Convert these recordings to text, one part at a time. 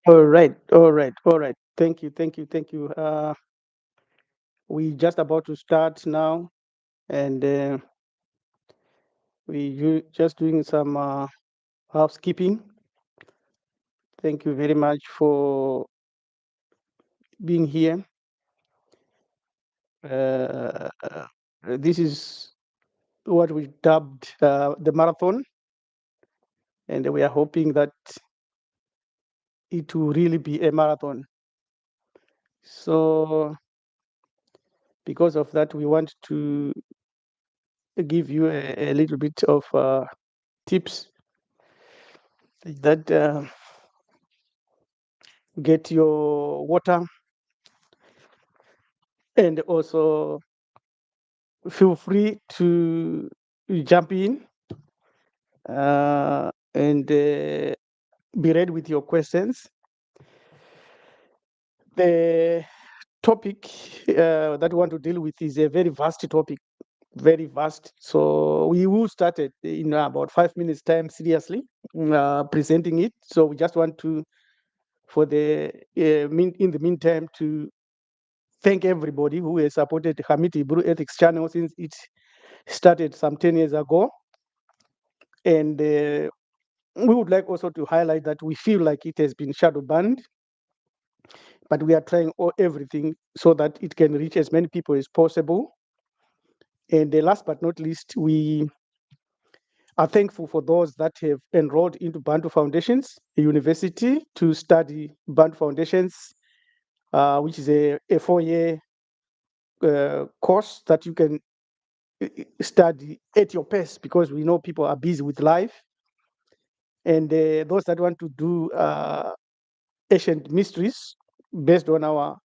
All right, all right, all right. Thank you, thank you, thank you. We just about to start now, and just doing some housekeeping. Thank you very much for being here. This is what we dubbed the marathon, and we are hoping that it will really be a marathon. So, because of that, we want to give you a little bit of tips that get your water, and also feel free to jump in and be ready with your questions. The topic that we want to deal with is a very vast topic, very vast. So we will start it in about 5 minutes time, seriously presenting it. So we just want to, for the in the meantime, to thank everybody who has supported Hamiti Hebrew Ethics channel since it started some 10 years ago. And we would like also to highlight that we feel like it has been shadow banned, but we are trying everything so that it can reach as many people as possible. And last but not least, we are thankful for those that have enrolled into Bantu Foundations University to study Bantu Foundations, which is a 4-year course that you can study at your pace, because we know people are busy with life. And those that want to do ancient mysteries based on our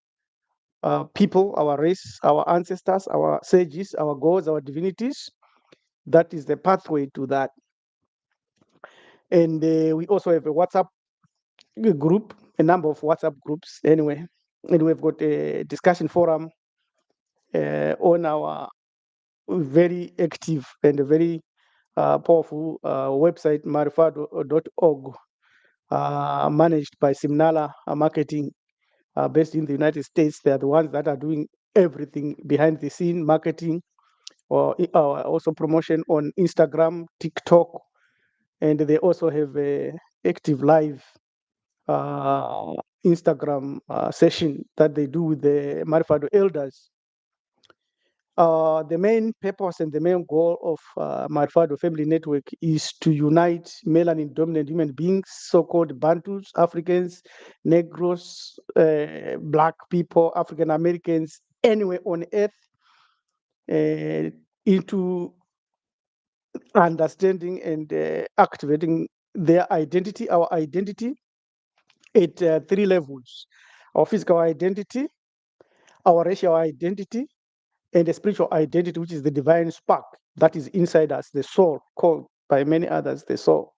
people, our race, our ancestors, our sages, our gods, our divinities. That is the pathway to that. And we also have a WhatsApp group, a number of WhatsApp groups anyway. And we've got a discussion forum on our very active and very powerful website, marifado.org, managed by Simnala Marketing, based in the United States. They are the ones that are doing everything behind the scene marketing, or also promotion on Instagram, TikTok, and they also have a active live Instagram session that they do with the Marifado elders. The main purpose and the main goal of Marifado Family Network is to unite melanin dominant human beings, so-called Bantus, Africans, Negroes, Black people, African Americans, anywhere on earth, into understanding and activating their identity, our identity, at 3 levels: our physical identity, our racial identity, and the spiritual identity, which is the divine spark that is inside us, the soul, called by many others the soul.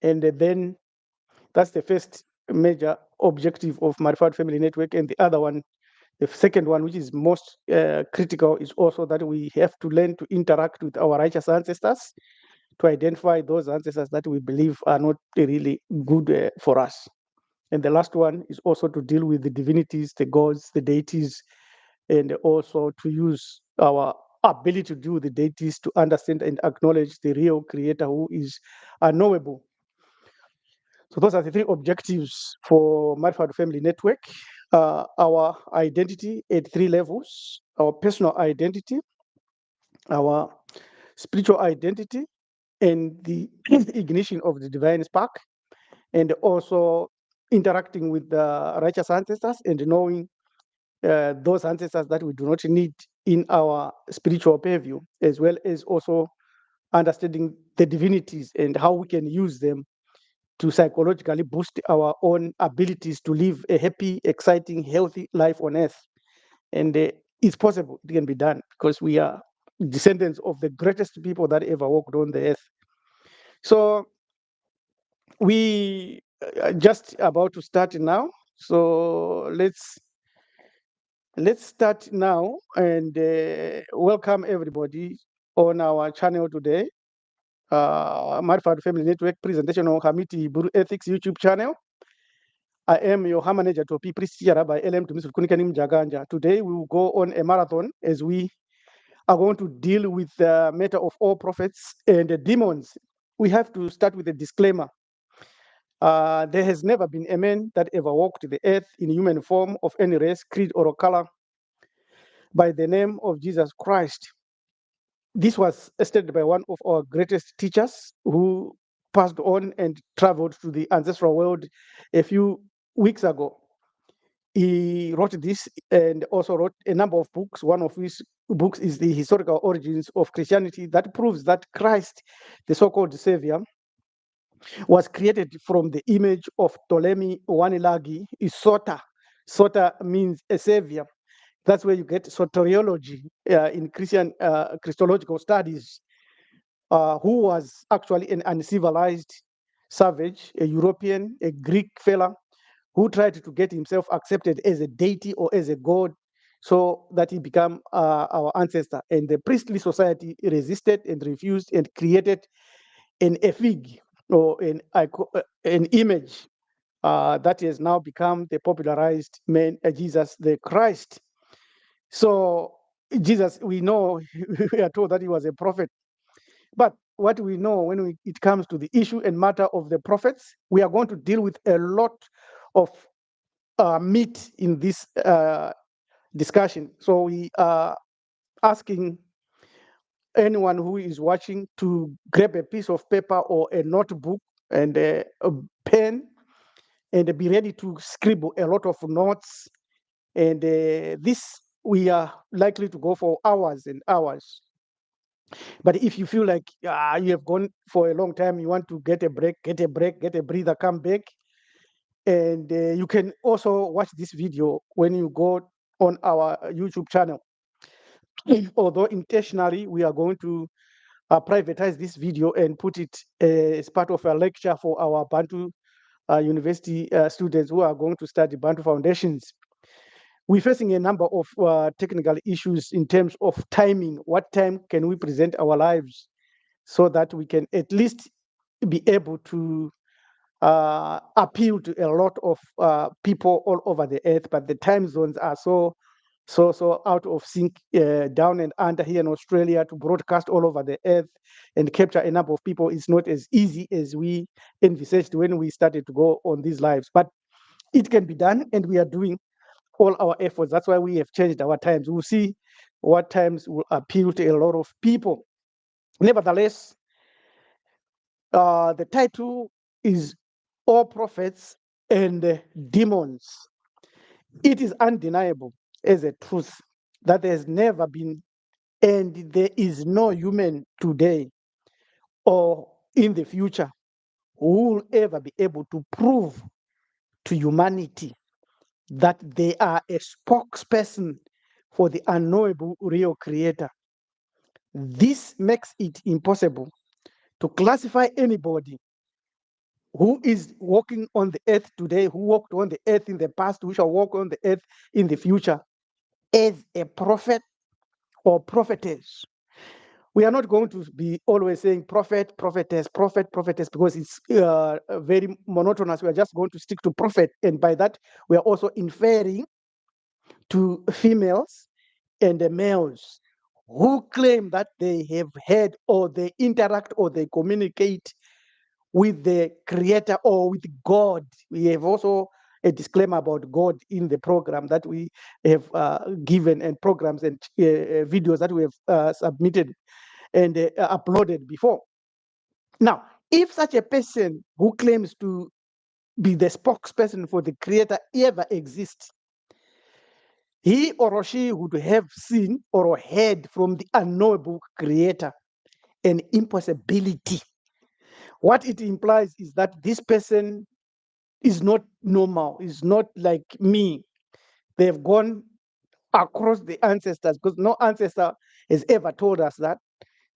And then that's the first major objective of Marifat Family Network. And the other one, the second one, which is most critical, is also that we have to learn to interact with our righteous ancestors, to identify those ancestors that we believe are not really good for us. And the last one is also to deal with the divinities, the gods, the deities, and also to use our ability to do the deities to understand and acknowledge the real creator who is unknowable. So those are the 3 objectives for Marifat Family Network. Our identity at 3 levels: our personal identity, our spiritual identity, and the ignition of the divine spark, and also interacting with the righteous ancestors and knowing those ancestors that we do not need in our spiritual purview, as well as also understanding the divinities and how we can use them to psychologically boost our own abilities to live a happy, exciting, healthy life on earth. And it's possible, it can be done, because we are descendants of the greatest people that ever walked on the earth. So we are just about to start now. So let's start now and welcome everybody on our channel today, Marifat Family Network presentation on Hamiti Hebrew Ethics YouTube channel. I am your manager to Priest Rabbi LM to Mr. Kunikanim Jaganja. Today we will go on a marathon as we are going to deal with the matter of all prophets and the demons. We have to start with a disclaimer. There has never been a man that ever walked the earth in human form of any race, creed, or color by the name of Jesus Christ. This was stated by one of our greatest teachers who passed on and traveled to the ancestral world a few weeks ago. He wrote this and also wrote a number of books. One of his books is The Historical Origins of Christianity, that proves that Christ, the so-called Savior, was created from the image of Ptolemy Wanilagi, Isota. Sota means a savior. That's where you get soteriology in Christological studies, who was actually an uncivilized savage, a European, a Greek fella, who tried to get himself accepted as a deity or as a god so that he became our ancestor. And the priestly society resisted and refused and created an effigy or an image that has now become the popularized man, Jesus the Christ. So Jesus, we know, we are told that he was a prophet. But what we know when it comes to the issue and matter of the prophets, we are going to deal with a lot of meat in this discussion. So we are asking anyone who is watching to grab a piece of paper or a notebook and a pen and be ready to scribble a lot of notes. And this, we are likely to go for hours and hours. But if you feel like you have gone for a long time, you want to get a break, get a breather, come back. And you can also watch this video when you go on our YouTube channel. Although intentionally, we are going to privatize this video and put it as part of a lecture for our Bantu University students who are going to study Bantu foundations. We're facing a number of technical issues in terms of timing. What time can we present our lives so that we can at least be able to appeal to a lot of people all over the earth? But the time zones are so out of sync down and under here in Australia. To broadcast all over the earth and capture a number of people is not as easy as we envisaged when we started to go on these lives. But it can be done, and we are doing all our efforts. That's why we have changed our times. We'll see what times will appeal to a lot of people. Nevertheless, the title is All Prophets and Demons. It is undeniable as a truth that there's never been, and there is no human today or in the future who will ever be able to prove to humanity that they are a spokesperson for the unknowable real creator. This makes it impossible to classify anybody who is walking on the earth today, who walked on the earth in the past, who shall walk on the earth in the future, as a prophet or prophetess. We are not going to be always saying prophet, prophetess, prophet, prophetess, because it's very monotonous. We are just going to stick to prophet. And by that, we are also inferring to females and the males who claim that they have heard or they interact or they communicate with the creator or with God. We have also a disclaimer about God in the program that we have given, and programs and videos that we have submitted and uploaded before. Now, if such a person who claims to be the spokesperson for the creator ever exists, he or she would have seen or heard from the unknowable creator an impossibility. What it implies is that this person is not normal, is not like me. They've gone across the ancestors, because no ancestor has ever told us that.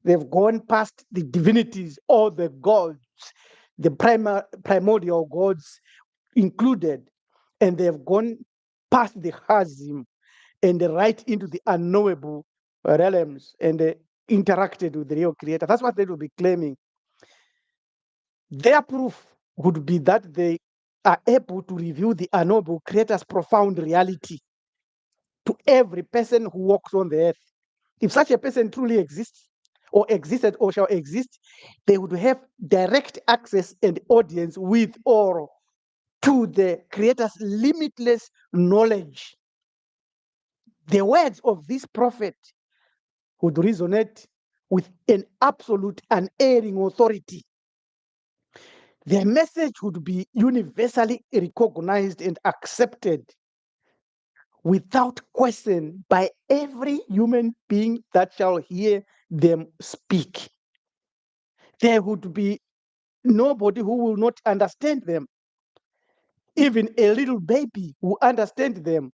They've gone past the divinities or the gods, the primordial gods included, and they've gone past the chasm and right into the unknowable realms, and they interacted with the real creator. That's what they will be claiming. Their proof would be that they are able to reveal the unknowable creator's profound reality to every person who walks on the earth. If such a person truly exists, or existed, or shall exist, they would have direct access and audience with or to the creator's limitless knowledge. The words of this prophet would resonate with an absolute unerring authority. Their message would be universally recognized and accepted without question by every human being that shall hear them speak. There would be nobody who will not understand them. Even a little baby will understand them.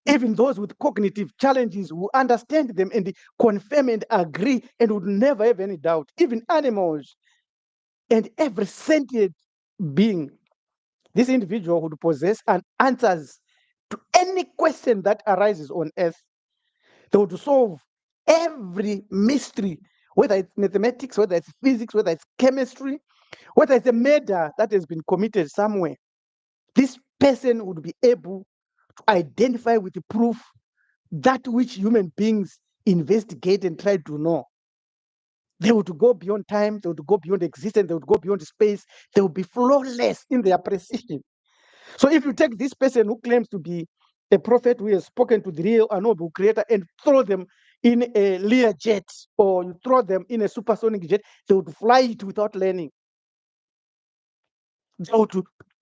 Even those with cognitive challenges will understand them and confirm and agree and would never have any doubt. Even animals and every sentient being, this individual would possess and answers to any question that arises on earth. They would solve every mystery, whether it's mathematics, whether it's physics, whether it's chemistry, whether it's a murder that has been committed somewhere. This person would be able to identify with the proof that which human beings investigate and try to know. They would go beyond time, they would go beyond existence, they would go beyond space, they would be flawless in their precision. So if you take this person who claims to be a prophet who has spoken to the real unknowable creator and throw them in a Lear jet, or you throw them in a supersonic jet, they would fly it without learning. They would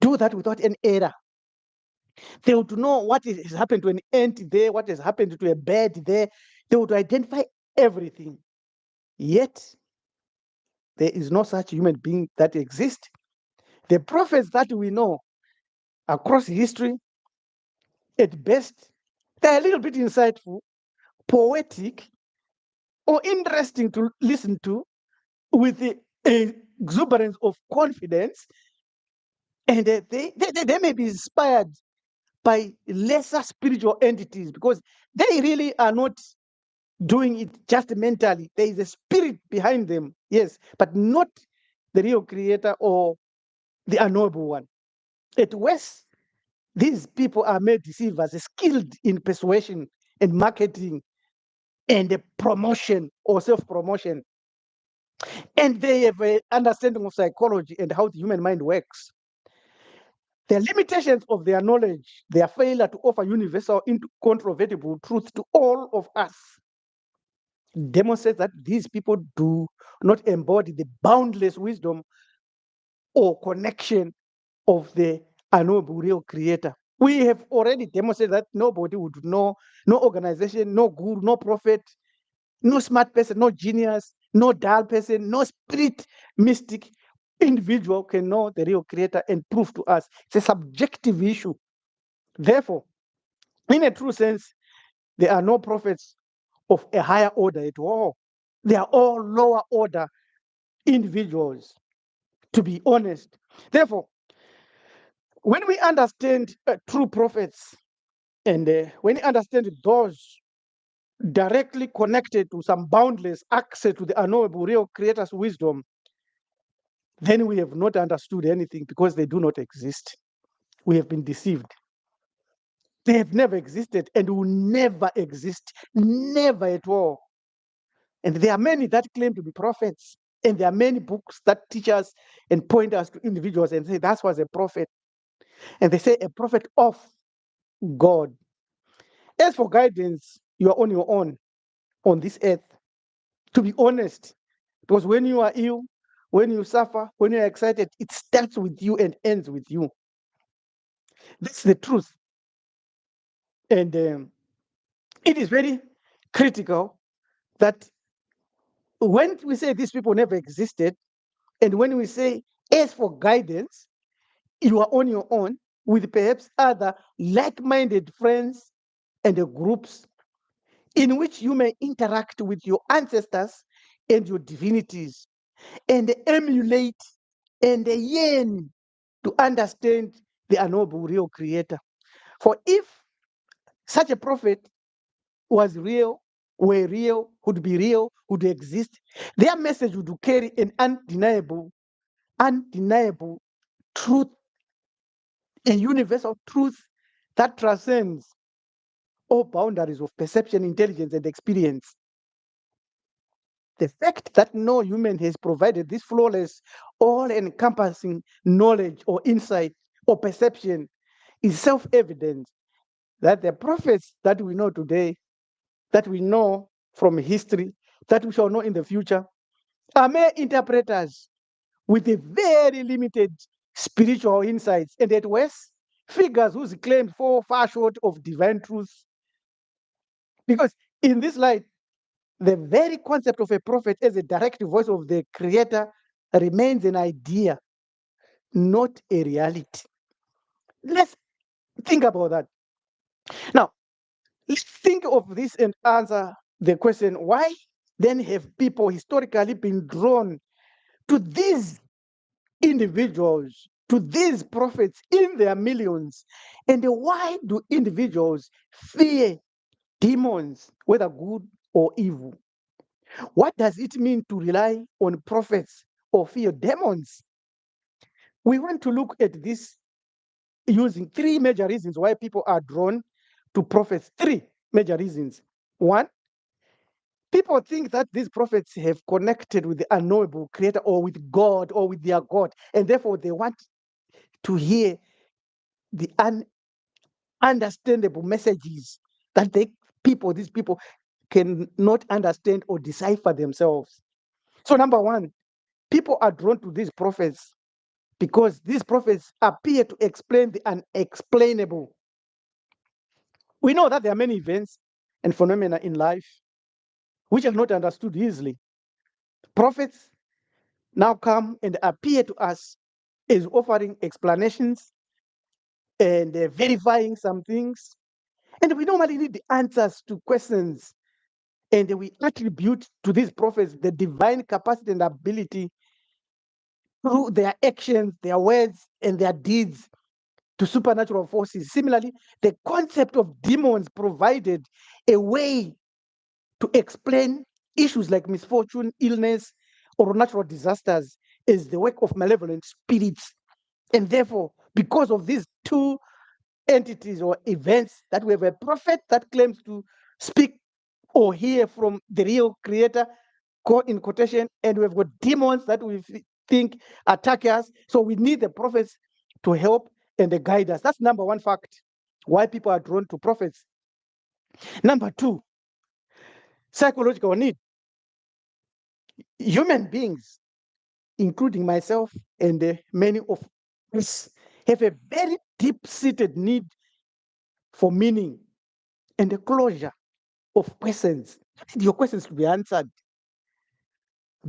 do that without an error. They would know what has happened to an ant there, what has happened to a bird there. They would identify everything. Yet, there is no such human being that exists. The prophets that we know across history, at best, they're a little bit insightful, poetic, or interesting to listen to, with the exuberance of confidence, and they may be inspired by lesser spiritual entities because they really are not doing it just mentally. There is a spirit behind them, yes, but not the real creator or the unknowable one. At worst, these people are made deceivers, skilled in persuasion and marketing and promotion or self-promotion. And they have an understanding of psychology and how the human mind works. The limitations of their knowledge, their failure to offer universal, incontrovertible truth to all of us, demonstrates that these people do not embody the boundless wisdom or connection of the unknowable real creator. We have already demonstrated that nobody would know, no organization, no guru, no prophet, no smart person, no genius, no dull person, no spirit mystic individual can know the real creator and prove to us. It's a subjective issue. Therefore, in a true sense, there are no prophets of a higher order at all. They are all lower order individuals, to be honest. Therefore, when we understand true prophets and when we understand those directly connected to some boundless access to the unknowable real creator's wisdom, then we have not understood anything because they do not exist. We have been deceived. They have never existed and will never exist, never at all. And there are many that claim to be prophets, and there are many books that teach us and point us to individuals and say that was a prophet. And they say a prophet of God. As for guidance, you are on your own on this earth. To be honest, because when you are ill, when you suffer, when you are excited, it starts with you and ends with you. That's the truth. And it is very critical that when we say these people never existed, and when we say, as for guidance, you are on your own with perhaps other like minded friends and groups in which you may interact with your ancestors and your divinities and emulate and yearn to understand the unknowable real creator. For if such a prophet was real, were real, would be real, would exist, their message would carry an undeniable truth a universal truth that transcends all boundaries of perception, intelligence, and experience. The fact that no human has provided this flawless, all encompassing knowledge or insight or perception is self evident that the prophets that we know today, that we know from history, that we shall know in the future, are mere interpreters with a very limited spiritual insights, and at worst, figures whose claims fall far short of divine truth. Because in this light, the very concept of a prophet as a direct voice of the Creator remains an idea, not a reality. Let's think about that. Now, let's think of this and answer the question, why then have people historically been drawn to these individuals, to these prophets in their millions? And why do individuals fear demons, whether good or evil? What does it mean to rely on prophets or fear demons? We want to look at this using three major reasons why people are drawn to prophets. Three major reasons. One, people think that these prophets have connected with the unknowable creator or with God or with their God, and therefore they want to hear the ununderstandable messages that these people cannot understand or decipher themselves. So, number one, people are drawn to these prophets because these prophets appear to explain the unexplainable. We know that there are many events and phenomena in life which are not understood easily. Prophets now come and appear to us as offering explanations and verifying some things. And we normally need the answers to questions. And we attribute to these prophets the divine capacity and ability through their actions, their words, and their deeds to supernatural forces. Similarly, the concept of demons provided a way to explain issues like misfortune, illness, or natural disasters as the work of malevolent spirits. And therefore, because of these two entities or events, that we have a prophet that claims to speak or hear from the real creator, in quotation, and we've got demons that we think attack us. So we need the prophets to help and the guide us. That's number one fact why people are drawn to prophets. Number two, psychological need. Human beings, including myself and many of us, have a very deep-seated need for meaning and the closure of questions. Your questions to be answered.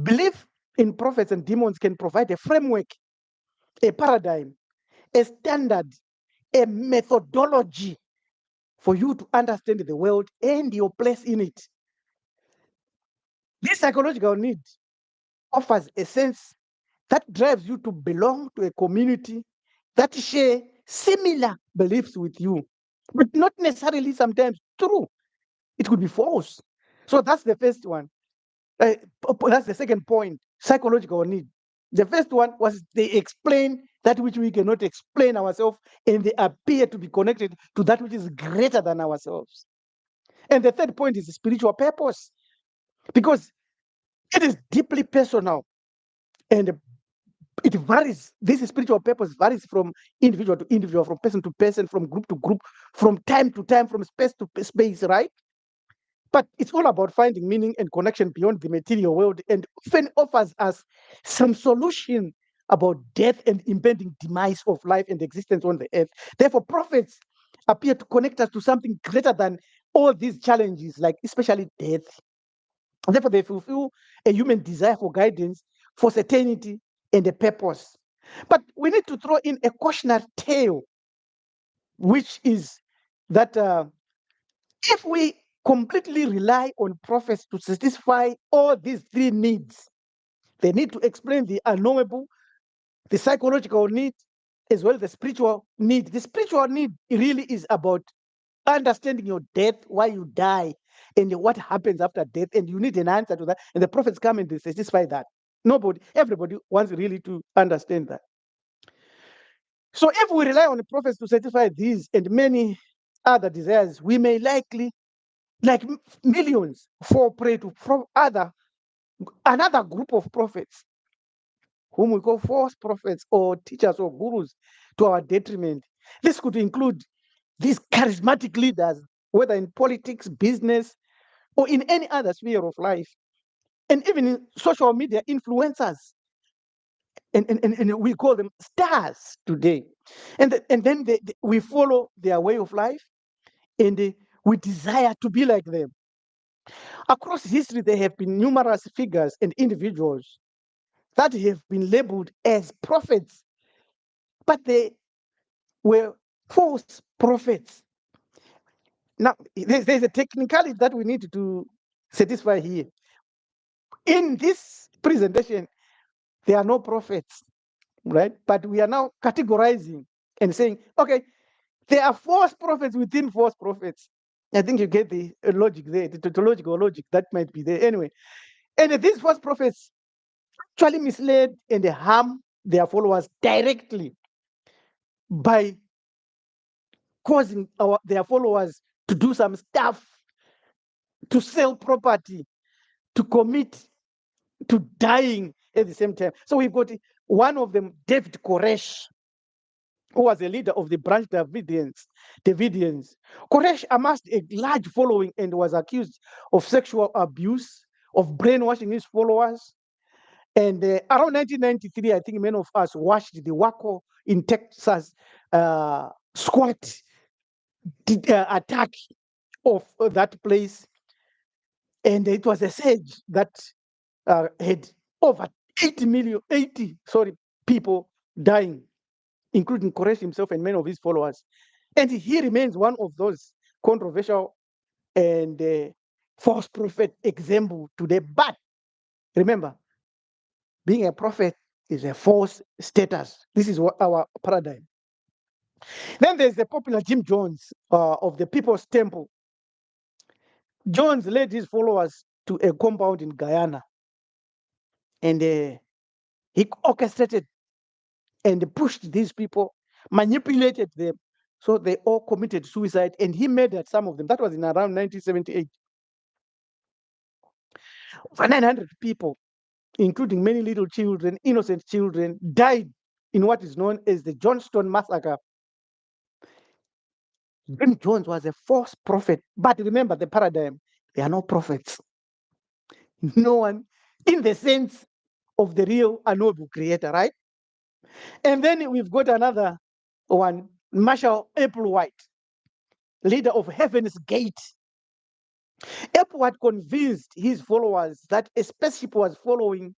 Belief in prophets and demons can provide a framework, a paradigm, a standard, a methodology for you to understand the world and your place in it. This psychological need offers a sense that drives you to belong to a community that share similar beliefs with you, but not necessarily sometimes true. It could be false. So that's the first one. That's the second point, psychological need. The first one was they explain that which we cannot explain ourselves, and they appear to be connected to that which is greater than ourselves. And the third point is the spiritual purpose, because it is deeply personal and it varies. This spiritual purpose varies from individual to individual, from person to person, from group to group, from time to time, from space to space, right? But it's all about finding meaning and connection beyond the material world, and often offers us some solution about death and impending demise of life and existence on the earth. Therefore, prophets appear to connect us to something greater than all these challenges, like especially death. And therefore, they fulfill a human desire for guidance, for certainty, and a purpose. But we need to throw in a cautionary tale, which is that if we completely rely on prophets to satisfy all these three needs, they need to explain the unknowable, the psychological need, as well as the spiritual need. The spiritual need really is about understanding your death, why you die, and what happens after death, and you need an answer to that. And the prophets come and they satisfy that. Everybody wants really to understand that. So if we rely on the prophets to satisfy these and many other desires, we may likely, like millions, fall prey to another group of prophets, whom we call false prophets or teachers or gurus, to our detriment. This could include these charismatic leaders, whether in politics, business, or in any other sphere of life, and even in social media influencers. And we call them stars today. And then we follow their way of life, and we desire to be like them. Across history, there have been numerous figures and individuals that have been labeled as prophets, but they were false prophets. Now, there's a technicality that we need to satisfy here. In this presentation, there are no prophets, right? But we are now categorizing and saying, okay, there are false prophets within false prophets. I think you get the logic there, the tautological logic that might be there. Anyway, and these false prophets actually misled and harm their followers directly by causing their followers to do some stuff, to sell property, to commit to dying at the same time. So we've got one of them, David Koresh, who was a leader of the branch Davidians. Koresh amassed a large following and was accused of sexual abuse, of brainwashing his followers. And around 1993, I think many of us watched the Waco in Texas squat attack of that place. And it was a siege that had over 80 people dying, including Koresh himself and many of his followers. And he remains one of those controversial and false prophet example today. But remember, being a prophet is a false status. This is what our paradigm. Then there's the popular Jim Jones of the People's Temple. Jones led his followers to a compound in Guyana, and he orchestrated and pushed these people, manipulated them, so they all committed suicide, and he murdered some of them. That was in around 1978. Over 900 people, including many little children, innocent children, died in what is known as the Johnston Massacre. Jim Jones was a false prophet, but remember the paradigm, they are no prophets. No one in the sense of the real unknowable creator, right? And then we've got another one, Marshall Applewhite, leader of Heaven's Gate. Applewhite convinced his followers that a spaceship was following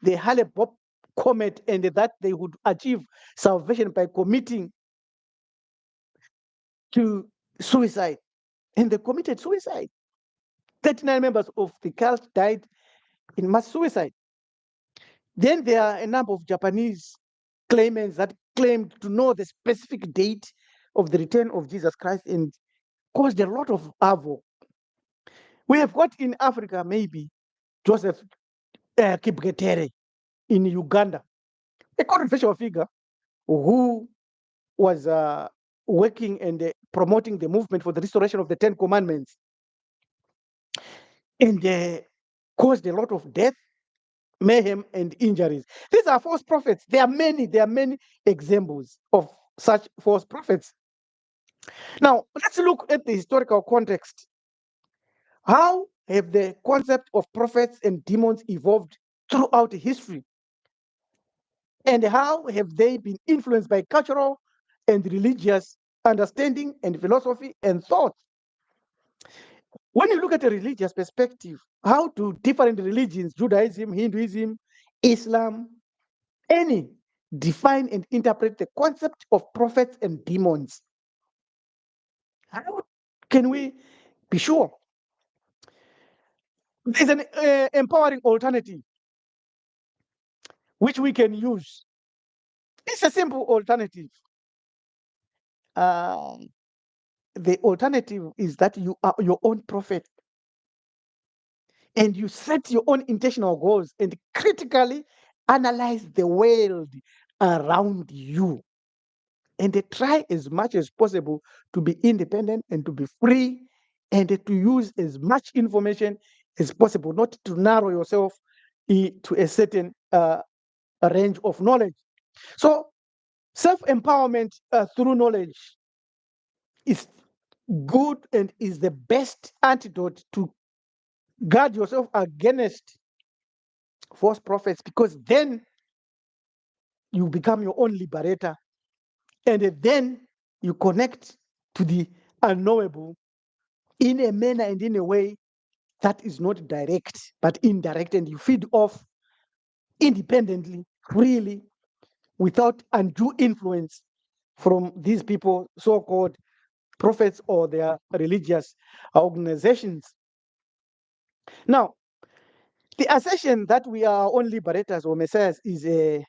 the Hale-Bopp comet and that they would achieve salvation by committing to suicide. And they committed suicide. 39 members of the cult died in mass suicide. Then there are a number of Japanese claimants that claimed to know the specific date of the return of Jesus Christ and caused a lot of havoc. We have got in Africa, maybe, Joseph Kipketere in Uganda, a controversial figure who was working and promoting the movement for the restoration of the Ten Commandments, and caused a lot of death, mayhem, and injuries. These are false prophets. There are many examples of such false prophets. Now, let's look at the historical context. How have the concept of prophets and demons evolved throughout history? And how have they been influenced by cultural and religious understanding and philosophy and thought? When you look at a religious perspective, how do different religions, Judaism, Hinduism, Islam, any, define and interpret the concept of prophets and demons? How can we be sure? There's an empowering alternative which we can use. It's a simple alternative. The alternative is that you are your own prophet and you set your own intentional goals and critically analyze the world around you. and they try as much as possible to be independent and to be free and to use as much information as possible, not to narrow yourself to a certain range of knowledge. So self-empowerment through knowledge is good and is the best antidote to guard yourself against false prophets, because then you become your own liberator, and then you connect to the unknowable in a manner and in a way that is not direct but indirect, and you feed off independently, freely, without undue influence from these people, so-called prophets or their religious organizations. Now, the assertion that we are our own liberators or messiahs is a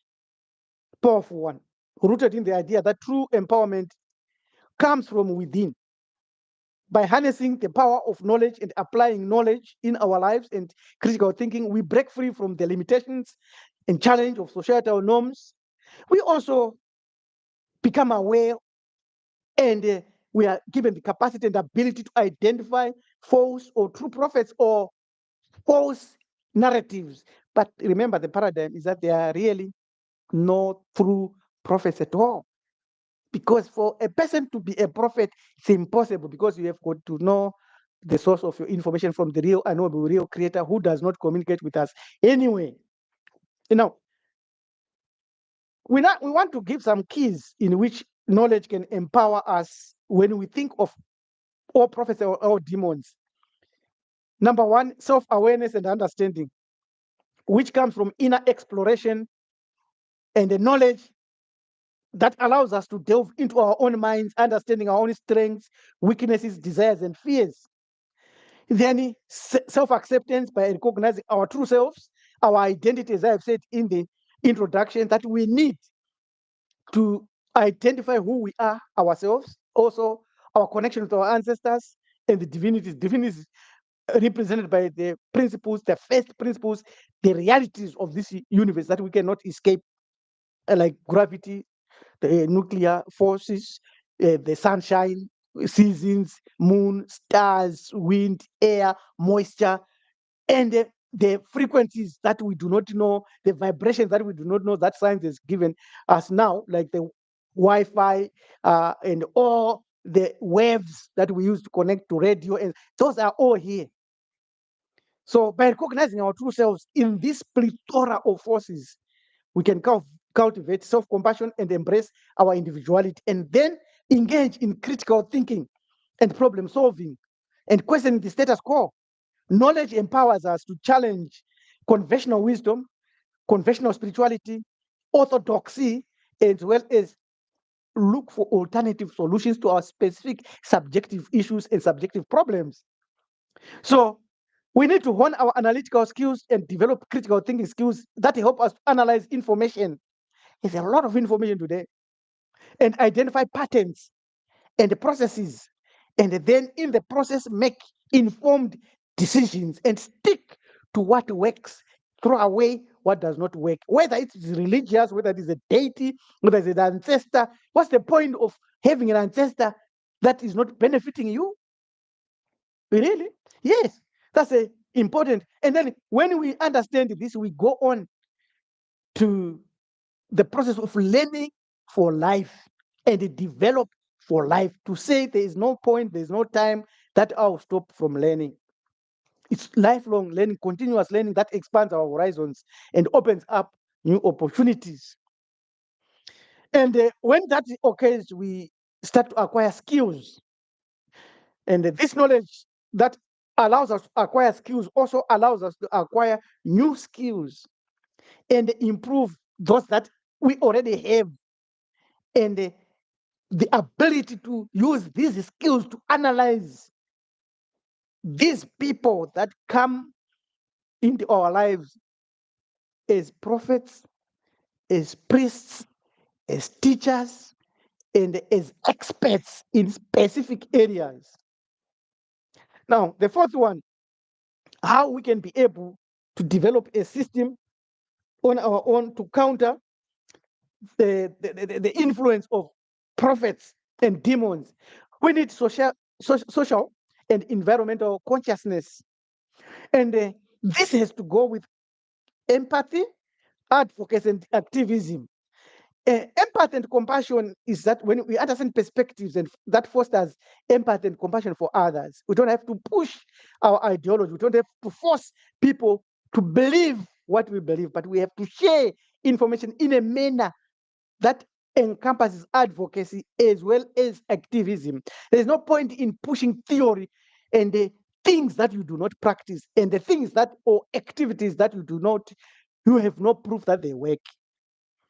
powerful one, rooted in the idea that true empowerment comes from within. By harnessing the power of knowledge and applying knowledge in our lives and critical thinking, we break free from the limitations and challenge of societal norms. We also become aware, and we are given the capacity and ability to identify false or true prophets or false narratives. But remember, the paradigm is that there are really no true prophets at all. Because for a person to be a prophet, it's impossible, because you have got to know the source of your information from the real unknowable real creator, who does not communicate with us anyway. You know, we want to give some keys in which knowledge can empower us when we think of all prophets or all demons. Number one, self-awareness and understanding, which comes from inner exploration and the knowledge that allows us to delve into our own minds, understanding our own strengths, weaknesses, desires, and fears. Then self-acceptance by recognizing our true selves, our identity, as I have said in the introduction, that we need to identify who we are ourselves, also our connection with our ancestors and the divinities. Divinities represented by the principles, the first principles, the realities of this universe that we cannot escape, like gravity, the nuclear forces, the sunshine, seasons, moon, stars, wind, air, moisture, and the frequencies that we do not know, the vibrations that we do not know, that science has given us now, like the Wi-Fi and all the waves that we use to connect to radio, and those are all here. So by recognizing our true selves in this plethora of forces, we can cultivate self-compassion and embrace our individuality, and then engage in critical thinking and problem solving and questioning the status quo. Knowledge empowers us to challenge conventional wisdom, conventional spirituality, orthodoxy, as well as look for alternative solutions to our specific subjective issues and subjective problems. So we need to hone our analytical skills and develop critical thinking skills that help us to analyze information. There's a lot of information today, and identify patterns and processes, and then in the process make informed decisions and stick to what works, throw away what does not work, whether it's religious, whether it is a deity, whether it's an ancestor. What's the point of having an ancestor that is not benefiting you? Really? Yes, that's important. And then when we understand this, we go on to the process of learning for life and develop for life. To say there is no point, there's no time that I'll stop from learning. It's lifelong learning, continuous learning that expands our horizons and opens up new opportunities. And when that occurs, we start to acquire skills. And this knowledge that allows us to acquire skills also allows us to acquire new skills and improve those that we already have. And the ability to use these skills to analyze these people that come into our lives as prophets, as priests, as teachers, and as experts in specific areas. Now, the fourth one, how we can be able to develop a system on our own to counter the influence of prophets and demons. We need social and environmental consciousness. And this has to go with empathy, advocacy, and activism. Empathy and compassion is that when we understand perspectives, and that fosters empathy and compassion for others. We don't have to push our ideology. We don't have to force people to believe what we believe, but we have to share information in a manner that encompasses advocacy as well as activism. There's no point in pushing theory and the things that you do not practice, and the things that or activities that you have no proof that they work.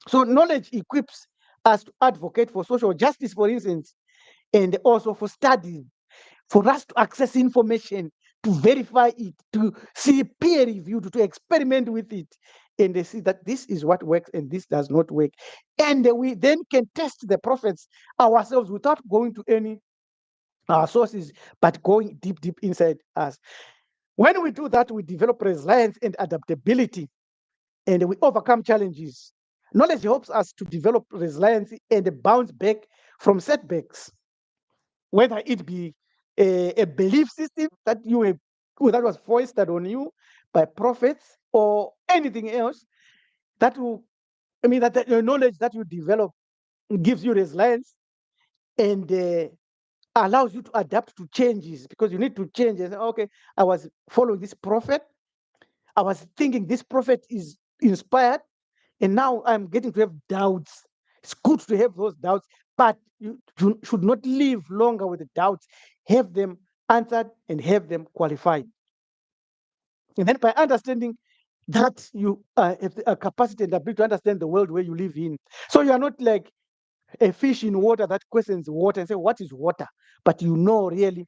So knowledge equips us to advocate for social justice, for instance, and also for studies, for us to access information, to verify it, to see peer review, to experiment with it, and they see that this is what works and this does not work. And we then can test the prophets ourselves without going to any sources, but going deep inside us. When we do that, we develop resilience and adaptability, and we overcome challenges. Knowledge helps us to develop resilience and bounce back from setbacks, whether it be a belief system that that was foisted on you by prophets or anything else that will, that the knowledge that you develop gives you resilience and allows you to adapt to changes, because you need to change and say, okay, I was following this prophet, I was thinking this prophet is inspired, and now I'm getting to have doubts. It's good to have those doubts, but you should not live longer with the doubts. Have them answered and have them qualified. And then by understanding that, you have a capacity and ability to understand the world where you live in. So you are not like a fish in water that questions water and say, what is water? But you know really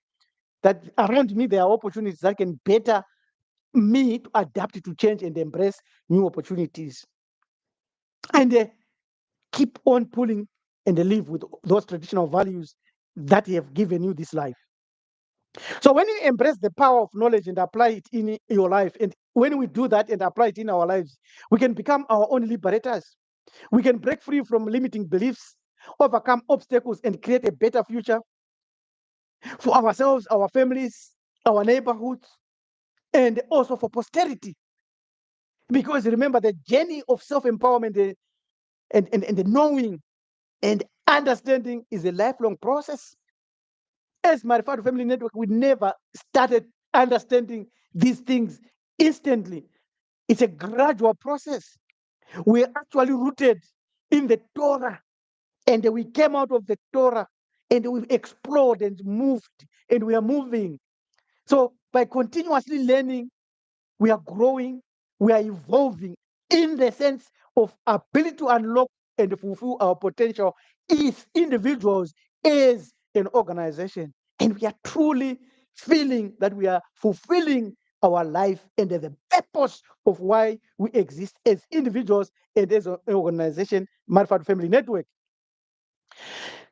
that around me there are opportunities that can better me to adapt to change and embrace new opportunities. And keep on pulling and live with those traditional values that have given you this life. So when you embrace the power of knowledge and apply it in your life, and when we do that and apply it in our lives, we can become our own liberators. We can break free from limiting beliefs, overcome obstacles, and create a better future for ourselves, our families, our neighborhoods, and also for posterity. Because remember, the journey of self-empowerment and the knowing and understanding is a lifelong process. As my Father Family Network, we never started understanding these things instantly. It's a gradual process. We're actually rooted in the Torah, and we came out of the Torah and we've explored and moved, and we are moving. So by continuously learning, we are growing, we are evolving in the sense of ability to unlock and fulfill our potential as individuals, as an organization. And we are truly feeling that we are fulfilling our life and the purpose of why we exist as individuals and as an organization, Manufactured Family Network.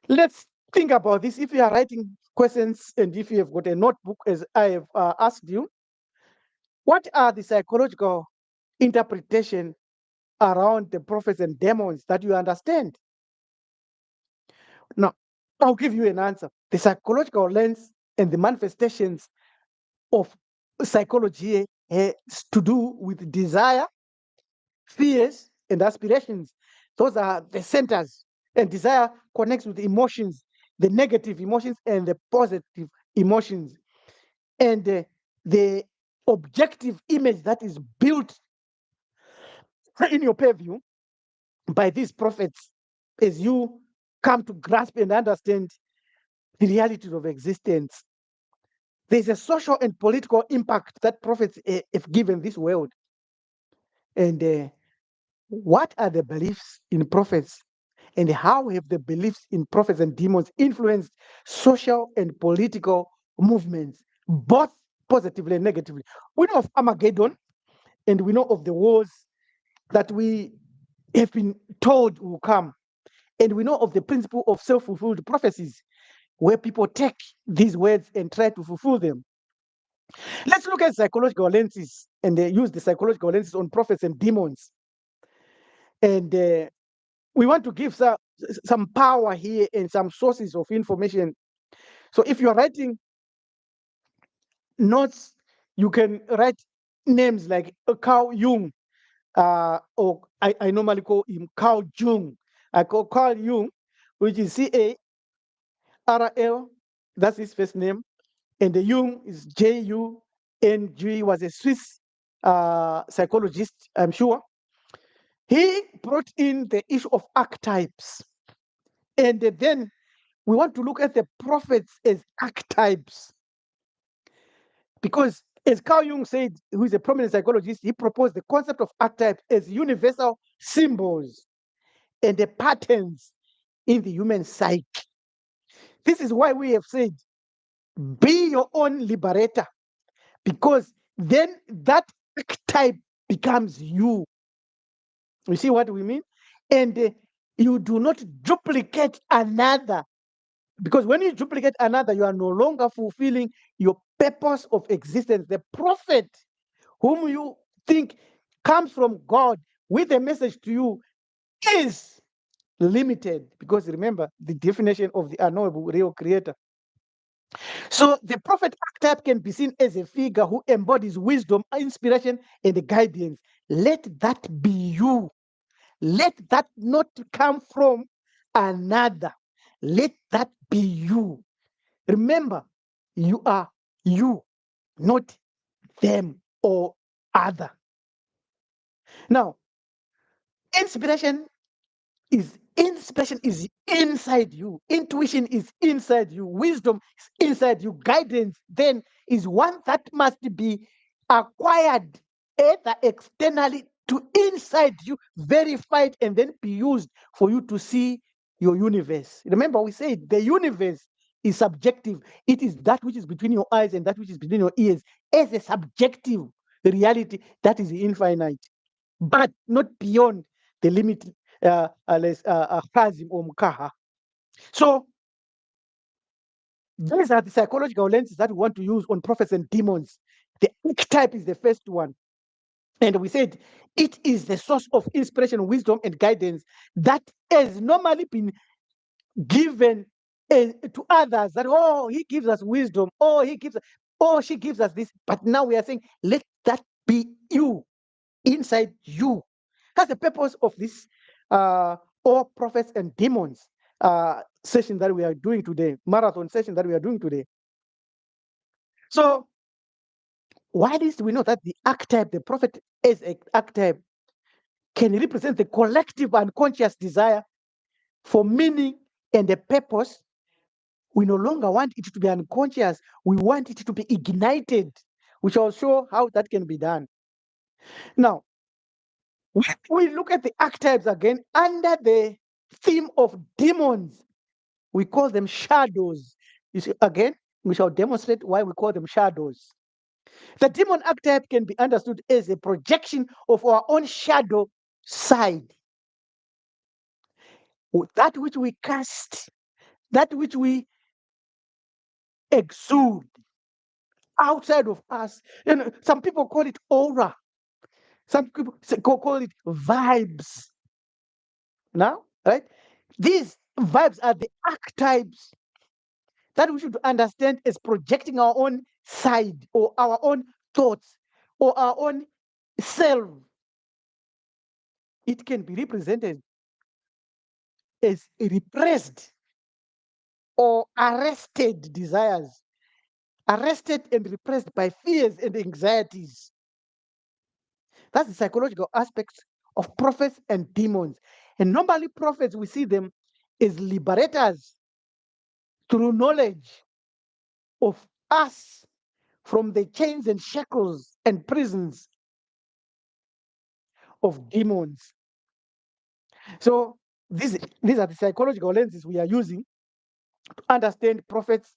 Let's think about this. If you are writing questions and if you have got a notebook, as I have asked you, what are the psychological interpretation around the prophets and demons that you understand? Now, I'll give you an answer. The psychological lens and the manifestations of psychology has to do with desire, fears, and aspirations. Those are the centers. And desire connects with emotions, the negative emotions and the positive emotions. And the objective image that is built in your purview by these prophets as you come to grasp and understand the realities of existence. There's a social and political impact that prophets have given this world. And what are the beliefs in prophets? And how have the beliefs in prophets and demons influenced social and political movements, both positively and negatively? We know of Armageddon, and we know of the wars that we have been told will come. And we know of the principle of self-fulfilled prophecies, where people take these words and try to fulfill them. Let's look at psychological lenses and use the psychological lenses on prophets and demons. And we want to give some power here and some sources of information. So if you're writing notes, you can write names like Carl Jung, or I normally call him Carl Jung. I call Carl Jung, which is Carl, that's his first name, and the Jung is Jung. Was a Swiss psychologist, I'm sure. He brought in the issue of archetypes, and then we want to look at the prophets as archetypes, because as Carl Jung said, who is a prominent psychologist, he proposed the concept of archetypes as universal symbols and the patterns in the human psyche. This is why we have said, be your own liberator, because then that archetype becomes you. You see what we mean? And you do not duplicate another, because when you duplicate another, you are no longer fulfilling your purpose of existence. The prophet whom you think comes from God with a message to you is limited, because remember the definition of the unknowable real creator. So the prophet archetype can be seen as a figure who embodies wisdom, inspiration, and guidance. Let that be you. Let that not come from another. Let that be you. Remember, you are you, not them or other. Now, inspiration is inside you. Intuition is inside you. Wisdom is inside you. Guidance then is one that must be acquired either externally to inside you, verified, and then be used for you to see your universe. Remember, we said the universe is subjective. It is that which is between your eyes and that which is between your ears as a subjective reality that is infinite, but not beyond the limit Hazim or Mukaha. So these are the psychological lenses that we want to use on prophets and demons. The archetype is the first one. And we said it is the source of inspiration, wisdom, and guidance that has normally been given to others. That, oh, he gives us wisdom, oh, she gives us this. But now we are saying, let that be you, inside you. That's the purpose of this all prophets and demons session that we are doing today, marathon session that we are doing today. So why is we know that the archetype, the prophet as an archetype, can represent the collective unconscious desire for meaning and a purpose. We no longer want it to be unconscious. We want it to be ignited. We shall show how that can be done. Now, we look at the archetypes again under the theme of demons. We call them shadows. You see, again, we shall demonstrate why we call them shadows. The demon archetype can be understood as a projection of our own shadow side. That which we cast, that which we exude outside of us. You know, some people call it aura. Some people call it vibes. Now, right? These vibes are the archetypes that we should understand as projecting our own side or our own thoughts or our own self. It can be represented as repressed or arrested desires, arrested and repressed by fears and anxieties. That's the psychological aspects of prophets and demons. And normally, prophets, we see them as liberators through knowledge of us from the chains and shackles and prisons of demons. So these are the psychological lenses we are using to understand prophets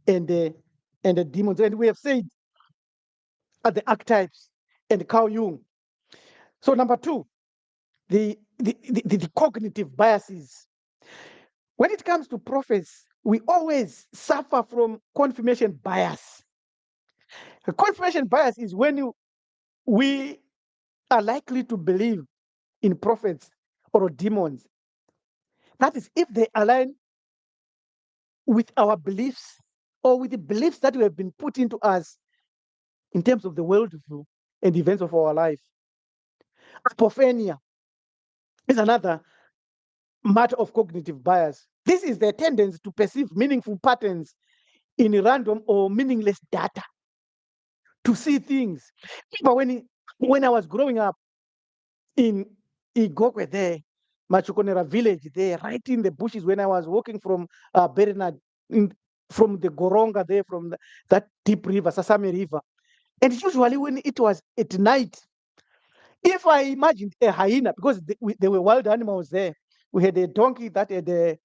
and the demons. And we have said at the archetypes and Carl Jung. So number two, the cognitive biases. When it comes to prophets, we always suffer from confirmation bias. A confirmation bias is when we are likely to believe in prophets or demons That is, if they align with our beliefs or with the beliefs that we have been put into us in terms of the worldview and events of our life. Apophenia is another matter of cognitive bias. This is the tendency to perceive meaningful patterns in random or meaningless data, to see things. But when I was growing up in Igokwe there, Machukonera village there, right in the bushes, when I was walking from Bernard, from the Goronga there, from that deep river, Sasame River. And usually when it was at night, if I imagined a hyena, because there were wild animals there, we had a donkey that had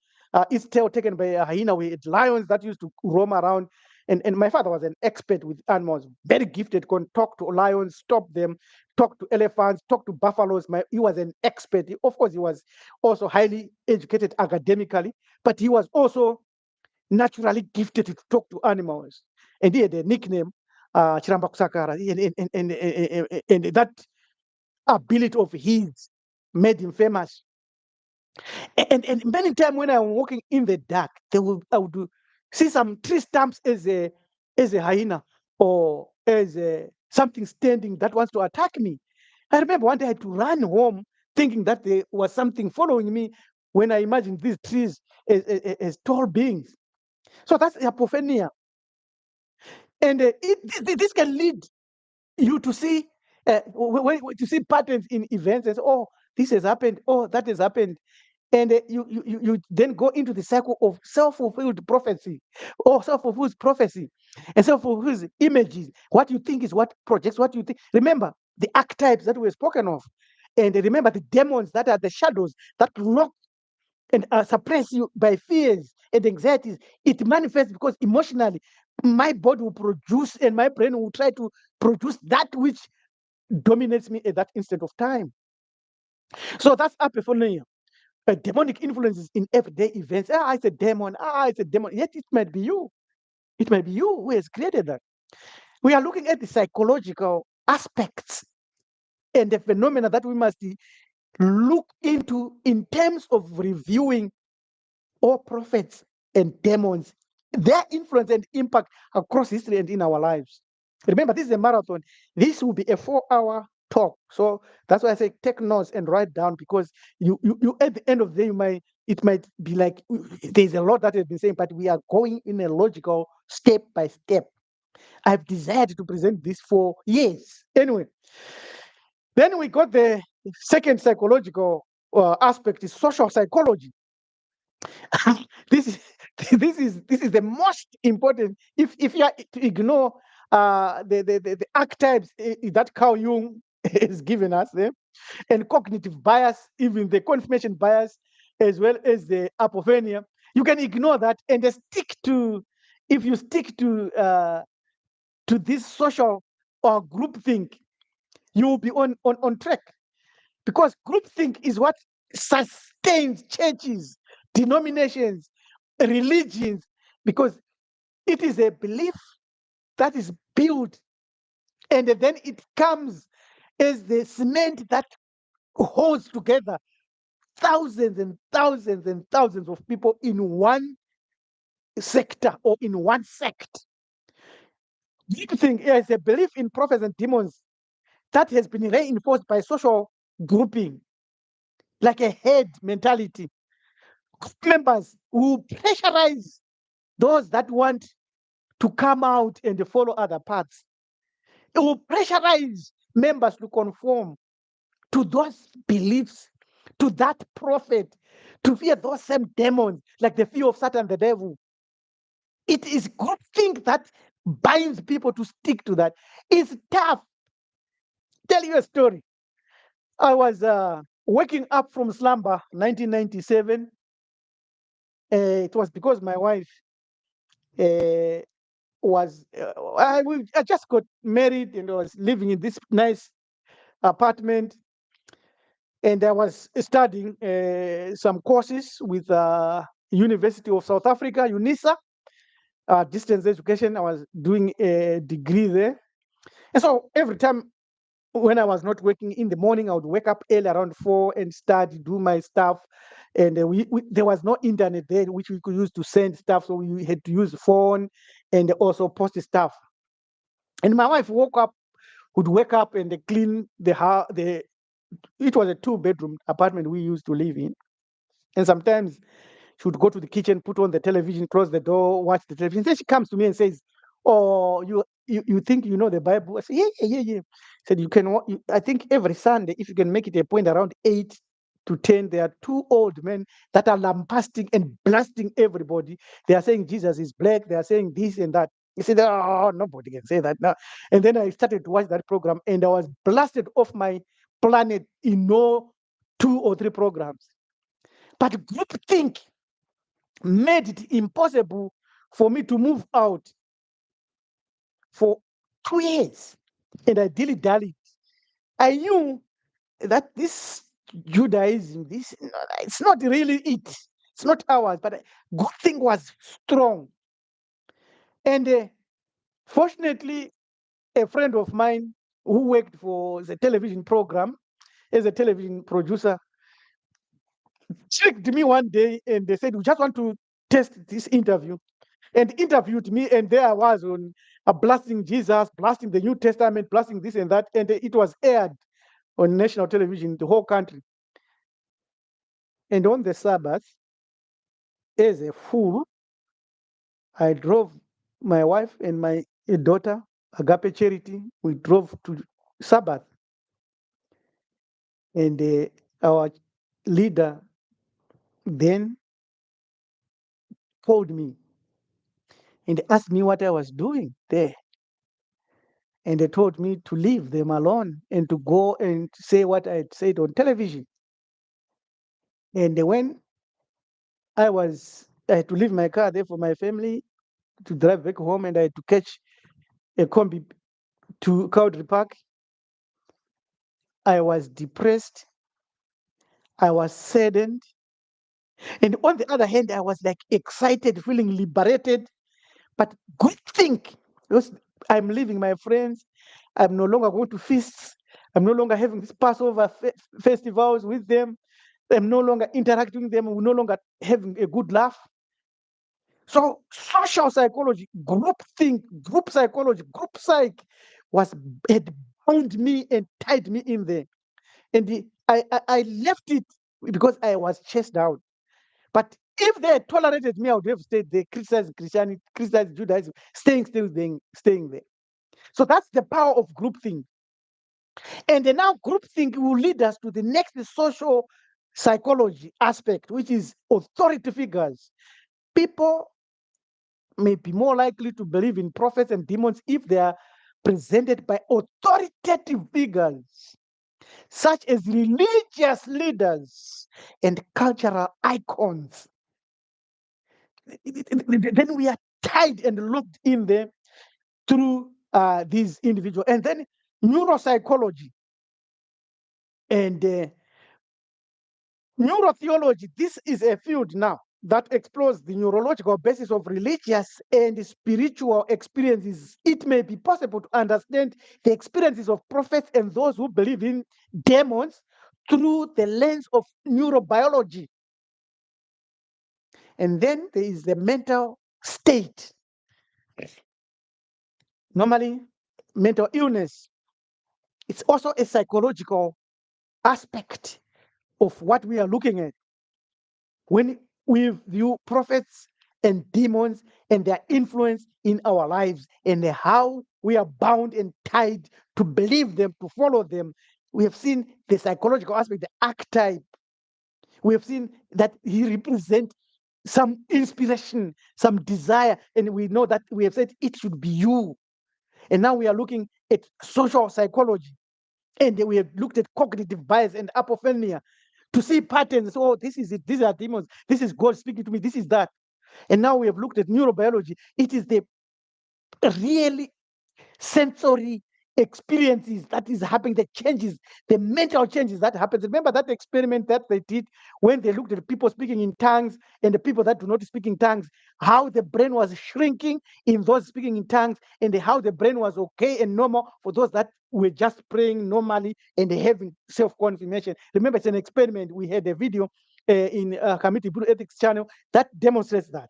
its tail taken by a hyena. We had lions that used to roam around. And my father was an expert with animals, very gifted, can talk to lions, stop them, talk to elephants, talk to buffaloes. He was an expert. Of course, he was also highly educated academically, but he was also naturally gifted to talk to animals. And he had a nickname, Chiramba Kusakara. And that ability of his made him famous. And many times when I'm walking in the dark, I would see some tree stumps as a hyena or as something standing that wants to attack me. I remember one day I had to run home thinking that there was something following me when I imagined these trees as tall beings. So that's apophenia. And this can lead you to see to see patterns in events and say, oh, this has happened, oh, that has happened. And you then go into the cycle of self-fulfilled prophecy or self-fulfilled prophecy and self-fulfilled images. What you think is what projects what you think. Remember the archetypes that were spoken of, and remember the demons that are the shadows that lock and suppress you by fears and anxieties. It manifests because emotionally my body will produce and my brain will try to produce that which dominates me at that instant of time. So that's apophenia. Demonic influences in everyday events. Ah, it's a demon. Ah, it's a demon. Yet it might be you. It might be you who has created that. We are looking at the psychological aspects and the phenomena that we must look into in terms of reviewing all prophets and demons, their influence and impact across history and in our lives. Remember, this is a marathon. This will be a 4-hour talk. So that's why I say take notes and write down, because you at the end of the day, it might be like there's a lot that has been saying, but we are going in a logical step by step. I've desired to present this for years. Anyway, then we got the second psychological aspect is social psychology. this is this is the most important. If you are to ignore the archetypes that Carl Jung has given us, and cognitive bias, even the confirmation bias, as well as the apophenia, you can ignore that and just stick to. If you stick to this social or groupthink, you will be on track, because groupthink is what sustains churches, denominations, religions, because it is a belief that is built and then it comes as the cement that holds together thousands and thousands and thousands of people in one sector or in one sect. Groupthink is a belief in prophets and demons that has been reinforced by social grouping, like a herd mentality. Group members who pressurize those that want to come out and follow other paths. It will pressurize members to conform to those beliefs, to that prophet, to fear those same demons, like the fear of Satan, the devil. It is groupthink that binds people to stick to that. It's tough. Tell you a story. I was waking up from slumber, 1997. It was because my wife uh, I just got married and I was living in this nice apartment, and I was studying some courses with University of South Africa, UNISA, distance education. I was doing a degree there, and so every time when I was not working in the morning, I would wake up early around 4 and study, do my stuff, And there was no internet there, which we could use to send stuff. So we had to use the phone and also post stuff. And my wife would wake up and clean the house. It was a 2-bedroom apartment we used to live in. And sometimes she would go to the kitchen, put on the television, close the door, watch the television. Then she comes to me and says, "Oh, you think you know the Bible?" I said, "Yeah." Said, "You can. I think every Sunday, if you can make it a point around 8 to 10, there are 2 old men that are lambasting and blasting everybody. They are saying Jesus is black. They are saying this and that." He said, "Oh, nobody can say that now." And then I started to watch that program, and I was blasted off my planet in no 2 or 3 programs. But groupthink made it impossible for me to move out for 2 years. And I dilly-dallied. I knew that this Judaism, it's not really it. It's not ours, but good thing was strong. And fortunately, a friend of mine who worked for the television program as a television producer checked me one day and they said, "We just want to test this interview," and interviewed me. And there I was on blasting Jesus, blasting the New Testament, blasting this and that. And it was aired on national television, the whole country. And on the Sabbath, as a fool, I drove my wife and my daughter, Agape Charity. We drove to Sabbath. And our leader then called me and asked me what I was doing there. And they told me to leave them alone and to go and say what I had said on television. And when I had to leave my car there for my family to drive back home, and I had to catch a combi to Cowdrey Park. I was depressed. I was saddened. And on the other hand, I was like excited, feeling liberated. But good thing, because I'm leaving my friends. I'm no longer going to feasts. I'm no longer having these Passover festivals with them. I'm no longer interacting with them. We're no longer having a good laugh. So social psychology, group think, group psychology, group psych had bound me and tied me in there. And I left it because I was chased out. But if they had tolerated me, I would have stayed there, criticizing Christianity, criticizing Judaism, staying there. So that's the power of groupthink. And then now groupthink will lead us to the next social psychology aspect, which is authority figures. People may be more likely to believe in prophets and demons if they are presented by authoritative figures, such as religious leaders and cultural icons. Then we are tied and locked in there through these individuals. And then neuropsychology and neurotheology. This is a field now that explores the neurological basis of religious and spiritual experiences. It may be possible to understand the experiences of prophets and those who believe in demons through the lens of neurobiology. And then there is the mental state. Normally, mental illness, it's also a psychological aspect of what we are looking at when we view prophets and demons and their influence in our lives and how we are bound and tied to believe them, to follow them. We have seen the psychological aspect, the archetype. We have seen that he represents some inspiration, some desire, and we know that we have said it should be you. And now we are looking at social psychology, and we have looked at cognitive bias and apophenia to see patterns. Oh, this is it. These are demons. This is God speaking to me. This is that. And now we have looked at neurobiology. It is the really sensory experiences that is happening, the changes, the mental changes that happens. Remember that experiment that they did when they looked at people speaking in tongues and the people that do not speak in tongues, how the brain was shrinking in those speaking in tongues, and how the brain was okay and normal for those that were just praying normally and having self-confirmation. Remember, it's an experiment. We had a video in Community Blue Ethics channel that demonstrates that.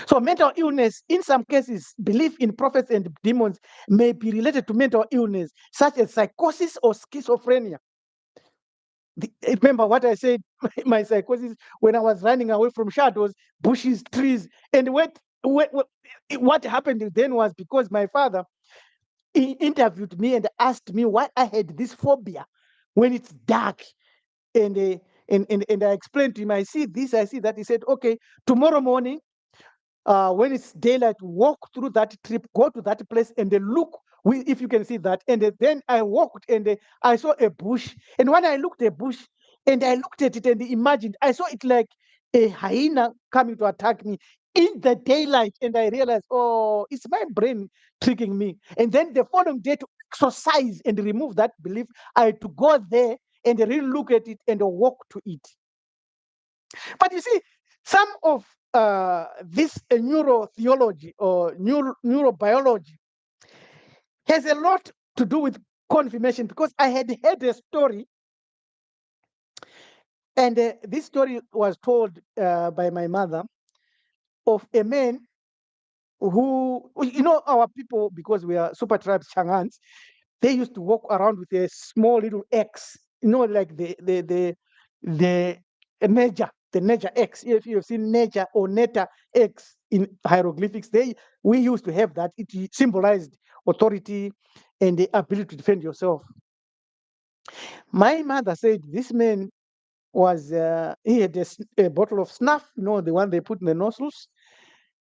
So mental illness, in some cases, belief in prophets and demons may be related to mental illness, such as psychosis or schizophrenia. Remember what I said, my psychosis, when I was running away from shadows, bushes, trees, and what happened then was because my father, he interviewed me and asked me why I had this phobia when it's dark. And I explained to him, I see this, I see that. He said, okay, tomorrow morning, when it's daylight, walk through that trip, go to that place and look if you can see that. And then I walked and I saw a bush. And when I looked at a bush and I looked at it and imagined, I saw it like a hyena coming to attack me in the daylight. And I realized, oh, it's my brain tricking me. And then the following day, to exercise and remove that belief, I had to go there and really look at it and walk to it. But you see, some of this neurotheology or neurobiology has a lot to do with confirmation, because I had heard a story, and this story was told by my mother, of a man who, our people, because we are super tribes, Changans, they used to walk around with a small little X, like the nature, the nature X. If you've seen nature or neta X in hieroglyphics, we used to have that. It symbolized authority and the ability to defend yourself. My mother said this man he had a bottle of snuff, the one they put in the nostrils.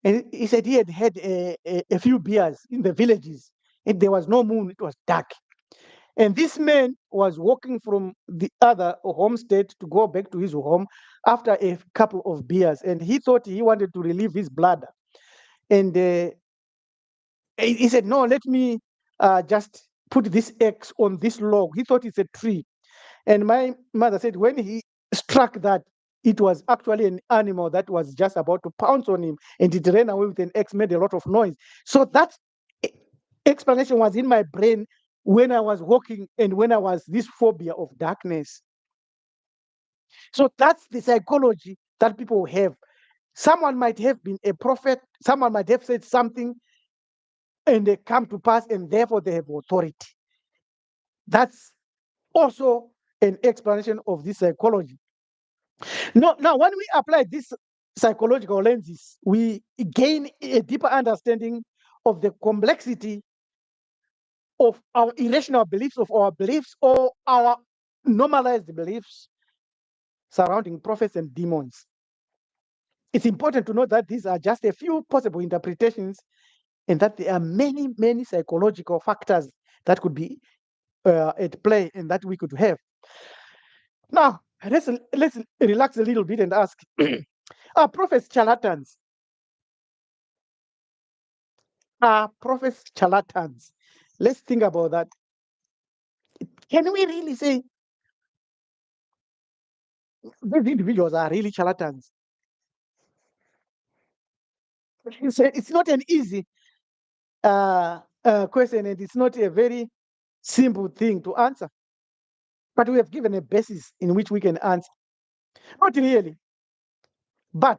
And he said he had had a few beers in the villages. And there was no moon, it was dark. And this man was walking from the other homestead to go back to his home after a couple of beers. And he thought he wanted to relieve his bladder. And he said, no, let me just put this X on this log. He thought it's a tree. And my mother said when he struck that, it was actually an animal that was just about to pounce on him, and it ran away with an X, made a lot of noise. So that explanation was in my brain when I was walking and when I was this phobia of darkness. So that's the psychology that people have. Someone might have been a prophet, someone might have said something, and they come to pass, and therefore they have authority. That's also an explanation of this psychology. Now, when we apply these psychological lenses, we gain a deeper understanding of the complexity of our irrational beliefs, of our beliefs, or our normalized beliefs surrounding prophets and demons. It's important to note that these are just a few possible interpretations, and that there are many, many psychological factors that could be at play and that we could have. Now, let's relax a little bit and ask, are prophets charlatans? Are prophets charlatans? Let's think about that. Can we really say these individuals are really charlatans? It's not an easy question, and it's not a very simple thing to answer. But we have given a basis in which we can answer. Not really, but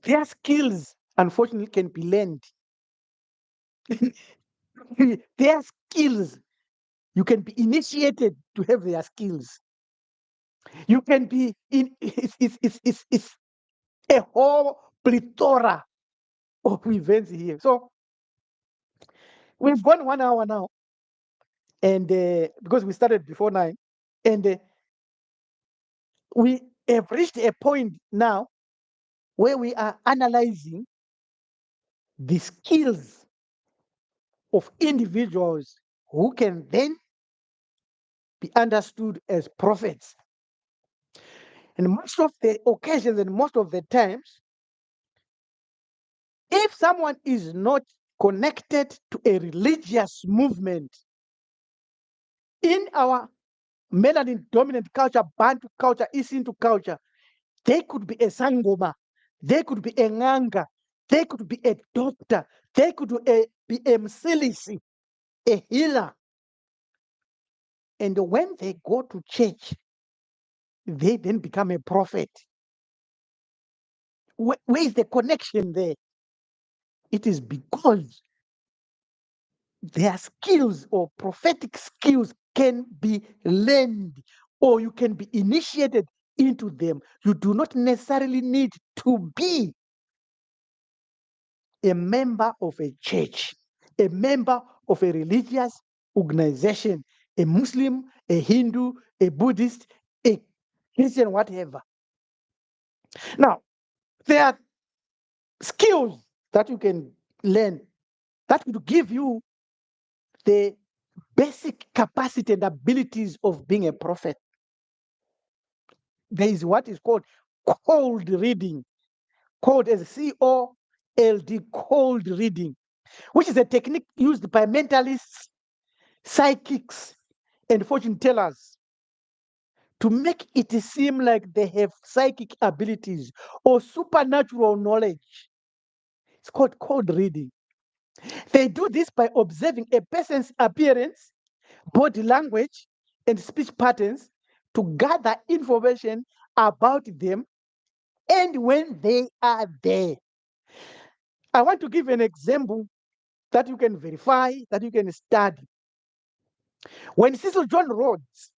their skills, unfortunately, can be learned. Their skills, you can be initiated to have their skills. You can be in. It's a whole plethora of events here. So we've gone 1 hour now, and because we started before 9, and we have reached a point now where we are analyzing the skills of individuals who can then be understood as prophets. And most of the occasions and most of the times, if someone is not connected to a religious movement in our melanin dominant culture, Bantu culture, Isintu culture, they could be a sangoma, they could be a nganga, they could be a doctor, they could be a msilisi, a healer. And when they go to church, they then become a prophet. Where is the connection there? It is because their skills or prophetic skills can be learned, or you can be initiated into them. You do not necessarily need to be a member of a church, a member of a religious organization, a Muslim, a Hindu, a Buddhist, a Christian, whatever. Now, there are skills that you can learn that will give you the basic capacity and abilities of being a prophet. There is what is called cold reading, called as COLD, cold reading, which is a technique used by mentalists, psychics, and fortune tellers to make it seem like they have psychic abilities or supernatural knowledge. It's called cold reading. They do this by observing a person's appearance, body language, and speech patterns to gather information about them and when they are there. I want to give an example that you can verify, that you can study. When Cecil John Rhodes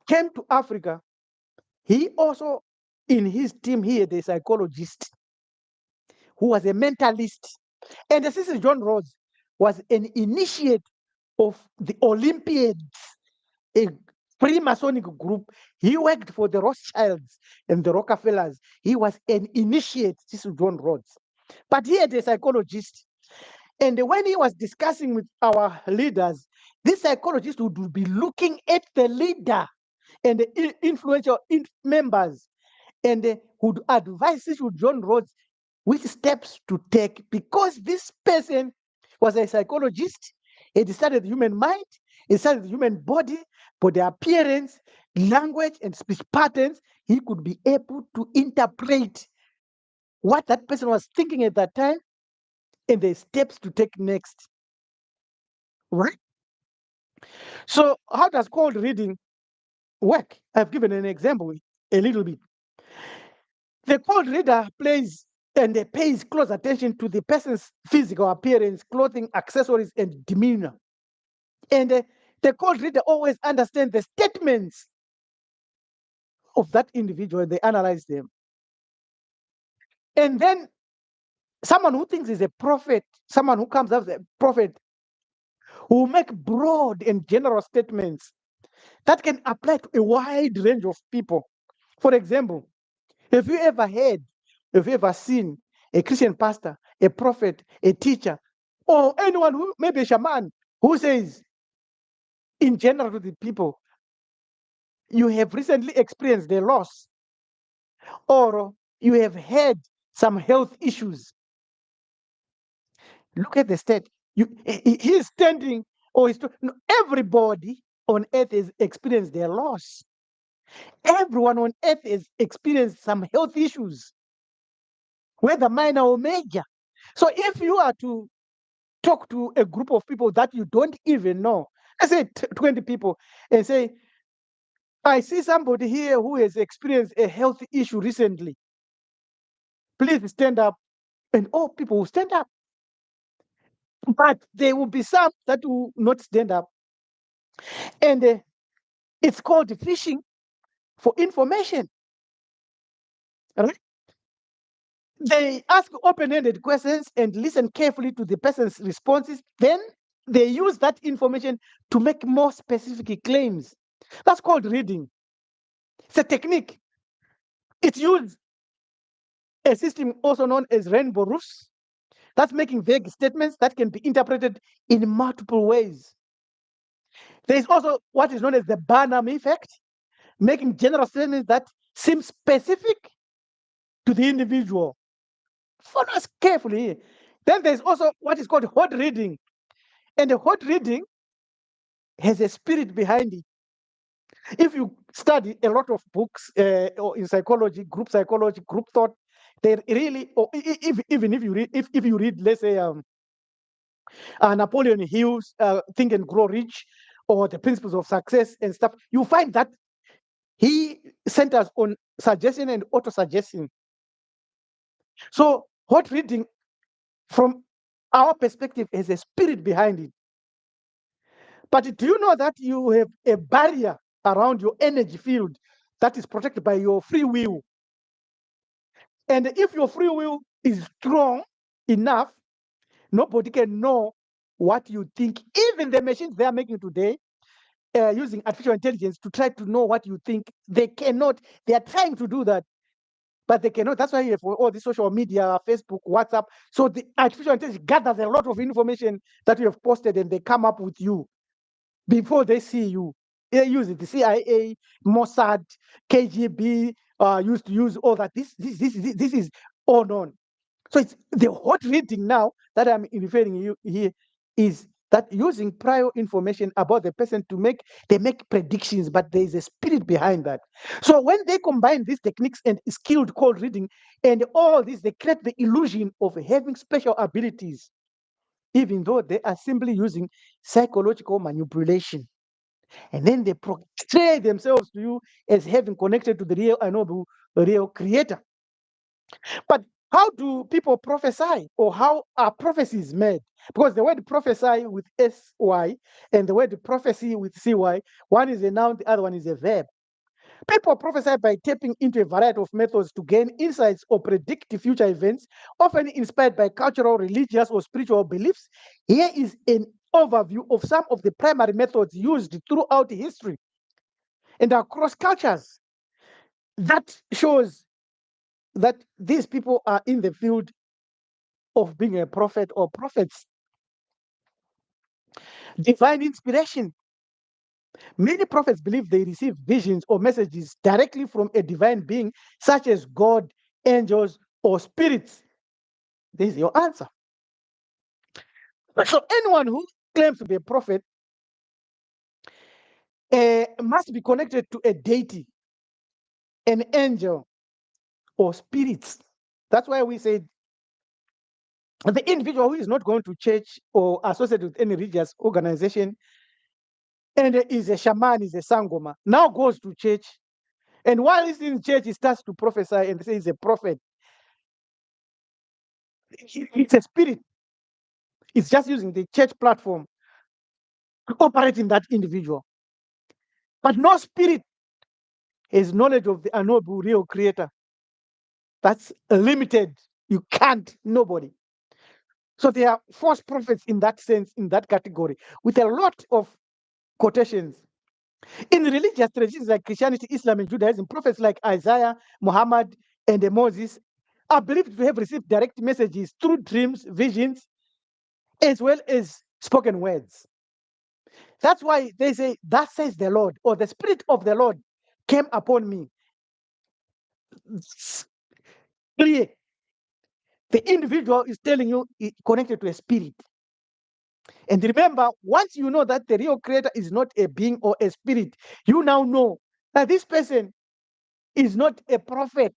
came to Africa, he also, in his team, he had a psychologist who was a mentalist. And Cecil John Rhodes was an initiate of the Olympiads, a Freemasonic group. He worked for the Rothschilds and the Rockefellers. He was an initiate, Cecil John Rhodes. But he had a psychologist. And when he was discussing with our leaders, this psychologist would be looking at the leader and the influential members and would advise Cecil John Rhodes which steps to take, because this person was a psychologist. He studied the human mind, he studied the human body, but the appearance, language, and speech patterns, he could be able to interpret what that person was thinking at that time and the steps to take next. Right? So, how does cold reading work? I've given an example a little bit. The cold reader plays and pays close attention to the person's physical appearance, clothing, accessories, and demeanor. And the cold reader always understands the statements of that individual. They analyze them. And then someone who thinks is a prophet, someone who comes as a prophet, will make broad and general statements that can apply to a wide range of people. For example, have you ever heard, have you ever seen a Christian pastor, a prophet, a teacher, or anyone who, maybe a shaman, who says, in general to the people, you have recently experienced a loss, or you have had some health issues? Look at the state. He's standing, or no, everybody on earth has experienced their loss. Everyone on earth has experienced some health issues, whether minor or major. So if you are to talk to a group of people that you don't even know, let's say 20 people, and say, I see somebody here who has experienced a health issue recently. Please stand up. And all people will stand up. But there will be some that will not stand up. And it's called fishing for information. Right? They ask open-ended questions and listen carefully to the person's responses. Then they use that information to make more specific claims. That's called reading. It's a technique. It uses a system also known as rainbow roofs. That's making vague statements that can be interpreted in multiple ways. There is also what is known as the Barnum effect, making general statements that seem specific to the individual. Follow us carefully. Then there's also what is called hot reading. And the hot reading has a spirit behind it. If you study a lot of books or in psychology, group thought, they really, or even if you read, let's say, Napoleon Hill's Think and Grow Rich, or the Principles of Success and stuff, you find that He centers on suggestion and auto-suggestion. So hot reading, from our perspective, has a spirit behind it. But do you know that you have a barrier around your energy field that is protected by your free will? And if your free will is strong enough, nobody can know what you think. Even the machines they are making today, using artificial intelligence to try to know what you think, they cannot. They are trying to do that, but they cannot. That's why you have all the social media, Facebook, WhatsApp. So the artificial intelligence gathers a lot of information that you have posted, and they come up with you before they see you. They use it. The CIA, Mossad, KGB used to use all that. This is all known. So it's the hot reading now that I'm referring you here is that using prior information about the person to make predictions, but there is a spirit behind that. So when they combine these techniques and skilled cold reading and all this, they create the illusion of having special abilities, even though they are simply using psychological manipulation. And then they portray themselves to you as having connected to the real unknowable real creator. But how do people prophesy, or how are prophecies made? Because the word prophesy with SY and the word prophecy with CY, one is a noun, the other one is a verb. People prophesy by tapping into a variety of methods to gain insights or predict future events, often inspired by cultural, religious, or spiritual beliefs. Here is an overview of some of the primary methods used throughout history and across cultures. That shows that these people are in the field of being a prophet or prophets. Divine inspiration. Many prophets believe they receive visions or messages directly from a divine being, such as God, angels, or spirits. This is your answer. So, anyone who claims to be a prophet must be connected to a deity, an angel, or spirits. That's why we say the individual who is not going to church or associated with any religious organization and is a shaman, is a sangoma, now goes to church. And while he's in church, he starts to prophesy and say he's a prophet. It's a spirit. It's just using the church platform to operate in that individual. But no spirit has knowledge of the unknowable real creator. That's limited. You can't, nobody. So there are false prophets in that sense, in that category, with a lot of quotations. In religious traditions like Christianity, Islam, and Judaism, prophets like Isaiah, Muhammad, and Moses are believed to have received direct messages through dreams, visions, as well as spoken words. That's why they say, "That says the Lord," or "the Spirit of the Lord came upon me." It's clear. The individual is telling you connected to a spirit. And remember, once you know that the real creator is not a being or a spirit, you now know that this person is not a prophet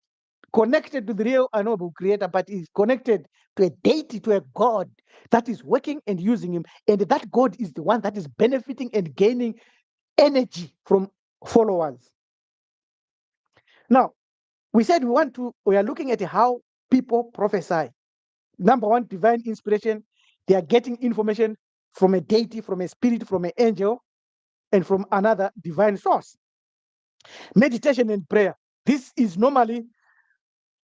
connected to the real unknowable creator, but is connected to a deity, to a God that is working and using him. And that God is the one that is benefiting and gaining energy from followers. Now, we said we are looking at how people prophesy. Number one, divine inspiration. They are getting information from a deity, from a spirit, from an angel, and from another divine source. Meditation and prayer. This is normally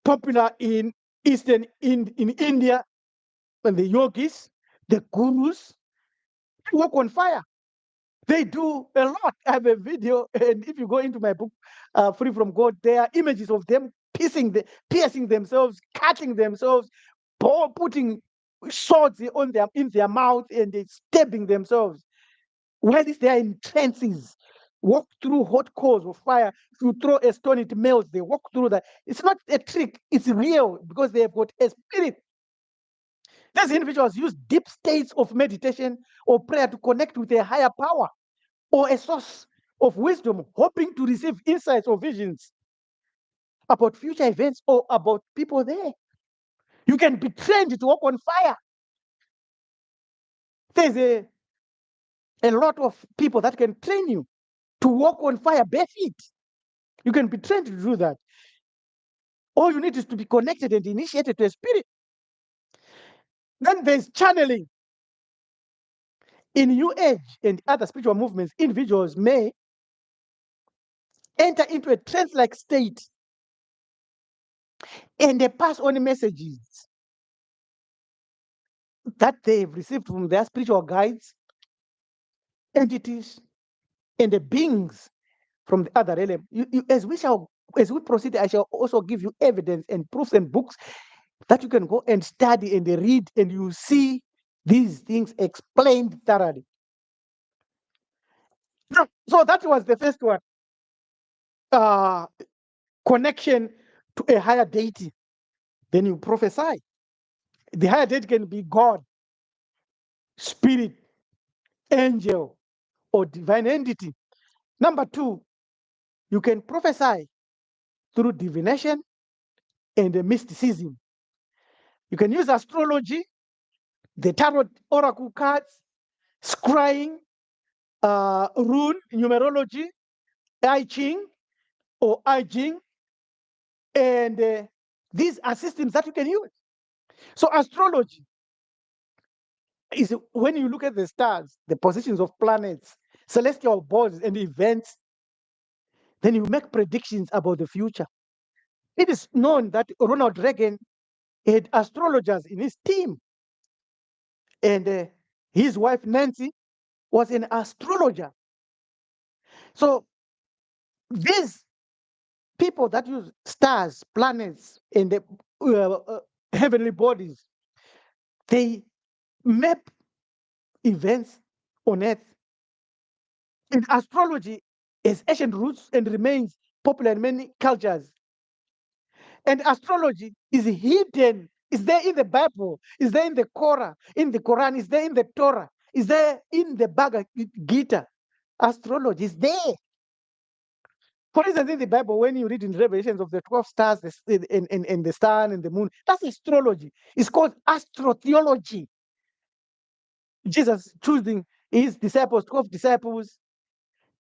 popular in in India, and the yogis, the gurus, walk on fire. They do a lot. I have a video, and if you go into my book, Free from God, there are images of them piercing themselves, cutting themselves, putting swords in their mouth, and they stabbing themselves. While they are in trances, walk through hot coals of fire. If you throw a stone, it melts. They walk through that. It's not a trick, it's real because they have got a spirit. These individuals use deep states of meditation or prayer to connect with a higher power or a source of wisdom, hoping to receive insights or visions about future events or about people there. You can be trained to walk on fire. There's a lot of people that can train you to walk on fire bare feet. You can be trained to do that. All you need is to be connected and initiated to a spirit. Then there's channeling. In New Age and other spiritual movements, individuals may enter into a trance-like state and they pass on messages that they've received from their spiritual guides, entities, and the beings from the other realm. As we proceed, I shall also give you evidence and proofs and books that you can go and study and read, and you see these things explained thoroughly. So that was the first one. Connection to a higher deity. Then you prophesy. The higher deity can be God, spirit, angel, or divine entity. Number two, you can prophesy through divination and mysticism. You can use astrology, the tarot oracle cards, scrying, rune, numerology, I Ching or I Ching, and these are systems that you can use. So astrology is when you look at the stars, the positions of planets, celestial bodies, and events, then you make predictions about the future. It is known that Ronald Reagan had astrologers in his team, and his wife Nancy was an astrologer. So these people that use stars, planets, and the heavenly bodies, they map events on Earth. And astrology has ancient roots and remains popular in many cultures. And astrology is hidden. Is there in the Bible? Is there in the Quran? In the Quran? Is there in the Torah? Is there in the Bhagavad Gita? Astrology is there. For instance, in the Bible, when you read in Revelations of the 12 stars and the sun and the moon, that's astrology. It's called astrotheology. Jesus choosing his disciples, 12 disciples.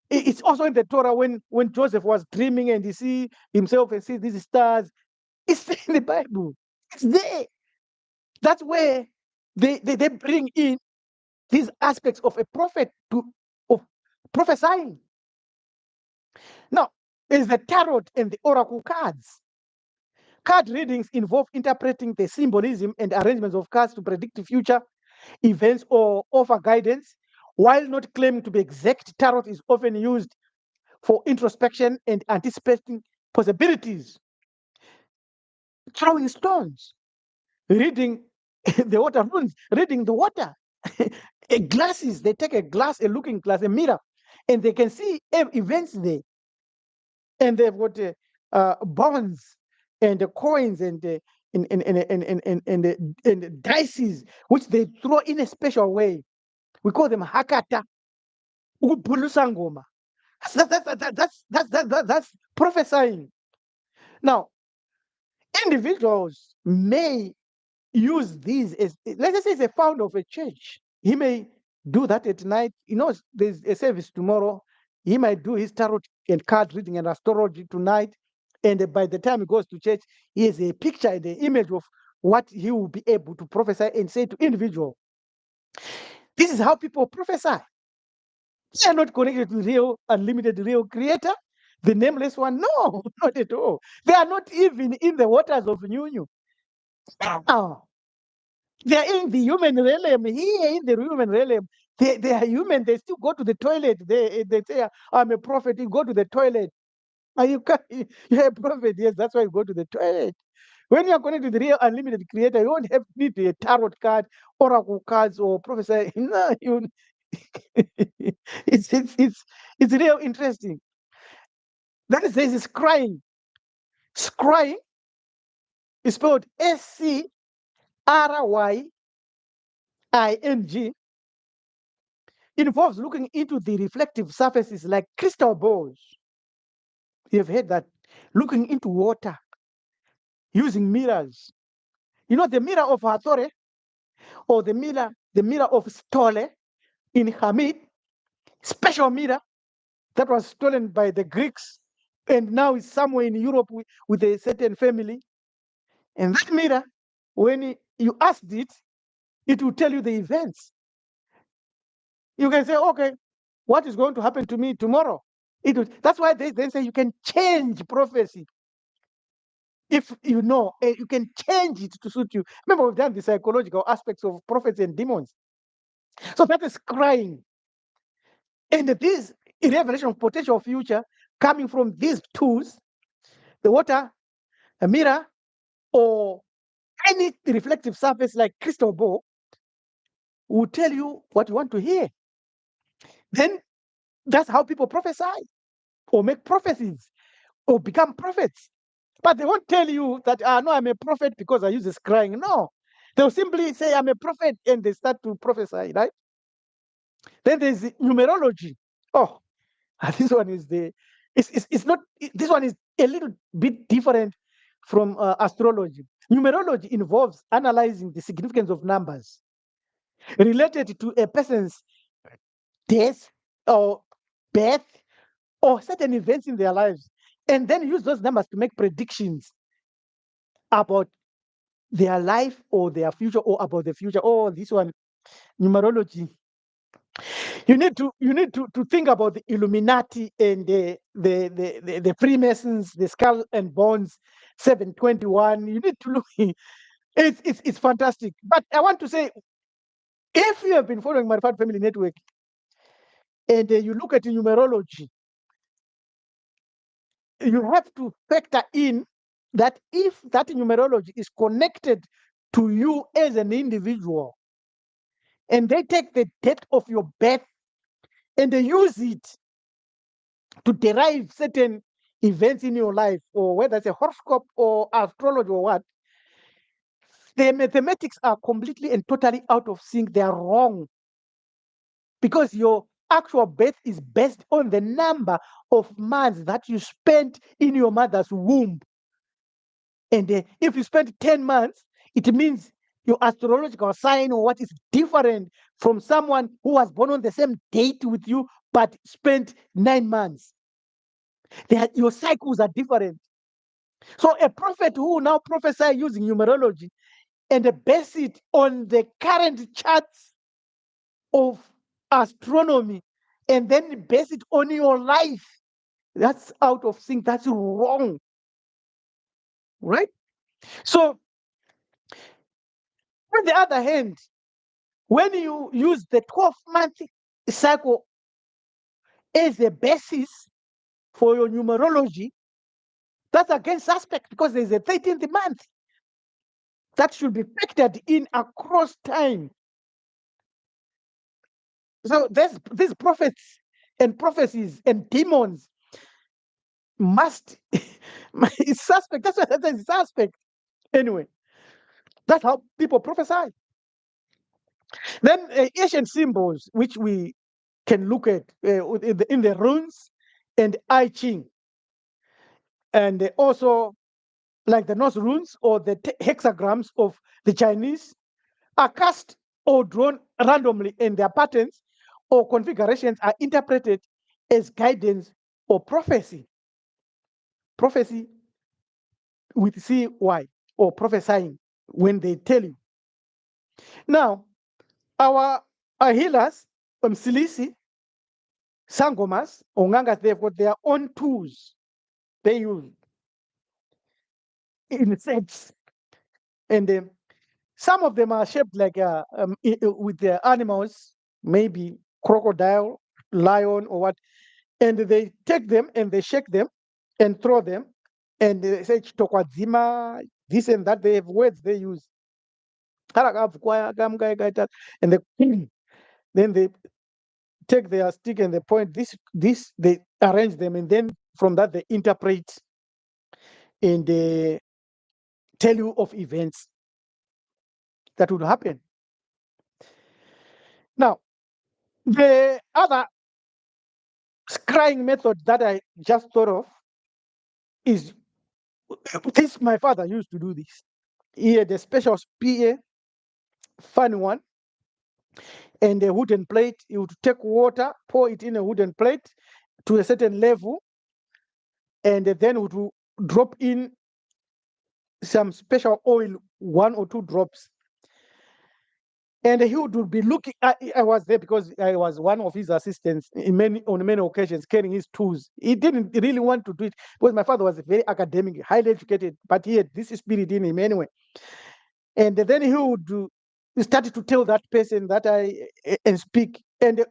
It's also in the Torah when Joseph was dreaming and he see himself and see these stars. It's in the Bible. It's there. That's where they bring in these aspects of a prophet of prophesying. Now, there's the tarot and the oracle cards. Card readings involve interpreting the symbolism and arrangements of cards to predict future events or offer guidance. While not claiming to be exact, tarot is often used for introspection and anticipating possibilities. Throwing stones, reading the water runes, reading the water. Glasses, they take a glass, a looking glass, a mirror, and they can see events there. And they've got bonds and the coins and the and dices, which they throw in a special way. We call them hakata. Ukubulusangoma. That's prophesying. Now, individuals may use these as, let's say, it's a founder of a church. He may do that at night. You know, there's a service tomorrow. He might do his tarot and card reading and astrology tonight. And by the time he goes to church, he has a picture and an image of what he will be able to prophesy and say to individual. This is how people prophesy. They are not connected to real, unlimited, real creator, the nameless one. No, not at all. They are not even in the waters of Nyunyu. Oh, they are in the human realm. Here in the human realm, they are human. They still go to the toilet. They say, I'm a prophet. You go to the toilet. Are you, you're a prophet. Yes, that's why you go to the toilet. When you're connected to the real unlimited creator, you won't have need a tarot card, oracle cards, or prophesy. No, it's real interesting. That is, this is scrying. Scrying is spelled SCRYING. Involves looking into the reflective surfaces like crystal balls. You've heard that. Looking into water using mirrors. You know, the mirror of Hathore or the mirror of Stole in Hamid, special mirror that was stolen by the Greeks and now it's somewhere in Europe with a certain family. And that mirror, when you asked it, it will tell you the events. You can say, okay, what is going to happen to me tomorrow? That's why they say you can change prophecy. If you know, you can change it to suit you. Remember, we've done the psychological aspects of prophets and demons. So that is crying. And this revelation of potential future coming from these tools, the water, a mirror, or any reflective surface like crystal ball, will tell you what you want to hear. Then that's how people prophesy or make prophecies or become prophets. But they won't tell you that, no, I'm a prophet because I use this crying. No. They'll simply say, I'm a prophet, and they start to prophesy, right? Then there's the numerology. Oh, this one is it's not, this one is a little bit different from astrology. Numerology involves analyzing the significance of numbers related to a person's death or birth or certain events in their lives, and then use those numbers to make predictions about their life or their future or about the future. Oh, this one, numerology. You need to think about the Illuminati and the Freemasons, the Skull and Bones 721. You need to look. It's fantastic. But I want to say, if you have been following my family network and you look at numerology, you have to factor in that if that numerology is connected to you as an individual, and they take the date of your birth and they use it to derive certain events in your life, or whether it's a horoscope or astrology or what, the mathematics are completely and totally out of sync. They are wrong because your actual birth is based on the number of months that you spent in your mother's womb. And if you spend 10 months, it means your astrological sign or what is different from someone who was born on the same date with you but spent 9 months. Your cycles are different. So a prophet who now prophesy using numerology and base it on the current charts of astronomy and then base it on your life, that's out of sync. That's wrong. Right? So, on the other hand, when you use the 12-month cycle as a basis for your numerology, that's against suspect because there's a 13th month that should be factored in across time. So these prophets and prophecies and demons must it's suspect. That's why it's suspect. Anyway, that's how people prophesy. Then ancient symbols, which we can look at in the runes and I Ching, and also like the Norse runes or the hexagrams of the Chinese, are cast or drawn randomly, and their patterns or configurations are interpreted as guidance or prophecy. Prophecy with CY, or prophesying when they tell you. Now, our healers, Silisi, Sangomas, Ongangas, they've got their own tools they use in sets. And some of them are shaped like with the animals, maybe crocodile, lion, or what. And they take them and they shake them and throw them. And they say, Chitokwadzima, this and that. They have words they use. And they, then they take their stick and they point this, they arrange them. And then from that, they interpret and they tell you of events that would happen. Now, the other scrying method that I just thought of is this. My father used to do this. He had a special PA, fun one, and a wooden plate. He would take water, pour it in a wooden plate to a certain level, and then would drop in some special oil, 1 or 2 drops. And he would be looking. I was there because I was one of his assistants on many occasions, carrying his tools. He didn't really want to do it because my father was very academic, highly educated, but he had this spirit in him anyway. And then he would start to tell that person that and speak. And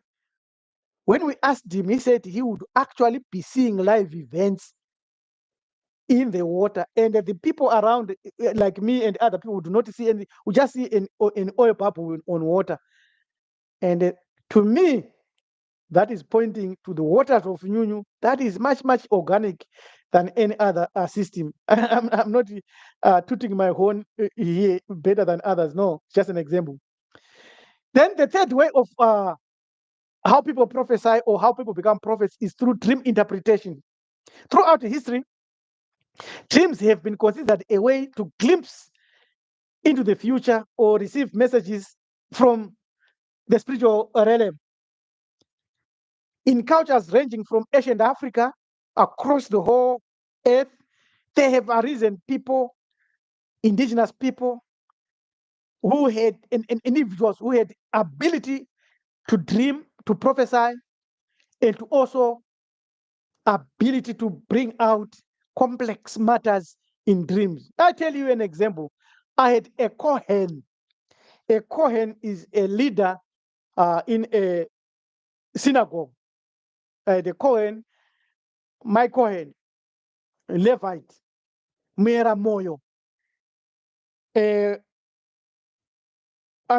when we asked him, he said he would actually be seeing live events in the water, and the people around, like me and other people, do not see any. We just see an oil bubble on water. And to me, that is pointing to the waters of Nyunyu. That is much, much organic than any other system. I'm not tooting my horn here better than others. No, just an example. Then the third way of how people prophesy or how people become prophets is through dream interpretation. Throughout history, dreams have been considered a way to glimpse into the future or receive messages from the spiritual realm. In cultures ranging from ancient Africa across the whole earth, they have arisen people, indigenous people, who had individuals who had ability to dream, to prophesy, and to also ability to bring out complex matters in dreams. I tell you an example. I had a Kohen. A Kohen is a leader in a synagogue. The Kohen, my Kohen, Levite, Mera Moyo. I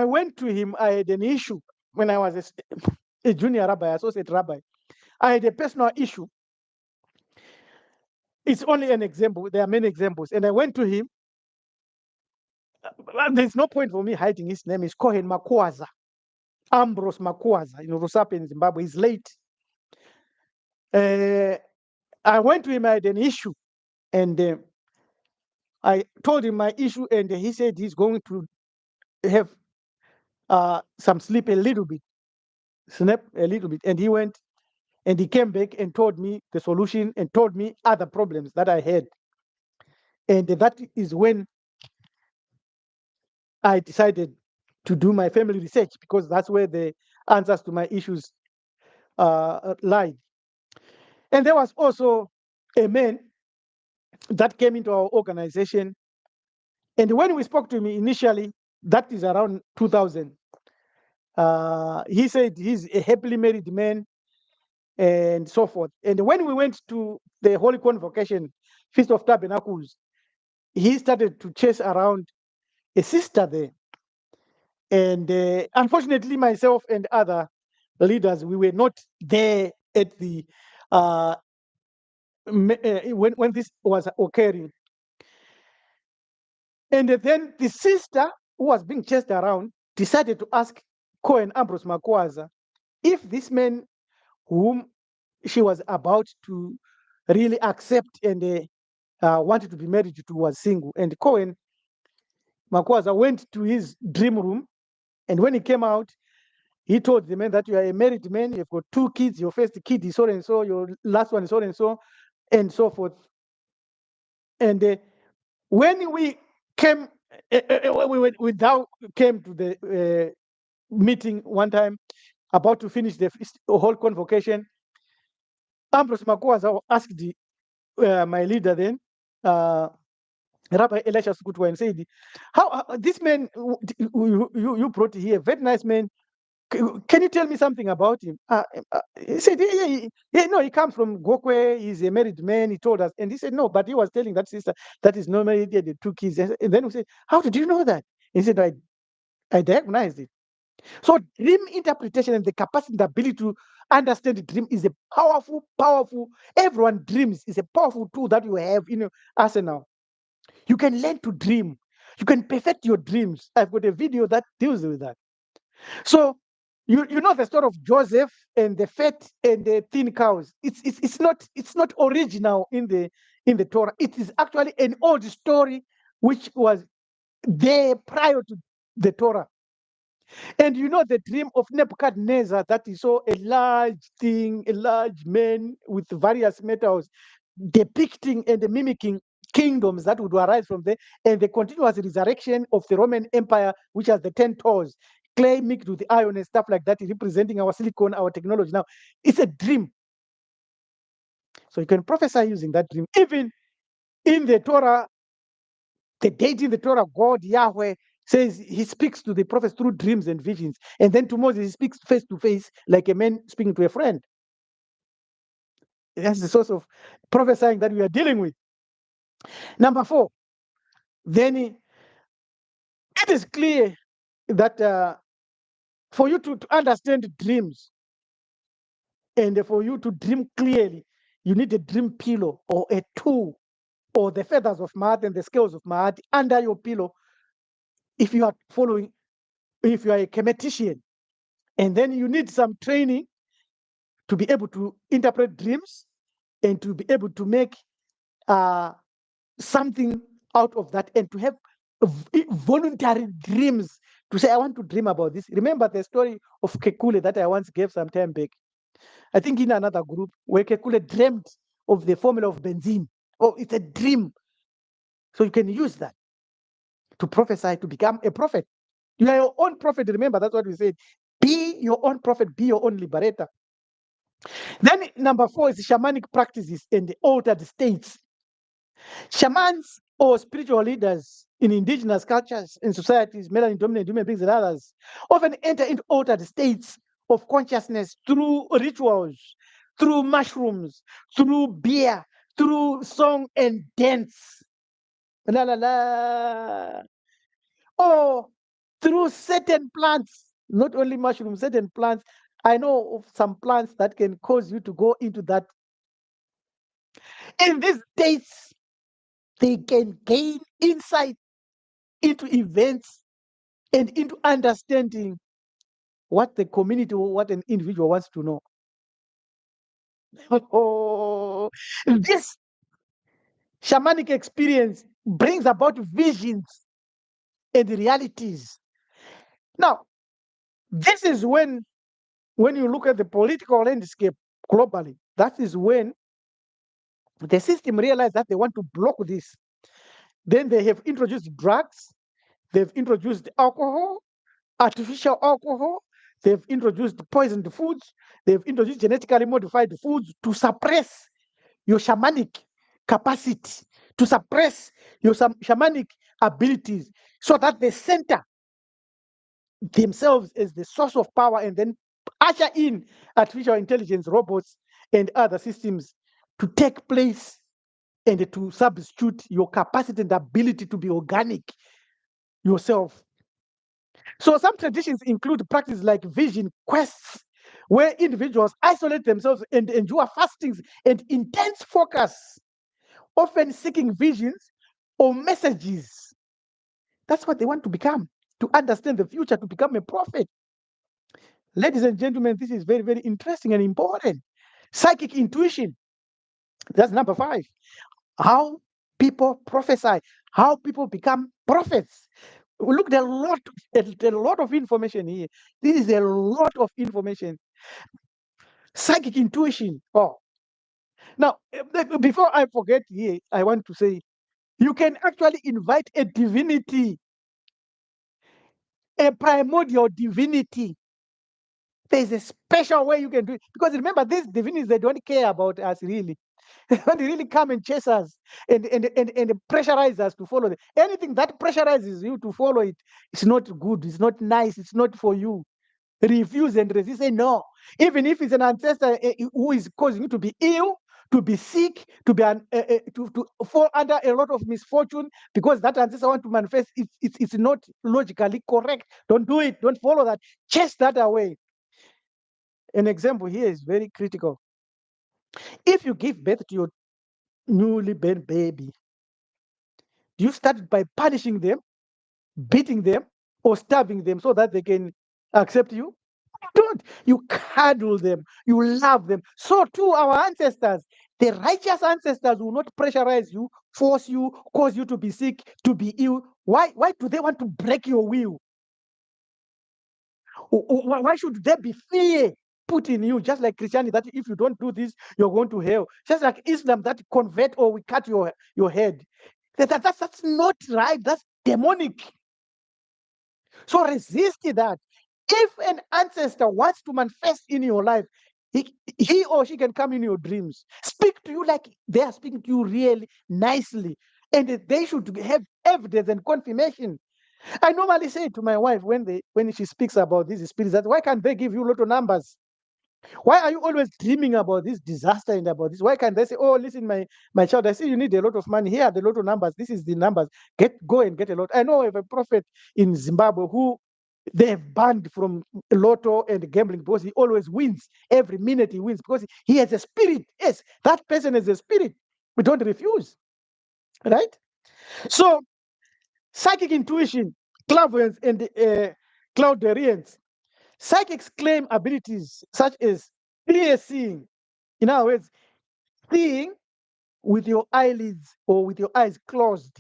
went to him. I had an issue when I was a junior rabbi, associate rabbi. I had a personal issue. It's only an example. There are many examples. And I went to him. There's no point for me hiding his name. It's Kohen Makwaza. Ambrose Makwaza in Rusape in Zimbabwe. He's late. I went to him. I had an issue. And I told him my issue. And he said he's going to have some sleep a little bit. Snap a little bit. And he went and he came back and told me the solution and told me other problems that I had. And that is when I decided to do my family research, because that's where the answers to my issues lie. And there was also a man that came into our organization. And when we spoke to him initially, that is around 2000, he said he's a happily married man and so forth. And when we went to the Holy Convocation, Feast of Tabernacles, he started to chase around a sister there. And unfortunately, myself and other leaders, we were not there at the when this was occurring. And then the sister who was being chased around decided to ask Cohen Ambrose Makwaza if this man whom she was about to really accept and wanted to be married to was single. And Cohen Makwaza went to his dream room, and when he came out, he told the man that you are a married man, you've got 2 kids, your first kid is so and so, your last one is so, and so forth. And when we came, we now came to the meeting one time, about to finish the whole convocation, Ambrose Makwaza asked my leader then, Rabbi Elisha Sukutwa, and said, "How this man you brought here, very nice man. Can you tell me something about him?" He said, no, he comes from Gokwe. He's a married man. He told us, and he said, no, but he was telling that sister that is normally the 2 kids. And then we said, how did you know that? He said, I diagnosed it. So dream interpretation and the capacity, the ability to understand the dream is a powerful. Everyone dreams is a powerful tool that you have in your arsenal. You can learn to dream. You can perfect your dreams. I've got a video that deals with that. So you know the story of Joseph and the fat and the thin cows. It's not original in the Torah. It is actually an old story which was there prior to the Torah. And you know the dream of Nebuchadnezzar, that he saw a large thing, a large man with various metals depicting and mimicking kingdoms that would arise from there, and the continuous resurrection of the Roman Empire, which has the 10 toes, clay mixed with iron and stuff like that, representing our silicon, our technology. Now, it's a dream. So you can prophesy using that dream. Even in the Torah, the deity in the Torah, God, Yahweh, says he speaks to the prophets through dreams and visions. And then to Moses, he speaks face to face like a man speaking to a friend. That's the source of prophesying that we are dealing with. Number 4, then it is clear that for you to understand dreams and for you to dream clearly, you need a dream pillow or a tool or the feathers of Maat and the scales of Maat under your pillow if you are following, if you are a chemetician. And then you need some training to be able to interpret dreams and to be able to make something out of that and to have voluntary dreams to say, I want to dream about this. Remember the story of Kekule that I once gave some time back. I think in another group where Kekule dreamt of the formula of benzene. Oh, it's a dream. So you can use that to prophesy to become a prophet. You are your own prophet. Remember, that's what we said. Be your own prophet, be your own liberator. Then number 4 is shamanic practices and altered states. Shamans or spiritual leaders in indigenous cultures and societies, melanin dominant human beings and others, often enter into altered states of consciousness through rituals, through mushrooms, through beer, through song and dance. La la la. Or through certain plants, not only mushrooms, certain plants. I know of some plants that can cause you to go into that. In these states, they can gain insight into events and into understanding what the community or what an individual wants to know. Oh, this shamanic experience brings about visions and realities. Now, this is when you look at the political landscape globally, that is when the system realized that they want to block this. Then they have introduced drugs, they've introduced alcohol, artificial alcohol, they've introduced poisoned foods, they've introduced genetically modified foods to suppress your shamanic capacity, to suppress your shamanic abilities, so that they center themselves as the source of power and then usher in artificial intelligence, robots, and other systems to take place and to substitute your capacity and ability to be organic yourself. So some traditions include practices like vision quests, where individuals isolate themselves and endure fastings and intense focus, often seeking visions or messages. That's what they want to become, to understand the future, to become a prophet. Ladies and gentlemen, this is very, very interesting and important. Psychic intuition. That's number 5. How people prophesy, how people become prophets. We looked at a lot of information here. This is a lot of information. Psychic intuition. Oh, now before I forget here, I want to say you can actually invite a divinity, a primordial divinity. There's a special way you can do it. Because remember, these divinities, they don't care about us really. They don't really come and chase us and pressurize us to follow them. Anything that pressurizes you to follow it, it's not good, it's not nice, it's not for you. Refuse and resist. Say no. Even if it's an ancestor who is causing you to be ill, to be sick, to fall under a lot of misfortune because that ancestor want to manifest, it's not logically correct. Don't do it. Don't follow that. Chase that away. An example here is very critical. If you give birth to your newly born baby, do you start by punishing them, beating them, or starving them so that they can accept you? Don't. You cuddle them, you love them. So too our ancestors, the righteous ancestors, will not pressurize you, force you, cause you to be sick, to be ill. Why do they want to break your will? Why should there be fear put in you, just like Christianity, that if you don't do this, you're going to hell. Just like Islam, that convert or we cut your head. That's not right. That's demonic. So resist that. If an ancestor wants to manifest in your life, he or she can come in your dreams, speak to you like they are speaking to you really nicely, and they should have evidence and confirmation. I normally say to my wife when she speaks about these spirits, that why can't they give you a lot of numbers? Why are you always dreaming about this disaster and about this? Why can't they say, oh, listen, my child, I see you need a lot of money. Here are the lot of numbers. This is the numbers. Go and get a lot. I know of a prophet in Zimbabwe who they have banned from lotto and gambling because he always wins. Every minute he wins because he has a spirit. Yes, that person has a spirit. We don't refuse. Right? So psychic intuition, clairvoyance, and clairaudience. Psychics claim abilities such as clear seeing. In other words, seeing with your eyelids or with your eyes closed.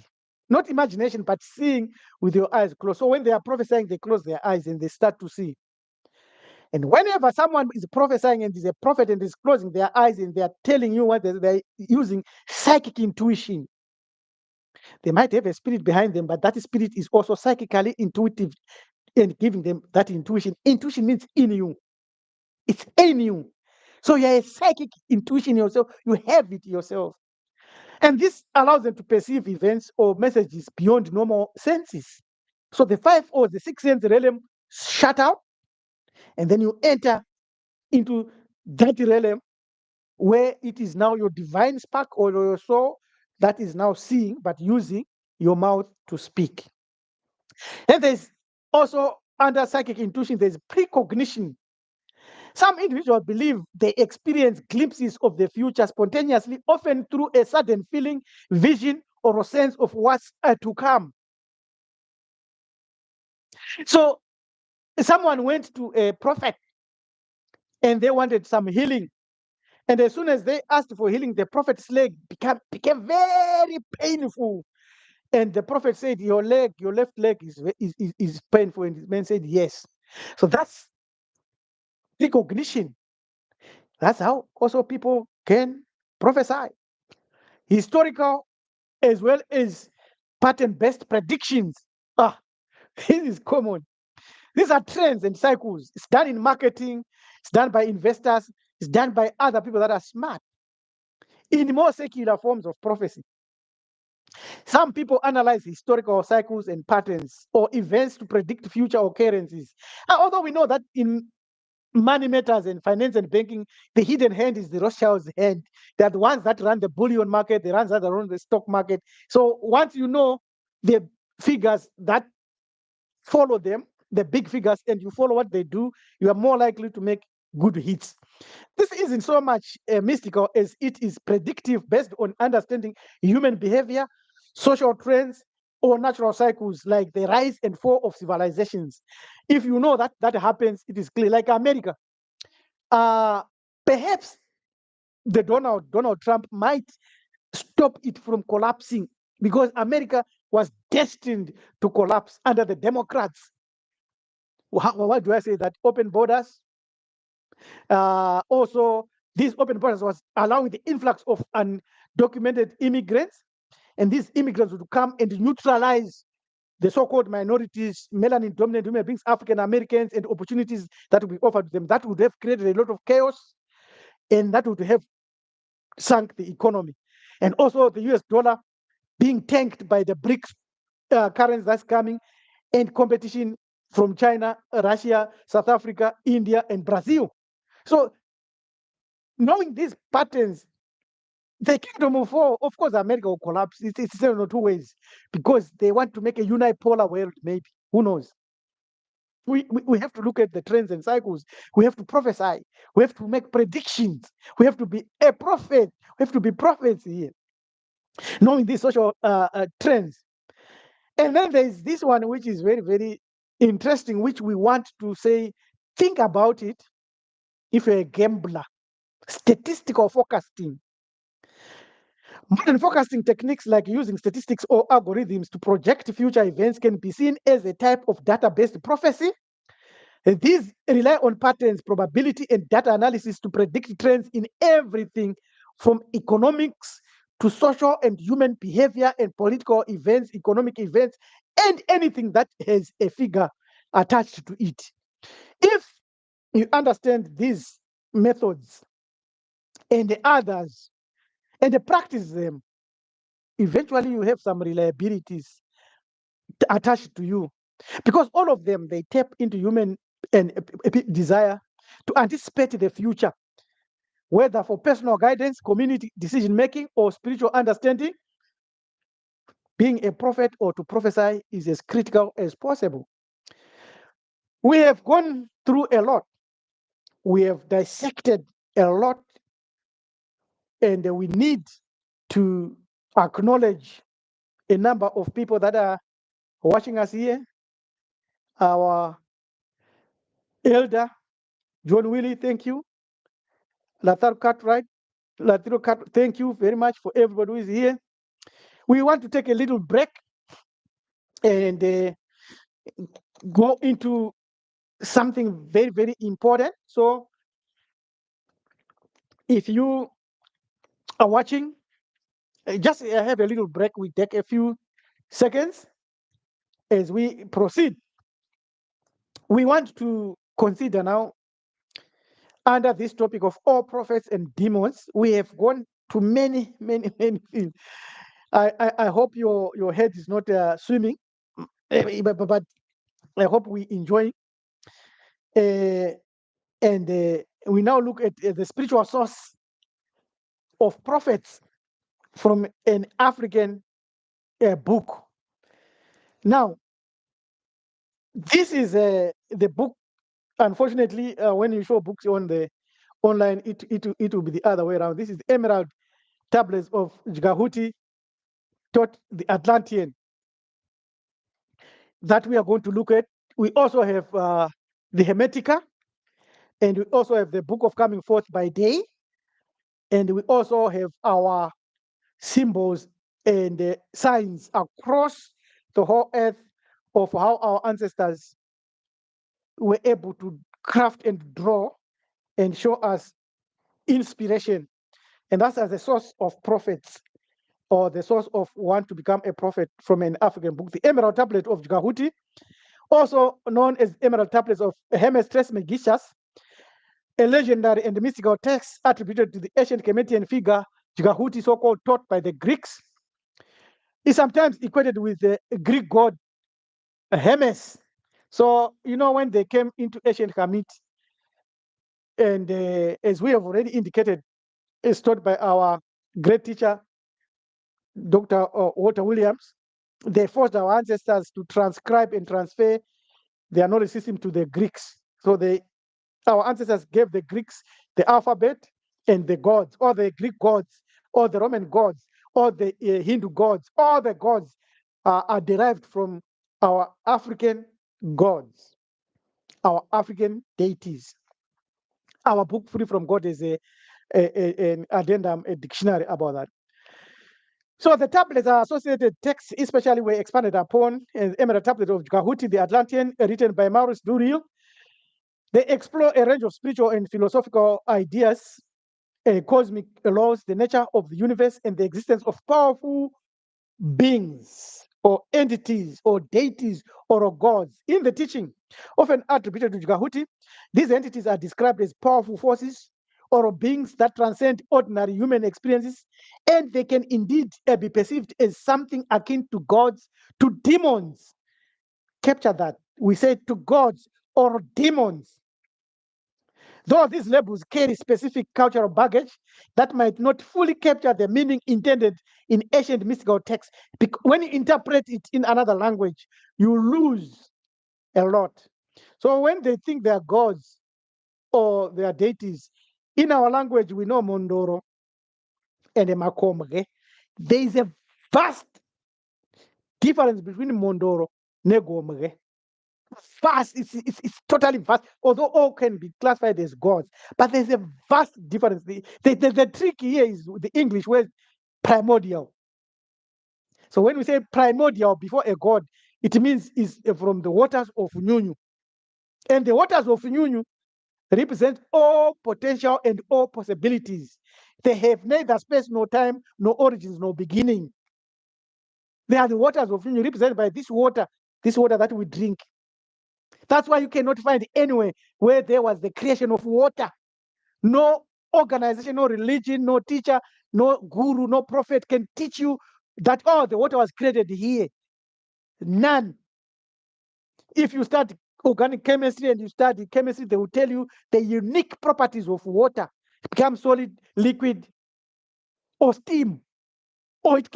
Not imagination, but seeing with your eyes closed. So when they are prophesying, they close their eyes and they start to see. And whenever someone is prophesying and is a prophet and is closing their eyes and they are telling you what they're using psychic intuition. They might have a spirit behind them, but that spirit is also psychically intuitive and giving them that intuition. Intuition means in you. It's in you. So you're a psychic intuition yourself. You have it yourself. And this allows them to perceive events or messages beyond normal senses. So the five or the sixth sense realm shut out, and then you enter into that realm where it is now your divine spark or your soul that is now seeing, but using your mouth to speak. And there's also under psychic intuition, there's precognition. Some individuals believe they experience glimpses of the future spontaneously, often through a sudden feeling, vision, or a sense of what's to come. So someone went to a prophet and they wanted some healing. And as soon as they asked for healing, the prophet's leg became very painful. And the prophet said, your left leg is painful. And the man said, yes. So that's recognition. That's how also people can prophesy. Historical as well as pattern-based predictions. Ah, this is common. These are trends and cycles. It's done in marketing, it's done by investors, it's done by other people that are smart. In more secular forms of prophecy, some people analyze historical cycles and patterns or events to predict future occurrences. Although we know that in money matters and finance and banking, the hidden hand is the Rothschild's hand. They're the ones that run the bullion market, the ones that run the stock market. So once you know the figures that follow them, the big figures, and you follow what they do, you are more likely to make good hits. This isn't so much mystical as it is predictive based on understanding human behavior, social trends, or natural cycles like the rise and fall of civilizations. If you know that happens, it is clear. Like America, perhaps the Donald Trump might stop it from collapsing because America was destined to collapse under the Democrats. Why do I say that? Open borders. Also, these open borders was allowing the influx of undocumented immigrants, and these immigrants would come and neutralize the so-called minorities, melanin-dominant women, brings African Americans and opportunities that would be offered to them. That would have created a lot of chaos, and that would have sunk the economy. And also the US dollar being tanked by the BRICS currency that's coming, and competition from China, Russia, South Africa, India, and Brazil. So knowing these patterns, the kingdom of war, of course, America will collapse. It's seven or two ways because they want to make a unipolar world, maybe. Who knows? We have to look at the trends and cycles. We have to prophesy. We have to make predictions. We have to be a prophet. We have to be prophets here, knowing these social trends. And then there's this one, which is very, very interesting, which we want to say, think about it if you're a gambler. Statistical forecasting. Modern forecasting techniques like using statistics or algorithms to project future events can be seen as a type of data-based prophecy. These rely on patterns, probability, and data analysis to predict trends in everything from economics to social and human behavior and political events, economic events, and anything that has a figure attached to it. If you understand these methods and the others and practice them, eventually you have some reliabilities attached to you, because all of them, they tap into human and desire to anticipate the future, whether for personal guidance, community decision making, or spiritual understanding. Being a prophet or to prophesy is as critical as possible. We have gone through a lot, we have dissected a lot, and we need to acknowledge a number of people that are watching us here. Our elder, John Willie, thank you. Lathar Cartwright, thank you very much for everybody who is here. We want to take a little break and go into something very, very important. So if you are watching, just have a little break. We take a few seconds as we proceed. We want to consider now, under this topic of all prophets and demons, we have gone to many, many, many things. I hope your head is not swimming, but I hope we enjoy. And we now look at the spiritual source of prophets from an African book. Now, this is the book. Unfortunately, when you show books on the online, it will be the other way around. This is the Emerald Tablets of Jgahuti, taught the Atlantean, that we are going to look at. We also have the Hermetica, and we also have the Book of Coming Forth by Day, and we also have our symbols and signs across the whole earth of how our ancestors were able to craft and draw and show us inspiration. And that's as a source of prophets, or the source of one to become a prophet from an African book. The Emerald Tablet of Jgahuti, also known as Emerald Tablets of Hermes Trismegistus, a legendary and mystical text attributed to the ancient Kemetic figure Jgahuti, so-called taught by the Greeks, is sometimes equated with the Greek god Hermes. So, when they came into ancient Kemet, and as we have already indicated, is taught by our great teacher, Dr. Walter Williams, they forced our ancestors to transcribe and transfer their knowledge system to the Greeks. So our ancestors gave the Greeks the alphabet and the gods, or the Greek gods, or the Roman gods, or the Hindu gods. All the gods are derived from our African gods, our African deities. Our book, Free from God, is an addendum, a dictionary about that. So the tablets are associated texts, especially were expanded upon. Emerald Tablet of Jgahuti, the Atlantean, written by Maurice Durrell. They explore a range of spiritual and philosophical ideas, cosmic laws, the nature of the universe, and the existence of powerful beings or entities or deities or gods. In the teaching, often attributed to Jgahuti, these entities are described as powerful forces or beings that transcend ordinary human experiences, and they can indeed be perceived as something akin to gods, to demons. Capture that. We say to gods or demons. Though these labels carry specific cultural baggage that might not fully capture the meaning intended in ancient mystical texts, when you interpret it in another language, you lose a lot. So when they think they are gods or they are deities, in our language we know Mondoro and Makomre. There is a vast difference between Mondoro and Negomre. Vast, it's totally vast, although all can be classified as gods, but there's a vast difference. The trick here is the English word primordial. So when we say primordial before a god, it means is from the waters of Nyunyu. And the waters of Nyunyu represent all potential and all possibilities. They have neither space nor time, nor origins, nor beginning. They are the waters of Nyunyu, represented by this water that we drink. That's why you cannot find anywhere where there was the creation of water. No organization, no religion, no teacher, no guru, no prophet can teach you that, oh, the water was created here. None. If you start organic chemistry and you study chemistry, they will tell you the unique properties of water. It becomes solid, liquid, or steam. Or it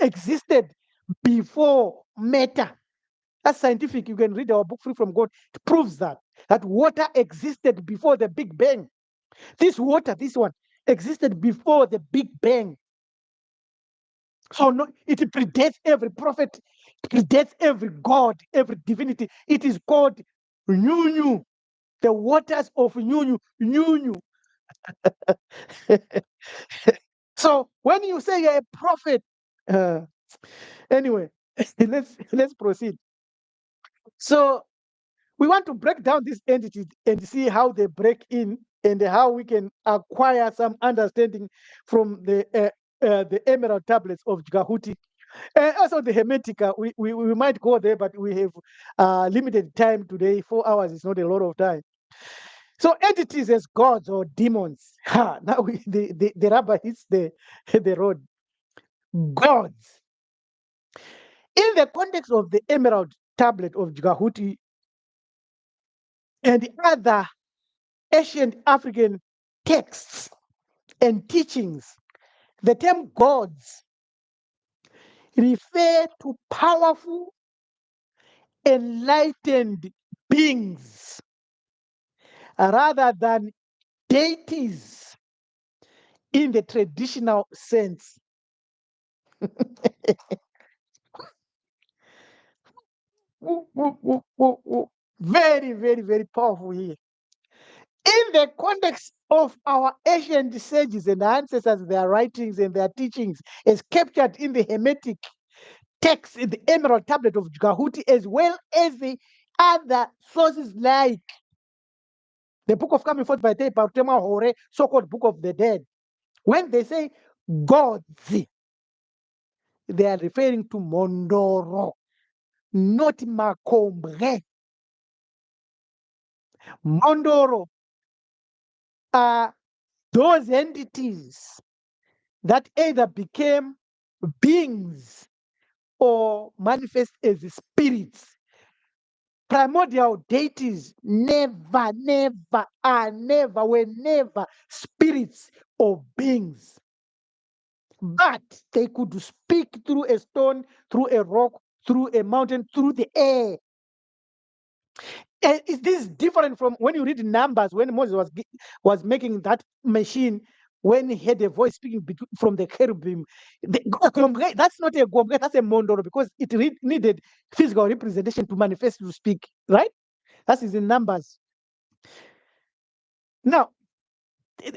existed before matter. That's scientific. You can read our book, Free from God. It proves that water existed before the Big Bang. This water, this one, existed before the Big Bang. So no, it predates every prophet, it predates every god, every divinity. It is called Nyunyu, the waters of Nyunyu, Nyunyu. So when you say you're a prophet, uh, anyway, let's proceed. So we want to break down these entities and see how they break in and how we can acquire some understanding from the emerald tablets of Gahuti. And also the Hermetica, we might go there, but we have limited time today. 4 hours is not a lot of time. So entities as gods or demons. Now the rubber hits the road. Gods. In the context of the emerald tablet of Gahuti and other ancient African texts and teachings, the term gods refer to powerful, enlightened beings rather than deities in the traditional sense. Very, very, very powerful here. In the context of our ancient sages and ancestors, their writings and their teachings, as captured in the Hermetic text in the Emerald Tablet of Gahuti, as well as the other sources like the Book of Coming Forth by Day, Bautema Hore, so-called Book of the Dead. When they say gods, they are referring to Mondoro, not Makombre. Mondoro are those entities that either became beings or manifest as spirits. Primordial deities never, never, were never spirits or beings. But they could speak through a stone, through a rock, through a mountain, through the air. And is this different from when you read Numbers, when Moses was making that machine, when he had a voice speaking from the cherubim? That's not a gombre, that's a mondoro, because it needed physical representation to manifest, to speak, right? That is in Numbers. Now, at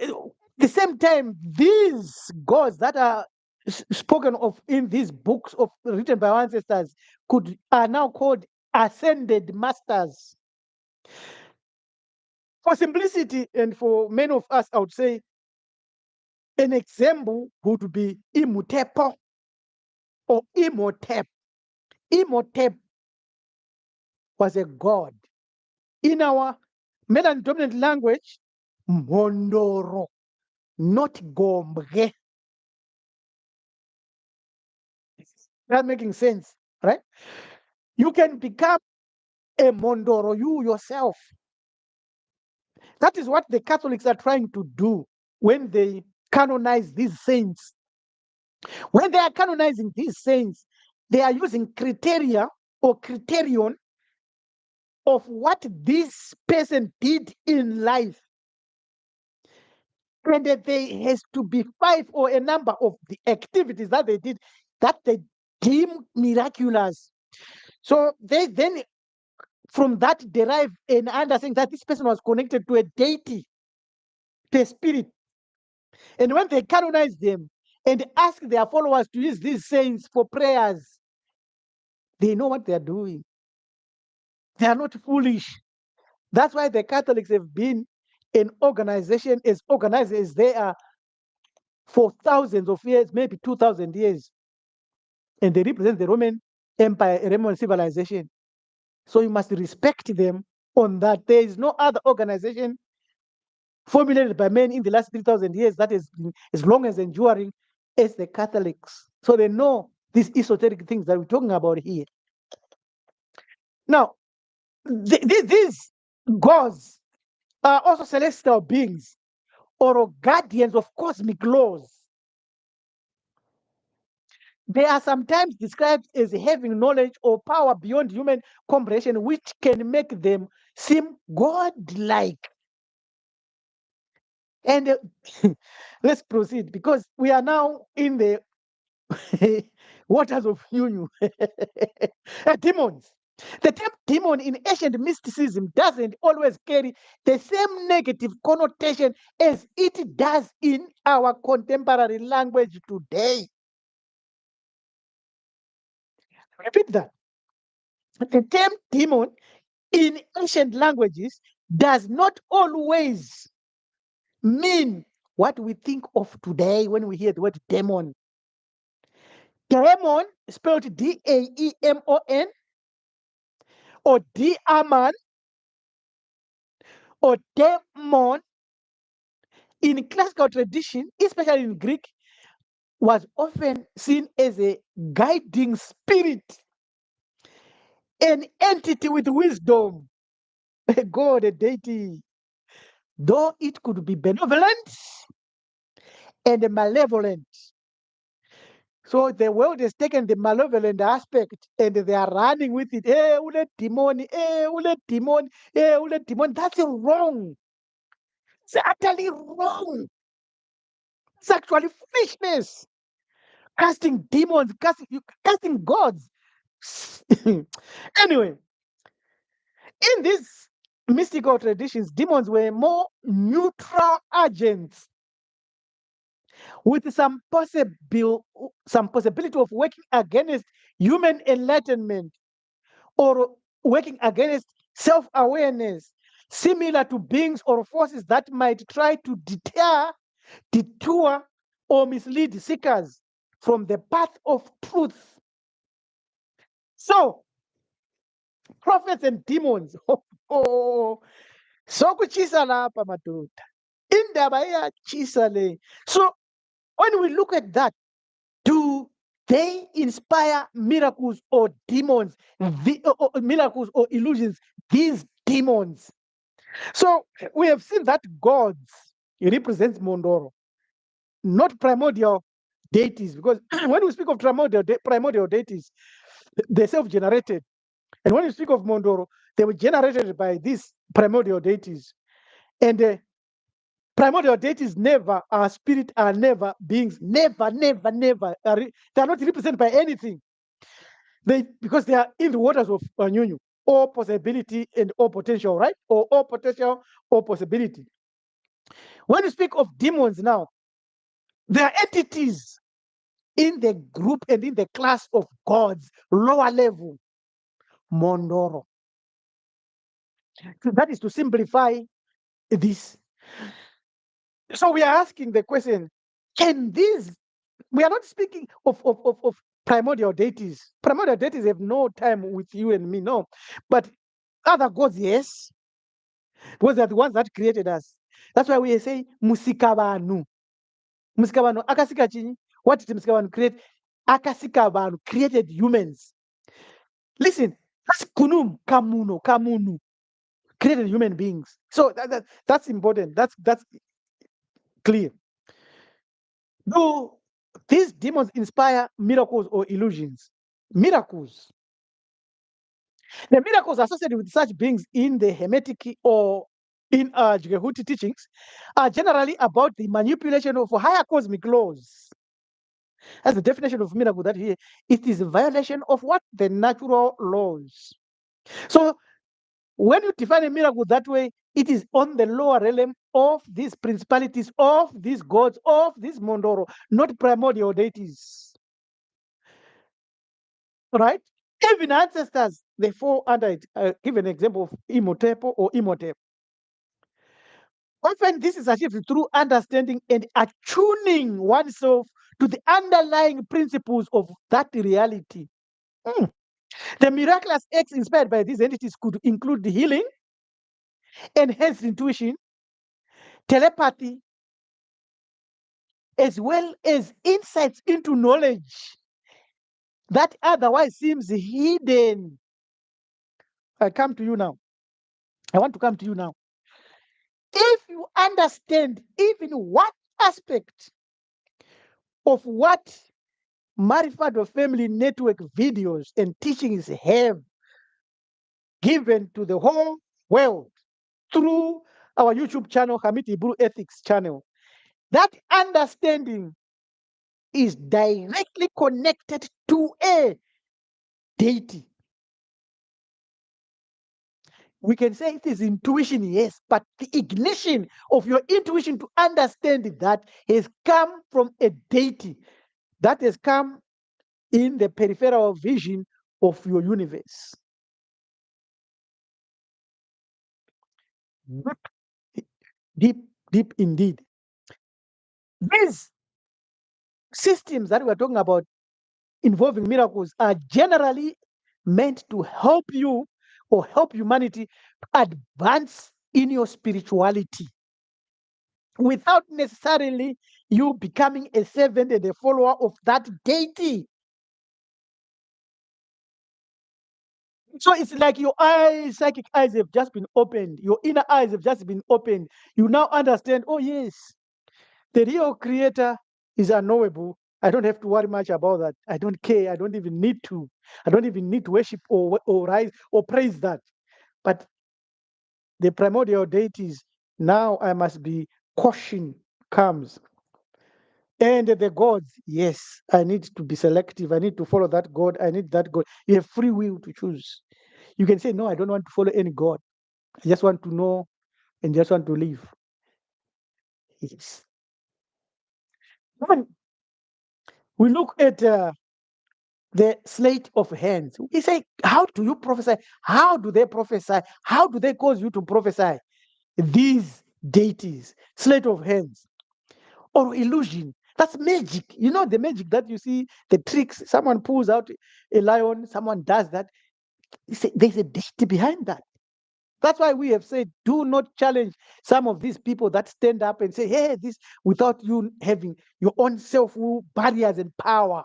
the same time, these gods that are spoken of in these books written by our ancestors are now called ascended masters. For simplicity and for many of us, I would say an example would be Imhotep or Imhotep. Imhotep was a god. In our male dominant language, Mondoro, not Gombre. That making sense, right? You can become a Mondoro, you yourself. That is what the Catholics are trying to do when they canonize these saints. When they are canonizing these saints, they are using criteria or criterion of what this person did in life. And that there has to be 5 or a number of the activities that they did that they deem miraculous. So they then from that derive an understanding that this person was connected to a deity, to a spirit. And when they canonize them and ask their followers to use these saints for prayers, they know what they are doing. They are not foolish. That's why the Catholics have been an organization as organized as they are for thousands of years, maybe 2,000 years. And they represent the Roman Empire, Roman civilization. So you must respect them on that. There is no other organization formulated by men in the last 3,000 years that is as long as enduring as the Catholics. So they know these esoteric things that we're talking about here. Now, these gods are also celestial beings or guardians of cosmic laws. They are sometimes described as having knowledge or power beyond human comprehension, which can make them seem godlike. And let's proceed because we are now in the waters of union. Demons. The term demon in ancient mysticism doesn't always carry the same negative connotation as it does in our contemporary language today. Repeat that. The term demon in ancient languages does not always mean what we think of today when we hear the word demon. Demon, spelled Daemon, or Diaman, or demon, in classical tradition, especially in Greek, was often seen as a guiding spirit, an entity with wisdom, a god, a deity, though it could be benevolent and malevolent. So the world has taken the malevolent aspect and they are running with it. Hey, ule demon, hey, ule demon, hey, ule demon. That's wrong. It's utterly wrong. It's actually foolishness. Casting demons, casting gods. Anyway, in these mystical traditions, demons were more neutral agents with some possibility of working against human enlightenment or working against self-awareness, similar to beings or forces that might try to detour, or mislead seekers from the path of truth. So, prophets and demons. Sokuchisa lapha madoda. Indaba iyatshisa le. So, when we look at that, do they inspire miracles or demons, miracles or illusions, these demons? So we have seen that gods represents Mondoro, not primordial deities, because when we speak of primordial deities, they're self-generated. And when you speak of Mondoro, they were generated by these primordial deities. And primordial deities never are spirit, are never beings, never, never, never. They are not represented by anything. Because they are in the waters of Nyunyu, all possibility and all potential, right? Or all potential, all possibility. When you speak of demons now, they are entities in the group and in the class of gods, lower level, Mondoro. So that is to simplify this. So we are asking the question, can these, we are not speaking of primordial deities. Primordial deities have no time with you and me, no. But other gods, yes, because they are the ones that created us. That's why we say musikabanu. Musikabanu, akasika chini. What did musikabanu create? Akasikabanu created humans. Listen, that's kunum, kamunu, created human beings. So that's important. That's clear. Do these demons inspire miracles or illusions? Miracles. The miracles associated with such beings in the Hermetic or in Jehuti teachings are generally about the manipulation of higher cosmic laws. That's the definition of miracle, that here it is a violation of what? The natural laws. So when you define a miracle that way, it is on the lower realm of these principalities, of these gods, of this Mondoro, not primordial deities. Right? Even ancestors, they fall under it. Give an example of Imhotep or Imhotep. Often this is achieved through understanding and attuning oneself to the underlying principles of that reality. Hmm. The miraculous acts inspired by these entities could include healing, enhanced intuition, telepathy, as well as insights into knowledge that otherwise seems hidden. I come to you now. I want to come to you now. If you understand even what aspect of what Marifado Family Network videos and teachings have given to the whole world through our YouTube channel, Hamid Hebrew Ethics channel, that understanding is directly connected to a deity. We can say it is intuition, yes, but the ignition of your intuition to understand that has come from a deity that has come in the peripheral vision of your universe. Deep, deep, deep indeed. These systems that we're talking about involving miracles are generally meant to help you or help humanity advance in your spirituality without necessarily you becoming a servant and a follower of that deity. So it's like your eyes, psychic eyes have just been opened, your inner eyes have just been opened. You now understand, oh, yes, the real creator is unknowable. I don't have to worry much about that. I don't care. I don't even need to. I don't even need to worship or rise or praise that. But the primordial deities, now I must be caution comes. And the gods, yes, I need to be selective. I need to follow that God. I need that God. You have free will to choose. You can say, no, I don't want to follow any God. I just want to know and just want to live. Yes. When we look at the slate of hands, we say, how do you prophesy? How do they prophesy? How do they cause you to prophesy? These deities, slate of hands, or illusion. That's magic. You know, the magic that you see, the tricks, someone pulls out a lion, someone does that. There's a deity behind that. That's why we have said, do not challenge some of these people that stand up and say, hey, this, without you having your own self will, barriers, and power.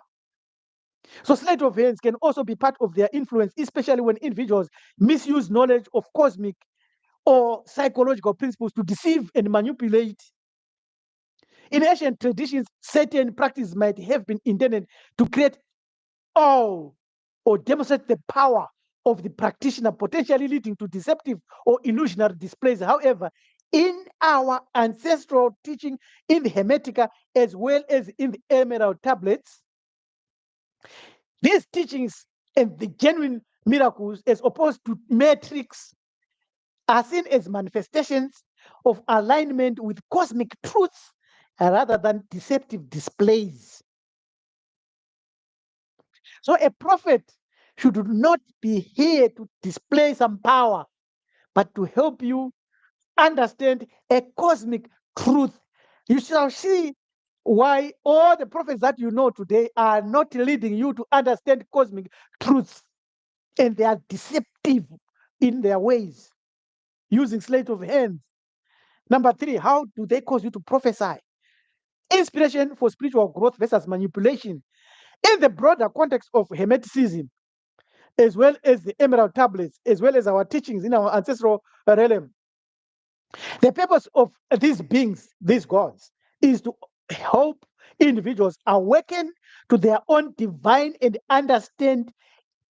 So, sleight of hands can also be part of their influence, especially when individuals misuse knowledge of cosmic or psychological principles to deceive and manipulate. In ancient traditions, certain practices might have been intended to create awe or demonstrate the power of the practitioner, potentially leading to deceptive or illusionary displays. However, in our ancestral teaching in the Hermetica as well as in the Emerald tablets, these teachings and the genuine miracles, as opposed to metrics, are seen as manifestations of alignment with cosmic truths rather than deceptive displays. So a prophet should not be here to display some power, but to help you understand a cosmic truth. You shall see why all the prophets that you know today are not leading you to understand cosmic truths, and they are deceptive in their ways, using sleight of hands. Number three, how do they cause you to prophesy? Inspiration for spiritual growth versus manipulation. In the broader context of Hermeticism, as well as the Emerald tablets, as well as our teachings in our ancestral realm, the purpose of these beings, these gods, is to help individuals awaken to their own divine and understand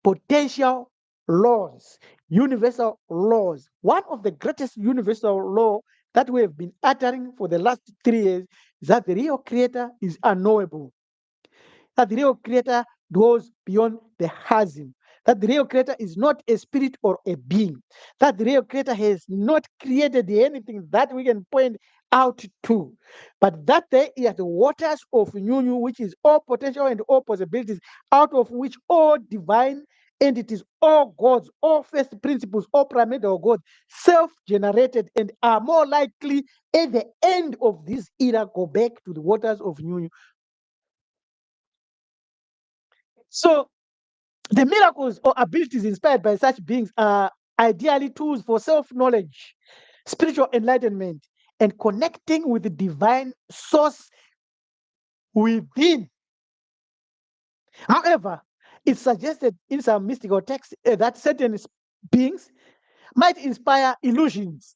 potential laws, universal laws. One of the greatest universal law that we have been uttering for the last 3 years is that the real creator is unknowable, that the real creator goes beyond the chasm, that the real creator is not a spirit or a being, that the real creator has not created anything that we can point out to, but that there are the waters of Nyunyu, which is all potential and all possibilities, out of which all divine entities, all gods, all first principles, all primordial gods, self-generated, and are more likely at the end of this era go back to the waters of new. So the miracles or abilities inspired by such beings are ideally tools for self-knowledge, spiritual enlightenment, and connecting with the divine source within. However, it's suggested in some mystical texts that certain beings might inspire illusions,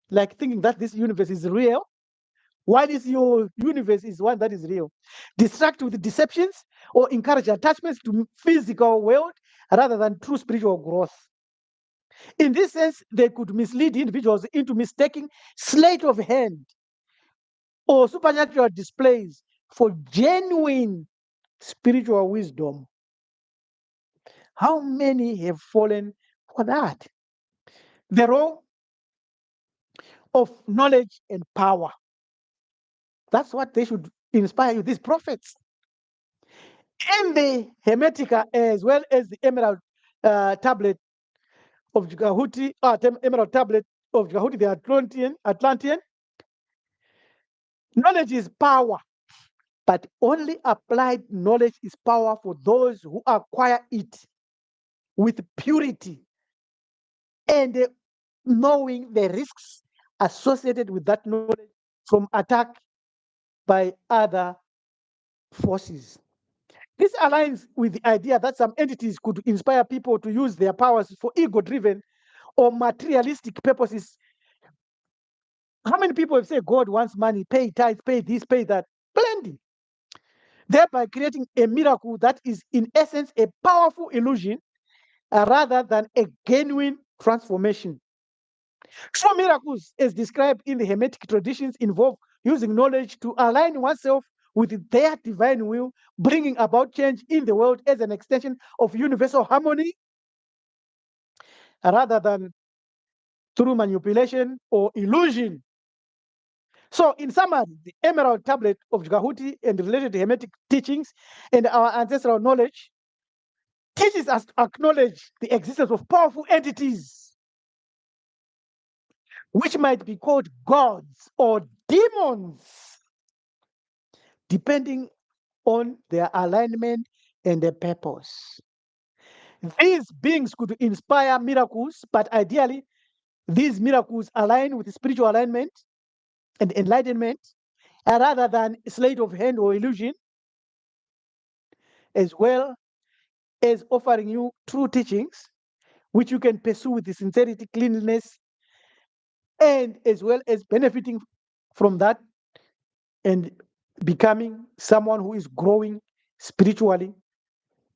like thinking that this universe is real, while this your universe is one that is real. Distract with deceptions or encourage attachments to physical world rather than true spiritual growth. In this sense, they could mislead individuals into mistaking sleight of hand or supernatural displays for genuine spiritual wisdom. How many have fallen for that? The role of knowledge and power. That's what they should inspire you, these prophets. And the Hermetica, as well as the Emerald tablet of Gahuti, Emerald tablet of Gahuti, the Atlantean. Knowledge is power, but only applied knowledge is power for those who acquire it with purity and knowing the risks associated with that knowledge from attack by other forces. This aligns with the idea that some entities could inspire people to use their powers for ego driven or materialistic purposes. How many people have said God wants money, pay tithes, pay this, pay that? Plenty. Thereby creating a miracle that is, in essence, a powerful illusion rather than a genuine transformation. True miracles, as described in the Hermetic traditions, involve using knowledge to align oneself with their divine will, bringing about change in the world as an extension of universal harmony rather than through manipulation or illusion. So, in summary, the Emerald Tablet of Gahuti and related Hermetic teachings and our ancestral knowledge teaches us to acknowledge the existence of powerful entities, which might be called gods or demons, depending on their alignment and their purpose. These beings could inspire miracles, but ideally, these miracles align with spiritual alignment and enlightenment rather than sleight of hand or illusion, as well as offering you true teachings, which you can pursue with the sincerity, cleanliness, and as well as benefiting from that and becoming someone who is growing spiritually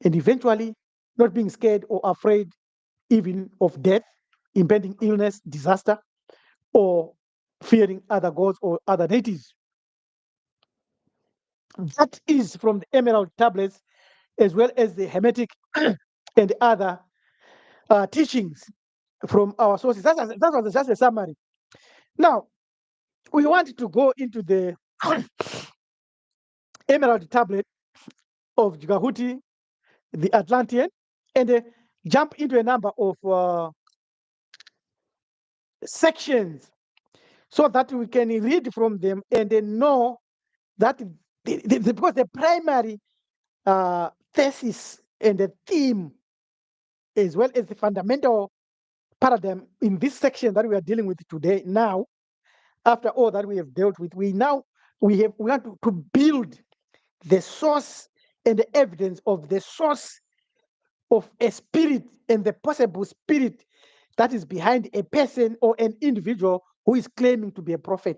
and eventually not being scared or afraid even of death, impending illness, disaster, or fearing other gods or other deities. That is from the Emerald tablets as well as the Hermetic and other teachings from our sources. That was just a summary. Now, we want to go into the Emerald tablet of Gahuti, the Atlantean, and jump into a number of sections so that we can read from them and then know that because the primary thesis and the theme, as well as the fundamental paradigm in this section that we are dealing with today, now, after all that we have dealt with, we want to build the source and the evidence of the source of a spirit and the possible spirit that is behind a person or an individual who is claiming to be a prophet.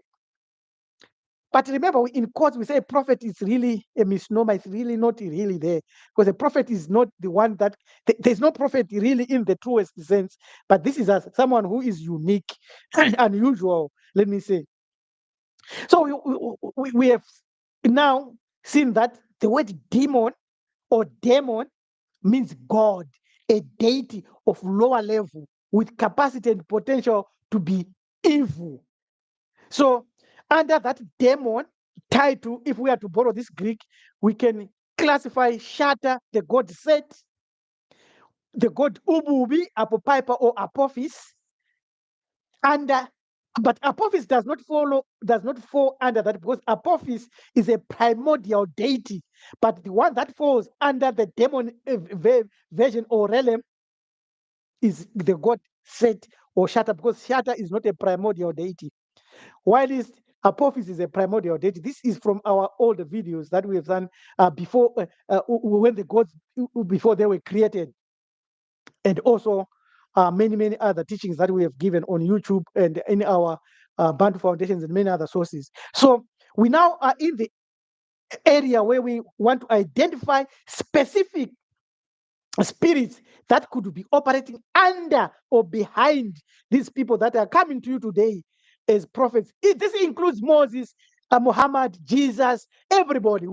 But remember, in courts, we say a prophet is really a misnomer. It's really not really there. Because a prophet is not the one that, there's no prophet really in the truest sense. But this is someone who is unique and unusual, let me say. So we have now seen that the word demon or demon means God, a deity of lower level with capacity and potential to be evil. So, under that demon title, if we are to borrow this Greek, we can classify Shatter, the god Set, the god Ububi, Apopiper, or Apophis. And but Apophis does not fall under that, because Apophis is a primordial deity. But the one that falls under the demon version or realm is the god Set or Shatter, because Shatter is not a primordial deity. While Apophis is a primordial deity. This is from our older videos that we have done before, when the gods, before they were created, and also many other teachings that we have given on YouTube and in our Bantu Foundations and many other sources. So we now are in the area where we want to identify specific spirits that could be operating under or behind these people that are coming to you today as prophets. This includes Moses, Muhammad, Jesus, everybody.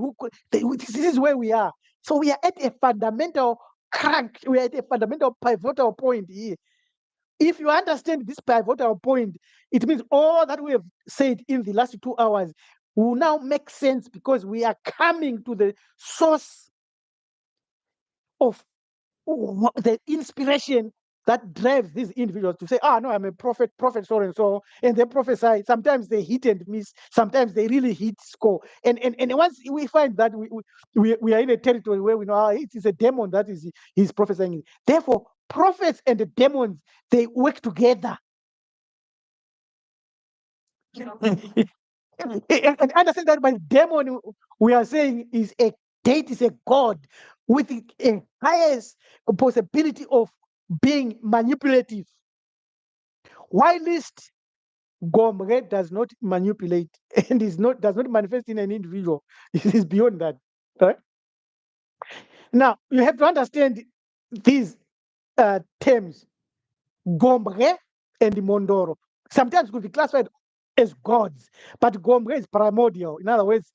This is where we are. So we are at a fundamental crank. We are at a fundamental pivotal point here. If you understand this pivotal point, it means all that we have said in the last 2 hours will now make sense, because we are coming to the source of the inspiration that drives these individuals to say, no, I'm a prophet so and so, and they prophesy. Sometimes they hit and miss, sometimes they really hit score. And once we find that we are in a territory where we know it is a demon that he's prophesying. Therefore, prophets and the demons, they work together. And understand that by demon, we are saying is a deity, is a god with a highest possibility of being manipulative. Whilst Gomre does not manipulate and does not manifest in an individual. It is beyond that. Right? Now you have to understand these terms, Gomre and Mondoro. Sometimes could be classified as gods, but Gomre is primordial. In other words,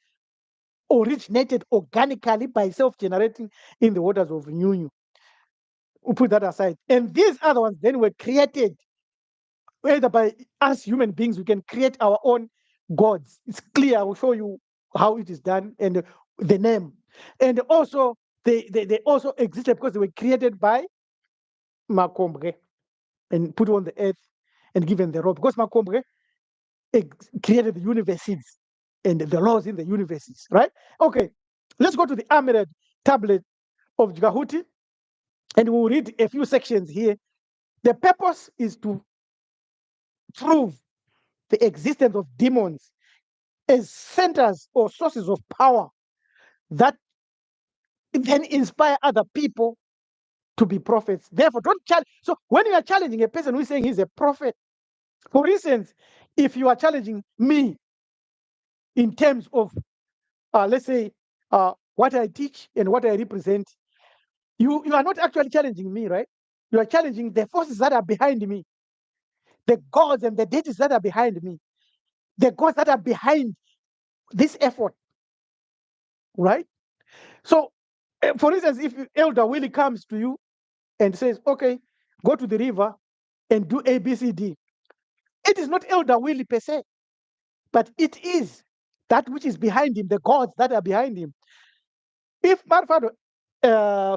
originated organically by self-generating in the waters of Nyunyu. We'll put that aside. And these other ones then were created either by us human beings. We can create our own gods. It's clear. I will show you how it is done and the name. And also, they also existed because they were created by Makombre and put on the earth and given the law. Because Makombre created the universes and the laws in the universes, right? Okay, let's go to the Amulet tablet of Jgahuti, and we'll read a few sections here. The purpose is to prove the existence of demons as centers or sources of power that then inspire other people to be prophets. Therefore, don't challenge. So when you are challenging a person who is saying he's a prophet, for instance, if you are challenging me in terms of, let's say, what I teach and what I represent, you are not actually challenging me, right? You are challenging the forces that are behind me, the gods and the deities that are behind me, the gods that are behind this effort, right? So, for instance, if Elder Willie comes to you and says, okay, go to the river and do A, B, C, D, it is not Elder Willie per se, but it is that which is behind him, the gods that are behind him. If Marfado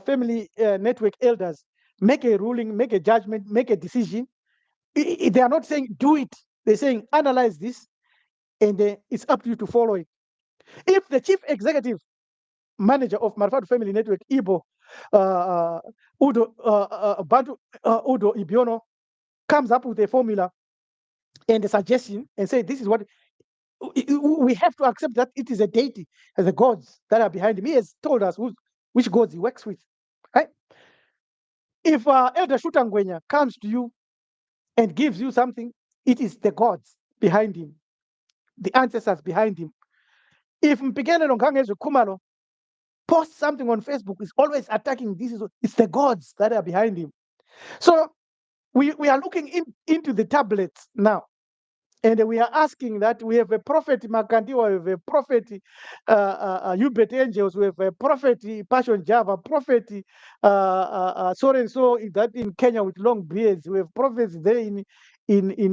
family network elders make a ruling, make a judgment, make a decision, they are not saying do it. They're saying analyze this, and it's up to you to follow it. If the chief executive manager of Marfado Family Network, Ibo, Udo, Bantu, Udo Ibiono, comes up with a formula and a suggestion and say this is what we have to accept, that it is a deity, as the gods that are behind him. He has told us which gods he works with, right? If Elder Shutangwenya comes to you and gives you something, it is the gods behind him, the ancestors behind him. If Mpigele Longangezo Kumalo posts something on Facebook, is always attacking this, it's the gods that are behind him. So we are looking into the tablets now. And we are asking that we have a prophet Makandiwa, we have a prophet Hubert Angels, we have a prophet Passion Java, prophet so and so that in Kenya with long beards. We have prophets there in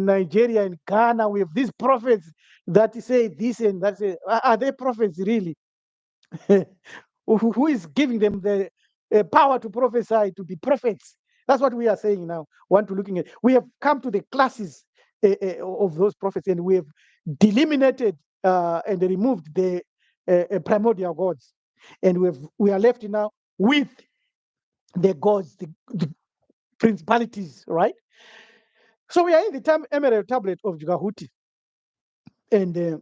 Nigeria, in Ghana. We have these prophets that say this and that. Are they prophets really? Who is giving them the power to prophesy, to be prophets? That's what we are saying now. Want to looking at. We have come to the classes of those prophets, and we have delimited and removed the primordial gods, and we are left now with the gods, the principalities, right? So we are in the emerald tablet of Jugahuti, and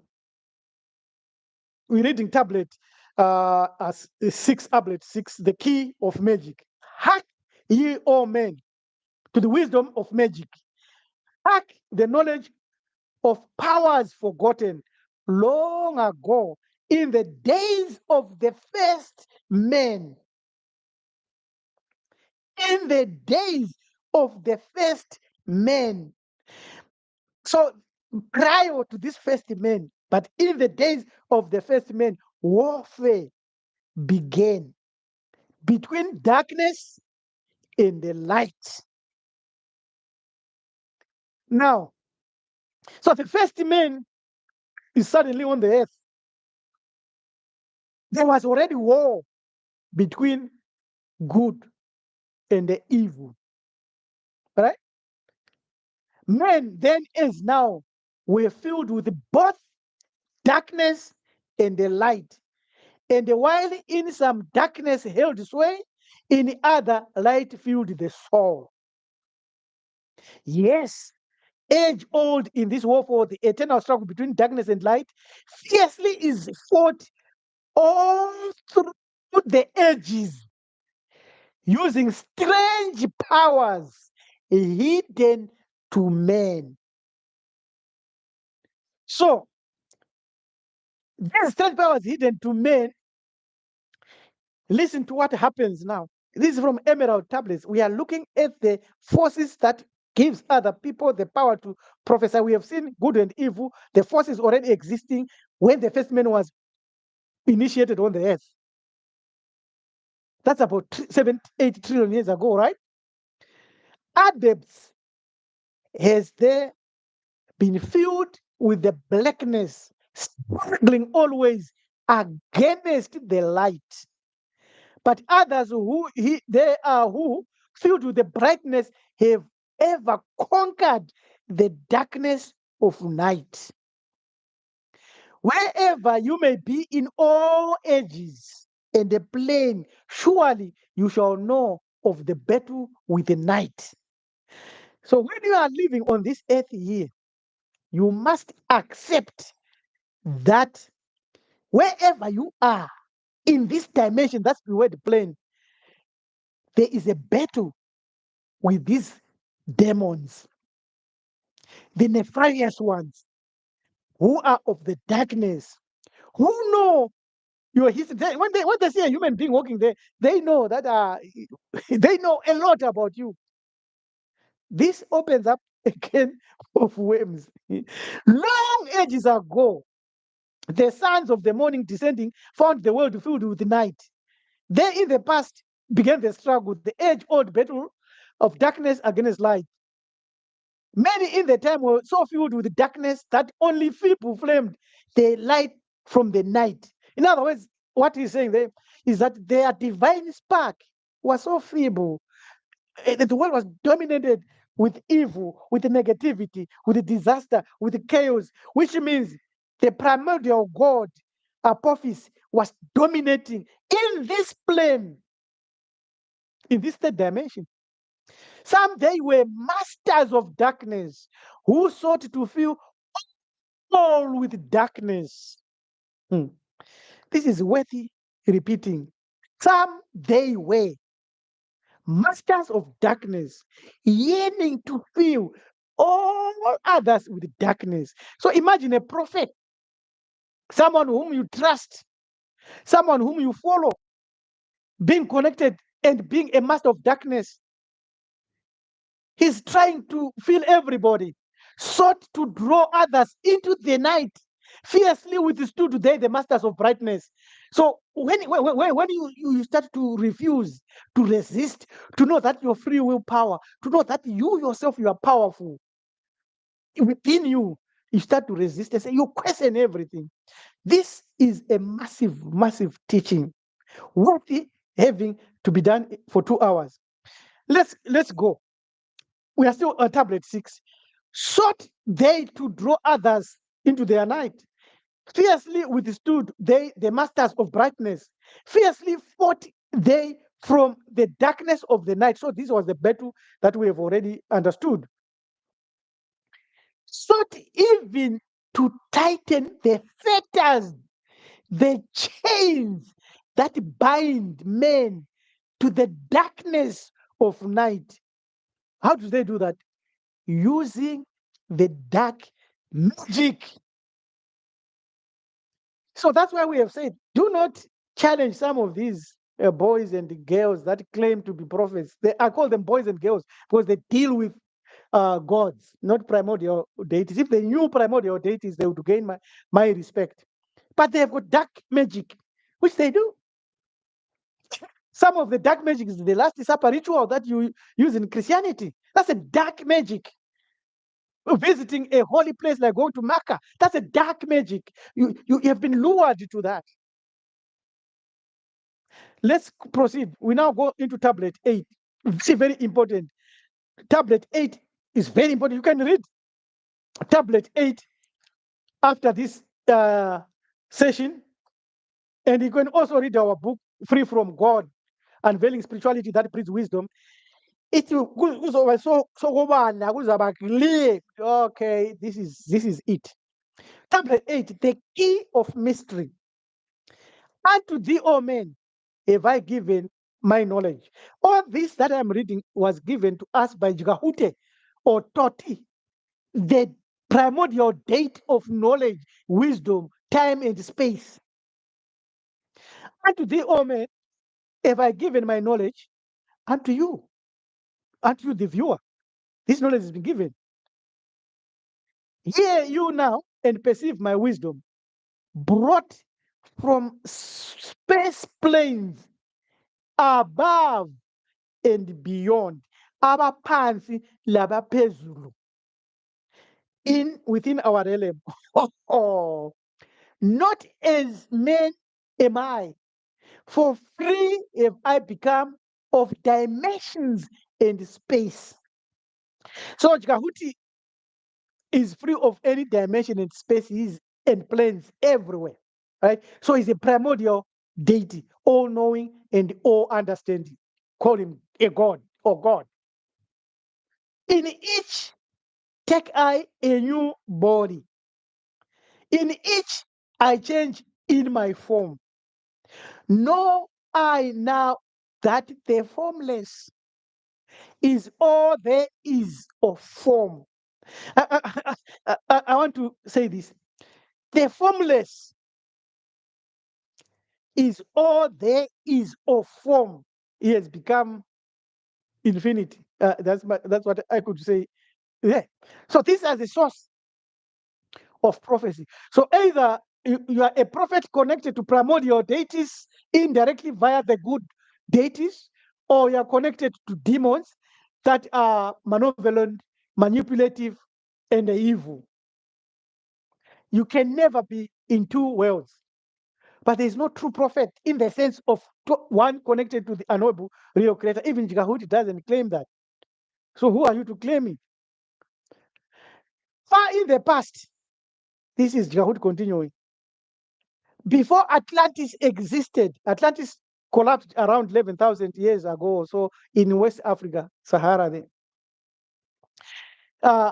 we're reading tablet as 6, tablet 6, the key of magic. Hark ye all men to the wisdom of magic. Hark the knowledge of powers forgotten long ago in the days of the first men. In the days of the first men. So prior to this first men, but in the days of the first men, warfare began between darkness and the light. Now, so the first man is suddenly on the earth. There was already war between good and the evil. Right? Men then as now were filled with both darkness and the light. And while in some darkness held sway, in other light filled the soul. Yes, age old in this war for the eternal struggle between darkness and light, fiercely is fought all through the ages, using strange powers hidden to men. So, these strange powers hidden to men, listen to what happens now. This is from Emerald Tablets. We are looking at the forces that gives other people the power to prophesy. We have seen good and evil. The forces already existing when the first man was initiated on the earth. That's about 7, 8 trillion years ago, right? Adepts has there been filled with the blackness, struggling always against the light. But others they are who, filled with the brightness, have ever conquered the darkness of night. Wherever you may be in all ages and the plain, surely you shall know of the battle with the night. So when you are living on this earth here, you must accept that wherever you are in this dimension, that's the word plane, there is a battle with these demons, the nefarious ones, who are of the darkness, who know your history. When they see a human being walking there, they know that they know a lot about you. This opens up a can of worms. Long ages ago, the sons of the morning descending found the world filled with night. They in the past began the struggle, the age-old battle of darkness against light. Many in the time were so filled with darkness that only feeble flamed the light from the night. In other words, what he's saying there is that their divine spark was so feeble. The world was dominated with evil, with negativity, with disaster, with chaos, which means the primordial God, Apophis, was dominating in this plane, in this third dimension. Some they were masters of darkness who sought to fill all with darkness. Hmm. This is worthy repeating. Some they were masters of darkness, yearning to fill all others with darkness. So imagine a prophet, someone whom you trust, someone whom you follow, being connected and being a master of darkness. He's trying to fill everybody, sought to draw others into the night, fiercely withstood today the masters of brightness. So when you start to refuse, to resist, to know that your free will power, to know that you yourself, you are powerful within you, you start to resist and say, you question everything. This is a massive, massive teaching, worthy having to be done for 2 hours. Let's go. We are still on tablet 6. Sought they to draw others into their night. Fiercely withstood they the masters of brightness. Fiercely fought they from the darkness of the night. So this was the battle that we have already understood. Sought even to tighten the fetters, the chains that bind men to the darkness of night. How do they do that? Using the dark magic. So that's why we have said, do not challenge some of these boys and girls that claim to be prophets. I call them boys and girls because they deal with gods, not primordial deities. If they knew primordial deities, they would gain my respect. But they have got dark magic, which they do. Some of the dark magic is the Last Supper ritual that you use in Christianity. That's a dark magic. Visiting a holy place like going to Mecca, that's a dark magic. You have been lured to that. Let's proceed. We now go into tablet 8. It's very important. Tablet 8 is very important. You can read tablet 8 after this session, and you can also read our book, Free from God, Unveiling Spirituality That Breeds Wisdom. It will so clear. Okay, this is it. Tablet 8, the key of mystery. Unto thee, O men, have I given my knowledge. All this that I'm reading was given to us by Jigahute or Toti, the primordial date of knowledge, wisdom, time, and space. Unto thee, O men, have I given my knowledge. Unto you, the viewer, this knowledge has been given. Hear you now and perceive my wisdom, brought from space planes above and beyond, abaphansi labaphezulu, in within our realm. Oh, not as men am I, for free have I become of dimensions and space. So Jgahuti is free of any dimension and space. He's and planes everywhere, right? So he's a primordial deity, all knowing and all understanding. Call him a god or God. In each take I a new body. In each I change in my form. Know I now that the formless is all there is of form. I want to say this. The formless is all there is of form. He has become infinity. That's what I could say. Yeah. So this is the source of prophecy. So either you are a prophet connected to primordial deities indirectly via the good deities, or you are connected to demons that are malevolent, manipulative, and evil. You can never be in two worlds. But there is no true prophet in the sense of one connected to the unknowable real creator. Even Jigahudi doesn't claim that. So who are you to claim it? Far in the past, this is Jigahudi continuing. Before Atlantis existed, Atlantis collapsed around 11,000 years ago, so in West Africa, Sahara. There,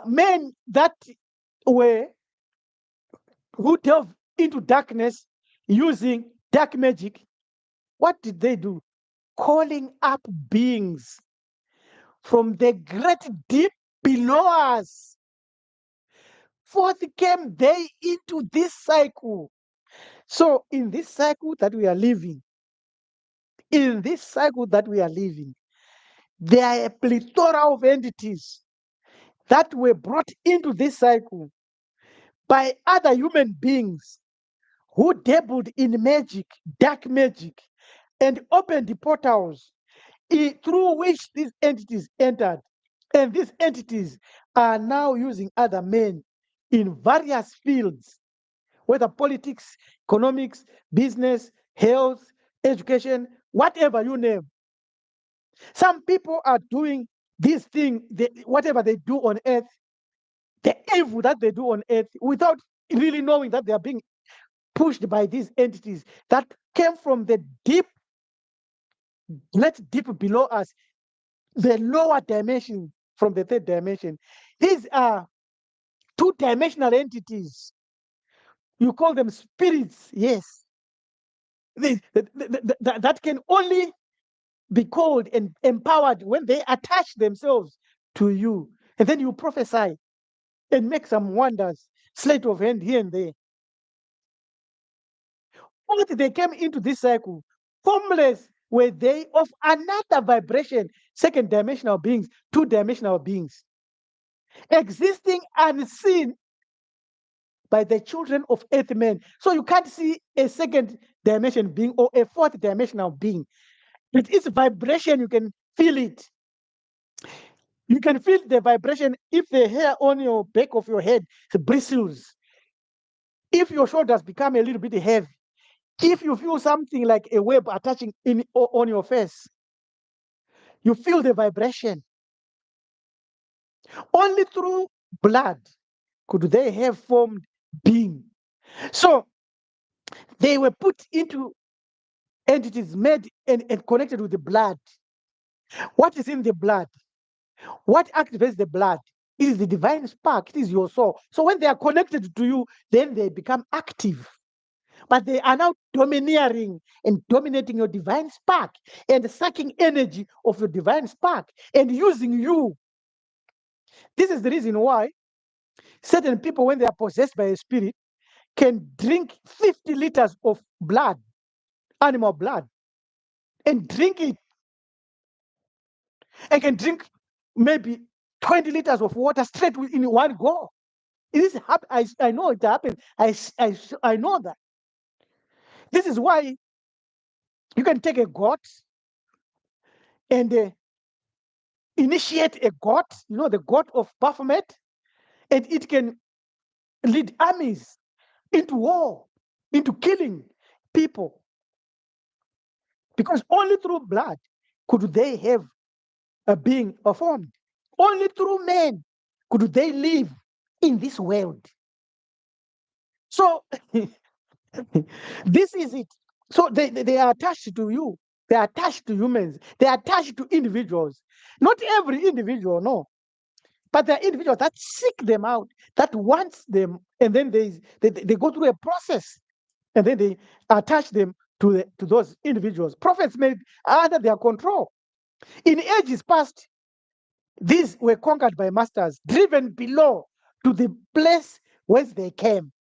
men that were who delved into darkness using dark magic, what did they do? Calling up beings from the great deep below us. Forth came they into this cycle. So, in this cycle that we are living, there are a plethora of entities that were brought into this cycle by other human beings who dabbled in magic, dark magic, and opened the portals through which these entities entered. And these entities are now using other men in various fields, whether politics, economics, business, health, education, whatever you name. Some people are doing this thing, whatever they do on earth, the evil that they do on earth, without really knowing that they are being pushed by these entities that came from the deep, not deep below us, the lower dimension from the third dimension. These are two-dimensional entities. You call them spirits, yes. That can only be called and empowered when they attach themselves to you. And then you prophesy and make some wonders, sleight of hand here and there. But they came into this cycle, formless were they of another vibration, second dimensional beings, two-dimensional beings, existing unseen by the children of earth men. So you can't see a second dimension being or a fourth dimensional being. It is vibration, you can feel it. You can feel the vibration if the hair on your back of your head bristles, if your shoulders become a little bit heavy, if you feel something like a web attaching on your face, you feel the vibration. Only through blood could they have formed being. So they were put into entities made and connected with the blood. What is in the blood? What activates the blood? It is the divine spark, it is your soul. So when they are connected to you, then they become active. But they are now domineering and dominating your divine spark and sucking energy of your divine spark and using you. This is the reason why certain people, when they are possessed by a spirit, can drink 50 liters of blood, animal blood, and drink it, and can drink maybe 20 liters of water straight in one go. It is I know it happens. I know that. This is why you can take a goat and initiate a goat, the goat of Baphomet, and it can lead armies into war, into killing people. Because only through blood could they have a being formed. Only through men could they live in this world. So this is it. So they are attached to you. They are attached to humans. They are attached to individuals. Not every individual, no. But there are individuals that seek them out, that wants them, and then they go through a process, and then they attach them to those individuals. Prophets made under their control. In ages past, these were conquered by masters, driven below to the place whence they came.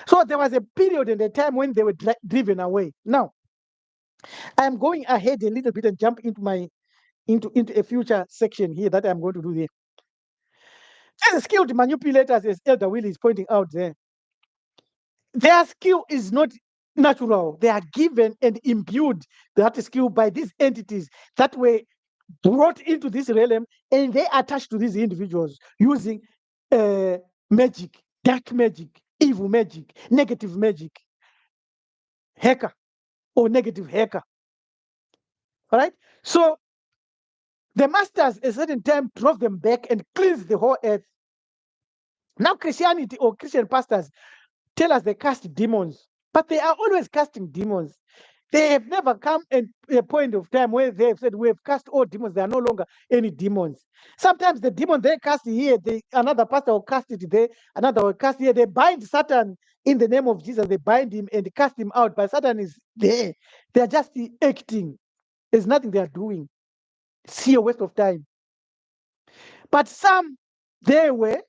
So there was a period in the time when they were driven away. Now, I'm going ahead a little bit and jump into a future section here that I'm going to do here. These skilled manipulators, as Elder Willie is pointing out there, their skill is not natural. They are given and imbued that skill by these entities that were brought into this realm, and they attach to these individuals using magic, dark magic, evil magic, negative magic, hacker or negative hacker. All right. So the masters at a certain time drove them back and cleansed the whole earth. Now Christianity or Christian pastors tell us they cast demons, but they are always casting demons. They have never come at a point of time where they have said, we have cast all demons. There are no longer any demons. Sometimes the demon they cast here, another pastor will cast it there, another will cast here. They bind Satan in the name of Jesus. They bind him and cast him out, but Satan is there. They are just acting. There's nothing they are doing. It's a waste of time. But some there were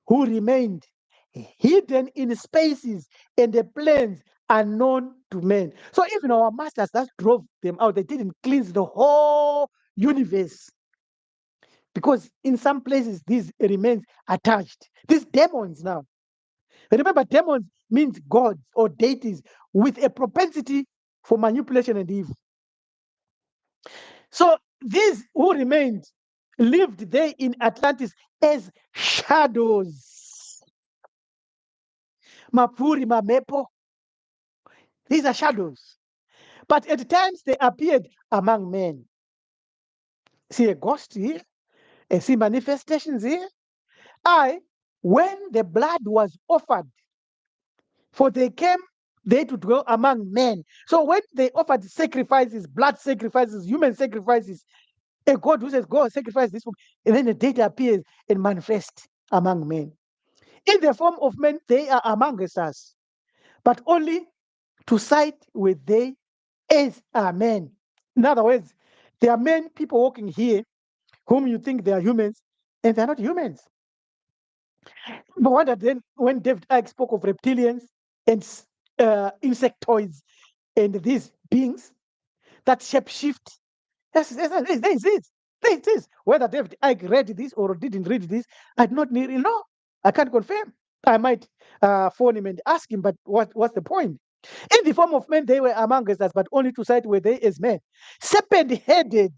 who remained hidden in spaces and the planes unknown to men. So even our masters that drove them out, they didn't cleanse the whole universe. Because in some places, this remains attached. These demons now. Remember, demons means gods or deities with a propensity for manipulation and evil. So these who remained lived there in Atlantis as shadows. Mapuri, Mamepo, these are shadows. But at times they appeared among men. see a ghost here, I see manifestations here. When the blood was offered, for they came they to dwell among men. So when they offered sacrifices, blood sacrifices, human sacrifices, a God who says, go sacrifice this, and then the data appears and manifests among men. In the form of men, they are amongst us, but only to side with they as are men. In other words, there are men, people walking here, whom you think they are humans, and they're not humans. But wonder then when David Icke spoke of reptilians and insectoids and these beings that shapeshift. There it is. Whether David Icke read this or didn't read this, I do not really know. I can't confirm. I might phone him and ask him, but what's the point? In the form of men, they were among us, but only to sight were they as men. Serpent-headed,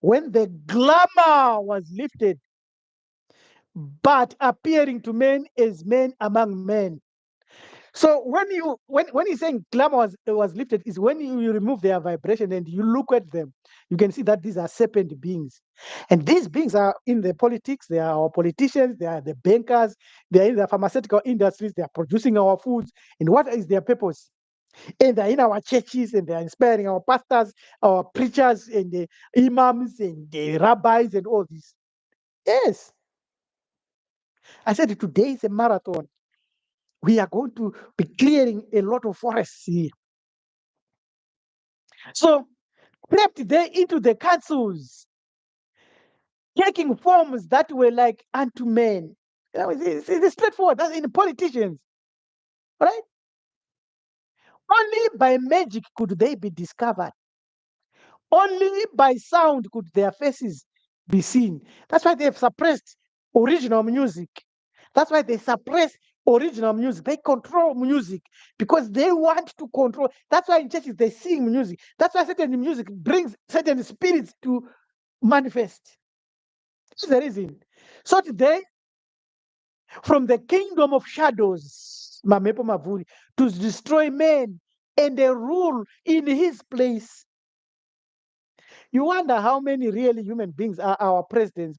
when the glamour was lifted, but appearing to men as men among men. So when he's saying glamour was lifted, is when you remove their vibration and you look at them, you can see that these are serpent beings. And these beings are in the politics, they are our politicians, they are the bankers, they are in the pharmaceutical industries, they are producing our foods. And what is their purpose? And they're in our churches and they're inspiring our pastors, our preachers, and the imams and the rabbis and all this. Yes. I said today is a marathon. We are going to be clearing a lot of forests here. So, crept they into the councils, taking forms that were like unto men. It's straightforward. That's in politicians, right? Only by magic could they be discovered. Only by sound could their faces be seen. That's why they've suppressed original music. That's why they suppress original music. They control music because they want to control. That's why in churches they sing music. That's why certain music brings certain spirits to manifest. That's the reason. So today, from the kingdom of shadows, Mamepo Mavuri, to destroy men and they rule in his place. You wonder how many really human beings are our presidents,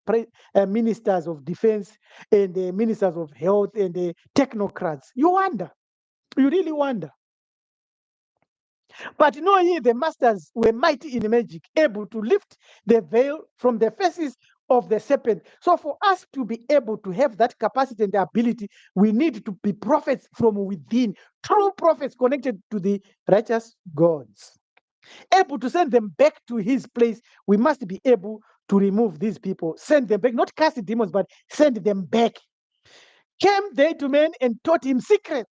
ministers of defense, and the ministers of health, and the technocrats. You wonder. You really wonder. But know ye, the masters were mighty in magic, able to lift the veil from the faces of the serpent. So, for us to be able to have that capacity and ability, we need to be prophets from within, true prophets connected to the righteous gods. Able to send them back to his place, we must be able to remove these people, send them back, not cast demons, but send them back. Came they to men and taught him secret,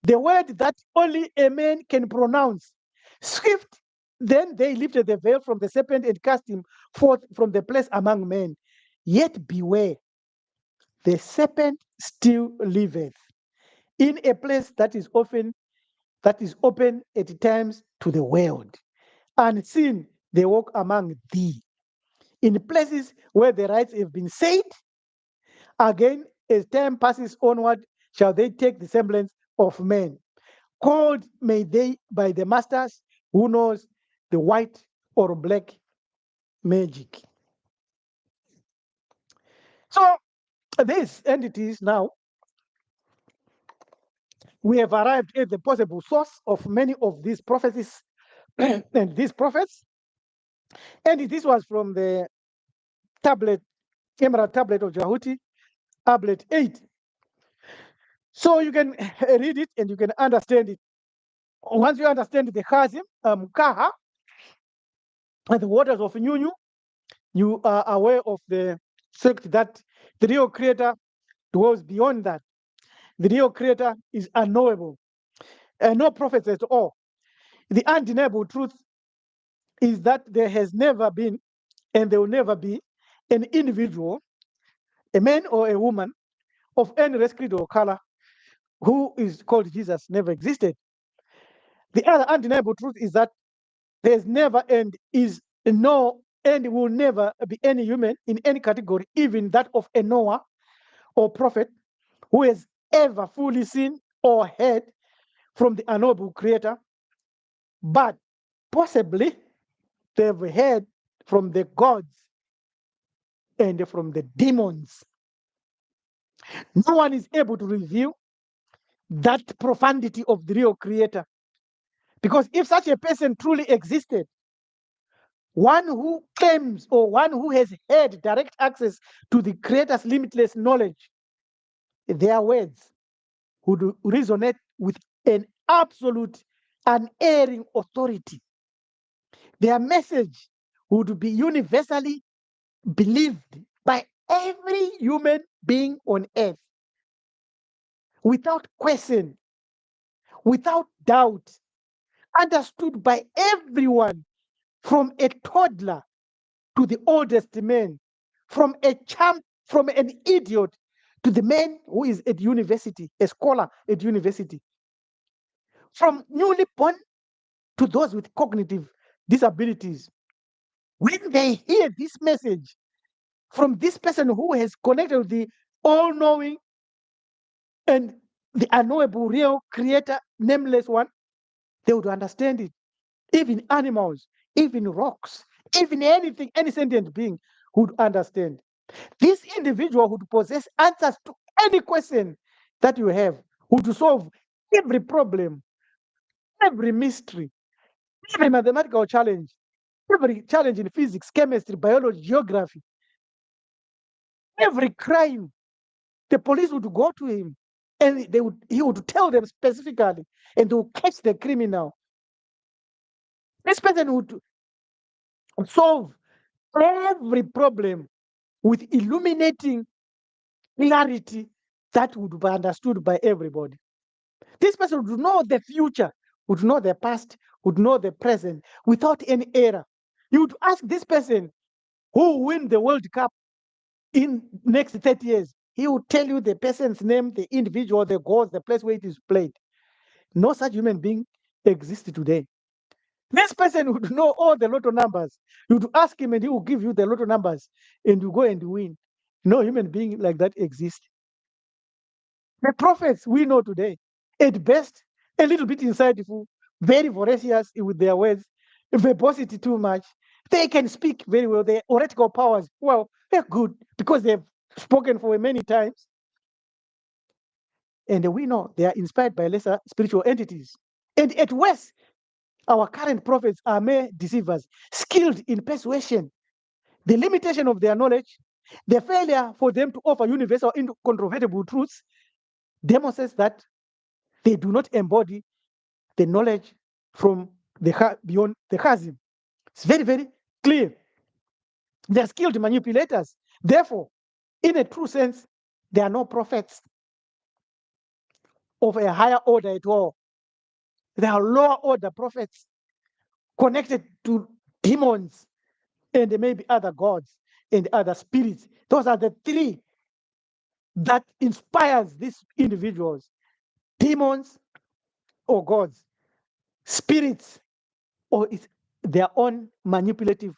the word that only a man can pronounce. Swift, then they lifted the veil from the serpent and cast him forth from the place among men. Yet beware, the serpent still liveth in a place that is open at times to the world. Unseen, they walk among thee. In places where the rights have been said, again, as time passes onward, shall they take the semblance of men. Called may they by the masters who knows the white or black magic. So these entities now, we have arrived at the possible source of many of these prophecies and these prophets. And this was from the Emerald Tablet of Jahuti, Tablet 8. So you can read it and you can understand it. Once you understand the Chazim, Kaha, and the waters of Nyunyu, you are aware of the fact that the real creator dwells beyond that. The real creator is unknowable, and no prophets at all. The undeniable truth is that there has never been, and there will never be, an individual, a man or a woman, of any race, creed, or color, who is called Jesus, never existed. The other undeniable truth is that there's never and is no and will never be any human in any category, even that of a Noah or prophet, who has ever fully seen or heard from the unknowable creator, but possibly they've heard from the gods and from the demons. No one is able to reveal that profundity of the real creator. Because if such a person truly existed, one who claims or one who has had direct access to the creator's limitless knowledge, their words would resonate with an absolute, unerring authority. Their message would be universally believed by every human being on earth without question, without doubt, understood by everyone from a toddler to the oldest man, from a champ, from an idiot to the man who is at university, a scholar at university, from newly born to those with cognitive disabilities. When they hear this message from this person who has connected with the all knowing and the unknowable real creator, nameless one, they would understand it. Even animals, even rocks, even anything, any sentient being would understand. This individual would possess answers to any question that you have, would solve every problem, every mystery, every mathematical challenge, every challenge in physics, chemistry, biology, geography, every crime. The police would go to him and he would tell them specifically, and they would catch the criminal. This person would solve every problem with illuminating clarity that would be understood by everybody. This person would know the future, would know the past, would know the present without any error. You would ask this person who will win the World Cup in next 30 years. He will tell you the person's name, the individual, the goals, the place where it is played. No such human being exists today. This person would know all the lotto numbers. You would ask him and he will give you the lotto numbers and you go and win. No human being like that exists. The prophets we know today, at best, a little bit insightful, very voracious with their words, verbosity too much. They can speak very well. Their oratorical powers, well, they're good because they've spoken for many times. And we know they are inspired by lesser spiritual entities. And at worst, our current prophets are mere deceivers, skilled in persuasion. The limitation of their knowledge, the failure for them to offer universal, incontrovertible truths, demonstrates that they do not embody the knowledge from the beyond the chasm. It's very, very clear. They're skilled manipulators. Therefore, in a true sense, they are no prophets of a higher order at all. They are lower order prophets connected to demons and maybe other gods and other spirits. Those are the three that inspires these individuals: demons or gods, spirits or it's their own manipulative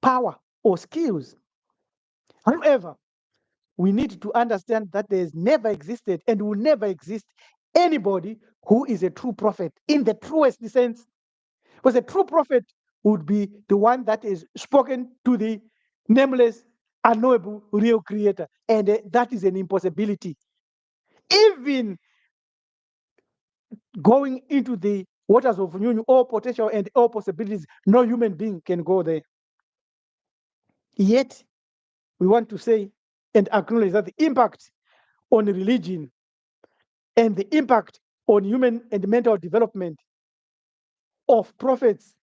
power or skills. However, we need to understand that there has never existed and will never exist anybody who is a true prophet in the truest sense. Because a true prophet would be the one that is spoken to the nameless, unknowable, real creator. And that is an impossibility. Even going into the waters of union, all potential and all possibilities, no human being can go there. Yet, we want to say and acknowledge that the impact on religion and the impact on human and mental development of prophets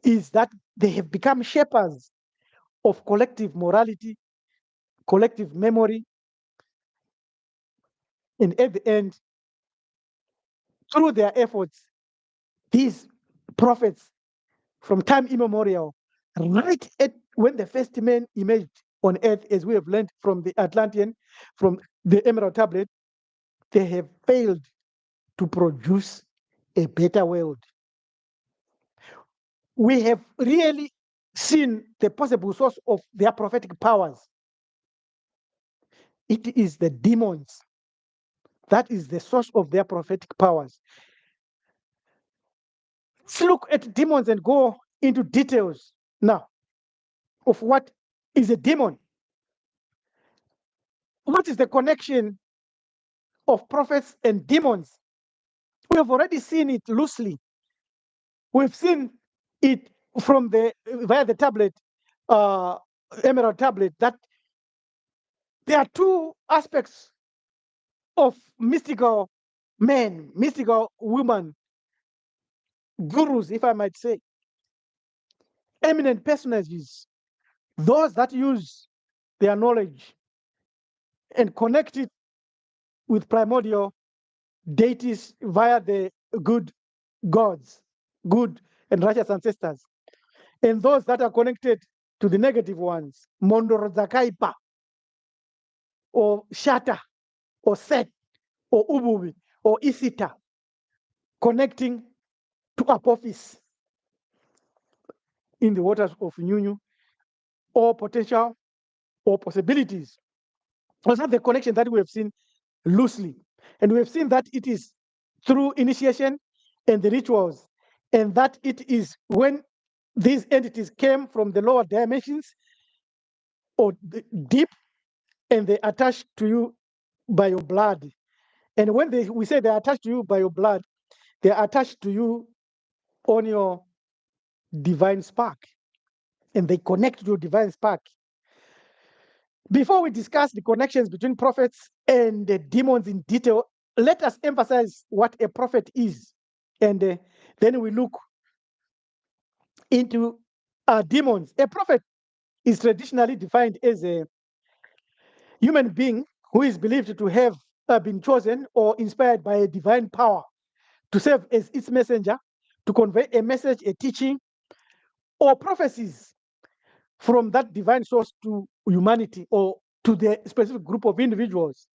is that they have become shapers of collective morality, collective memory, and at the end, through their efforts, these prophets from time immemorial, right at when the first man emerged on earth, as we have learned from the Atlantean, from the Emerald Tablet, they have failed to produce a better world. We have really seen the possible source of their prophetic powers. It is the demons. That is the source of their prophetic powers. Let's look at demons and go into details now of what is a demon. What is the connection of prophets and demons? We have already seen it loosely. We've seen it from the via the tablet, uh, emerald tablet, that there are two aspects of mystical men, mystical women, gurus, if I might say, eminent personages, those that use their knowledge and connect it with primordial deities via the good gods, good and righteous ancestors, and those that are connected to the negative ones, Mondorozakaipa, or Shata, or Set, or Ububi, or Isita, connecting to Apophis in the waters of Nyunyu, or potential or possibilities. Was not the connection that we have seen loosely. And we have seen that it is through initiation and the rituals, and that it is when these entities came from the lower dimensions or deep, and they attach to you by your blood. And when we say they are attached to you by your blood, they are attached to you on your divine spark, and they connect to your divine spark. Before we discuss the connections between prophets and the demons in detail, let us emphasize what a prophet is, and then we look into demons. A prophet is traditionally defined as a human being who is believed to have been chosen or inspired by a divine power to serve as its messenger, to convey a message, a teaching, or prophecies from that divine source to humanity or to the specific group of individuals.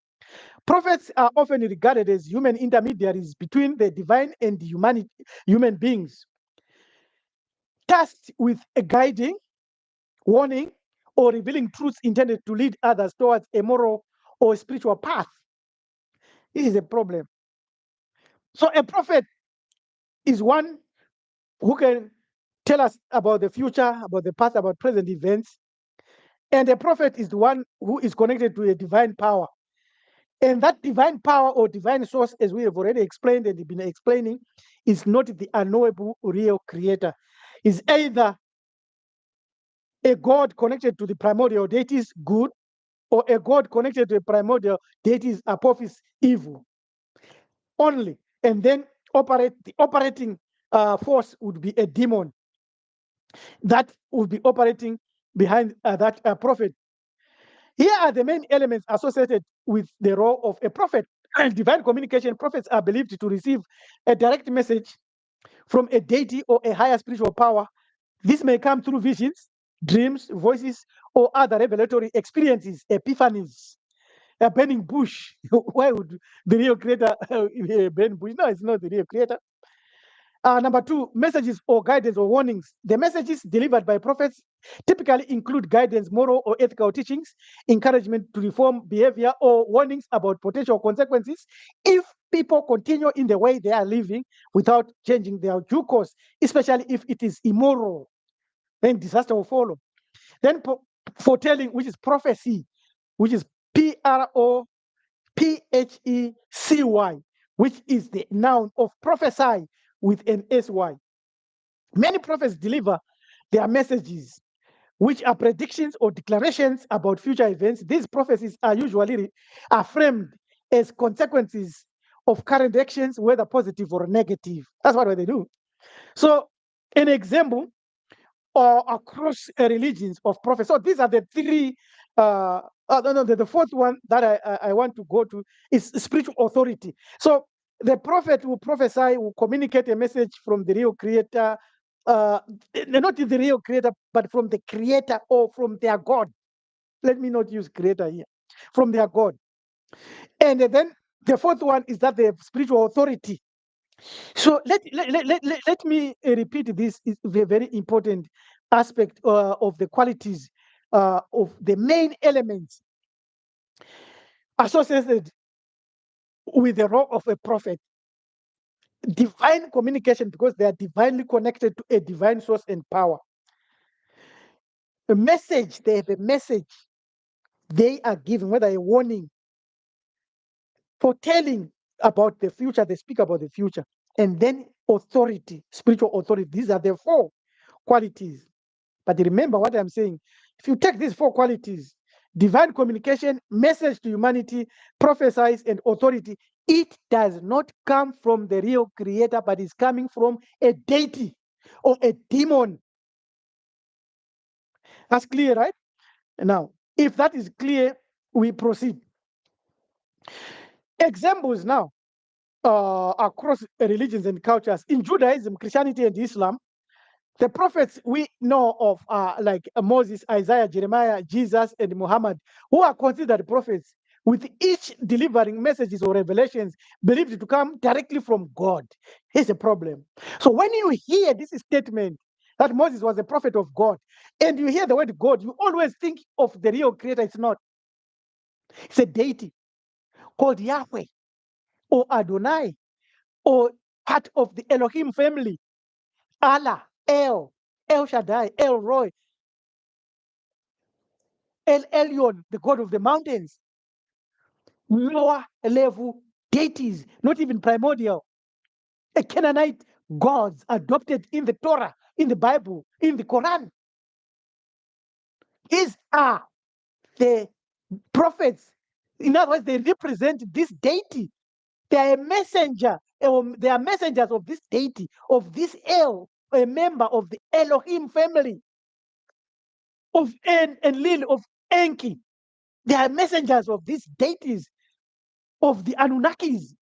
Prophets are often regarded as human intermediaries between the divine and the human beings, tasked with a guiding, warning, or revealing truths intended to lead others towards a moral or spiritual path. This is a problem. So, a prophet is one who can tell us about the future, about the past, about present events. And a prophet is the one who is connected to a divine power. And that divine power or divine source, as we have already explained and been explaining, is not the unknowable real creator. Is either a God connected to the primordial deities, good, or a God connected to the primordial deities, Apophis, evil. Only. And then the operating force would be a demon that would be operating behind that prophet. Here are the main elements associated with the role of a prophet. And divine communication, prophets are believed to receive a direct message from a deity or a higher spiritual power. This may come through visions, dreams, voices, or other revelatory experiences, epiphanies. A burning bush. Why would the real creator burn bush? No, it's not the real creator. Number two, messages or guidance or warnings. The messages delivered by prophets typically include guidance, moral or ethical teachings, encouragement to reform behavior, or warnings about potential consequences if people continue in the way they are living without changing their due course, especially if it is immoral. Then disaster will follow. Then foretelling, which is prophecy, which is PROPHECY, which is the noun of prophesy with an SY. Many prophets deliver their messages, which are predictions or declarations about future events. These prophecies are usually framed as consequences of current actions, whether positive or negative. That's what they do. So, an example, or across religions of prophets. So these are the three. No, the fourth one that I want to go to is spiritual authority. So the prophet will prophesy, will communicate a message from the real creator, not the real creator, but from the creator or from their God. Let me not use creator here, from their God. And then the fourth one is that they have spiritual authority. So let me repeat this. Is a very important aspect of the qualities of the main elements associated with the role of a prophet. divine communication because they are divinely connected to a divine source and power. A message, they have a message they are giving, whether a warning, foretelling about the future, they speak about the future. And then authority, spiritual authority. These are the four qualities. But remember what I'm saying. If you take these four qualities, divine communication, message to humanity, prophesies, and authority, it does not come from the real creator, but is coming from a deity or a demon. That's clear, right? Now, if that is clear, we proceed. Examples now across religions and cultures. In Judaism, Christianity, and Islam, the prophets we know of are like Moses, Isaiah, Jeremiah, Jesus, and Muhammad, who are considered prophets, with each delivering messages or revelations believed to come directly from God. Here's the problem. So when you hear this statement that Moses was a prophet of God, and you hear the word God, you always think of the real creator. It's not. It's a deity called Yahweh or Adonai or part of the Elohim family. Allah, El Shaddai, El Roy, El Elyon, the God of the mountains. Lower level deities, not even primordial. A Canaanite gods adopted in the Torah, in the Bible, in the Quran. These are the prophets. In other words, they represent this deity. They are a messenger. They are messengers of this deity, of this El, a member of the Elohim family, of En and Lil, of Enki. They are messengers of these deities, of the Anunnakis.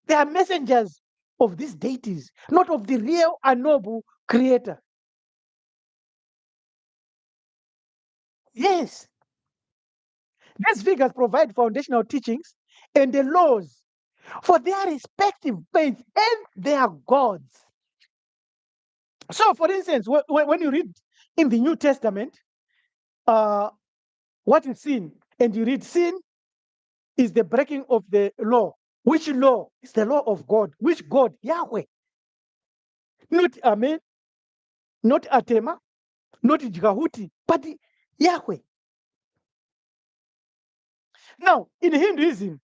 They are messengers of these deities, not of the real unknowable creator. Yes, these figures provide foundational teachings and the laws for their respective faiths and their gods. So, for instance, when you read in the New Testament, what is sin? And you read sin is the breaking of the law. Which law? It's the law of God. Which God? Yahweh. Not Amen, not Atema, not Jgahuti, but Yahweh. Now, in Hinduism,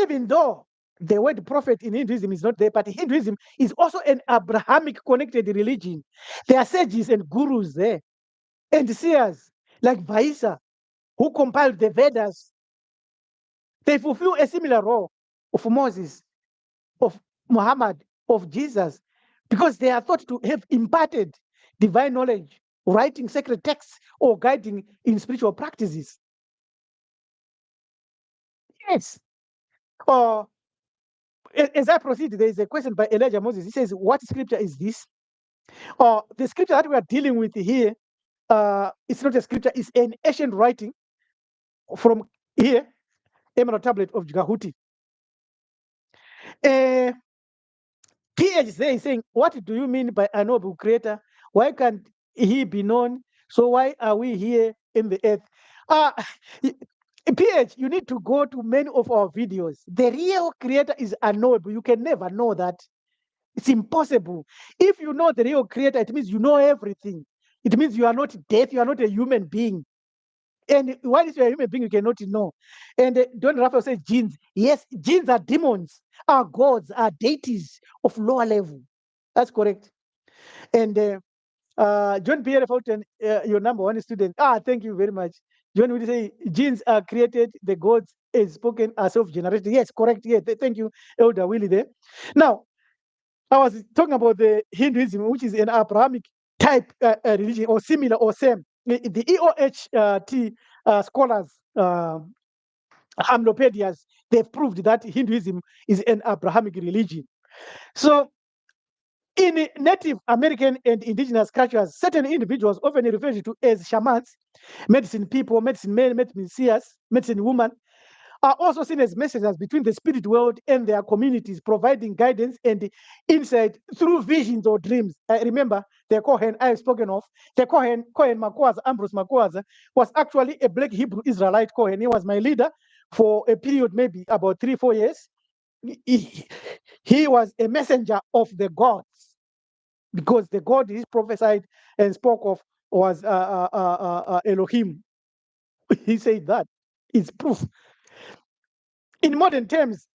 even though the word prophet in Hinduism is not there, but Hinduism is also an Abrahamic connected religion. There are sages and gurus there, and seers like Vaisa, who compiled the Vedas. They fulfill a similar role of Moses, of Muhammad, of Jesus, because they are thought to have imparted divine knowledge, writing sacred texts, or guiding in spiritual practices. Yes. Or as I proceed, there is a question by Elijah Moses. He says, what scripture is this? Or the scripture that we are dealing with here, it's not a scripture, it's an ancient writing from here, Emerald Tablet of Jgahuti. PH is there, he's saying, what do you mean by unknowable creator? Why can't he be known? So why are we here in the earth? PH, you need to go to many of our videos. The real creator is unknowable. You can never know that. It's impossible. If you know the real creator, it means you know everything. It means you are not deaf, you are not a human being. And while you are a human being, you cannot know. And Don Raphael says jinns. Yes, jinns are demons, are gods, are deities of lower level. That's correct. And John Pierre Fountain, your number one student. Thank you very much. John would say jinns are created, the gods is spoken are self-generated. Yes, correct. Yeah, thank you, Elder Willie there. Now, I was talking about the Hinduism, which is an Abrahamic type religion or similar or same. The EOHT scholars, Amnopedias, they've proved that Hinduism is an Abrahamic religion. So, in Native American and indigenous cultures, certain individuals, often referred to as shamans, medicine people, medicine men, medicine seers, medicine women, are also seen as messengers between the spirit world and their communities, providing guidance and insight through visions or dreams. Remember, the Kohen I have spoken of, the Kohen Makwaza, Ambrose Makwaza, was actually a black Hebrew Israelite Kohen. He was my leader for a period, maybe about 3-4 years. He was a messenger of the gods, because the God he prophesied and spoke of was Elohim. He said that. It's proof. In modern terms,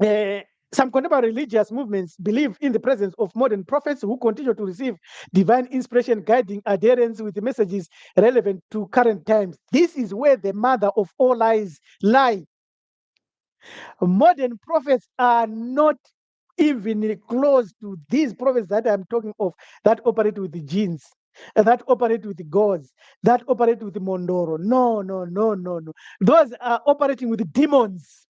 uh, some contemporary religious movements believe in the presence of modern prophets who continue to receive divine inspiration, guiding adherence with the messages relevant to current times. This is where the mother of all lies lie. Modern prophets are not even close to these prophets that I'm talking of, that operate with the genes, that operate with the gods, that operate with the Mondoro. No, no, no, no, no. Those are operating with the demons.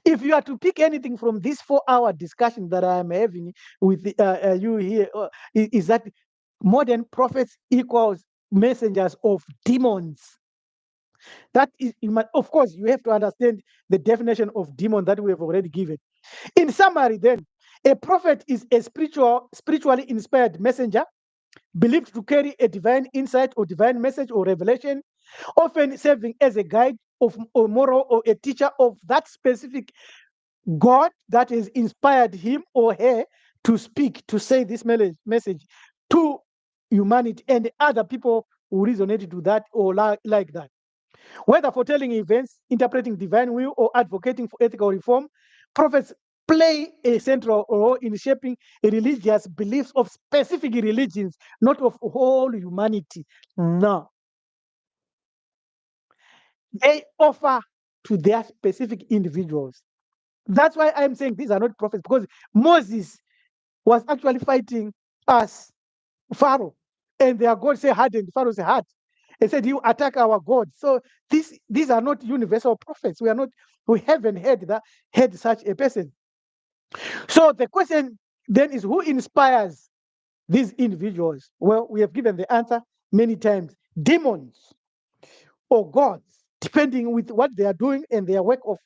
If you are to pick anything from this 4-hour discussion that I am having with you here, is that modern prophets equals messengers of demons. That is, of course, you have to understand the definition of demon that we have already given. In summary, then, a prophet is a spiritually inspired messenger believed to carry a divine insight or divine message or revelation, often serving as a guide of or moral or a teacher of that specific God that has inspired him or her to speak, to say this message to humanity and other people who resonate to that or like that. Whether foretelling events, interpreting divine will, or advocating for ethical reform, prophets play a central role in shaping religious beliefs of specific religions, not of whole humanity. No. They offer to their specific individuals. That's why I'm saying these are not prophets, because Moses was actually fighting us, Pharaoh, and their God said hardened Pharaoh's heart. He said, "You attack our God." So these are not universal prophets. We haven't had such a person. So the question then is, who inspires these individuals? Well, we have given the answer many times: demons or gods, depending with what they are doing and their work of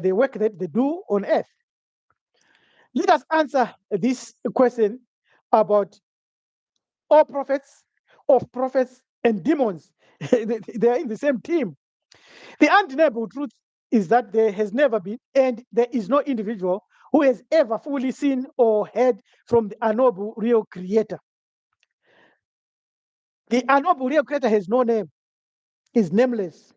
the work that they do on earth. Let us answer this question about all prophets, of prophets, and demons. They are in the same team. The undeniable truth is that there has never been, and there is no individual who has ever fully seen or heard from the unknowable real creator. The unknowable real creator has no name, is nameless.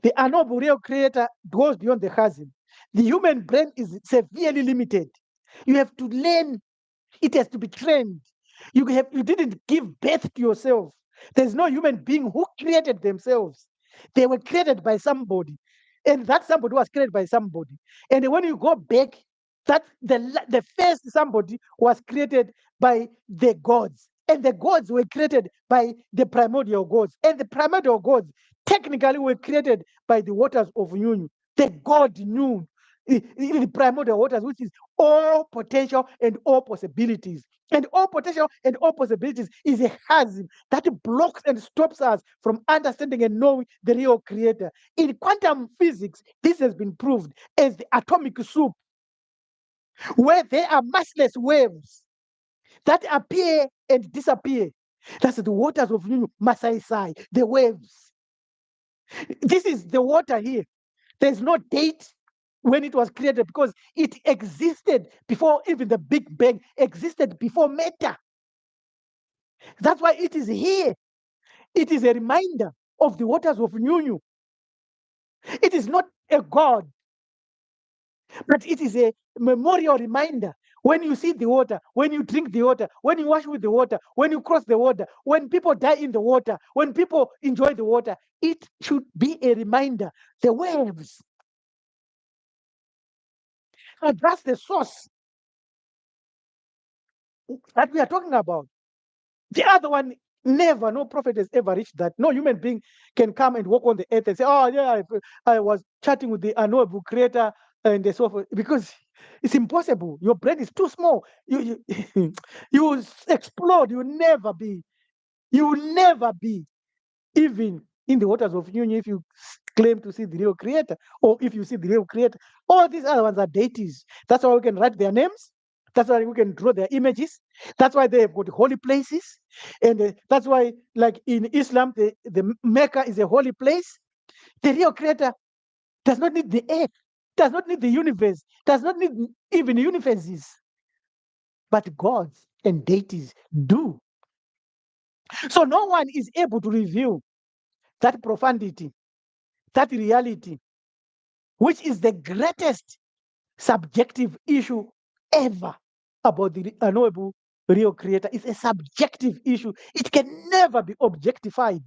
The unknowable real creator goes beyond the chasm. The human brain is severely limited. You have to learn, it has to be trained. You didn't give birth to yourself. There's no human being who created themselves. They were created by somebody, and that somebody was created by somebody. And when you go back, that the first somebody was created by the gods, and the gods were created by the primordial gods, and the primordial gods technically were created by the waters of Nyunyu. The god knew in the primordial waters, which is all potential and all possibilities. And all potential and all possibilities is a chasm that blocks and stops us from understanding and knowing the real creator. In quantum physics, this has been proved as the atomic soup, where there are massless waves that appear and disappear. That's the waters of Masai Sai, the waves. This is the water here. There's no date when it was created, because it existed before even the Big Bang, existed before matter. That's why it is here. It is a reminder of the waters of Nyunyu. It is not a god, but it is a memorial reminder. When you see the water, when you drink the water, when you wash with the water, when you cross the water, when people die in the water, when people enjoy the water, it should be a reminder. The waves. And that's the source that we are talking about. The other one, never, no prophet has ever reached that. No human being can come and walk on the earth and say, "Oh, yeah, I was chatting with the unknowable creator," and so forth, because it's impossible. Your brain is too small. You will explode. You will never be even in the waters of union if you claim to see the real creator, or if you see the real creator. All these other ones are deities. That's why we can write their names. That's why we can draw their images. That's why they have got holy places. And that's why, like in Islam, the Mecca is a holy place. The real creator does not need the earth. does not need the universe, does not need even universes. But gods and deities do. So no one is able to reveal that profundity, that reality, which is the greatest subjective issue ever about the unknowable real creator. It's a subjective issue. It can never be objectified.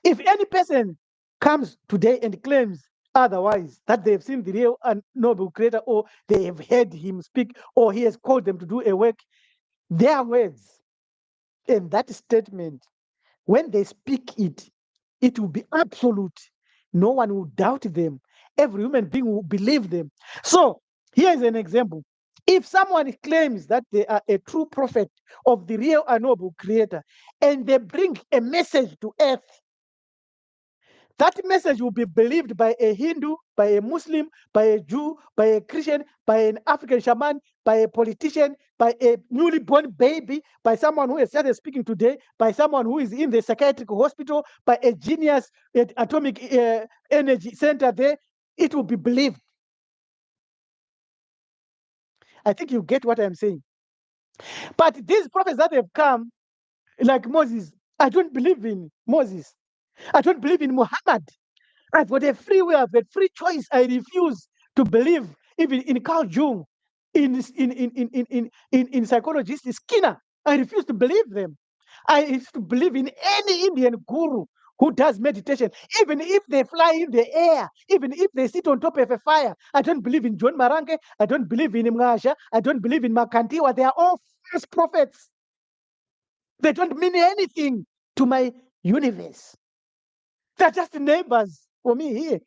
If any person comes today and claims otherwise, that they've seen the real unknowable creator, or they have heard him speak, or he has called them to do a work, their words and that statement, when they speak it, it will be absolute. No one will doubt them. Every human being will believe them. So here is an example. If someone claims that they are a true prophet of the real unknowable creator, and they bring a message to earth, that message will be believed by a Hindu, by a Muslim, by a Jew, by a Christian, by an African shaman, by a politician, by a newly born baby, by someone who has started speaking today, by someone who is in the psychiatric hospital, by a genius at atomic energy center there. It will be believed. I think you get what I'm saying. But these prophets that have come, like Moses, I don't believe in Moses. I don't believe in Muhammad. I've got a free will, I've got free choice. I refuse to believe even in Carl Jung, in psychologist Skinner. I refuse to believe them. I refuse to believe in any Indian guru who does meditation, even if they fly in the air, even if they sit on top of a fire. I don't believe in John Marange. I don't believe in Mngasha. I don't believe in Makantiwa. They are all false prophets. They don't mean anything to my universe. They're just neighbors for me here.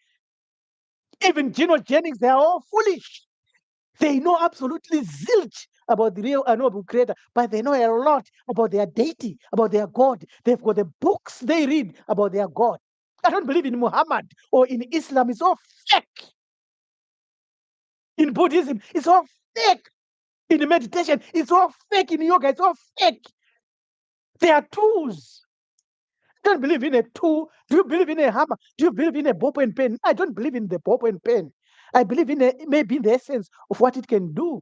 Even Geno Jennings, they are all foolish. They know absolutely zilch about the real unknowable creator, but they know a lot about their deity, about their God. They've got the books they read about their God. I don't believe in Muhammad or in Islam. It's all fake. In Buddhism, it's all fake. In meditation, it's all fake. In yoga, it's all fake. They are tools. I don't believe in a tool. Do you believe in a hammer? Do you believe in a ball and pen? I don't believe in the ball and pen. I believe in maybe in the essence of what it can do.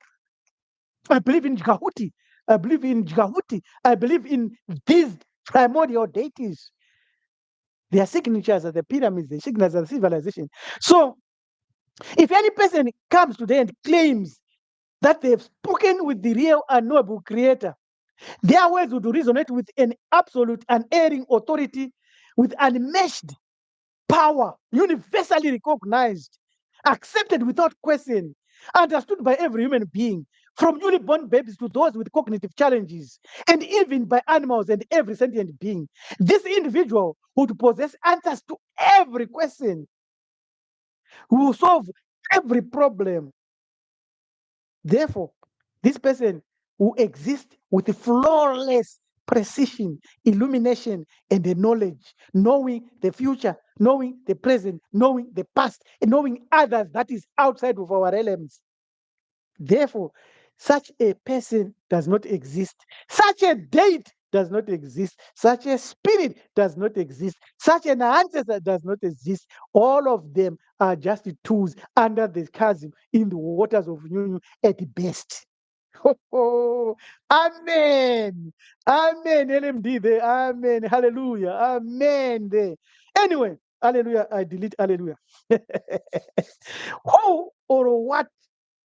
I believe in Jgahuti. I believe in Jgahuti. I believe in these primordial deities. Their signatures are the pyramids, the signatures are the civilization. So if any person comes today and claims that they've spoken with the real unknowable creator, their words would resonate with an absolute, unerring authority, with unmatched power, universally recognized, accepted without question, understood by every human being, from newly born babies to those with cognitive challenges, and even by animals and every sentient being. This individual would possess answers to every question, who will solve every problem. Therefore, this person will exist with flawless precision, illumination, and the knowledge, knowing the future, knowing the present, knowing the past, and knowing others that is outside of our realms. Therefore, such a person does not exist. Such a date does not exist. Such a spirit does not exist. Such an ancestor does not exist. All of them are just tools under the chasm in the waters of union at best. Oh, amen. Amen. LMD there. Amen. Hallelujah. Amen there. Anyway, hallelujah. I delete hallelujah. Who or what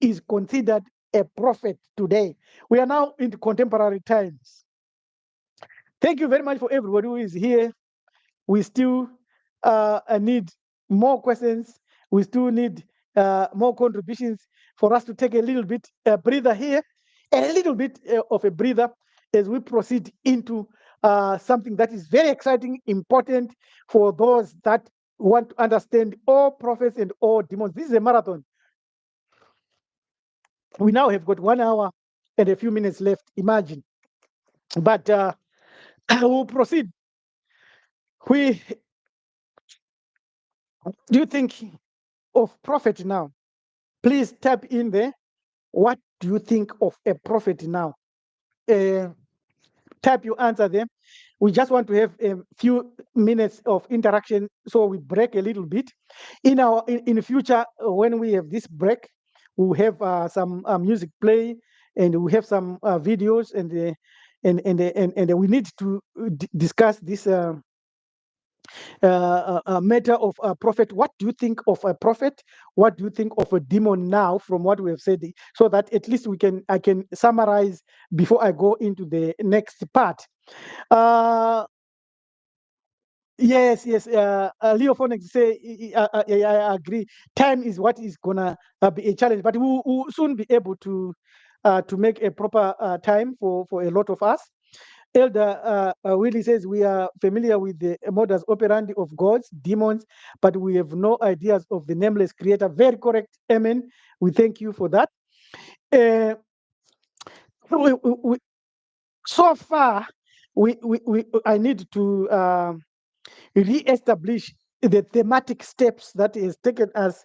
is considered a prophet today? We are now in the contemporary times. Thank you very much for everybody who is here. We still need more questions. We still need more contributions for us to take a little bit breather here, a little bit of a breather as we proceed into something that is very exciting, important for those that want to understand all prophets and all demons. This is a marathon. We now have got 1 hour and a few minutes left. Imagine. But we'll proceed. We do you think of prophet now? Please type in there. What do you think of a prophet now? Type your answer there. we just want to have a few minutes of interaction, so we break a little bit. In the future, when we have this break, we'll have some music play, and we have some videos, and we need to discuss this matter of a prophet. What do you think of a prophet? What do you think of a demon now, from what we have said, so that at least I can summarize before I go into the next part. uh Yes, yes. Leo Phonics say, I agree. Time is what is gonna be a challenge, but we'll soon be able to make a proper time for a lot of us. Elder Willie says we are familiar with the modus operandi of gods, demons, but we have no ideas of the nameless creator. Very correct. Amen. We thank you for that. Uh, we, so far, I need to re-establish the thematic steps that has taken us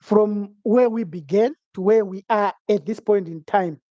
from where we began to where we are at this point in time.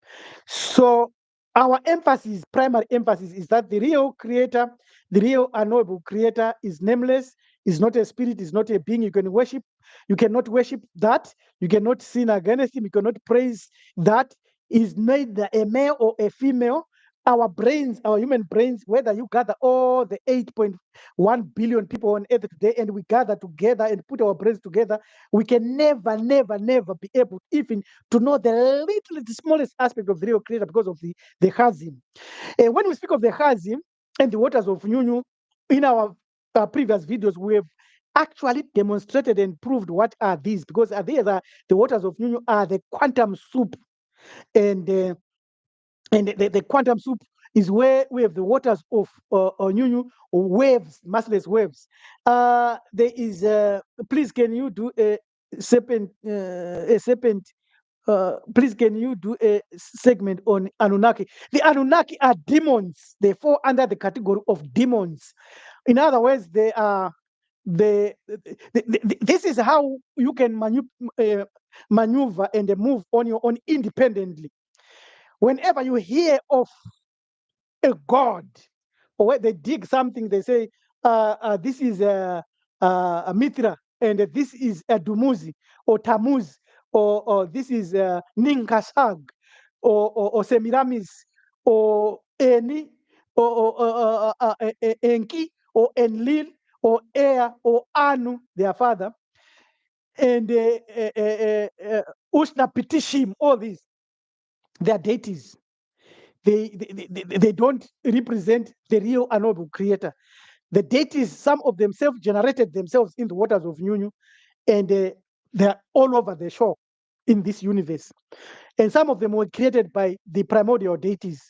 So our emphasis, primary emphasis, is that the real creator, the real unknowable creator, is nameless, is not a spirit, is not a being you can worship. You cannot worship that. You cannot sin against him. You cannot praise that. Is neither a male or a female. Our brains, our human brains, whether you gather all the 8.1 billion people on earth today and we gather together and put our brains together, we can never, never, never be able even to know the smallest aspect of the real creator, because of the chasm. When we speak of the chasm and the waters of Nyunyu, in our previous videos, we have actually demonstrated and proved what are these, because the waters of Nyunyu are the quantum soup, and the quantum soup is where we have the waters of Nyunyu, waves, massless waves. There is, please, can you do a serpent, please, can you do a segment on Anunnaki? The Anunnaki are demons. They fall under the category of demons. In other words, they are this is how you can maneuver and move on your own independently. Whenever you hear of a god, or when they dig something, they say, this is a Mithra, and this is a Dumuzi, or Tammuz, or this is Ninkasag, or Semiramis, or Eni, or Enki, or Enlil, or Ea, or Anu, their father, and Ushna Pitishim, all these, they are deities. They don't represent the real unknowable creator. The deities, some of them self-generated themselves in the waters of Nyunyu, and they're all over the shore in this universe. And some of them were created by the primordial deities.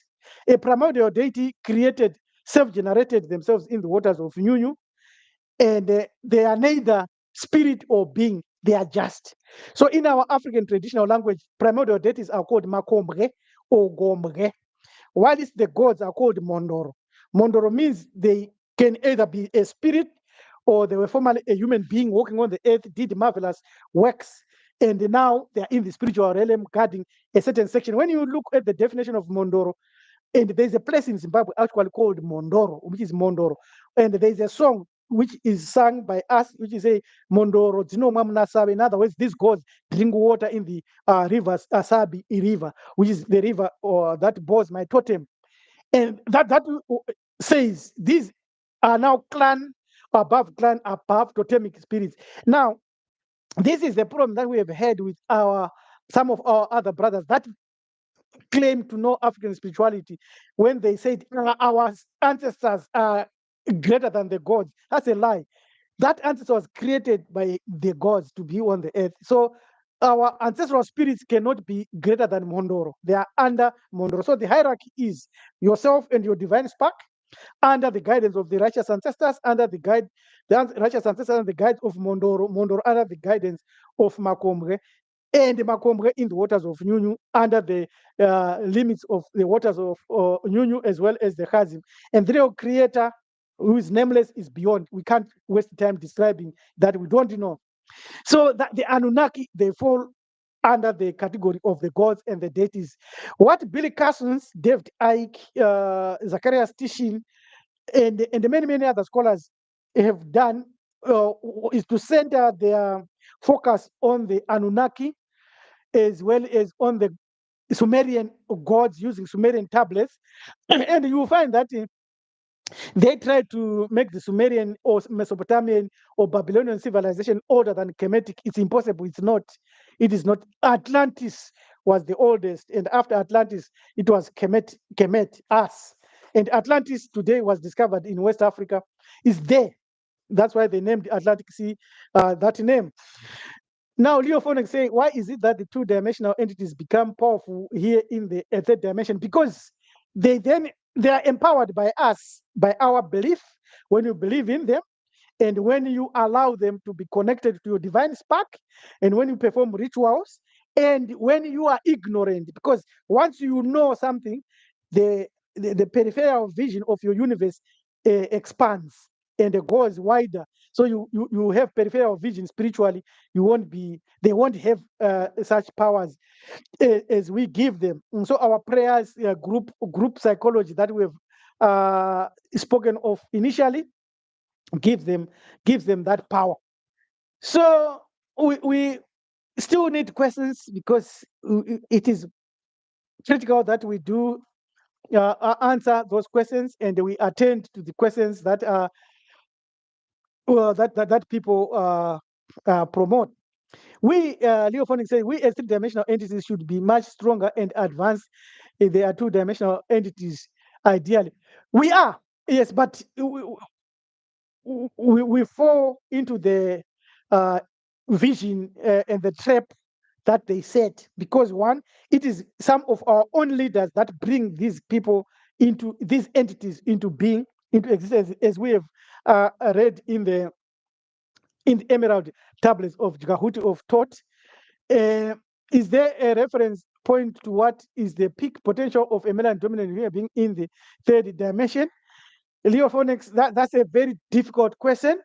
A primordial deity created, self-generated themselves in the waters of Nyunyu, and they are neither spirit or being, they are just. So in our African traditional language, primordial deities are called Makomre or Gomre, while the gods are called Mondoro. Mondoro means they can either be a spirit, or they were formerly a human being walking on the earth, did marvelous works, and now they are in the spiritual realm guarding a certain section. When you look at the definition of Mondoro, and there's a place in Zimbabwe actually called Mondoro, which is Mondoro, and there's a song which is sung by us, which is a Mondoro Dzino Mamnasabe. In other words, these gods drink water in the rivers, Asabi River, which is the river that bores my totem. And that says these are now clan above totemic spirits. Now, this is the problem that we have had with some of our other brothers that claim to know African spirituality, when they said our ancestors are greater than the gods. That's a lie. That ancestor was created by the gods to be on the earth. So our ancestral spirits cannot be greater than Mondoro. They are under Mondoro. So the hierarchy is yourself and your divine spark, under the guidance of the righteous ancestors, under the righteous ancestors, under the guidance of Mondoro, Mondoro under the guidance of Makomre, and Makomre in the waters of Nyunyu, under the limits of the waters of Nyunyu, as well as the Chazim. And the real creator, who is nameless, is beyond. We can't waste time describing that. We don't know. So that the Anunnaki, they fall under the category of the gods and the deities. What Billy Carson's, David Icke, Zacharias Tishin, and many other scholars have done, is to center their focus on the Anunnaki as well as on the Sumerian gods using Sumerian tablets. And you will find that they tried to make the Sumerian or Mesopotamian or Babylonian civilization older than Kemetic. It's impossible. It's not. It is not. Atlantis was the oldest, and after Atlantis, it was Kemet, us. And Atlantis today was discovered in West Africa. Is there. That's why they named Atlantic Sea that name. Now, Leo Phonics say, why is it that the two-dimensional entities become powerful here in the third dimension? Because they are empowered by us, by our belief. When you believe in them, and when you allow them to be connected to your divine spark, and when you perform rituals, and when you are ignorant, because once you know something, the peripheral vision of your universe expands and goes wider. So you have peripheral vision spiritually. They won't have such powers as we give them. And so our prayers, group psychology that we've spoken of initially, gives them that power. So we still need questions, because it is critical that we do answer those questions, and we attend to the questions that are that people promote. We, Leo Phonics say, we as three-dimensional entities should be much stronger and advanced if they are two-dimensional entities, ideally. We are, yes, but we fall into the vision and the trap that they set, because one, it is some of our own leaders that bring these people into these entities into being, into existence, as we have read in the emerald tablets of Gahuti of Thought. Is there a reference point to what is the peak potential of a male and dominant human being in the third dimension? Leo Phonics, that's a very difficult question,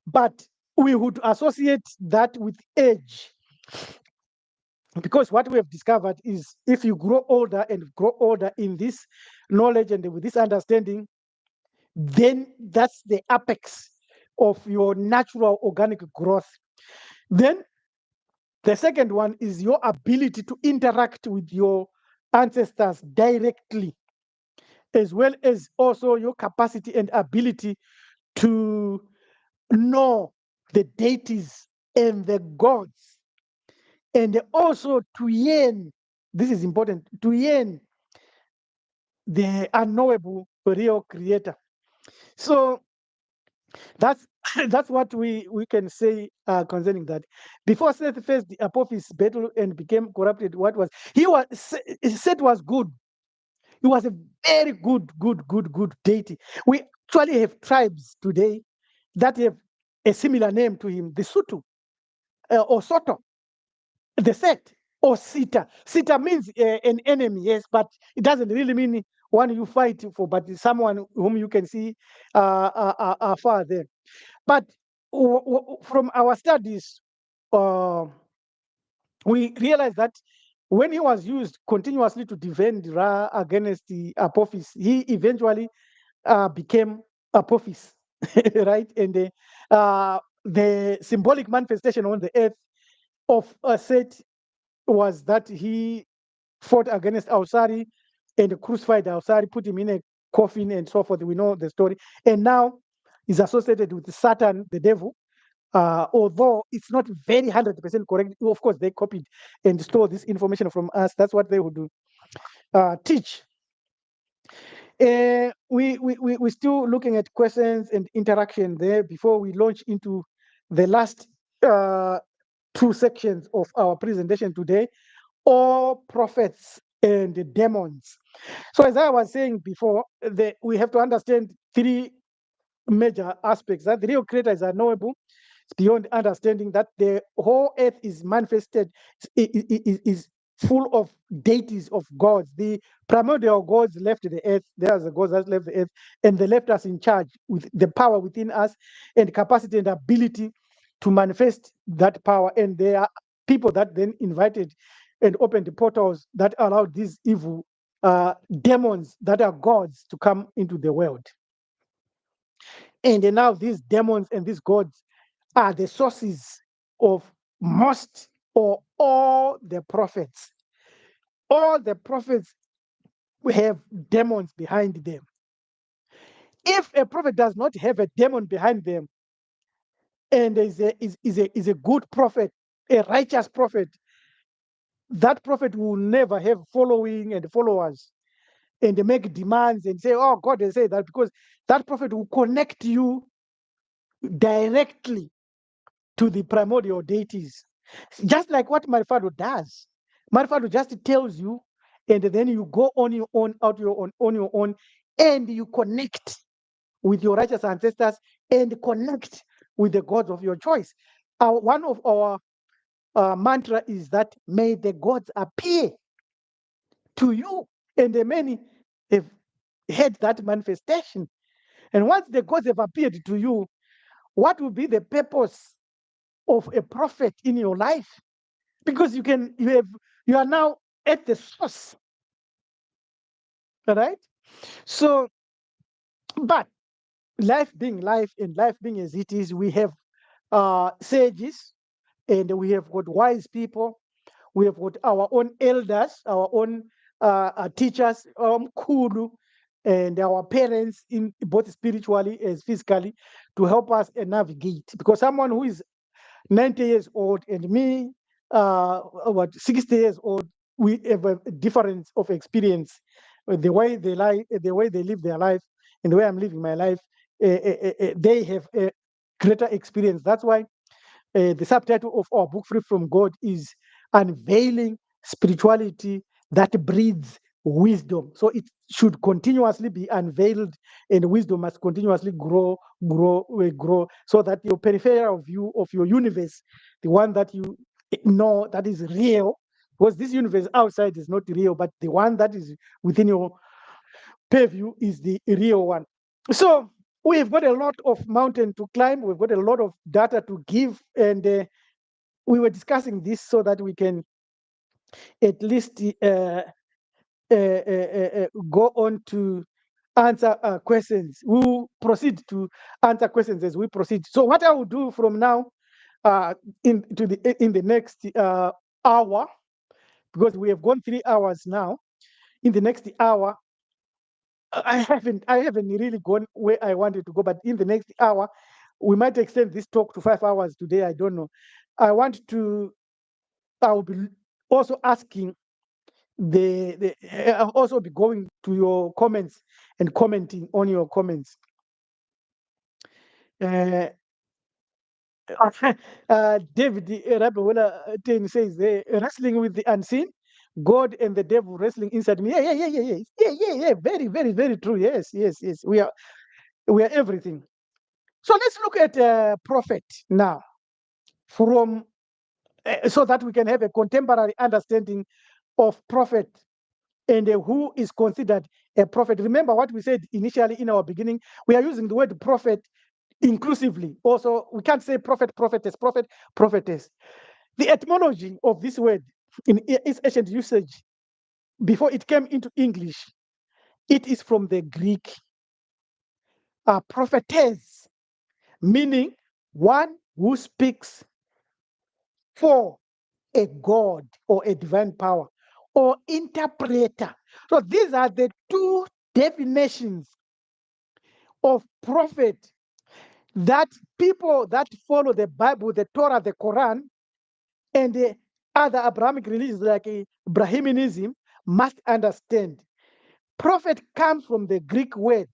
but we would associate that with age. Because what we have discovered is, if you grow older and grow older in this knowledge and with this understanding, then that's the apex of your natural organic growth. Then the second one is your ability to interact with your ancestors directly, as well as also your capacity and ability to know the deities and the gods, and also to yearn, this is important, to yearn the unknowable real creator. So that's that's what we can say concerning that. Before Seth faced the Apophis battle and became corrupted, what was he was Seth was good. He was a very good deity. We actually have tribes today that have a similar name to him, the Sutu or Soto, the Set or Sita. Sita means an enemy, yes, but it doesn't really mean one you fight for, but someone whom you can see far there. But from our studies, we realized that when he was used continuously to defend Ra against the Apophis, he eventually became Apophis, right? And the symbolic manifestation on the earth of Set was that he fought against Ausari and crucified Ausari, put him in a coffin and so forth. We know the story. And now he's associated with Satan, the devil, although it's not very 100% correct. Of course, they copied and stole this information from us. That's what they would do. Teach. We're still looking at questions and interaction there before we launch into the last two sections of our presentation today, all prophets and the demons. So as I was saying before, we have to understand three major aspects. That the real creator is unknowable. It's beyond understanding. That the whole earth is manifested, is full of deities of gods. The primordial gods left the earth. There are the gods that left the earth, and they left us in charge with the power within us and capacity and ability to manifest that power. And there are people that then invited and opened the portals that allowed these evil demons that are gods to come into the world. And then now these demons and these gods are the sources of most or all the prophets. All the prophets have demons behind them. If a prophet does not have a demon behind them and is a good prophet, a righteous prophet, that prophet will never have following and followers and they make demands and say, oh, God has said that, because that prophet will connect you directly to the primordial deities. Just like what my father does. My father just tells you, and then you go on your own, out your own, on your own, and you connect with your righteous ancestors and connect with the gods of your choice. One of our mantra is that may the gods appear to you, and the many have had that manifestation. And once the gods have appeared to you, what will be the purpose of a prophet in your life? Because you are now at the source, all right? So, but life being life and life being as it is, we have sages and we have got wise people. We have got our own elders, our own teachers, kulu, and our parents, in both spiritually as physically, to help us navigate. Because someone who is 90 years old and me, about 60 years old, we have a difference of experience. The way they the way they live their life, and the way I'm living my life, they have a greater experience. That's why the subtitle of our book, Free from God, is Unveiling Spirituality That Breeds Wisdom. So it should continuously be unveiled, and wisdom must continuously grow, so that your peripheral view of your universe, the one that you know that is real, because this universe outside is not real, but the one that is within your purview is the real one. So we've got a lot of mountain to climb. We've got a lot of data to give, and we were discussing this so that we can at least go on to answer questions. We'll proceed to answer questions as we proceed. So what I will do from now in the next hour, because we have gone 3 hours now. In the next hour, I haven't really gone where I wanted to go, but in the next hour, we might extend this talk to 5 hours today. I don't know. I will be also asking I'll also be going to your comments and commenting on your comments. Uh, David Rabewela Ten says, wrestling with the unseen, God and the devil wrestling inside me. Yeah. Very, very, very true. Yes. We are everything. So let's look at prophet now, from so that we can have a contemporary understanding of prophet and who is considered a prophet. Remember what we said initially in our beginning. We are using the word prophet inclusively. Also, we can't say prophet, prophetess, prophet, prophetess. The etymology of this word in its ancient usage, before it came into English, it is from the Greek prophetess, meaning one who speaks for a god or a divine power, or interpreter. So these are the two definitions of prophet that people that follow the Bible, the Torah, the Quran, and the other Abrahamic religions like Abrahamianism must understand. Prophet comes from the Greek word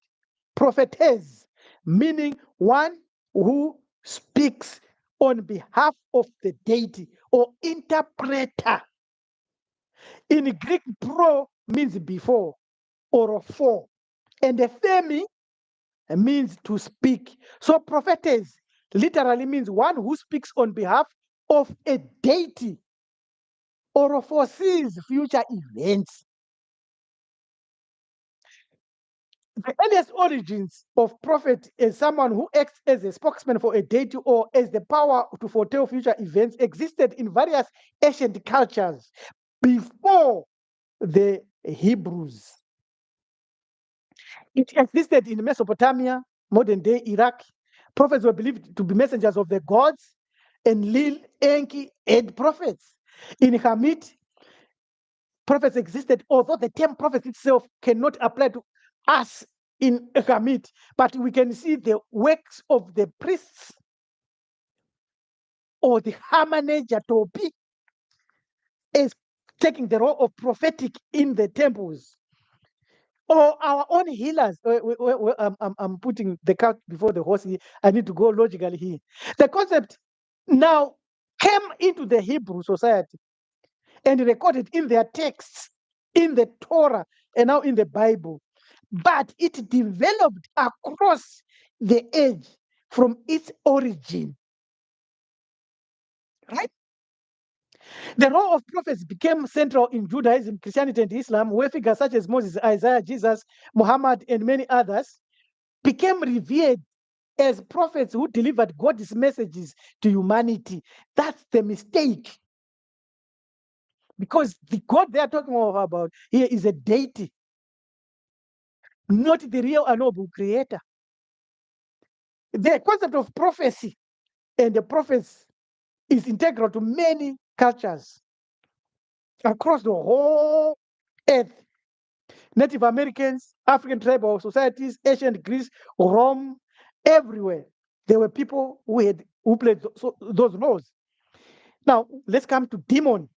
prophetess, meaning one who speaks on behalf of the deity, or interpreter. In Greek, pro means before or for, and the femi means to speak. So prophetess literally means one who speaks on behalf of a deity or foresees future events. The earliest origins of prophet as someone who acts as a spokesman for a deity or as the power to foretell future events existed in various ancient cultures before the Hebrews. It existed in Mesopotamia, modern day Iraq. Prophets were believed to be messengers of the gods, and Lil, Enki had prophets. In Hamid, prophets existed, although the term prophet itself cannot apply to us in Hamid, but we can see the works of the priests or the Hamaneja Topi as taking the role of prophetic in the temples. Or our own healers. I'm putting the cart before the horse here. I need to go logically here. The concept now came into the Hebrew society and recorded in their texts, in the Torah, and now in the Bible. But it developed across the age from its origin. Right? The role of prophets became central in Judaism, Christianity, and Islam, where figures such as Moses, Isaiah, Jesus, Muhammad, and many others became revered as prophets who delivered God's messages to humanity. That's the mistake. Because the God they are talking about here is a deity, not the real unknowable creator. The concept of prophecy and the prophets is integral to many cultures across the whole earth. Native Americans, African tribal societies, ancient Greece, Rome, everywhere. There were people who played those roles. Now, let's come to demon.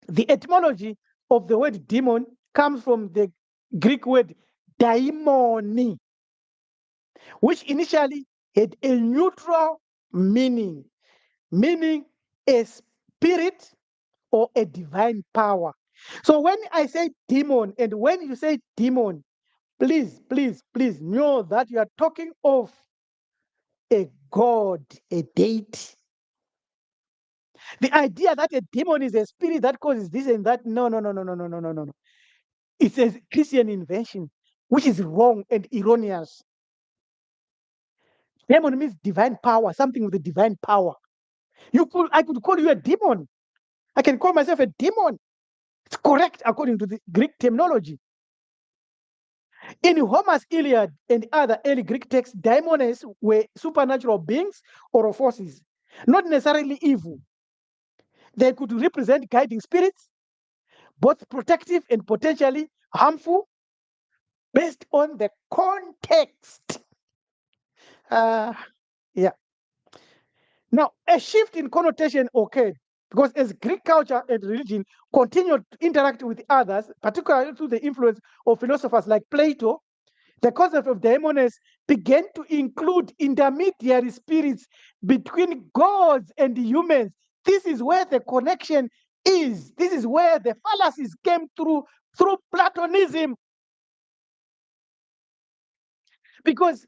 The etymology of the word demon comes from the Greek word daimoni, which initially had a neutral meaning, meaning a spirit or a divine power. So when I say demon, and when you say demon, please, please, please know that you are talking of a god, a deity. The idea that a demon is a spirit that causes this and that, no, no, no, no, no, no, no, no, no. It's a Christian invention, which is wrong and erroneous. Demon means divine power, something with a divine power. I could call you a demon. I can call myself a demon. It's correct according to the Greek terminology. In Homer's Iliad and other early Greek texts, daimones were supernatural beings or forces, not necessarily evil. They could represent guiding spirits, both protective and potentially harmful, based on the context. Yeah. Now, a shift in connotation occurred because as Greek culture and religion continued to interact with others, particularly through the influence of philosophers like Plato, the concept of daimones began to include intermediary spirits between gods and humans. This is where the connection is. This is where the fallacies came through Platonism. Because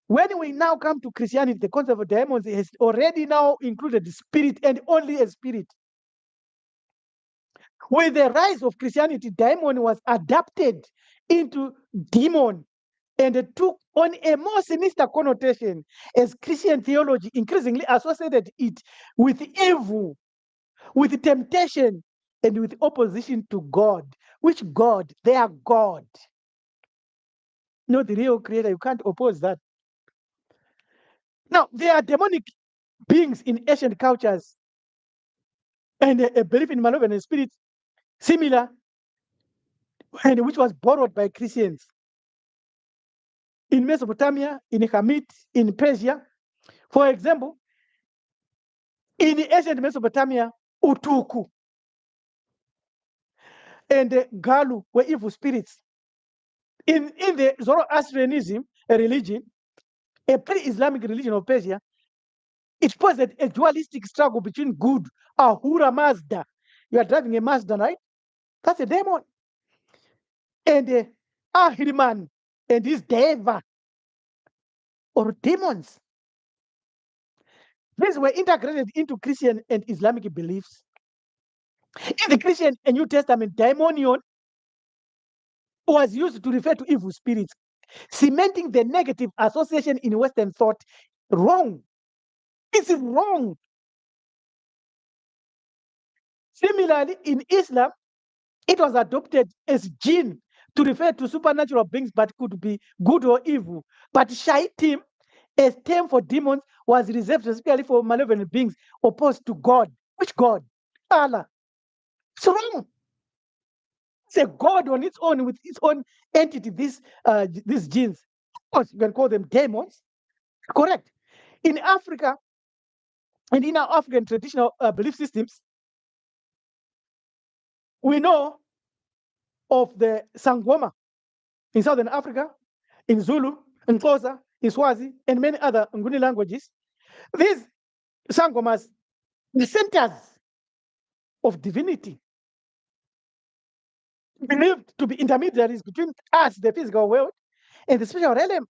when we now come to Christianity, the concept of demons has already now included the spirit and only a spirit. With the rise of Christianity, daimon was adapted into demon and it took on a more sinister connotation as Christian theology increasingly associated it with evil, with temptation, and with opposition to God. Which God? They are God, not the real creator. You can't oppose that. Now, there are demonic beings in ancient cultures and a belief in malevolent spirits similar and which was borrowed by Christians in Mesopotamia, in Hamit, in Persia. For example, in ancient Mesopotamia, Utuku and Galu were evil spirits. In the Zoroastrianism, a religion, a pre-Islamic religion of Persia, it posed a dualistic struggle between good, Ahura Mazda. You are driving a Mazda, right? That's a demon. And Ahriman and his Deva, or demons. These were integrated into Christian and Islamic beliefs. In the Christian and New Testament, daimonion was used to refer to evil spirits, cementing the negative association in Western thought. Wrong. It's wrong. Similarly, in Islam, it was adopted as jinn to refer to supernatural beings, but could be good or evil. But shaitim, a term for demons, was reserved specifically for malevolent beings opposed to God. Which God? Allah. It's wrong. It's a God on its own, with its own entity, these genes. Of course, you can call them demons. Correct. In Africa, and in our African traditional belief systems, we know of the Sangoma in Southern Africa, in Zulu, in Xhosa, in Swazi, and many other Nguni languages. These Sangomas, the centers of divinity, believed to be intermediaries between us, the physical world, and the spiritual realm,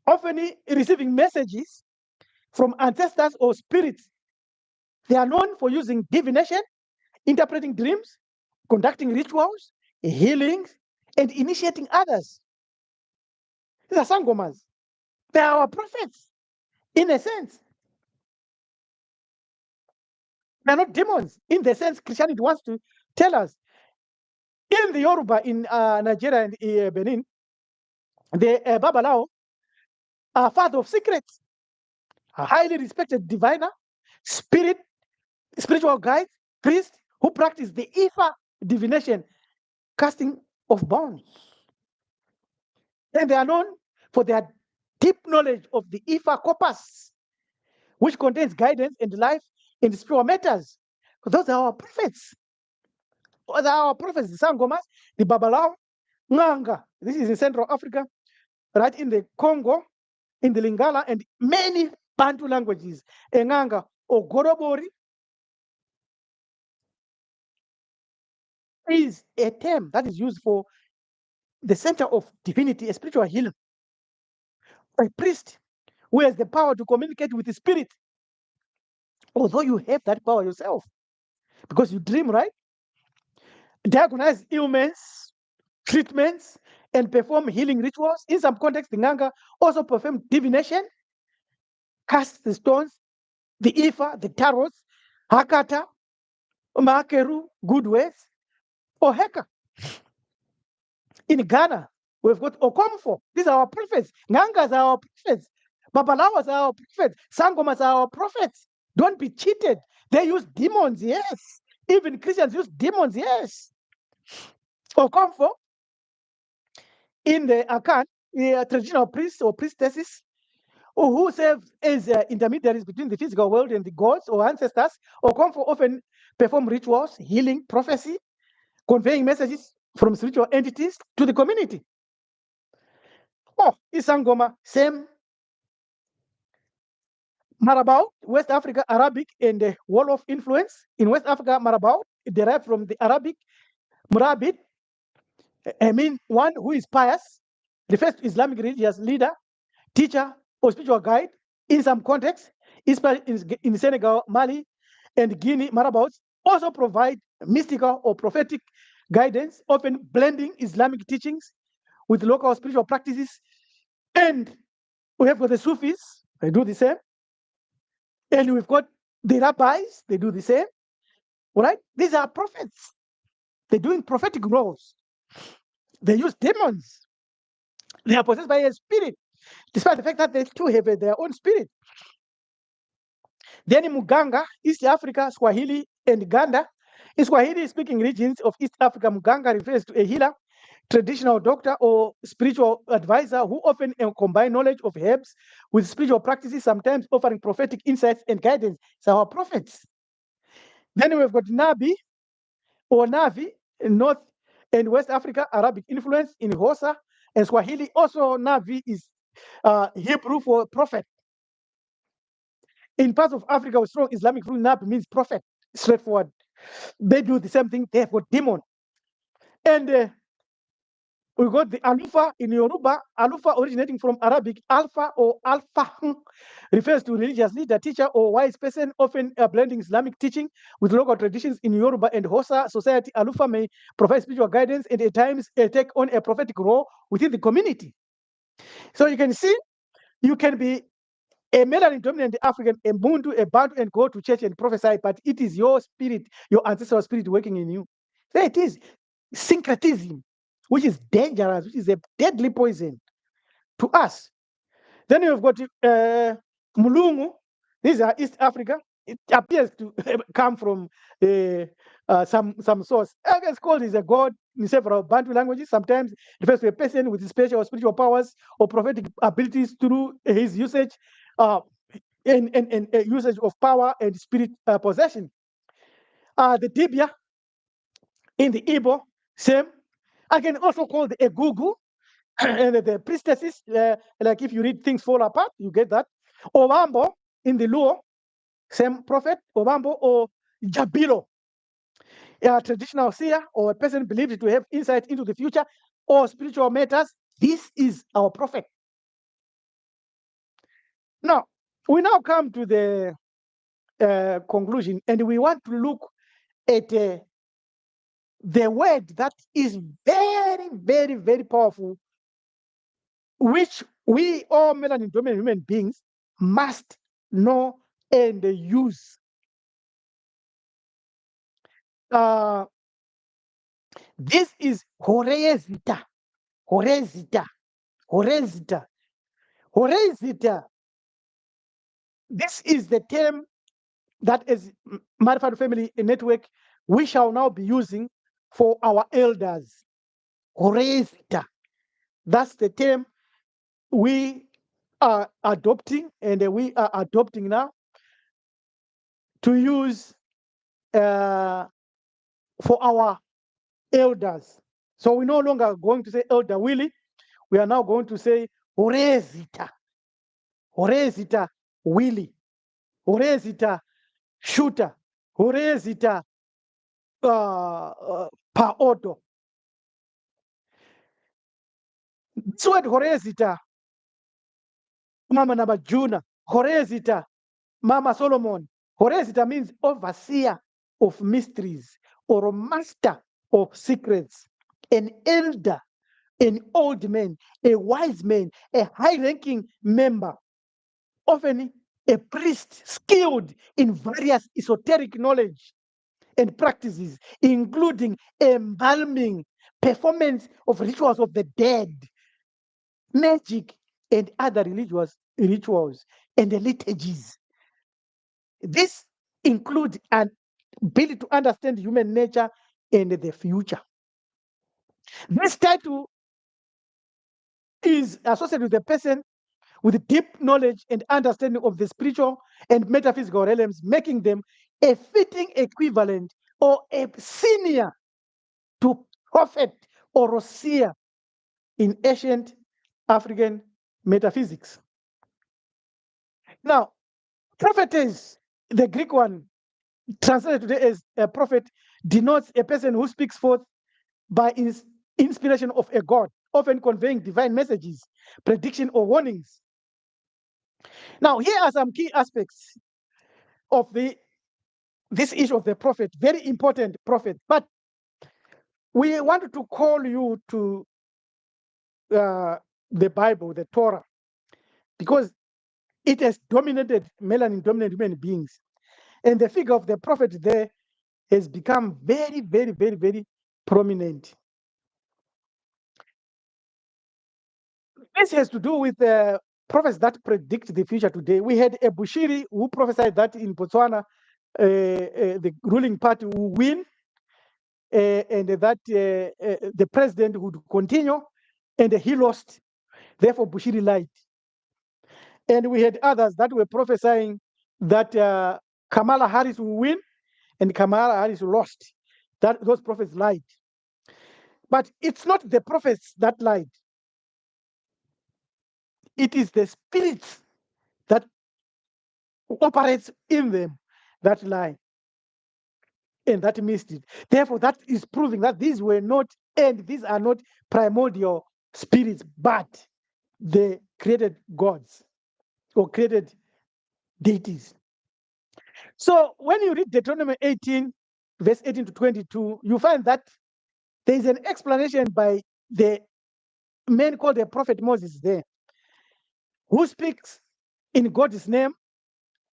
often receiving messages from ancestors or spirits. They are known for using divination, interpreting dreams, conducting rituals, healings, and initiating others. These are Sangomas. They are our prophets, in a sense. They are not demons, in the sense Christianity wants to tell us. In the Yoruba, in Nigeria and Benin, the Babalao are father of secrets, a highly respected diviner, spiritual guide, priest who practice the Ifa divination, casting of bones. And they are known for their deep knowledge of the Ifa corpus, which contains guidance and life in spiritual matters. Those are our prophets. Those are our prophets, the Sangomas, the Babalao, Nganga. This is in Central Africa, right in the Congo, in the Lingala, and many Bantu languages. Nganga or Gorobori is a term that is used for the center of divinity, a spiritual healer, a priest who has the power to communicate with the spirit, although you have that power yourself, because you dream, right? Diagnose ailments, treatments, and perform healing rituals. In some contexts, the Nganga also perform divination, cast the stones, the Ifa, the tarots, Hakata, Makeru, good ways, or Heka. In Ghana, we've got Okomfo. These are our prophets. Ngangas are our prophets. Babalawas are our prophets. Sangomas are our prophets. Don't be cheated. They use demons, yes. Even Christians use demons, yes. Okomfo, in the Akan, the traditional priests or priestesses, who serve as intermediaries between the physical world and the gods or ancestors. Okomfo often perform rituals, healing, prophecy, conveying messages from spiritual entities to the community. Oh, Isangoma, same. Marabou, West Africa, Arabic, and the wall of influence. In West Africa, Marabou derived from the Arabic Murabit. I mean, one who is pious, refers to Islamic religious leader, teacher, or spiritual guide. In some contexts, in Senegal, Mali, and Guinea, Marabouts also provide mystical or prophetic guidance, often blending Islamic teachings with local spiritual practices. And we have got the Sufis, they do the same. And we've got the rabbis, they do the same. All right? These are prophets. They're doing prophetic roles. They use demons. They are possessed by a spirit, despite the fact that they too have their own spirit. Then in Muganga, East Africa, Swahili, and Uganda. In Swahili-speaking regions of East Africa, Muganga refers to a healer, traditional doctor, or spiritual advisor who often combine knowledge of herbs with spiritual practices, sometimes offering prophetic insights and guidance. It's our prophets. Then we've got Nabi or Navi in North and West Africa, Arabic influence in Hosa and Swahili. Also, Navi is Hebrew for prophet. In parts of Africa with strong Islamic rule, Nabi means prophet, straightforward. They do the same thing. They have got demon. And we got the Alufa in Yoruba. Alufa originating from Arabic. Alpha or Alpha refers to religious leader, teacher, or wise person, often blending Islamic teaching with local traditions. In Yoruba and Hosa society, Alufa may provide spiritual guidance and at times take on a prophetic role within the community. So you can see, you can be a melanin dominant African, a Buntu, a Bantu, and go to church and prophesy, but it is your spirit, your ancestral spirit working in you. There it is. Syncretism. which is dangerous, which is a deadly poison to us. Then you've got Mulungu. These are East Africa. It appears to come from some source. It's called as a god in several Bantu languages. Sometimes it refers to a person with special or spiritual powers or prophetic abilities through his usage and usage of power and spirit possession. The Dibia in the Igbo, same. I can also call the Egugu and the priestesses. Like if you read Things Fall Apart, you get that. Ovambo in the Luo, same prophet, Ovambo or Jabilo, a traditional seer or a person believed to have insight into the future or spiritual matters. This is our prophet. Now, we now come to the conclusion, and we want to look at the word that is very, very, very powerful, which we all melanin dominant human beings must know and use. This is horezita, horezita, horezita, horezita. This is the term that is Modified Family Network we shall now be using for our elders. Horezita. That's the term we are adopting, and we are adopting now to use for our elders. So we're no longer going to say Elder Willie. We are now going to say Horezita. Horezita Willie. Horezita Shooter. Horezita Paoto. This word Horezita, Mama Nabajuna. Horezita, Mama Solomon. Horezita means overseer of mysteries or a master of secrets, an elder, an old man, a wise man, a high-ranking member, often a priest skilled in various esoteric knowledge and practices, including embalming, performance of rituals of the dead, magic, and other religious rituals and liturgies. This includes an ability to understand human nature and the future. This title is associated with a person with deep knowledge and understanding of the spiritual and metaphysical realms, making them a fitting equivalent or a senior to prophet or seer in ancient African metaphysics. Now, prophetess, the Greek one, translated today as a prophet, denotes a person who speaks forth by inspiration of a god, often conveying divine messages, prediction, or warnings. Now, here are some key aspects of this issue of the prophet, very important prophet. But we wanted to call you to the Bible, the Torah, because it has dominated melanin dominant human beings. And the figure of the prophet there has become very, very, very, very prominent. This has to do with the prophets that predict the future today. We had a Bushiri who prophesied that in Botswana, the ruling party will win, and that the president would continue, and he lost. Therefore, Bushiri lied. And we had others that were prophesying that Kamala Harris will win, and Kamala Harris lost. That those prophets lied. But it's not the prophets that lied. It is the spirits that operates in them that lie and that missed it. Therefore, that is proving that these were not, and these are not primordial spirits, but the created gods or created deities. So when you read Deuteronomy 18, verse 18 to 22, you find that there is an explanation by the man called the prophet Moses there, who speaks in God's name,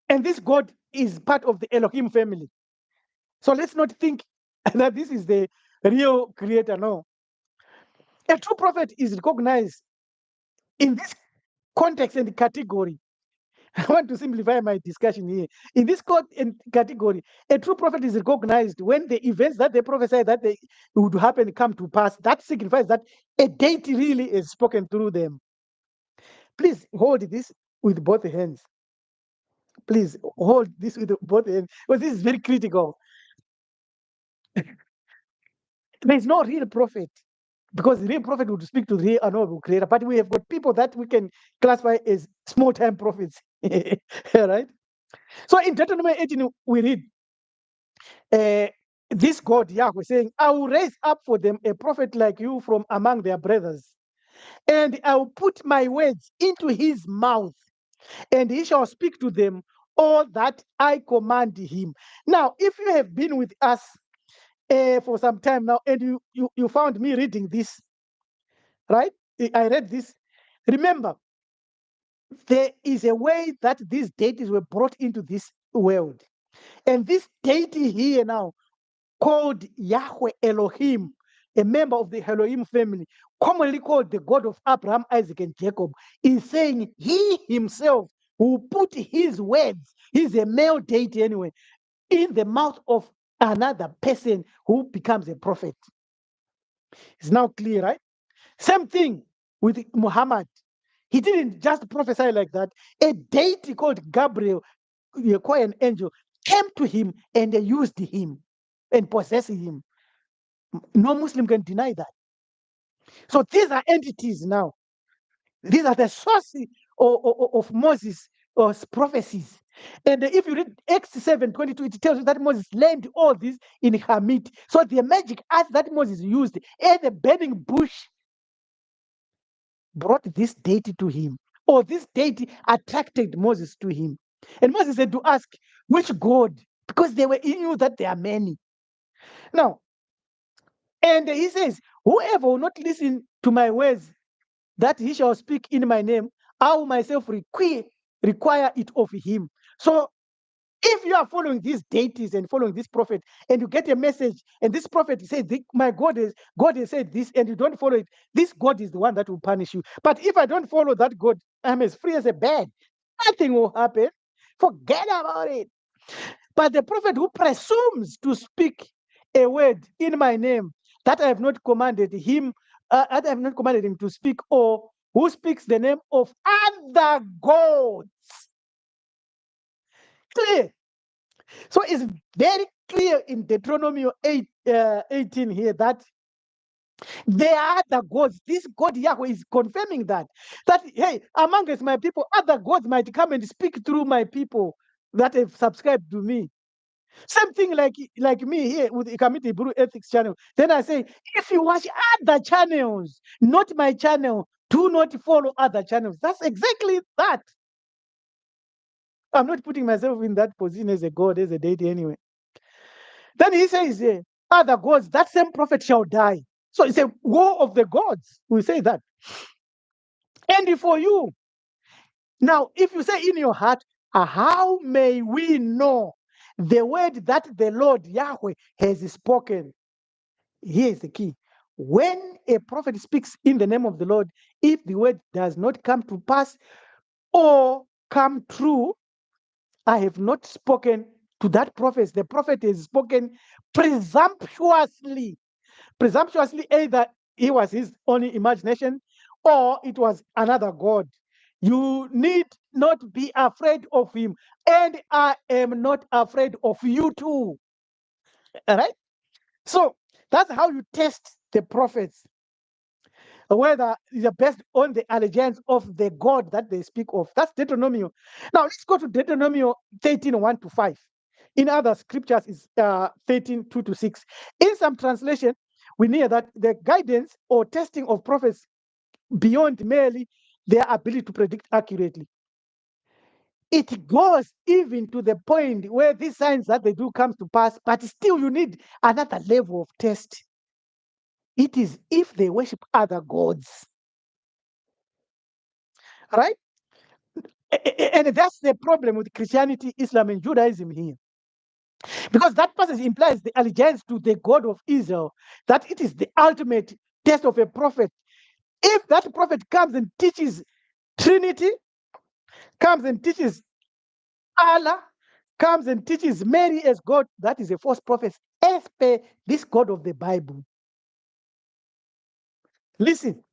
and this God is part of the Elohim family. So let's not think that this is the real creator. No. A true prophet is recognized in this context and category. I want to simplify my discussion here. In this category, a true prophet is recognized when the events that they prophesy that they would happen come to pass. That signifies that a deity really is spoken through them. Please hold this with both hands. Please hold this with both hands because this is very critical. There is no real prophet because the real prophet would speak to the real unknowable creator, but we have got people that we can classify as small time prophets. Right? So in Deuteronomy 18, we read, uh, this God Yahweh saying, I will raise up for them a prophet like you from among their brothers, and I will put my words into his mouth, and he shall speak to them all that I command him. Now, if you have been with us for some time now, and you found me reading this, right? I read this. Remember, there is a way that these deities were brought into this world. And this deity here now, called Yahweh Elohim, a member of the Elohim family, commonly called the God of Abraham, Isaac, and Jacob, is saying he himself will put his words, he's a male deity anyway, in the mouth of another person who becomes a prophet. It's now clear, right? Same thing with Muhammad. He didn't just prophesy like that. A deity called Gabriel, quite an angel, came to him and they used him and possessed him. No Muslim can deny that. So these are entities now. These are the source of Moses' prophecies. And if you read Acts 7:22, it tells you that Moses learned all this in Hamid. So the magic art that Moses used and the burning bush brought this deity to him, or this deity attracted Moses to him. And Moses had to ask, which God? Because he knew that there are many. Now, and he says, whoever will not listen to my words that he shall speak in my name, I will myself require it of him. So if you are following these deities and following this prophet, and you get a message, and this prophet says, my God has said this, and you don't follow it, this God is the one that will punish you. But if I don't follow that God, I'm as free as a bird. Nothing will happen. Forget about it. But the prophet who presumes to speak a word in my name that I have not commanded him, that I have not commanded him to speak, or who speaks the name of other gods. Clear. So it's very clear in Deuteronomy 18 here that there are other gods. This God Yahweh is confirming that hey, amongst my people, other gods might come and speak through my people that have subscribed to me. Same thing like me here with the Committee Brew Ethics channel. Then I say, if you watch other channels, not my channel, do not follow other channels. That's exactly that. I'm not putting myself in that position as a god, as a deity anyway. Then he says, other gods, that same prophet shall die. So it's a war of the gods. We say that. And for you, now, if you say in your heart, how may we know the word that the Lord Yahweh has spoken? Here is the key. When a prophet speaks in the name of the Lord, if the word does not come to pass or come true, I have not spoken to that prophet. The prophet has spoken presumptuously. Presumptuously, either he was his own imagination or it was another God. You need not be afraid of him. And I am not afraid of you too. All right? So that's how you test the prophets, whether they're based on the allegiance of the God that they speak of. That's Deuteronomy. Now let's go to Deuteronomy 13, 1 to 5. In other scriptures, is 13, 2 to 6. In some translation, we hear that the guidance or testing of prophets beyond merely their ability to predict accurately. It goes even to the point where these signs that they do comes to pass, but still you need another level of test. It is if they worship other gods, right? And that's the problem with Christianity, Islam, and Judaism here. Because that passage implies the allegiance to the God of Israel, that it is the ultimate test of a prophet. If that prophet comes and teaches Trinity, comes and teaches Allah, comes and teaches Mary as God, that is a false prophet as per this God of the Bible. Listen,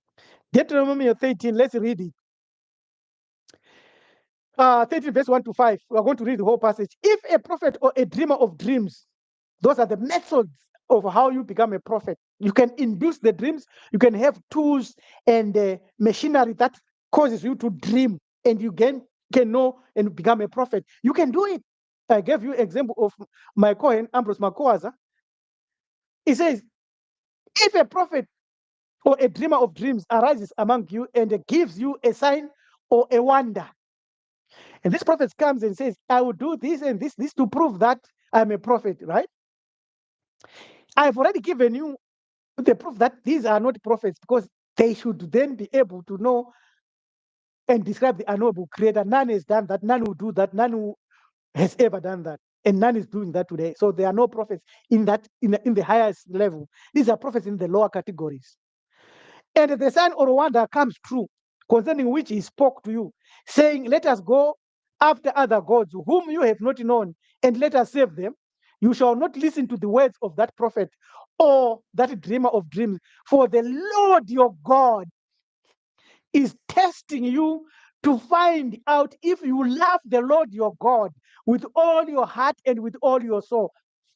Deuteronomy 13, let's read it. 13 verse 1 to 5. We are going to read the whole passage. If a prophet or a dreamer of dreams, those are the methods of how you become a prophet. You can induce the dreams. You can have tools and machinery that causes you to dream, and you can know and become a prophet. You can do it. I gave you example of my Cohen, Ambrose Makoaza. He says, if a prophet or a dreamer of dreams arises among you and gives you a sign or a wonder, and this prophet comes and says, I will do this and this to prove that I'm a prophet, right? I've already given you the proof that these are not prophets, because they should then be able to know and describe the unknowable creator. None has done that, none will do that, none who has ever done that, and none is doing that today. So there are no prophets in that in the highest level. These are prophets in the lower categories. And the sign or wonder comes true, concerning which he spoke to you, saying, let us go after other gods whom you have not known, and let us serve them. You shall not listen to the words of that prophet or that dreamer of dreams, for the Lord your God is testing you to find out if you love the Lord your God with all your heart and with all your soul.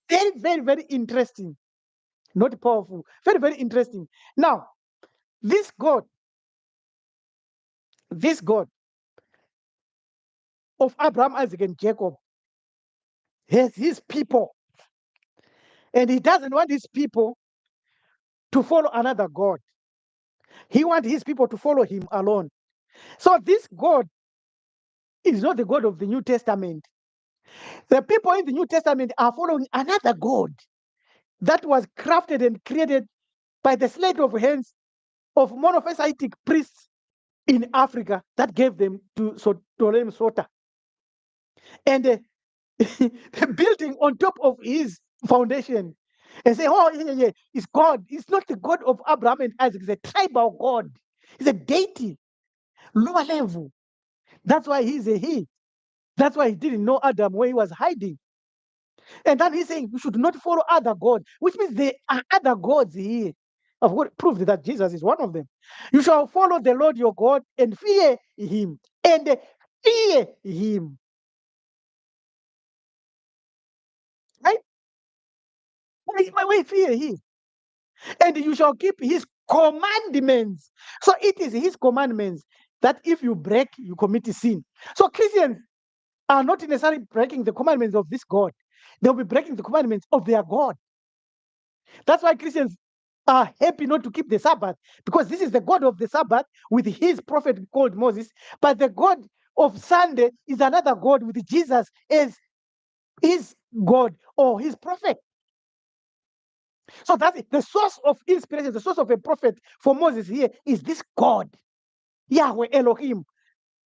Very, very, very interesting. Not powerful. Very, very interesting. Now, this God of Abraham, Isaac, and Jacob has his people, and he doesn't want his people to follow another God. He wants his people to follow him alone. So this God is not the God of the New Testament. The people in the New Testament are following another God that was crafted and created by the sleight of hands of monophysite priests in Africa that gave them to Ptolemy Sota. And building on top of his foundation and say, oh, yeah, it's God. It's not the God of Abraham and Isaac. It's a tribal God. It's a deity, lower level. That's why he's a he. That's why he didn't know Adam where he was hiding. And then he's saying, you should not follow other gods, which means there are other gods here. I've got proof that Jesus is one of them. You shall follow the Lord your God and fear him. And fear him. Right? Why fear him? And you shall keep his commandments. So it is his commandments that if you break, you commit sin. So Christians are not necessarily breaking the commandments of this God. They'll be breaking the commandments of their God. That's why Christians are happy not to keep the Sabbath, because this is the God of the Sabbath with his prophet called Moses. But the God of Sunday is another God with Jesus as his God or his prophet. So that's it. The source of inspiration, the source of a prophet for Moses here is this God, Yahweh Elohim,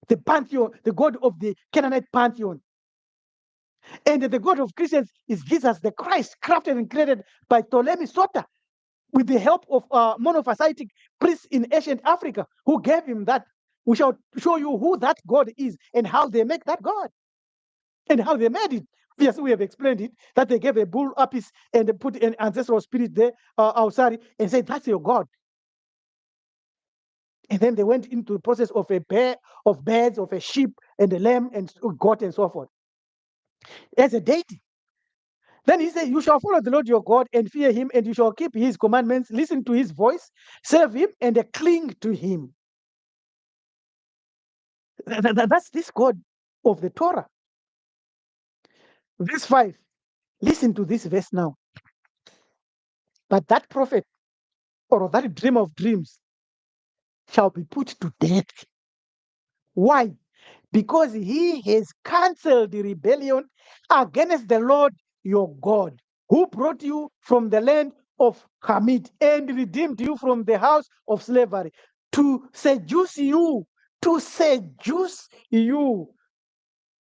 the pantheon, the God of the Canaanite pantheon. And the God of Christians is Jesus the Christ, crafted and created by Ptolemy Sota with the help of monophysitic priests in ancient Africa who gave him that. We shall show you who that God is and how they make that God and how they made it. Yes, we have explained it, that they gave a bull apis and they put an ancestral spirit there, outside, and said, that's your God. And then they went into the process of a pair of birds, of a sheep, and a lamb, and goat, and so forth. As a deity. Then he said, you shall follow the Lord your God and fear him, and you shall keep his commandments, listen to his voice, serve him, and cling to him. That's this God of the Torah. Verse 5. Listen to this verse now. But that prophet or that dreamer of dreams shall be put to death. Why? Because he has cancelled the rebellion against the Lord your God, who brought you from the land of Hamid and redeemed you from the house of slavery, to seduce you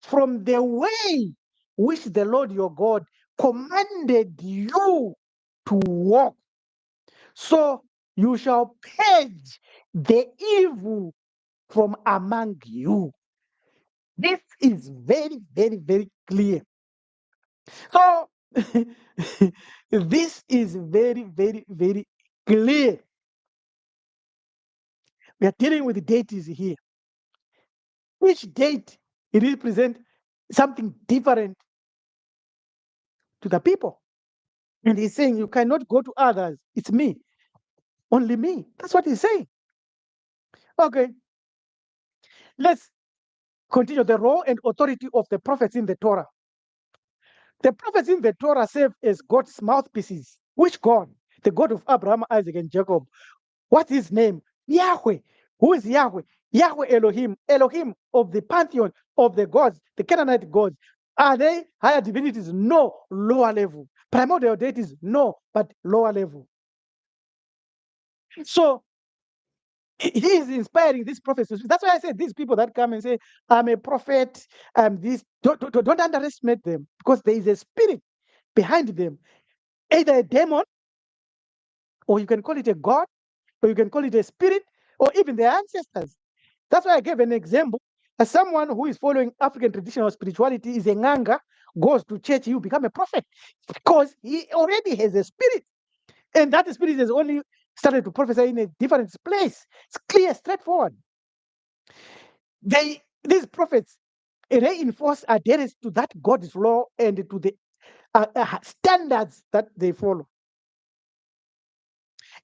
from the way which the Lord your God commanded you to walk. So you shall purge the evil from among you. This is very, very, very clear. So, this is very, very, very clear. We are dealing with the deities here. Each deity it represents something different to the people. And he's saying, you cannot go to others. It's me, only me. That's what he's saying. Okay, let's continue. The role and authority of the prophets in the Torah. The prophets in the Torah serve as God's mouthpieces. Which God? The God of Abraham, Isaac, and Jacob. What's his name? Yahweh. Who is Yahweh? Yahweh Elohim. Elohim of the pantheon of the gods, the Canaanite gods. Are they higher divinities? No, lower level. Primordial deities? No, but lower level. So he is inspiring these prophets. That's why I said these people that come and say, I'm a prophet, this, don't underestimate them, because there is a spirit behind them, either a demon, or you can call it a god, or you can call it a spirit, or even their ancestors. That's why I gave an example. As someone who is following African traditional spirituality is a nganga, goes to church, he will become a prophet because he already has a spirit. And that spirit has only started to prophesy in a different place. It's clear, straightforward. These prophets reinforce adherence to that God's law and to the standards that they follow.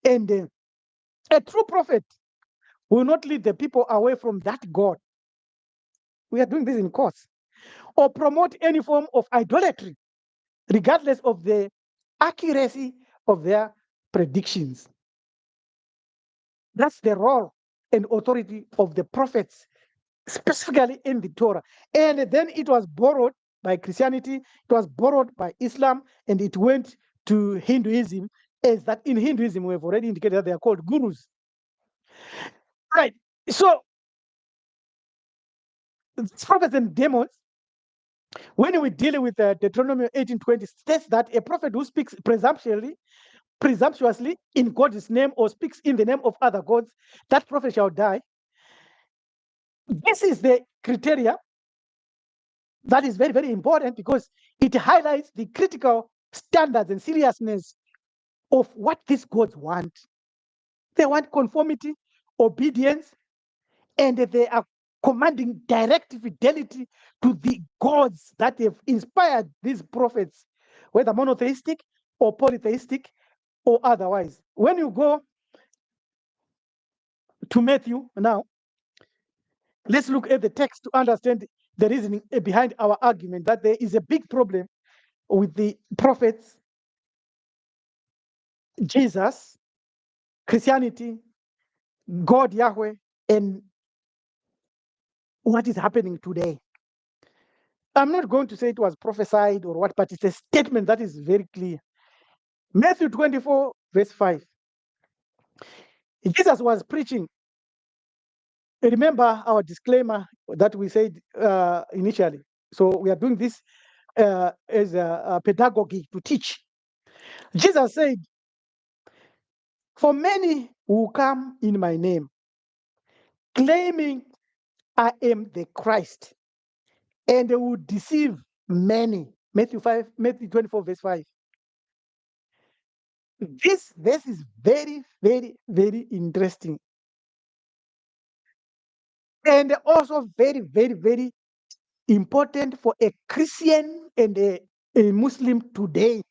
And a true prophet will not lead the people away from that God. We are doing this in course. Or promote any form of idolatry, regardless of the accuracy of their predictions. That's the role and authority of the prophets, specifically in the Torah. And then it was borrowed by Christianity, it was borrowed by Islam, and it went to Hinduism. As that in Hinduism, we have already indicated that they are called gurus. Right. So, prophets and demons, when we deal with Deuteronomy 18:20, states that a prophet who speaks presumptuously in God's name or speaks in the name of other gods, that prophet shall die. This is the criteria that is very, very important because it highlights the critical standards and seriousness of what these gods want. They want conformity, obedience, and they are commanding direct fidelity to the gods that have inspired these prophets, whether monotheistic or polytheistic or otherwise. When you go to Matthew now, let's look at the text to understand the reasoning behind our argument that there is a big problem with the prophets, Jesus, Christianity, God, Yahweh, and what is happening today. I'm not going to say it was prophesied or what, but it's a statement that is very clear. Matthew 24, verse 5. Jesus was preaching. Remember our disclaimer that we said initially. So we are doing this as a pedagogy to teach. Jesus said, for many who come in my name, claiming I am the Christ, and they will deceive many. Matthew 24, verse 5. This verse is very, very, very interesting. And also very, very, very important for a Christian and a Muslim today.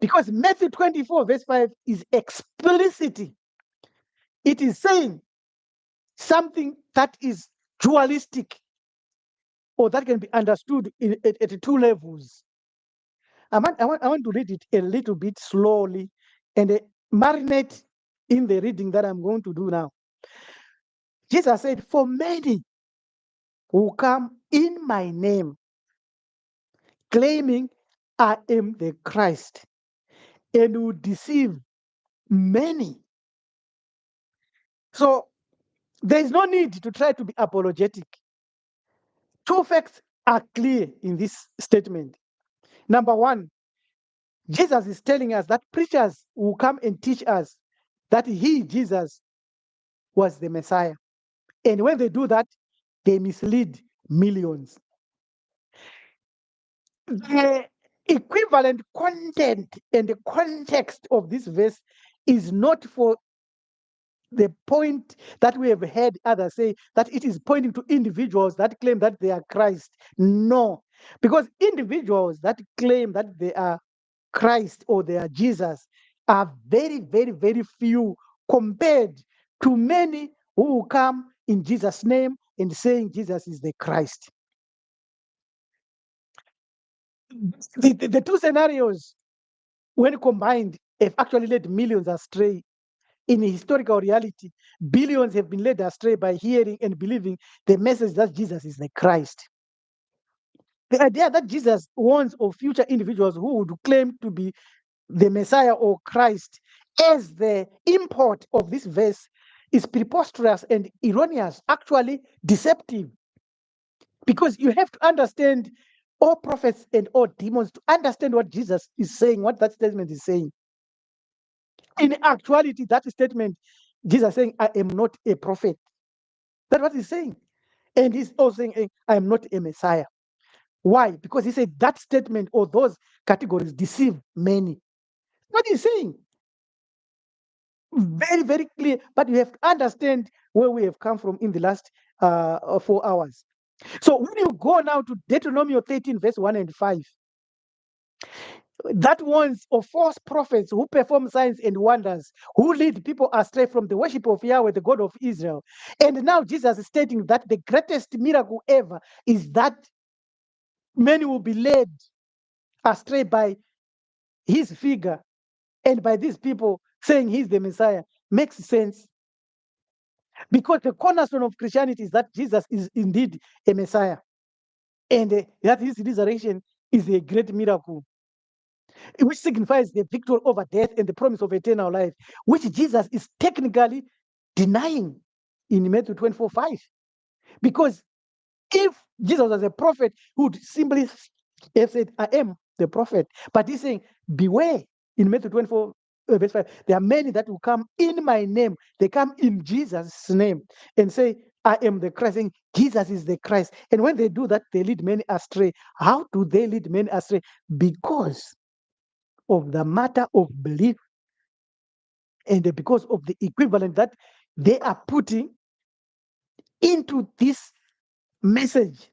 Because Matthew 24, verse 5 is explicit. It is saying something that is dualistic or that can be understood at two levels. I want to read it a little bit slowly and marinate in the reading that I'm going to do now. Jesus said, for many who come in my name, claiming I am the Christ, and will deceive many. So there is no need to try to be apologetic. Two facts are clear in this statement. Number one, Jesus is telling us that preachers will come and teach us that he, Jesus, was the Messiah. And when they do that, they mislead millions. The equivalent content and the context of this verse is not for the point that we have heard others say that it is pointing to individuals that claim that they are Christ. No, because individuals that claim that they are Christ or they are Jesus are very, very, very few compared to many who will come in Jesus' name and saying Jesus is the Christ. The two scenarios, when combined, have actually led millions astray. In historical reality, billions have been led astray by hearing and believing the message that Jesus is the Christ. The idea that Jesus warns of future individuals who would claim to be the Messiah or Christ as the import of this verse is preposterous and erroneous, actually deceptive. Because you have to understand all prophets and all demons to understand what Jesus is saying, what that statement is saying. In actuality, that statement, Jesus saying, I am not a prophet. That's what he's saying. And he's also saying, I am not a Messiah. Why? Because he said that statement or those categories deceive many. What he's saying, very, very clear. But you have to understand where we have come from in the last 4 hours. So when you go now to Deuteronomy 13, verse 1 and 5, that warns of false prophets who perform signs and wonders, who lead people astray from the worship of Yahweh, the God of Israel. And now Jesus is stating that the greatest miracle ever is that many will be led astray by his figure and by these people saying he's the Messiah. Makes sense. Because the cornerstone of Christianity is that Jesus is indeed a Messiah. And that his resurrection is a great miracle, which signifies the victory over death and the promise of eternal life, which Jesus is technically denying in Matthew 24:5. Because if Jesus was a prophet, he would simply have said, I am the prophet. But he's saying, beware. In Matthew 24, verse 5, there are many that will come in my name. They come in Jesus' name and say, I am the Christ, saying Jesus is the Christ. And when they do that, they lead many astray. How do they lead many astray? Because of the matter of belief and because of the equivalent that they are putting into this message,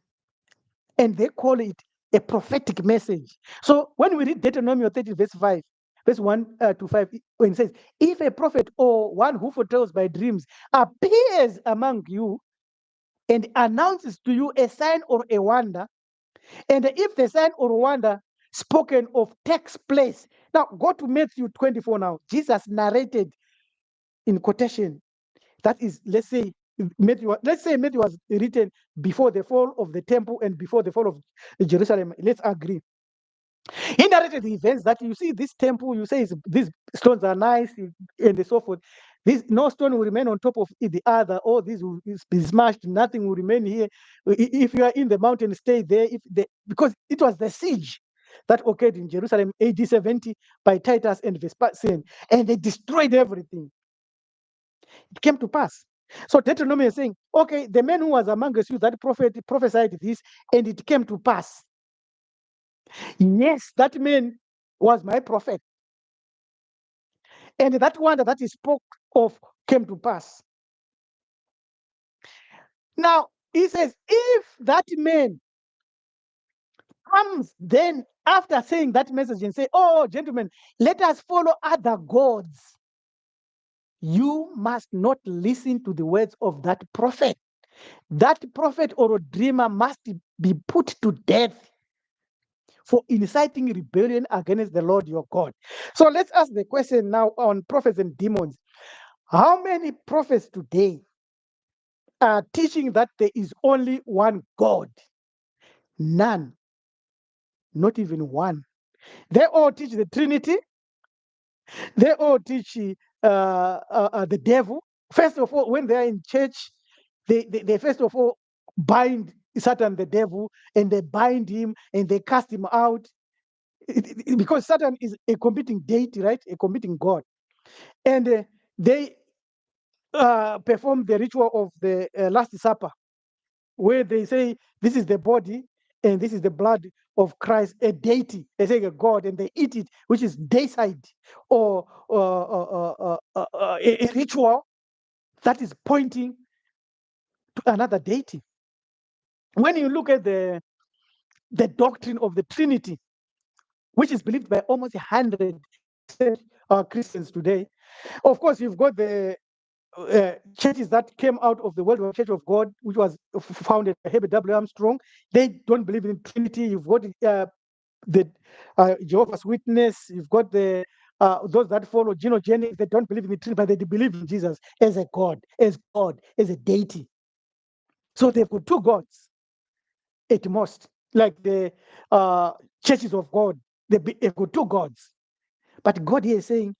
and they call it a prophetic message. So when we read Deuteronomy 30, verse 5, verse 1 to 5, when it says, if a prophet or one who foretells by dreams appears among you and announces to you a sign or a wonder, and if the sign or wonder spoken of takes place. Now go to Matthew 24 now. Jesus narrated in quotation. That is, let's say Matthew was written before the fall of the temple and before the fall of Jerusalem. Let's agree. He narrated the events that you see this temple, you say these stones are nice and so forth. This no stone will remain on top of the other, all these will be smashed, nothing will remain here. If you are in the mountain, stay there. Because it was the siege that occurred in Jerusalem AD 70 by Titus and Vespasian, and they destroyed everything. It came to pass. So Deuteronomy is saying, okay, the man who was amongst you that prophesied this, and it came to pass. Yes, that man was my prophet. And that wonder that he spoke of came to pass. Now, he says, if that man comes then after saying that message and say, oh, gentlemen, let us follow other gods, you must not listen to the words of that prophet. That prophet or a dreamer must be put to death for inciting rebellion against the Lord your God. So let's ask the question now on prophets and demons. How many prophets today are teaching that there is only one God? None, not even one. They all teach the Trinity. They all teach the devil. First of all, when they are in church, they first of all bind Satan, the devil, and they bind him and they cast him out. because Satan is a competing deity, right? A competing god. And they perform the ritual of the Last Supper, where they say, this is the body and this is the blood of Christ, a deity. They say a god, and they eat it, which is deicide, or a ritual that is pointing to another deity. When you look at the doctrine of the Trinity, which is believed by almost 100% Christians today, of course, you've got the churches that came out of the World Church of God, which was founded by Herbert W. Armstrong. They don't believe in Trinity. You've got the Jehovah's Witness. You've got the those that follow Geno Jennings. They don't believe in the Trinity, but they believe in Jesus as a God, as a deity. So they've got two gods at most, like the churches of God. They've got two gods. But God here is saying,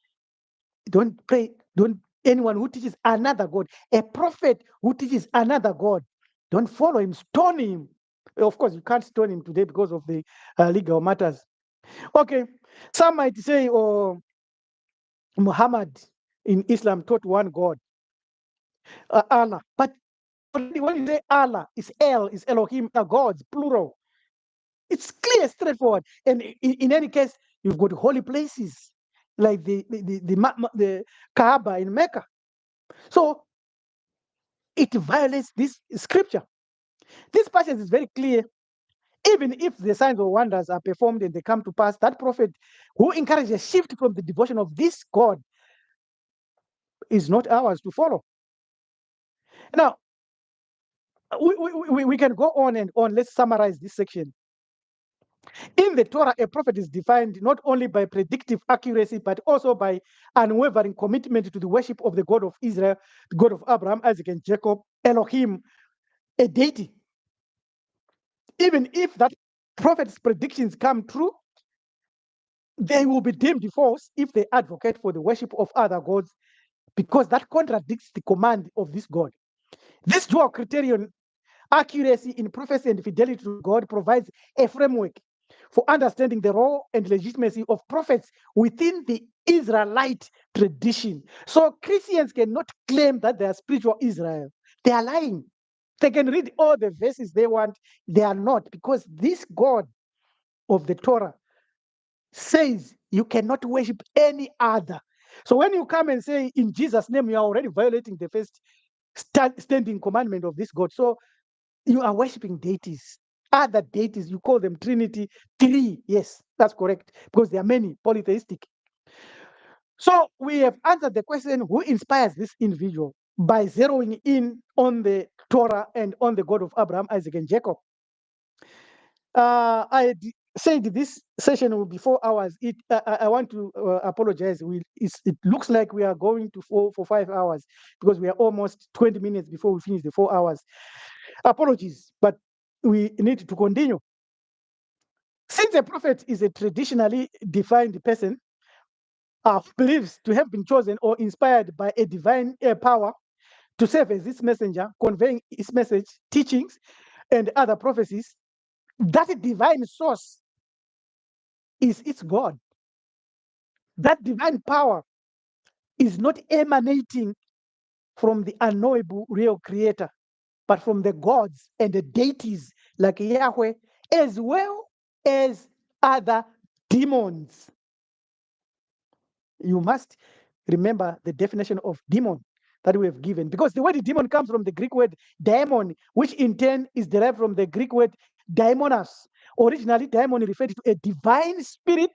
don't pray, don't anyone who teaches another God, a prophet who teaches another God, don't follow him, stone him. Of course, you can't stone him today because of the legal matters. Okay, some might say, oh, Muhammad in Islam taught one God, Allah. But already when you say Allah, it's El, it's Elohim, gods, plural. It's clear, straightforward. And in any case, you've got holy places like the Kaaba in Mecca. So it violates this scripture. This passage is very clear. Even if the signs or wonders are performed and they come to pass, that prophet who encourages a shift from the devotion of this God is not ours to follow. Now, we can go on and on. Let's summarize this section. In the Torah, a prophet is defined not only by predictive accuracy, but also by unwavering commitment to the worship of the God of Israel, the God of Abraham, Isaac, and Jacob, Elohim, a deity. Even if that prophet's predictions come true, they will be deemed false if they advocate for the worship of other gods, because that contradicts the command of this God. This dual criterion, accuracy in prophecy and fidelity to God, provides a framework for understanding the role and legitimacy of prophets within the Israelite tradition. So Christians cannot claim that they are spiritual Israel. They are lying. They can read all the verses they want. They are not, because this God of the Torah says you cannot worship any other. So when you come and say, in Jesus' name, you are already violating the first standing commandment of this God. So you are worshiping deities. Other deities, you call them Trinity, three. Yes, that's correct, because there are many polytheistic. So we have answered the question, who inspires this individual, by zeroing in on the Torah and on the God of Abraham, Isaac, and Jacob. I said this session will be 4 hours. I want to apologize. It looks like we are going to for 5 hours, because we are almost 20 minutes before we finish the 4 hours. Apologies, but we need to continue. Since a prophet is a traditionally defined person who believes to have been chosen or inspired by a divine power to serve as its messenger, conveying its message, teachings, and other prophecies, that divine source is its God. That divine power is not emanating from the unknowable real creator, but from the gods and the deities like Yahweh, as well as other demons. You must remember the definition of demon that we have given, because the word demon comes from the Greek word daimon, which in turn is derived from the Greek word daimonos. Originally, daimon referred to a divine spirit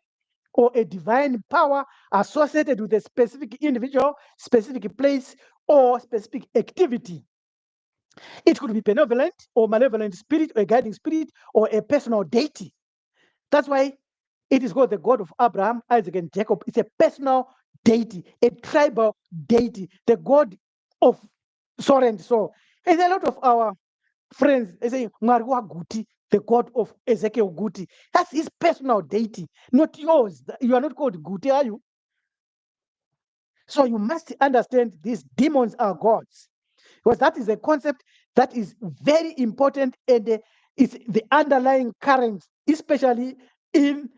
or a divine power associated with a specific individual, specific place, or specific activity. It could be benevolent or malevolent spirit, or a guiding spirit, or a personal deity. That's why it is called the God of Abraham, Isaac, and Jacob. It's a personal deity, a tribal deity, the God of so and so. And a lot of our friends, they say, Marwa Guti, the God of Ezekiel Guti. That's his personal deity, not yours. You are not called Guti, are you? So you must understand these demons are gods, because that is a concept that is very important, and it's the underlying current, especially in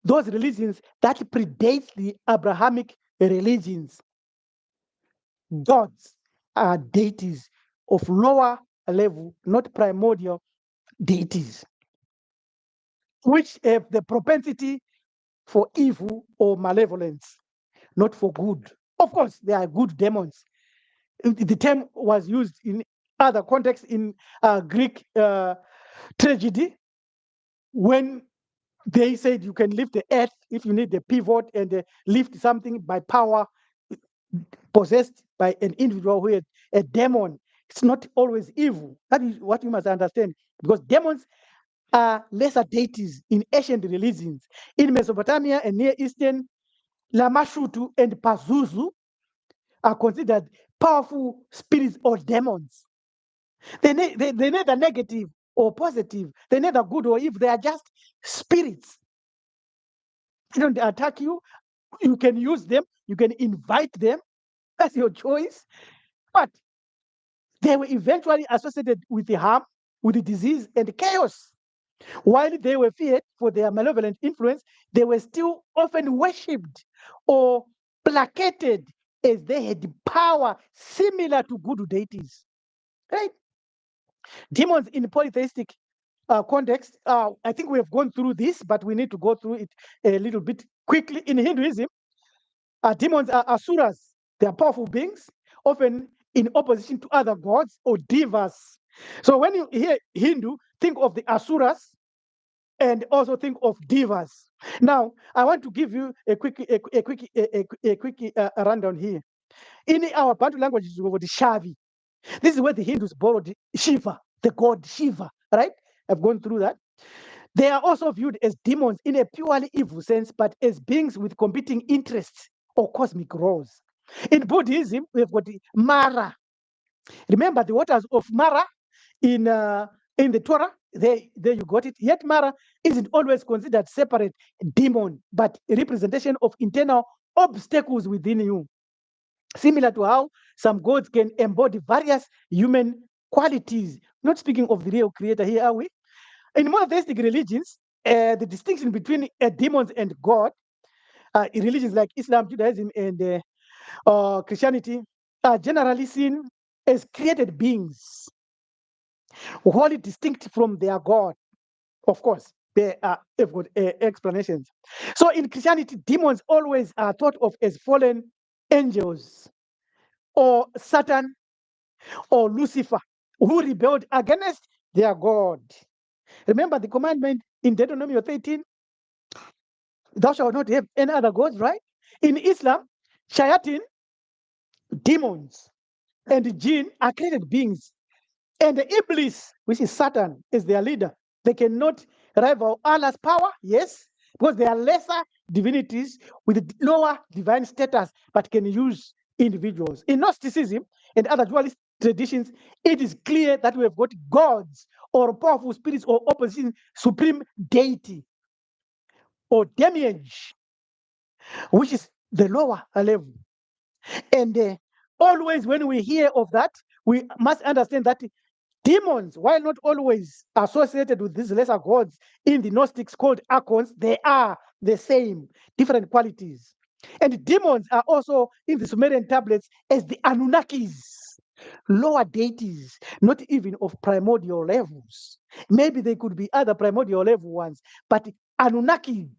those religions that predate the Abrahamic religions. Gods are deities of lower level, not primordial deities, which have the propensity for evil or malevolence, not for good. Of course, there are good demons. The term was used in other contexts in Greek tragedy when they said you can lift the earth if you need the pivot and lift something by power possessed by an individual who had a demon. It's not always evil. That is what you must understand. Because demons are lesser deities in ancient religions. In Mesopotamia and Near Eastern, Lamashutu and Pazuzu are considered powerful spirits or demons. They're neither negative or positive. They're neither good or evil. They are just spirits. They don't attack you. You can use them. You can invite them. That's your choice. But they were eventually associated with the harm, with the disease and chaos. While they were feared for their malevolent influence, they were still often worshipped or placated as they had power similar to good deities. Right? Demons in polytheistic context, I think we have gone through this, but we need to go through it a little bit quickly. In Hinduism, demons are asuras. They are powerful beings, often in opposition to other gods or divas. So when you hear Hindu, think of the asuras and also think of divas. Now, I want to give you a quick rundown here. In our Bantu languages, we have the Shavi. This is where the Hindus borrowed Shiva, the god Shiva, right? I've gone through that. They are also viewed as demons in a purely evil sense, but as beings with competing interests or cosmic roles. In Buddhism, we've got the Mara. Remember the waters of Mara in the Torah? There you got it. Yet Mara isn't always considered separate demon, but a representation of internal obstacles within you. Similar to how some gods can embody various human qualities. Not speaking of the real creator here, are we? In monotheistic religions, the distinction between demons and God, in religions like Islam, Judaism, and Christianity, are generally seen as created beings, wholly distinct from their God. Of course, they are have got explanations. So in Christianity, demons always are thought of as fallen angels or Satan or Lucifer who rebelled against their God. Remember the commandment in Deuteronomy 13, thou shalt not have any other gods, right? In Islam, shayatin, demons, and jinn are created beings. And the Iblis, which is Satan, is their leader. They cannot rival Allah's power, yes, because they are lesser divinities with lower divine status, but can use individuals. In Gnosticism and other dualist traditions, it is clear that we have got gods or powerful spirits or opposition supreme deity or demiurge, which is the lower level. And always when we hear of that, we must understand that demons, while not always associated with these lesser gods in the Gnostics called archons, they are the same, different qualities. And demons are also in the Sumerian tablets as the Anunnakis, lower deities, not even of primordial levels. Maybe they could be other primordial level ones, but Anunnakis,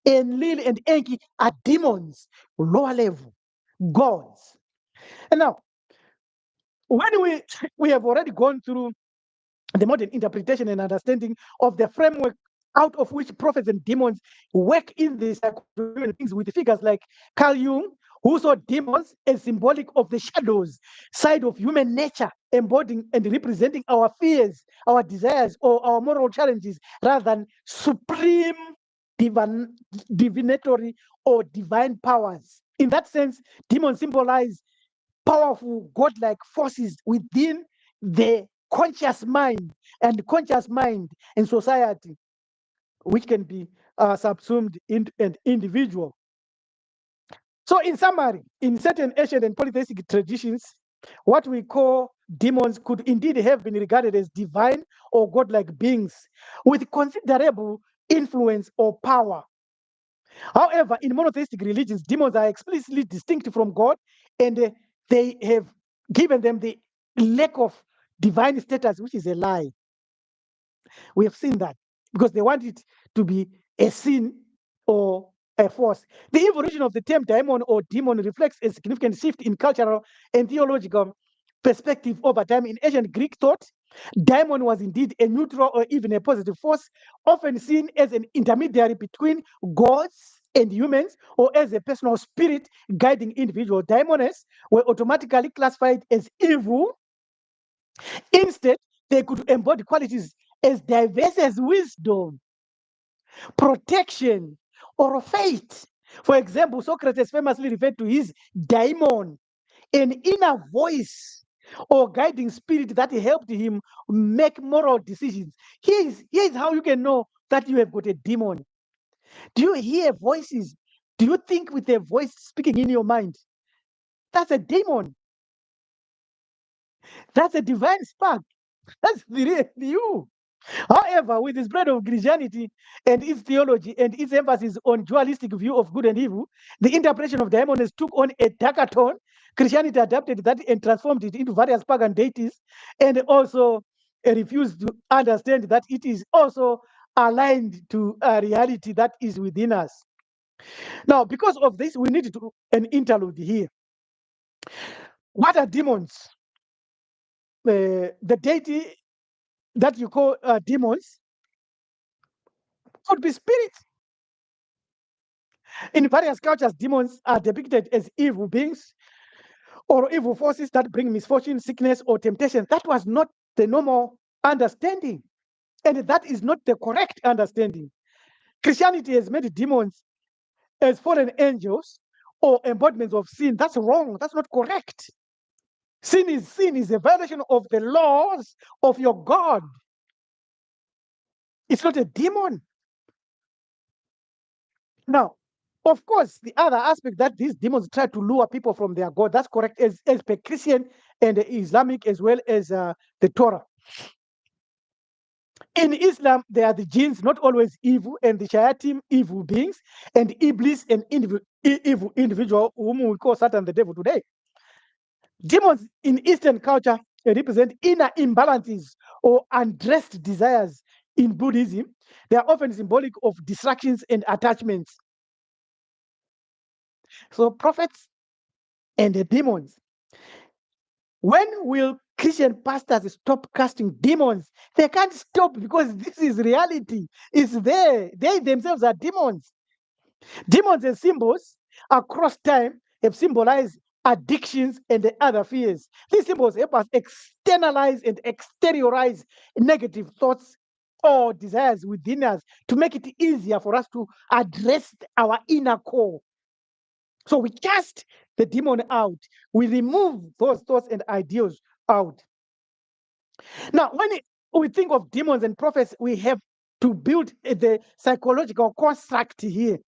Enlil and Enki are demons, lower level gods. And now, when we have already gone through the modern interpretation and understanding of the framework out of which prophets and demons work in the psychology of human beings, with figures like Carl Jung, who saw demons as symbolic of the shadows side of human nature, embodying and representing our fears, our desires, or our moral challenges, rather than supreme divinatory or divine powers. In that sense, demons symbolize powerful godlike forces within the conscious mind and society, which can be subsumed into an individual. So, in summary, in certain ancient and polytheistic traditions, what we call demons could indeed have been regarded as divine or godlike beings with considerable influence or power. However, in monotheistic religions, demons are explicitly distinct from God, and they have given them the lack of divine status, which is a lie. We have seen that because they want it to be a sin or a force. The evolution of the term daimon or demon reflects a significant shift in cultural and theological perspective over time. In ancient Greek thought, daimon was indeed a neutral or even a positive force, often seen as an intermediary between gods and humans, or as a personal spirit guiding individual. Daimones were automatically classified as evil. Instead, they could embody qualities as diverse as wisdom, protection, or faith. For example, Socrates famously referred to his daimon, an inner voice or guiding spirit that helped him make moral decisions. Here is how you can know that you have got a demon. Do you hear voices? Do you think with a voice speaking in your mind? That's a demon. That's a divine spark. That's the real you. However, with the spread of Christianity and its theology and its emphasis on dualistic view of good and evil, the interpretation of daemons took on a darker tone. Christianity adapted that and transformed it into various pagan deities, and also refused to understand that it is also aligned to a reality that is within us. Now, because of this, we need to do an interlude here. What are demons? The deity that you call demons could be spirits. In various cultures, demons are depicted as evil beings or evil forces that bring misfortune, sickness, or temptation. That was not the normal understanding, and that is not the correct understanding. Christianity has made demons as fallen angels or embodiments of sin. That's wrong. That's not correct. Sin is a violation of the laws of your God. It's not a demon. Now, of course, the other aspect that these demons try to lure people from their God, that's correct, as per Christian and Islamic as well as the Torah. In Islam, there are the jinns, not always evil, and the shayateen, evil beings, and Iblis, an evil individual whom we call Satan, the devil today. Demons in Eastern culture represent inner imbalances or undressed desires. In Buddhism, they are often symbolic of distractions and attachments. So, prophets and the demons. When will Christian pastors stop casting demons? They can't stop because this is reality. It's there. They themselves are demons. Demons and symbols across time have symbolized addictions and the other fears. These symbols help us externalize and exteriorize negative thoughts or desires within us to make it easier for us to address our inner core. So we cast the demon out. We remove those thoughts and ideals out. Now, we think of demons and prophets, we have to build the psychological construct here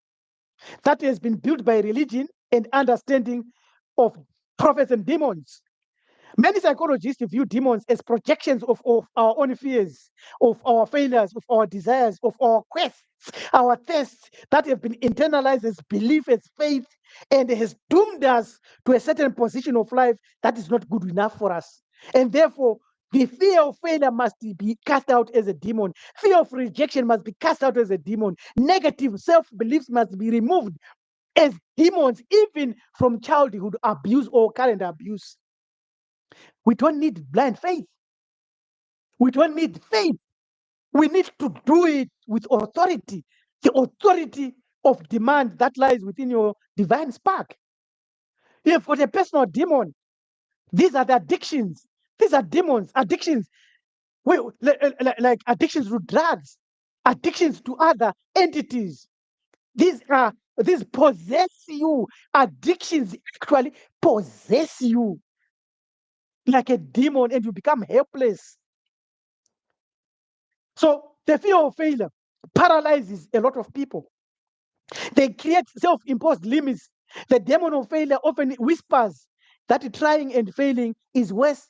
that has been built by religion and understanding of prophets and demons. Many psychologists view demons as projections of our own fears, of our failures, of our desires, of our quests, our tests that have been internalized as belief, as faith, and has doomed us to a certain position of life that is not good enough for us. And therefore, the fear of failure must be cast out as a demon. Fear of rejection must be cast out as a demon. Negative self beliefs must be removed as demons, even from childhood abuse or current abuse. We don't need blind faith. We don't need faith. We need to do it with authority, the authority of demand that lies within your divine spark. You've got a personal demon. These are the addictions. These are demons, addictions. Like addictions to drugs, addictions to other entities. These possess you. Addictions actually possess you like a demon, and you become helpless. So the fear of failure paralyzes a lot of people. They create self-imposed limits. The demon of failure often whispers that trying and failing is worse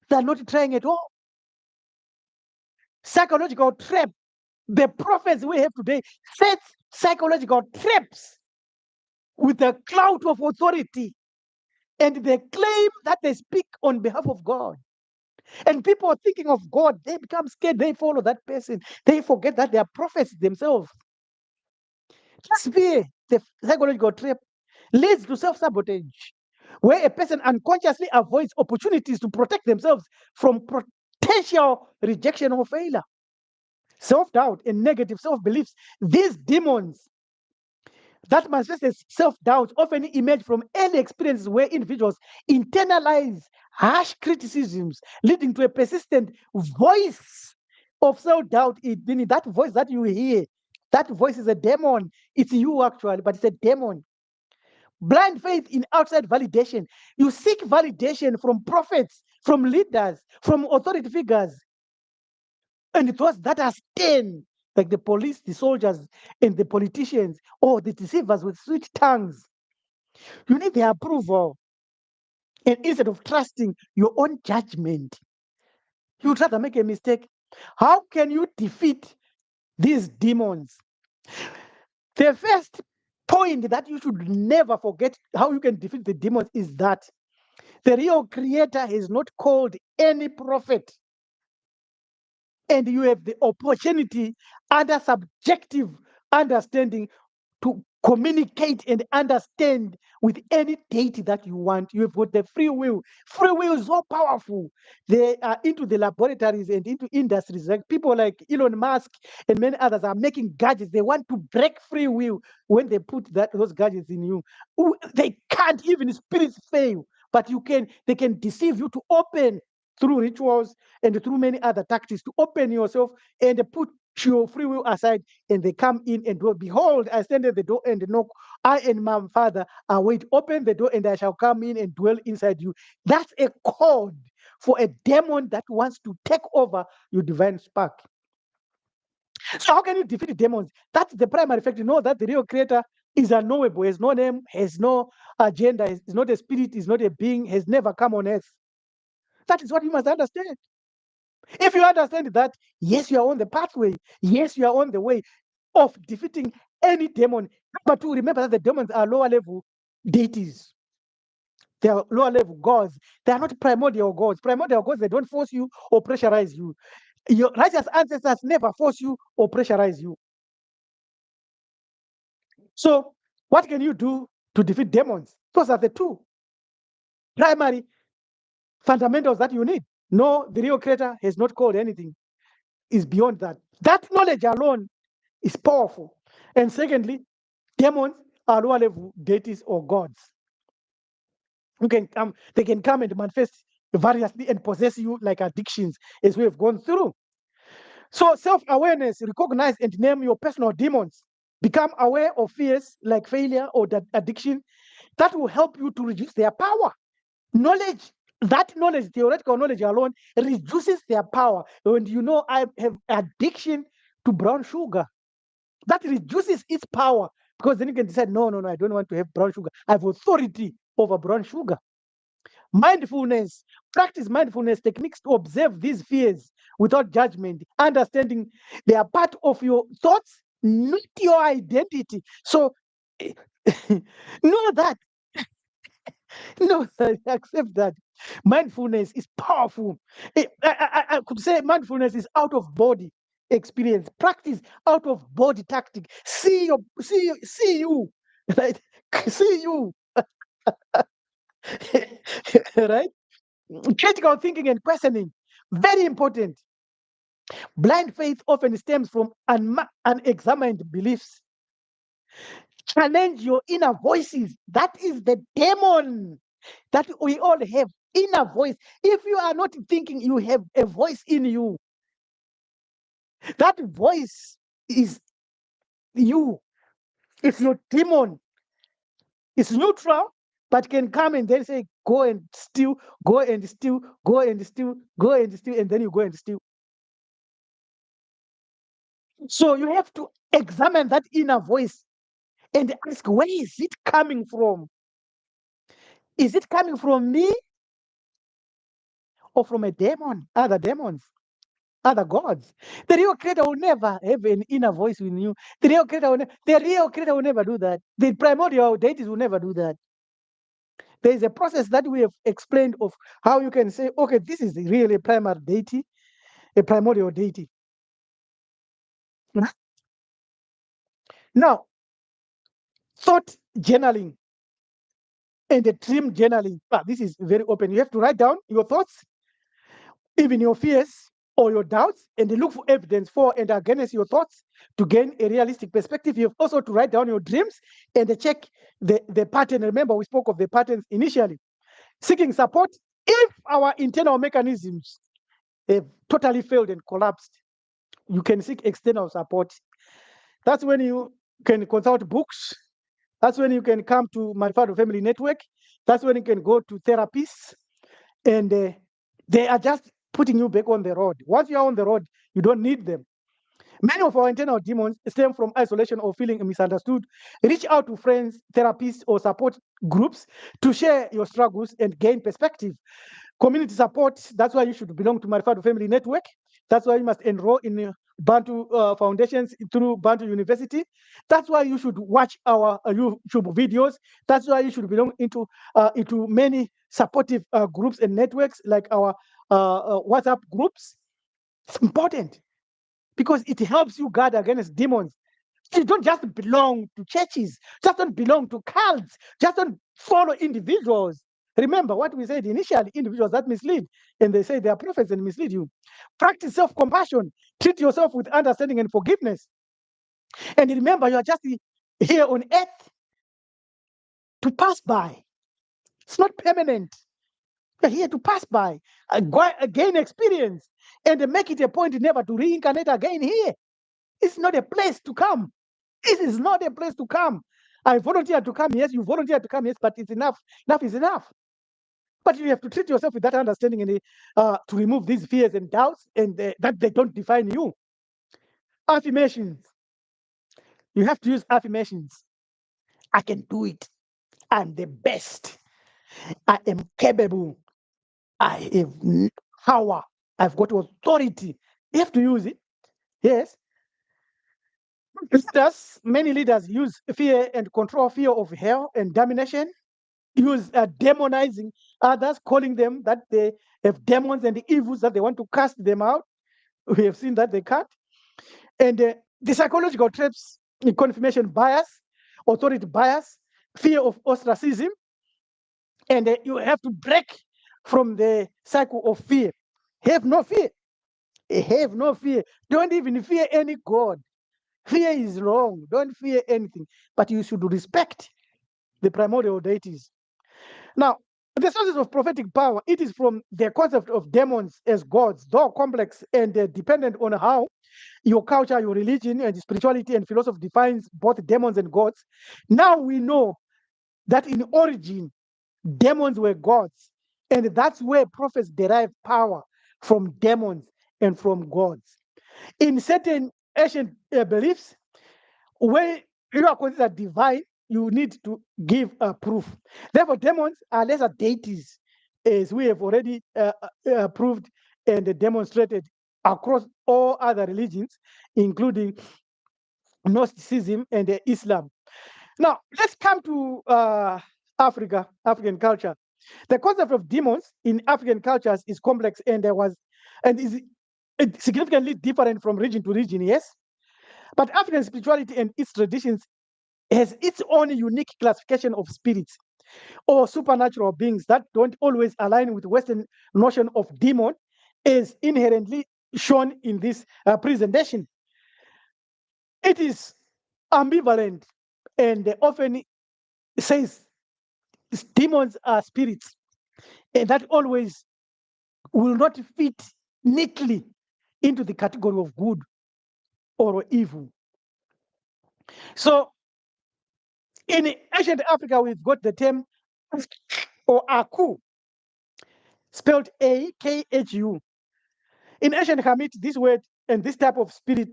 than not trying at all. Psychological trap. The prophets we have today set psychological traps with a cloud of authority, and they claim that they speak on behalf of God. And people are thinking of God, they become scared, they follow that person, they forget that they are prophets themselves. This fear, the psychological trap, leads to self sabotage, where a person unconsciously avoids opportunities to protect themselves from potential rejection or failure. Self doubt and negative self beliefs, these demons that manifest as self doubt often emerge from early experiences where individuals internalize harsh criticisms, leading to a persistent voice of self doubt. Meaning that voice that you hear, that voice is a demon. It's you actually, but it's a demon. Blind faith in outside validation. You seek validation from prophets, from leaders, from authority figures, and those that are stern, like the police, the soldiers, and the politicians, or the deceivers with sweet tongues. You need their approval. And instead of trusting your own judgment, you'd rather make a mistake. How can you defeat these demons? The first point that you should never forget how you can defeat the demons is that the real creator has not called any prophet, and you have the opportunity under subjective understanding to communicate and understand with any deity that you want. You have got the free will. Free will is so powerful. They are into the laboratories and into industries. Like people like Elon Musk and many others are making gadgets. They want to break free will when they put those gadgets in you. They can't, even spirits fail. But they can deceive you to open through rituals and through many other tactics to open yourself and put your free will aside, and they come in and go, behold, I stand at the door and knock. I and my father are waiting. Open the door and I shall come in and dwell inside you. That's a code for a demon that wants to take over your divine spark. So how can you defeat demons? That's the primary fact. You know that the real creator is unknowable, has no name, has no agenda, is not a spirit, is not a being, has never come on earth. That is what you must understand. If you understand that, yes, you are on the pathway. Yes, you are on the way of defeating any demon. But to remember that the demons are lower level deities. They are lower level gods. They are not primordial gods. Primordial gods, they don't force you or pressurize you. Your righteous ancestors never force you or pressurize you. So, what can you do to defeat demons? Those are the two primary fundamentals that you need. No, the real creator has not called anything. Is beyond that. That knowledge alone is powerful. And secondly, demons are lower level deities or gods who can come, they can come and manifest variously and possess you like addictions, as we have gone through. So, self-awareness, recognize and name your personal demons. Become aware of fears like failure or that addiction. That will help you to reduce their power. Knowledge, that knowledge, theoretical knowledge alone, reduces their power. When you know I have addiction to brown sugar, that reduces its power, because then you can decide, no, no, no, I don't want to have brown sugar. I have authority over brown sugar. Mindfulness, practice mindfulness techniques to observe these fears without judgment, understanding they are part of your thoughts, not your identity. So, know that. No, accept that. Mindfulness is powerful. I could say mindfulness is out of body experience. Practice out of body tactic. See you, right? See you, right? Critical thinking and questioning, very important. Blind faith often stems from unexamined beliefs. Challenge your inner voices. That is the demon that we all have. Inner voice. If you are not thinking, you have a voice in you. That voice is you. It's your demon. It's neutral, but can come and then say, go and steal, go and steal, go and steal, go and steal, and then you go and steal. So you have to examine that inner voice and ask, where is it coming from? Is it coming from me or from a demon, other demons? other gods. The real creator will never have an inner voice in you. The real creator will never do that. The primordial deities will never do that. There is a process that we have explained of how you can say, okay, this is really a primary deity, a primordial deity. Now, thought journaling and the dream journaling. This is very open. You have to write down your thoughts, even your fears or your doubts, and look for evidence for and against your thoughts to gain a realistic perspective. You have also to write down your dreams and check the pattern. Remember, we spoke of the patterns initially. Seeking support if our internal mechanisms have totally failed and collapsed. You can seek external support. That's when you can consult books. That's when you can come to my father family network. That's when you can go to therapists, and they are just putting you back on the road. Once you are on the road, you don't need them. Many of our internal demons stem from isolation or feeling misunderstood. Reach out to friends, therapists, or support groups to share your struggles and gain perspective. Community support, that's why you should belong to Marifado Family Network. That's why you must enroll in Bantu foundations through Bantu University. That's why you should watch our YouTube videos. That's why you should belong into many supportive groups and networks like our WhatsApp groups. It's important because it helps you guard against demons. You don't just belong to churches, just don't belong to cults, just don't follow individuals. Remember what we said initially, individuals that mislead, and they say they are prophets and mislead you. Practice self-compassion. Treat yourself with understanding and forgiveness. And remember, you are just here on earth to pass by. It's not permanent. You're here to pass by, gain experience, and make it a point never to reincarnate again here. It's not a place to come. This is not a place to come. I volunteered to come, yes, you volunteered to come, yes, but it's enough. Enough is enough. But you have to treat yourself with that understanding and to remove these fears and doubts and that they don't define you. Affirmations. You have to use affirmations. I can do it. I'm the best. I am capable. I have power. I've got authority. You have to use it. Yes. Many leaders use fear and control, fear of hell and domination, use demonizing others, calling them that they have demons and the evils that they want to cast them out. We have seen that they can't. And the psychological traps, confirmation bias, authority bias, fear of ostracism, and you have to break from the cycle of fear. Have no fear. Have no fear. Don't even fear any God. Fear is wrong. Don't fear anything. But you should respect the primordial deities. Now, the sources of prophetic power, it is from the concept of demons as gods, though complex and dependent on how your culture, your religion, and spirituality and philosophy defines both demons and gods. Now we know that in origin, demons were gods. And that's where prophets derive power from demons and from gods. In certain ancient beliefs, when you are considered divine, you need to give a proof. Therefore, demons are lesser deities, as we have already proved and demonstrated across all other religions, including Gnosticism and Islam. Now, let's come to African culture. The concept of demons in African cultures is complex and is significantly different from region to region, yes? But African spirituality and its traditions has its own unique classification of spirits or supernatural beings that don't always align with Western notion of demon, is inherently shown in this presentation. It is ambivalent and often says demons are spirits, and that always will not fit neatly into the category of good or evil. So in ancient Africa, we've got the term or Aku, spelled A-K-H-U. In ancient Hamit, this word and this type of spirit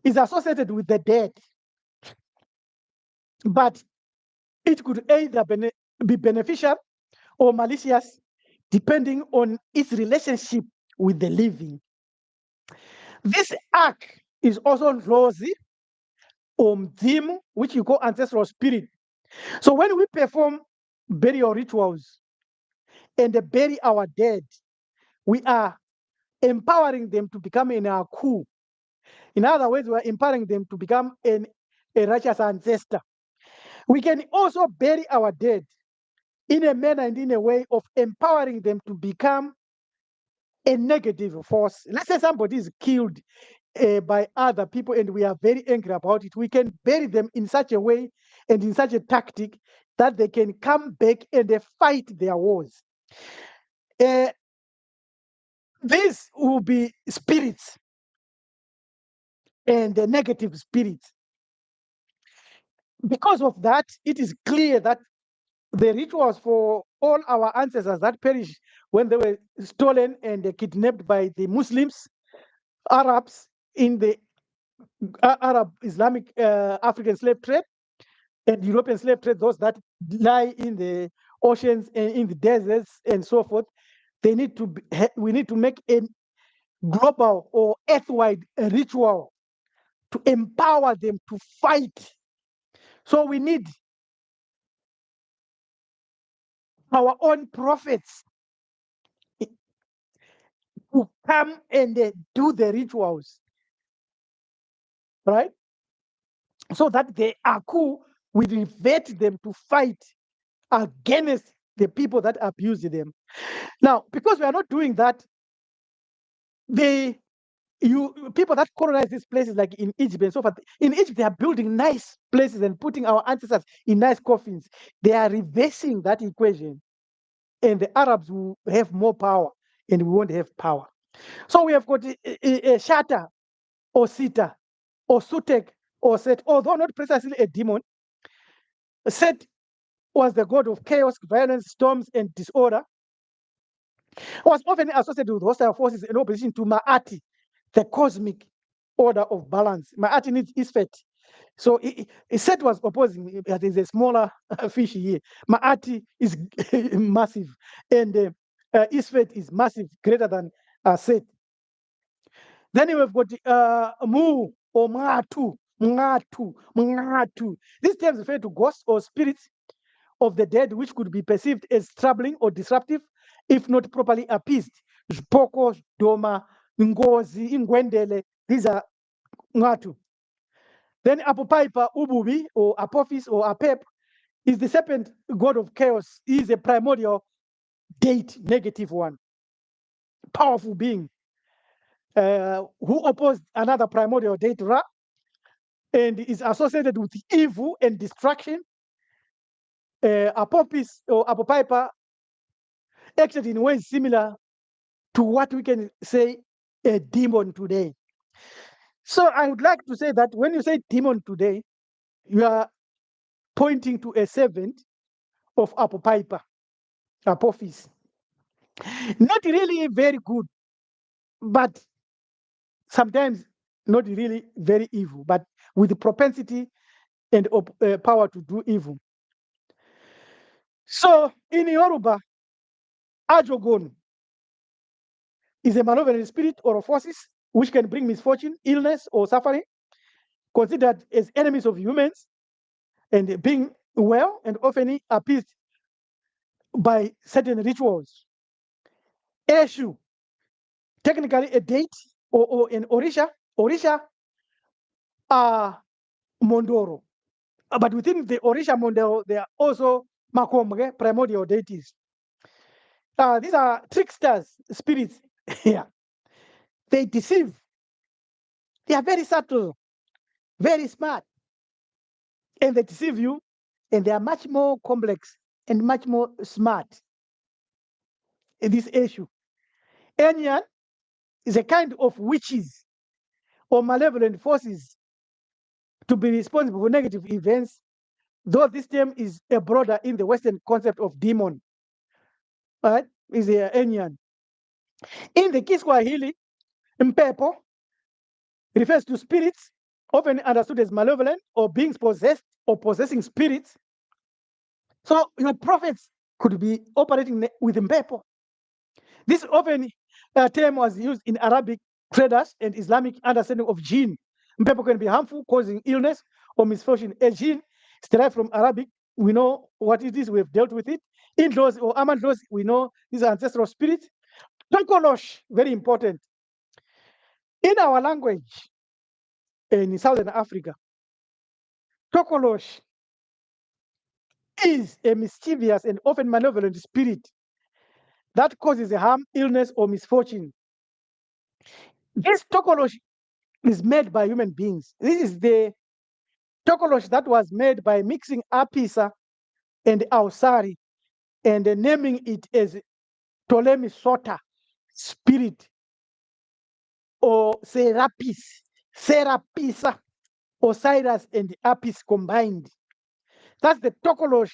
is associated with the dead, but it could either be beneficial or malicious, depending on its relationship with the living. This ark is also Rosi or Mzimu, which you call ancestral spirit. So when we perform burial rituals and bury our dead, we are empowering them to become an aku. In other words, we are empowering them to become a righteous ancestor. We can also bury our dead in a manner and in a way of empowering them to become a negative force. Let's say somebody is killed by other people and we are very angry about it. We can bury them in such a way and in such a tactic that they can come back and they fight their wars. These will be spirits and the negative spirits. Because of that, it is clear that the rituals for all our ancestors that perished when they were stolen and kidnapped by the Muslims, Arabs in the Arab Islamic African slave trade and European slave trade, those that lie in the oceans and in the deserts and so forth, they need to we need to make a global or earthwide ritual to empower them to fight. So we need our own prophets to come and do the rituals, right? So that the Aku will revert them to fight against the people that abuse them. Now, because we are not doing that, the people that colonize these places, like in Egypt and so forth, in Egypt they are building nice places and putting our ancestors in nice coffins. They are reversing that equation, and the Arabs will have more power, and we won't have power. So we have got a Shatta or Sita or Sutek or Set, although not precisely a demon. Set was the god of chaos, violence, storms, and disorder. Was often associated with hostile forces in opposition to Ma'ati, the cosmic order of balance. Ma'ati needs Isfet. So Set was opposing, there's a smaller fish here. Ma'ati is massive, and Isfet is massive, greater than Set. Then we've got Mu or Matu, Matu, Matu. These terms refer to ghosts or spirits of the dead, which could be perceived as troubling or disruptive if not properly appeased. Poko, Doma, Ngozi, Ingwendele, these are Ngatu. Then Apopaipa, Ububi, or Apophis, or Apep, is the serpent god of chaos. He is a primordial deity, negative one, powerful being, who opposed another primordial deity, Ra, and is associated with evil and destruction. Apophis or Apopaipa acted in ways similar to what we can say a demon today. So I would like to say that when you say demon today, you are pointing to a servant of Apopaipa, Apophis. Not really very good, but sometimes not really very evil, but with the propensity and power to do evil. So in Yoruba, Ajogon is a malevolent spirit or forces which can bring misfortune, illness, or suffering, considered as enemies of humans, and being well and often appeased by certain rituals. Eshu, technically a date or an Orisha. Orisha are Mondoro. But within the Orisha Mondoro, there are also Makomge, primordial deities. These are tricksters, spirits. Yeah. They deceive. They are very subtle, very smart, and they deceive you, and they are much more complex and much more smart in this issue. Enyan is a kind of witches or malevolent forces to be responsible for negative events, though this term is a broader in the Western concept of demon. Right? Is a Enyan. In the Kiswahili, Mpepo refers to spirits, often understood as malevolent or beings possessed or possessing spirits. So your prophets could be operating with Mpepo. This often term was used in Arabic traders and Islamic understanding of jinn. People can be harmful, causing illness or misfortune. A jinn is derived from Arabic. We know what it is. We've dealt with it. In-laws or aman-laws, we know these are ancestral spirits. Tokolosh, very important. In our language in Southern Africa, Tokolosh is a mischievous and often malevolent spirit that causes harm, illness, or misfortune. This Tokolosh is made by human beings. This is the Tokolosh that was made by mixing Apisa and Ausari and naming it as Ptolemy Sota spirit or Serapisa, Osiris and Apis combined. That's the Tokolosh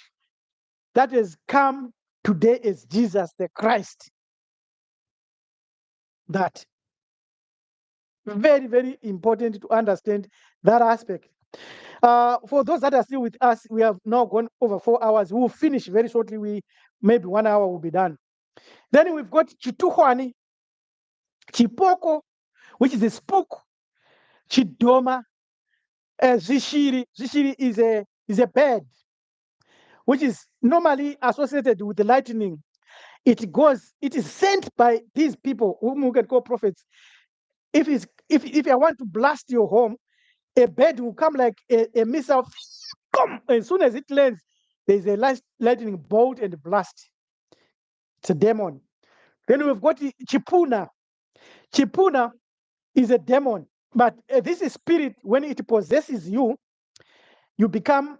that has come today as Jesus the Christ. That very, very important to understand that aspect. For those that are still with us, we have now gone over 4 hours. We will finish very shortly. Maybe 1 hour will be done. Then we've got Chituhwani, Chipoko, which is a spook, Chidoma, Zishiri. Zishiri is a bird, which is normally associated with the lightning. It is sent by these people whom we can call prophets. If I want to blast your home, a bird will come like a missile. Come, as soon as it lands, there's a lightning bolt and blast. It's a demon. Then we've got Chipuna. Chipuna is a demon, but this is spirit. When it possesses you, you become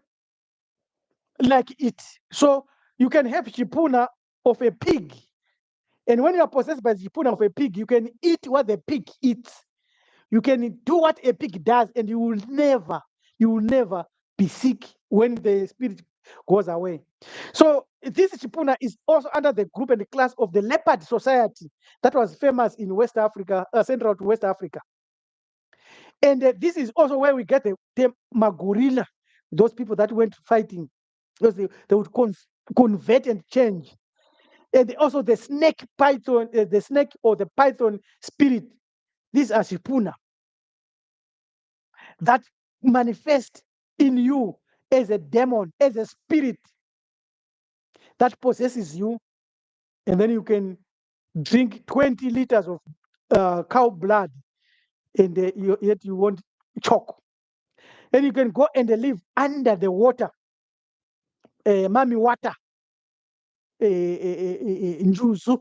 like it. So you can have Chipuna of a pig, and when you are possessed by Chipuna of a pig, you can eat what the pig eats. You can do what a pig does, and you will never be sick when the spirit goes away. So this Chipuna is also under the group and the class of the leopard society that was famous in West Africa, central to West Africa. And this is also where we get the term Magorilla, those people that went fighting, because they would convert and change. And also the snake python, the snake or the python spirit, these are Chipuna that manifest in you as a demon, as a spirit that possesses you, and then you can drink 20 liters of cow blood, and yet you won't choke. And you can go and live under the water, mami water, njuzu,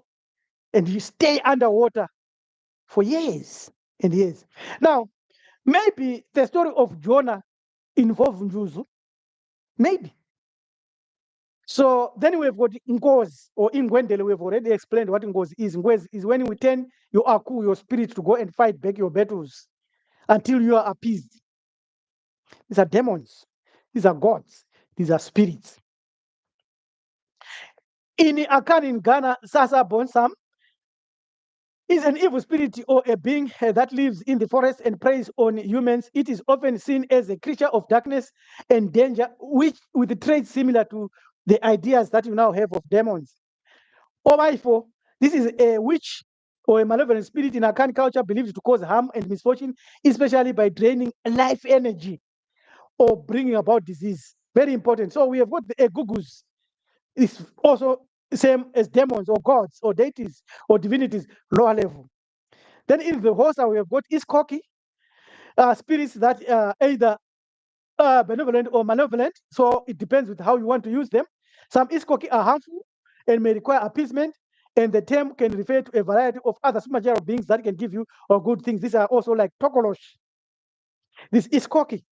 and you stay underwater for years and years. Now, maybe the story of Jonah involves njuzu, maybe. So then we've got Ngozi or Ingwendele. We've already explained what Ngozi is. Ngozi is when we turn your aku, your spirit, to go and fight back your battles until you are appeased. These are demons. These are gods. These are spirits. In Akan in Ghana, Sasa Bonsam is an evil spirit or a being that lives in the forest and preys on humans. It is often seen as a creature of darkness and danger, which with traits similar to the ideas that you now have of demons. Omaifo, this is a witch or a malevolent spirit in Akan culture believed to cause harm and misfortune, especially by draining life energy or bringing about disease. Very important. So we have got the Egugus. It's also same as demons or gods or deities or divinities, lower level. Then in the Hosa, we have got Iskoki, spirits that either benevolent or malevolent. So it depends with how you want to use them. Some Iskoki are harmful and may require appeasement. And the term can refer to a variety of other supernatural beings that can give you or good things. These are also like Tokolosh. This is Koki.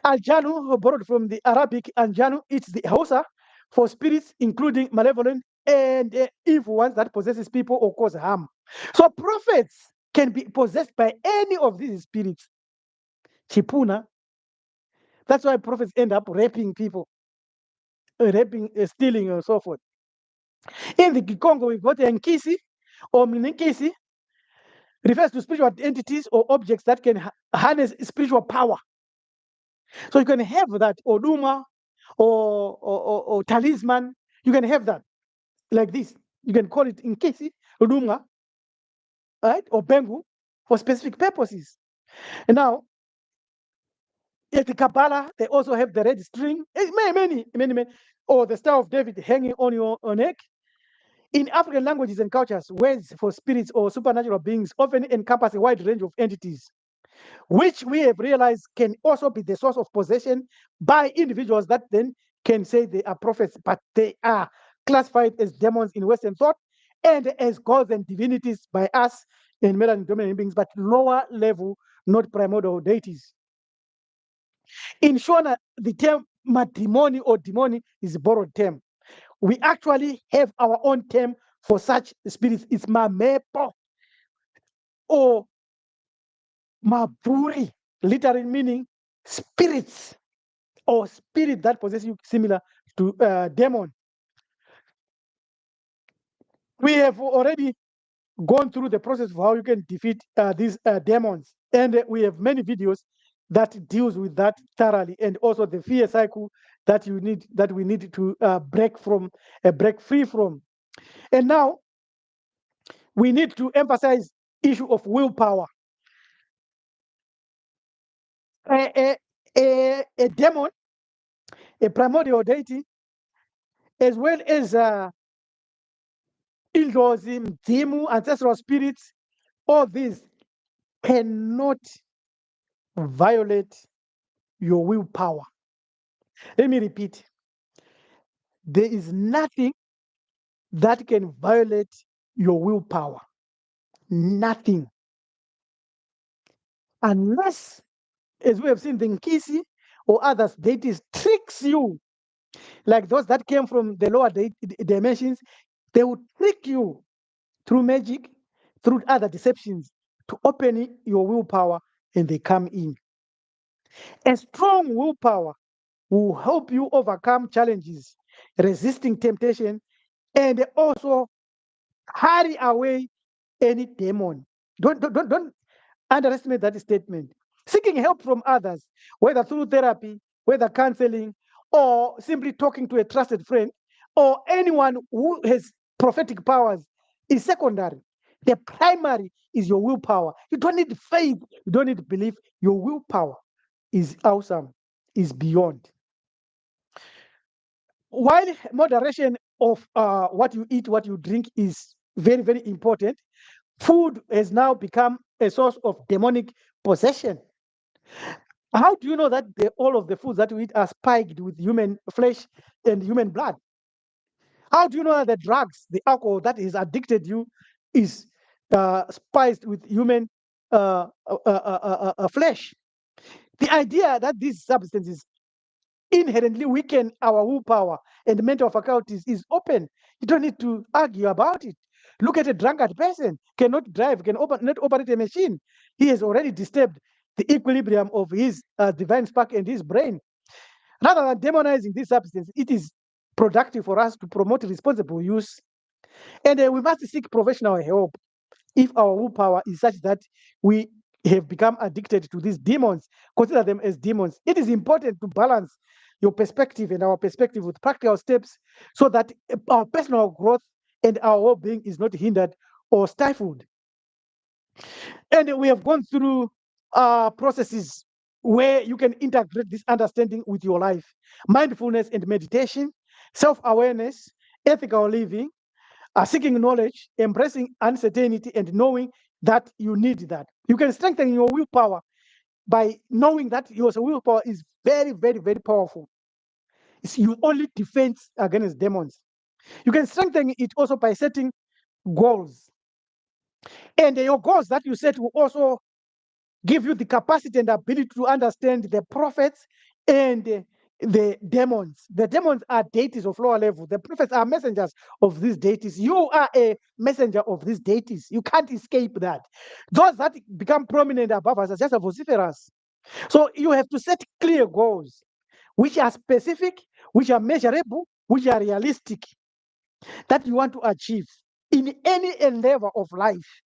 Aljanu, borrowed from the Arabic Anjanu, it's the Hausa for spirits, including malevolent and evil ones that possesses people or cause harm. So prophets can be possessed by any of these spirits. Chipuna. That's why prophets end up raping people, raping, stealing, and so forth. In the Kikongo, we've got Nkisi or Mninkisi, refers to spiritual entities or objects that can harness spiritual power. So you can have that Oduma or talisman. You can have that like this. You can call it Nkisi, Oduma. right, or bengu for specific purposes. And now, at the Kabbalah, they also have the red string, many, or the Star of David hanging on your neck. In African languages and cultures, words for spirits or supernatural beings often encompass a wide range of entities, which we have realized can also be the source of possession by individuals that then can say they are prophets, but they are classified as demons in Western thought and as gods and divinities by us in melanin dominant beings, but lower level, not primordial deities. In Shona, the term matrimony or demoni is a borrowed term. We actually have our own term for such spirits. It's mamepo or maburi, literally meaning spirits or spirit that possess you, similar to demon. We have already gone through the process of how you can defeat these demons, and we have many videos that deals with that thoroughly, and also the fear cycle that we need to break free from. And now we need to emphasize issue of willpower. A demon, a primordial deity, as well as Ildozi, Mzimu, ancestral spirits, all these cannot violate your willpower. Let me repeat. There is nothing that can violate your willpower. Nothing. Unless, as we have seen, the Nkisi or others, deities tricks you. Like those that came from the lower dimensions, they will trick you through magic, through other deceptions to open your willpower, and they come in. A strong willpower will help you overcome challenges, resisting temptation, and also carry away any demon. Don't underestimate that statement. Seeking help from others, whether through therapy, whether counseling, or simply talking to a trusted friend, or anyone who has prophetic powers, is secondary. The primary is your willpower. You don't need faith, you don't need belief. Your willpower is awesome, is beyond. While moderation of what you eat, what you drink is very, very important, food has now become a source of demonic possession. How do you know that all of the foods that we eat are spiked with human flesh and human blood? How do you know that the drugs, the alcohol that is addicted you, is spiced with human flesh? The idea that these substances inherently weaken our willpower and mental faculties is open. You don't need to argue about it. Look at a drunkard person, cannot drive, not operate a machine. He has already disturbed the equilibrium of his divine spark and his brain. Rather than demonizing this substance, it is productive for us to promote responsible use. And we must seek professional help if our willpower is such that we have become addicted to these demons. Consider them as demons. It is important to balance your perspective and our perspective with practical steps so that our personal growth and our well-being is not hindered or stifled. And we have gone through processes where you can integrate this understanding with your life: mindfulness and meditation, self-awareness, ethical living, seeking knowledge, embracing uncertainty, and knowing that you need that. You can strengthen your willpower by knowing that your willpower is very, very, very powerful. You only defense against demons. You can strengthen it also by setting goals. And your goals that you set will also give you the capacity and ability to understand the prophets and the demons. The demons are deities of lower level. The prophets are messengers of these deities. You are a messenger of these deities. You can't escape that. Those that become prominent above us are just vociferous. So you have to set clear goals, which are specific, which are measurable, which are realistic, that you want to achieve in any endeavor of life.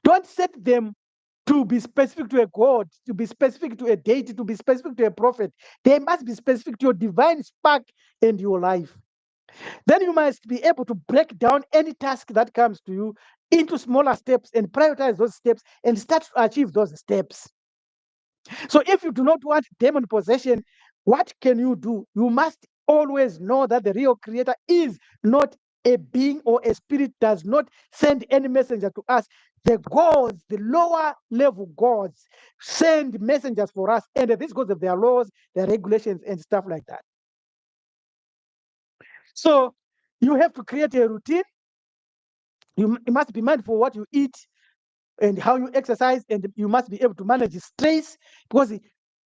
Don't set them to be specific to a God, to be specific to a deity, to be specific to a prophet. They must be specific to your divine spark and your life. Then you must be able to break down any task that comes to you into smaller steps and prioritize those steps and start to achieve those steps. So if you do not want demon possession, what can you do? You must always know that the real creator is not a being or a spirit, does not send any messenger to us. The gods, the lower level gods, send messengers for us. And this goes of their laws, their regulations, and stuff like that. So you have to create a routine. You must be mindful what you eat and how you exercise, and you must be able to manage stress, because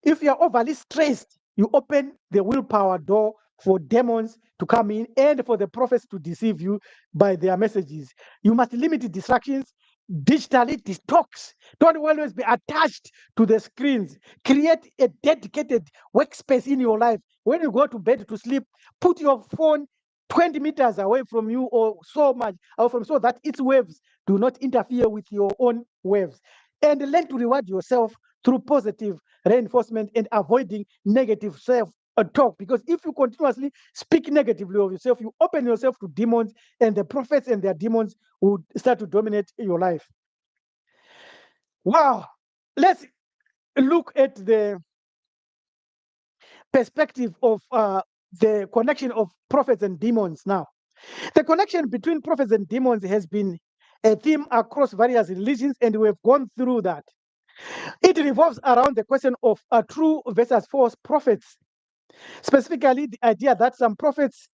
if you're overly stressed, you open the willpower door for demons to come in and for the prophets to deceive you by their messages. You must limit distractions, digitally detox. Don't always be attached to the screens. Create a dedicated workspace in your life. When you go to bed to sleep, put your phone 20 meters away from you, or so much away from, so that its waves do not interfere with your own waves. And learn to reward yourself through positive reinforcement and avoiding negative self talk. Because if you continuously speak negatively of yourself, you open yourself to demons, and the prophets and their demons will start to dominate your life. Wow. Let's look at the perspective of the connection of prophets and demons now. The connection between prophets and demons has been a theme across various religions, and we've gone through that. It revolves around the question of true versus false prophets, specifically the idea that some prophets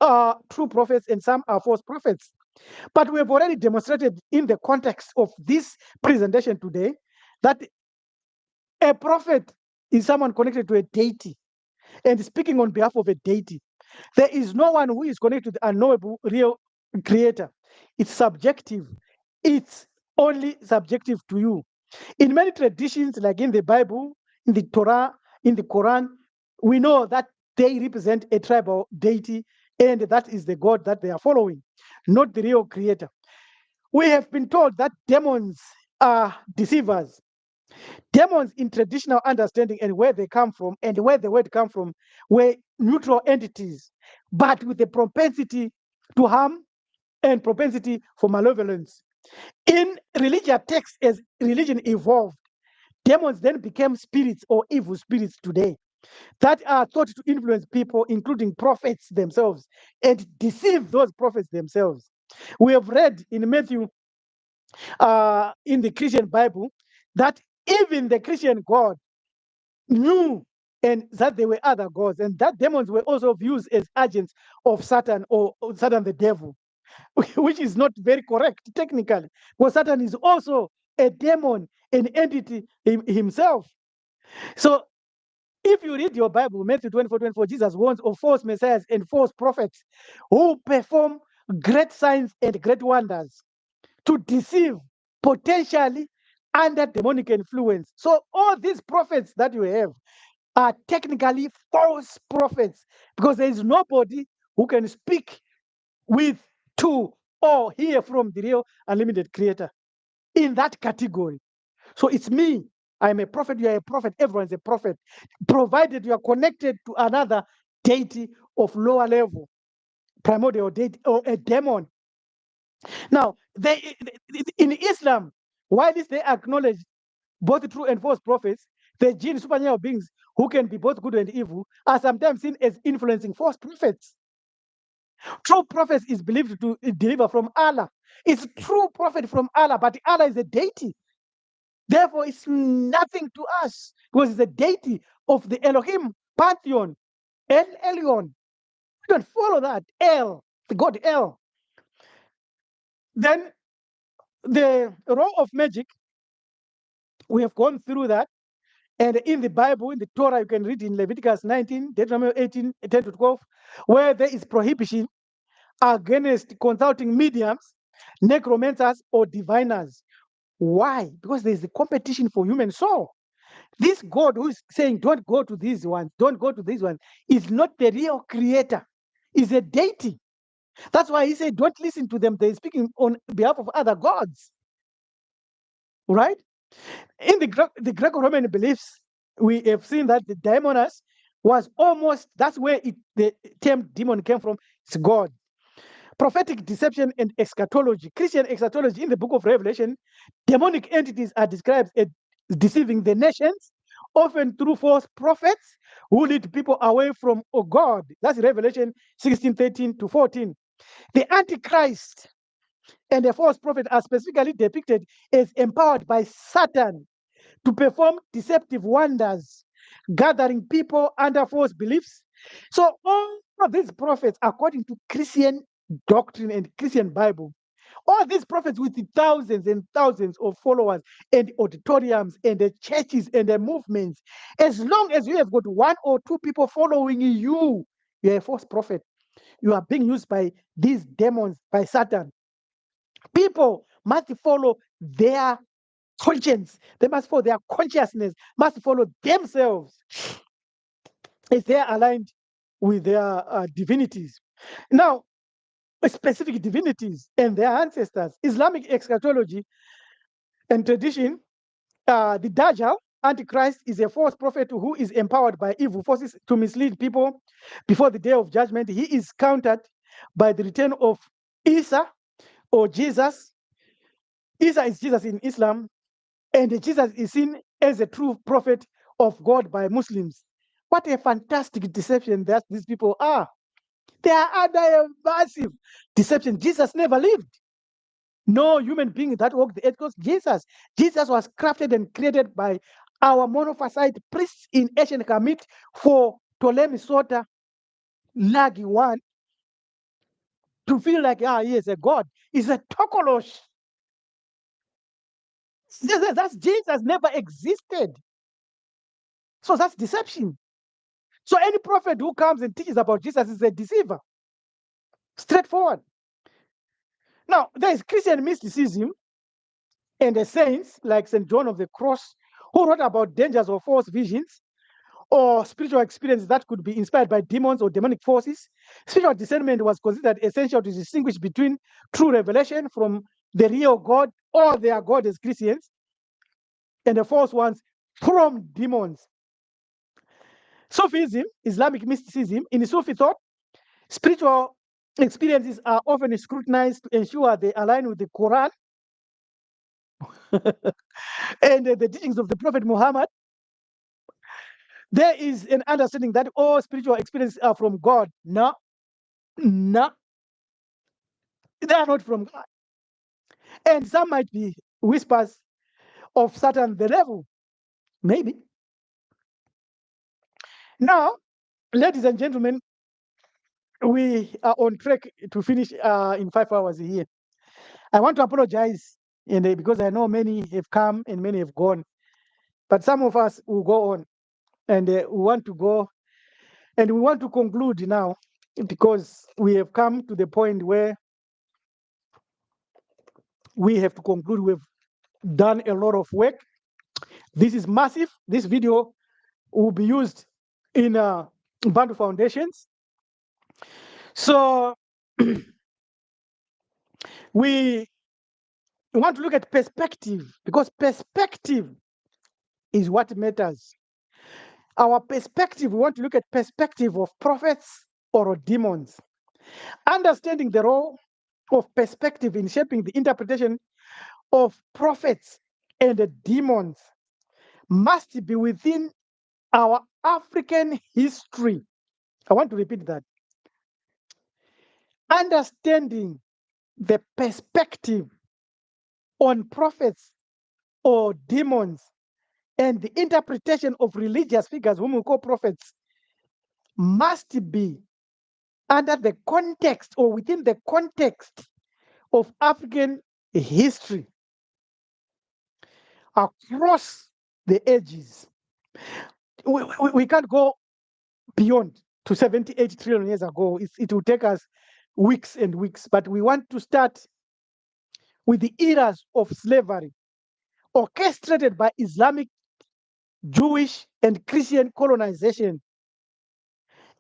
are true prophets and some are false prophets. But we have already demonstrated in the context of this presentation today that a prophet is someone connected to a deity and speaking on behalf of a deity. There is no one who is connected to the unknowable real creator. It's subjective. It's only subjective to you. In many traditions, like in the Bible, in the Torah, in the Quran, we know that they represent a tribal deity, and that is the God that they are following, not the real creator. We have been told that demons are deceivers. Demons, in traditional understanding and where they come from and where the word come from, were neutral entities, but with a propensity to harm and propensity for malevolence. In religious texts, as religion evolved, demons then became spirits or evil spirits today that are thought to influence people, including prophets themselves, and deceive those prophets themselves. We have read in Matthew, in the Christian Bible, that even the Christian God knew and that there were other gods, and that demons were also viewed as agents of Satan, or Satan the devil, which is not very correct technically, because Satan is also a demon, an entity himself. So if you read your Bible, Matthew 24:24, Jesus warns of false messiahs and false prophets who perform great signs and great wonders to deceive, potentially under demonic influence. So all these prophets that you have are technically false prophets, because there is nobody who can speak with, to, or hear from the real unlimited creator in that category. So it's me. I'm a prophet. You are a prophet. Everyone's a prophet, provided you are connected to another deity of lower level, primordial deity, or a demon. Now, in Islam, while they acknowledge both true and false prophets, the jinn, supernatural beings who can be both good and evil, are sometimes seen as influencing false prophets. True prophets is believed to deliver from Allah. It's true prophet from Allah, but Allah is a deity. Therefore, it's nothing to us, because it's a deity of the Elohim pantheon, El Elyon. We don't follow that. El, the god El. Then the role of magic, we have gone through that. And in the Bible, in the Torah, you can read in Leviticus 19, Deuteronomy 18, 10 to 12, where there is prohibition against consulting mediums, necromancers, or diviners. Why? Because there is a competition for human soul. This God who is saying, don't go to these ones, don't go to these ones, is not the real creator, is a deity. That's why he said, don't listen to them. They're speaking on behalf of other gods. Right? In the Greco-Roman beliefs, we have seen that the daimonas was almost, that's where the term demon came from. It's God. Prophetic deception and eschatology. Christian eschatology in the book of Revelation, demonic entities are described as deceiving the nations, often through false prophets who lead people away from God. That's Revelation 16:13-14. The Antichrist and the false prophet are specifically depicted as empowered by Satan to perform deceptive wonders, gathering people under false beliefs. So all of these prophets, according to Christian doctrine and Christian Bible, all these prophets with the thousands and thousands of followers and auditoriums and the churches and the movements, as long as you have got one or two people following you, you're a false prophet. You are being used by these demons, by Satan. People must follow their conscience. They must follow their consciousness, must follow themselves if they are aligned with their divinities. Now, specific divinities and their ancestors. Islamic eschatology and tradition, the Dajjal, Antichrist, is a false prophet who is empowered by evil forces to mislead people before the day of judgment. He is countered by the return of Isa or Jesus. Isa is Jesus in Islam, and Jesus is seen as a true prophet of God by Muslims. What a fantastic deception that these people are. They are under a massive deception. Jesus never lived. No human being that walked the earth, because Jesus was crafted and created by our monophysite priests in ancient Kemet for Ptolemy Soter Lagi one to feel like, he is a god. He's a tokolosh. That's Jesus never existed. So that's deception. So any prophet who comes and teaches about Jesus is a deceiver. Straightforward. Now, there is Christian mysticism and the saints like St. John of the Cross who wrote about dangers of false visions or spiritual experiences that could be inspired by demons or demonic forces. Spiritual discernment was considered essential to distinguish between true revelation from the real God or their God as Christians and the false ones from demons. Sufism, Islamic mysticism, in Sufi thought, spiritual experiences are often scrutinized to ensure they align with the Quran and the teachings of the Prophet Muhammad. There is an understanding that all spiritual experiences are from God. No, no, they are not from God. And some might be whispers of Satan the devil. Maybe. Now, ladies and gentlemen, we are on track to finish in 5 hours here. I want to apologize because I know many have come and many have gone. But some of us will go on and we want to go and we want to conclude now because we have come to the point where we have to conclude. We've done a lot of work. This is massive. This video will be used in Bantu Foundations. So we want to look at perspective because perspective is what matters. Our perspective, we want to look at perspective of prophets or demons. Understanding the role of perspective in shaping the interpretation of prophets and the demons must be within our African history. I want to repeat that. Understanding the perspective on prophets or demons and the interpretation of religious figures, whom we call prophets, must be under the context or within the context of African history across the ages. We can't go beyond to 70, 80 trillion years ago. It will take us weeks and weeks, but we want to start with the eras of slavery orchestrated by Islamic, Jewish, and Christian colonization.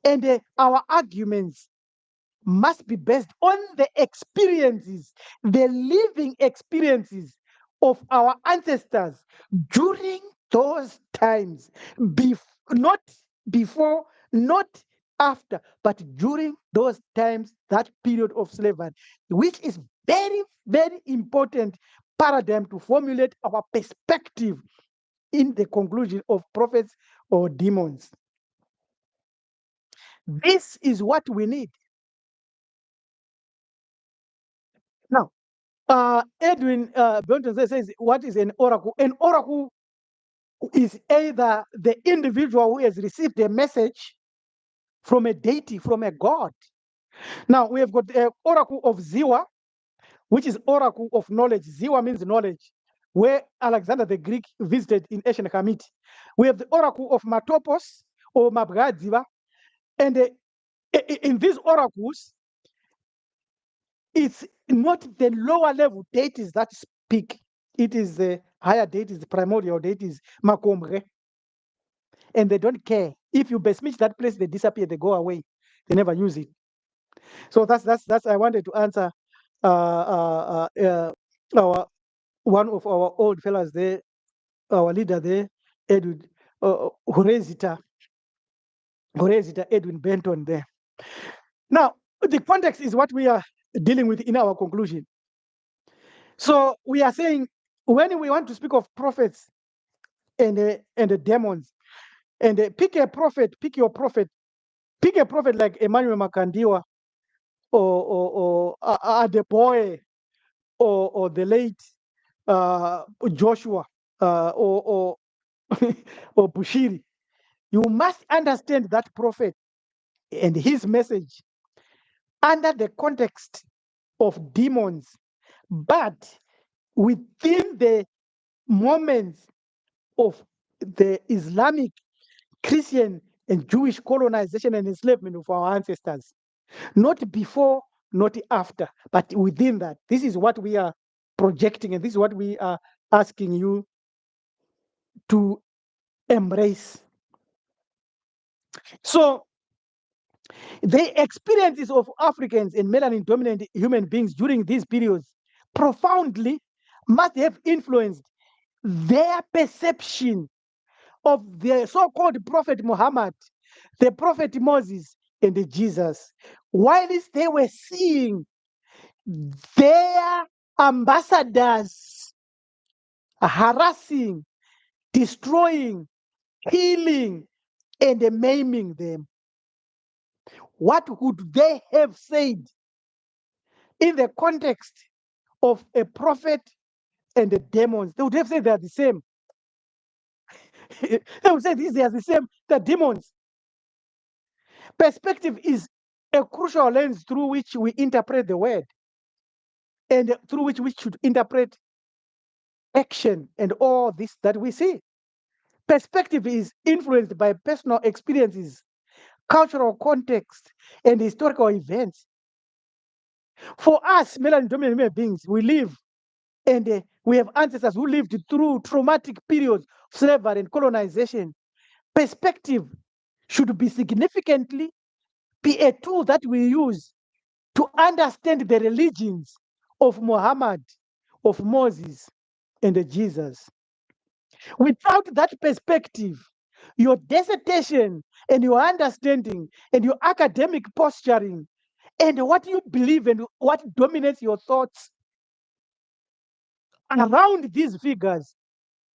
And our arguments must be based on the experiences, the living experiences of our ancestors during those times, not before, not after, but during those times, that period of slavery, which is very, very important paradigm to formulate our perspective in the conclusion of prophets or demons. This is what we need. Now, Edwin Benton says, what is an oracle? An oracle is either the individual who has received a message from a deity, from a god. Now, we have got the oracle of Ziwa, which is oracle of knowledge. Ziwa means knowledge, where Alexander the Greek visited in ancient Hamiti. We have the oracle of Matopos or Mabgadziva. And in these oracles, it's not the lower level deities that speak. It is the higher deities, the primordial deities, Makomre. And they don't care. If you besmirch that place, they disappear, they go away. They never use it. So that's I wanted to answer our one of our old fellas there, our leader there, Edwin Horesita Edwin Benton there. Now, the context is what we are dealing with in our conclusion. So we are saying when we want to speak of prophets and the demons, and pick a prophet, pick your prophet, pick a prophet like Emmanuel Makandiwa or Adeboye or the late Joshua or or Bushiri. You must understand that prophet and his message under the context of demons, but within the moments of the Islamic, Christian, and Jewish colonization and enslavement of our ancestors. Not before, not after, but within that. This is what we are projecting, and this is what we are asking you to embrace. So, the experiences of Africans and melanin dominant human beings during these periods profoundly must have influenced their perception of the so called Prophet Muhammad, the Prophet Moses, and the Jesus, whilst they were seeing their ambassadors harassing, destroying, killing, and maiming them. What would they have said in the context of a prophet and the demons? They would have said they are the same. They would say they are the same, the demons. Perspective is a crucial lens through which we interpret the word and through which we should interpret action and all this that we see. Perspective is influenced by personal experiences, cultural context, and historical events. For us, melanin dominant human beings, we live and we have ancestors who lived through traumatic periods of slavery and colonization. Perspective should be significantly be a tool that we use to understand the religions of Muhammad, of Moses, and Jesus. Without that perspective, your dissertation and your understanding and your academic posturing and what you believe and what dominates your thoughts around these figures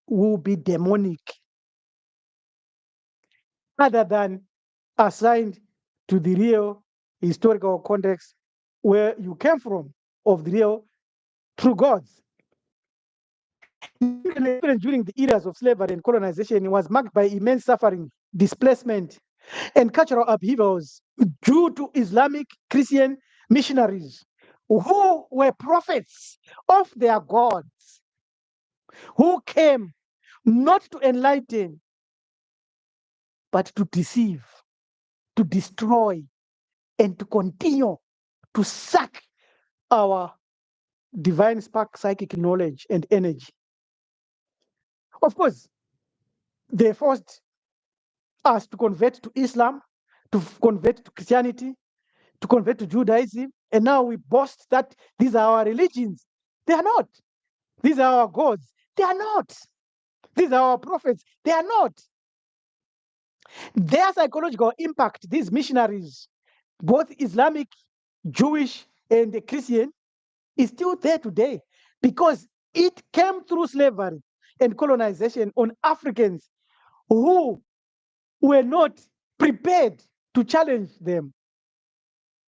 will be demonic rather than assigned to the real historical context where you came from, of the real true gods. During the eras of slavery and colonization, it was marked by immense suffering, displacement, and cultural upheavals due to Islamic Christian missionaries who were prophets of their gods, who came not to enlighten, but to deceive, to destroy, and to continue to suck our divine spark psychic knowledge and energy. Of course, they forced us to convert to Islam, to convert to Christianity, to convert to Judaism, and now we boast that these are our religions. They are not. These are our gods. They are not. These are our prophets. They are not. Their psychological impact, these missionaries, both Islamic, Jewish, and Christian, is still there today because it came through slavery and colonization on Africans who were not prepared to challenge them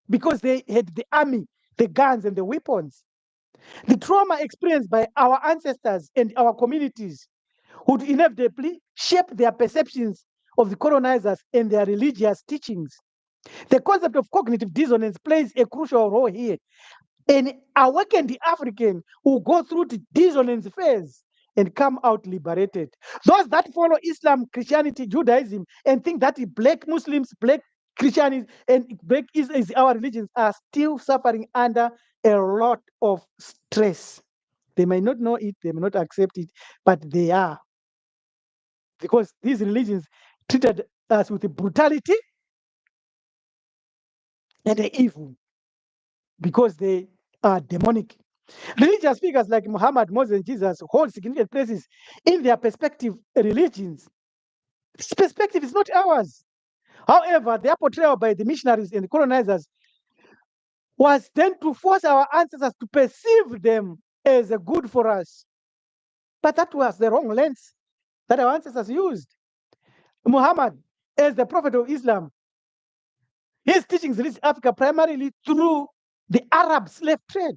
because they had the army, the guns, and the weapons. The trauma experienced by our ancestors and our communities would inevitably shape their perceptions of the colonizers and their religious teachings. The concept of cognitive dissonance plays a crucial role here. An awakened African will go through the dissonance phase and come out liberated. Those that follow Islam, Christianity, Judaism, and think that the black Muslims, black Christianity, and black is our religions are still suffering under a lot of stress. They may not know it, they may not accept it, but they are. Because these religions treated us with brutality and the evil because they are demonic. Religious figures like Muhammad, Moses, and Jesus hold significant places in their perspective religions. This perspective is not ours. However, their portrayal by the missionaries and the colonizers was then to force our ancestors to perceive them as a good for us. But that was the wrong lens that our ancestors used. Muhammad, as the prophet of Islam, his teachings reached Africa primarily through the Arab slave trade.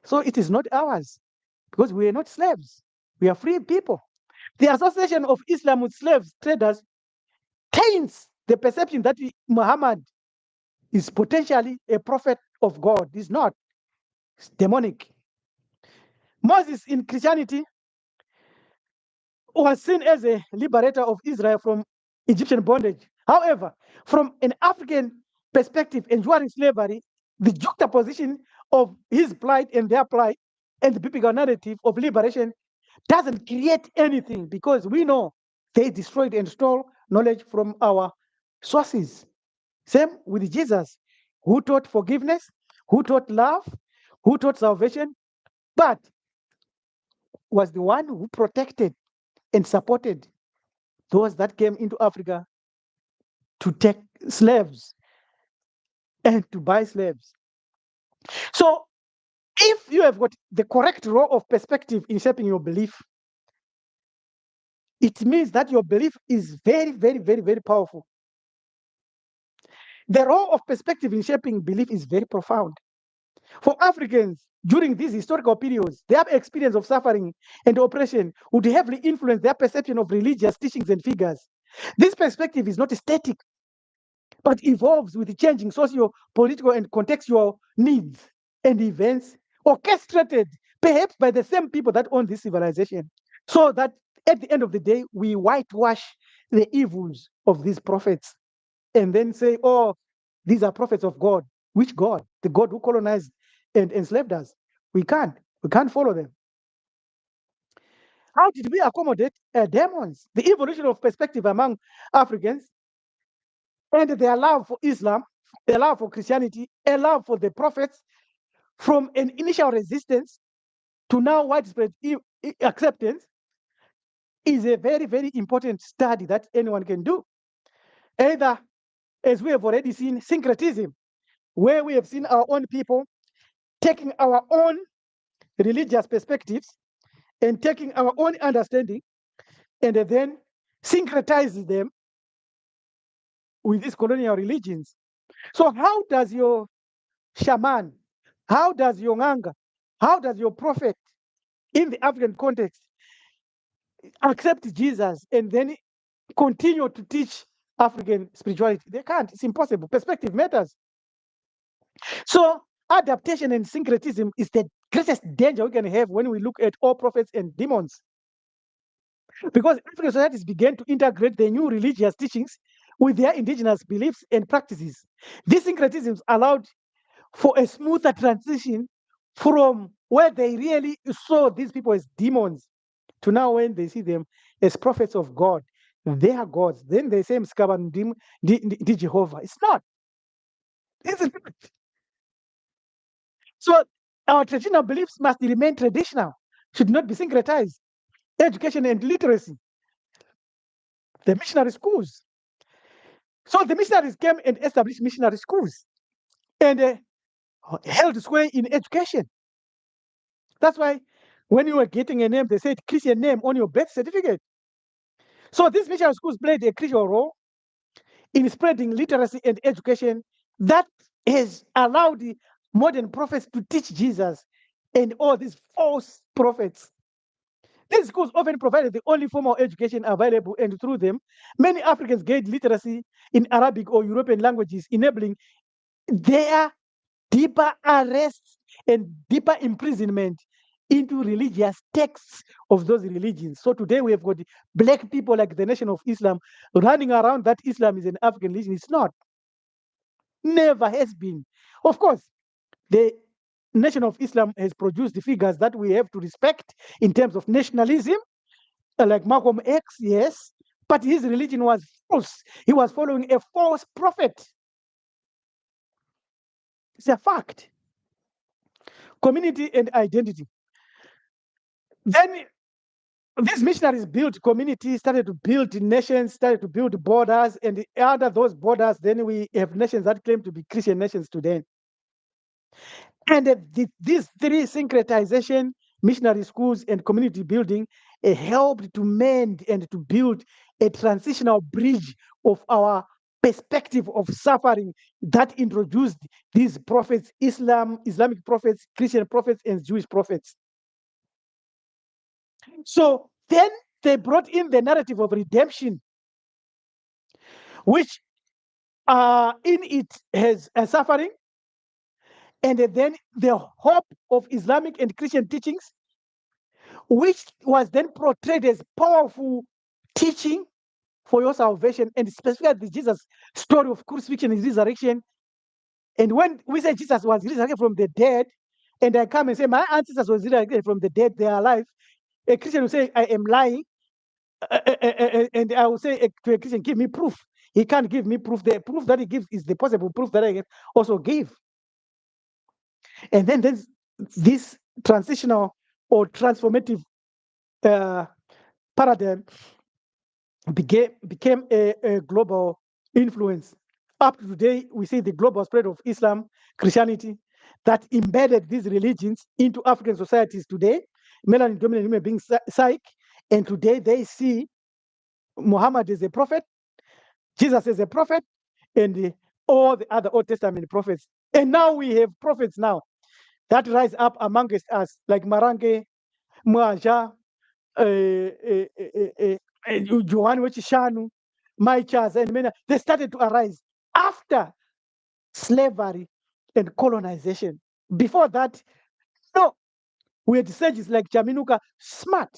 So it is not ours because we are not slaves. We are free people. The association of Islam with slaves traders taints the perception that Muhammad is potentially a prophet of God. He's not. It's demonic. Moses in Christianity was seen as a liberator of Israel from Egyptian bondage. However, from an African perspective, enduring slavery, the juxtaposition of his plight and their plight and the biblical narrative of liberation doesn't create anything because we know they destroyed and stole knowledge from our sources. Same with Jesus, who taught forgiveness, who taught love, who taught salvation, but was the one who protected and supported those that came into Africa to take slaves and to buy slaves. So, if you have got the correct role of perspective in shaping your belief, it means that your belief is very, very, very, very powerful. The role of perspective in shaping belief is very profound. For Africans, during these historical periods, their experience of suffering and oppression would heavily influence their perception of religious teachings and figures. This perspective is not static, but evolves with changing socio political and contextual needs and events orchestrated perhaps by the same people that own this civilization. So that at the end of the day, we whitewash the evils of these prophets and then say, oh, these are prophets of God. Which God? The God who colonized and enslaved us. We can't. We can't follow them. How did we accommodate demons? The evolution of perspective among Africans and their love for Islam, their love for Christianity, a love for the prophets, from an initial resistance to now widespread acceptance, is a very, very important study that anyone can do. Either, as we have already seen, syncretism, where we have seen our own people taking our own religious perspectives and taking our own understanding and then syncretize them with these colonial religions. So, how does your shaman, how does your nganga, how does your prophet in the African context accept Jesus and then continue to teach African spirituality? They can't. It's impossible. Perspective matters. So, adaptation and syncretism is the greatest danger we can have when we look at all prophets and demons. Because African societies began to integrate the new religious teachings with their indigenous beliefs and practices. These syncretisms allowed for a smoother transition from where they really saw these people as demons to now when they see them as prophets of God. They are gods. Then they say "Mskaban di Jehovah." It's not. It's not. So our traditional beliefs must remain traditional, should not be syncretized. Education and literacy the missionary schools. So the missionaries came and established missionary schools and held sway in education. That's why when you were getting a name, they said Christian name on your birth certificate. So these missionary schools played a crucial role in spreading literacy and education that has allowed the modern prophets to teach Jesus and all these false prophets. These schools often provided the only formal education available, and through them, many Africans gained literacy in Arabic or European languages, enabling their deeper arrests and deeper imprisonment into religious texts of those religions. So today we have got black people like the Nation of Islam running around that Islam is an African religion. It's not. Never has been. Of course, the Nation of Islam has produced the figures that we have to respect in terms of nationalism, like Malcolm X, yes, but his religion was false. He was following a false prophet. It's a fact. Community and identity. Then these missionaries built communities, started to build nations, started to build borders, and under those borders, then we have nations that claim to be Christian nations today. And these three syncretization, missionary schools and community building, helped to mend and to build a transitional bridge of our perspective of suffering that introduced these prophets, Islamic prophets, Christian prophets, and Jewish prophets. So then they brought in the narrative of redemption, which in it has a suffering, and then the hope of Islamic and Christian teachings, which was then portrayed as powerful teaching for your salvation, and specifically the Jesus story of crucifixion and resurrection. And when we say Jesus was resurrected from the dead, and I come and say my ancestors was resurrected from the dead, they are alive, a Christian will say, I am lying. And I will say to a Christian, give me proof. He can't give me proof. The proof that he gives is the possible proof that I also give. And then there's this transitional or transformative paradigm became a global influence. Up to today, we see the global spread of Islam, Christianity, that embedded these religions into African societies today. Melanin dominant women being psych, and today they see Muhammad as a prophet, Jesus as a prophet, and all the other Old Testament prophets. And now we have prophets now that rise up amongst us, like Marange, Mwaja, Johan Wechishanu, Maichas, and many. They started to arise after slavery and colonization. Before that, no, we had sages like Jaminuka, smart.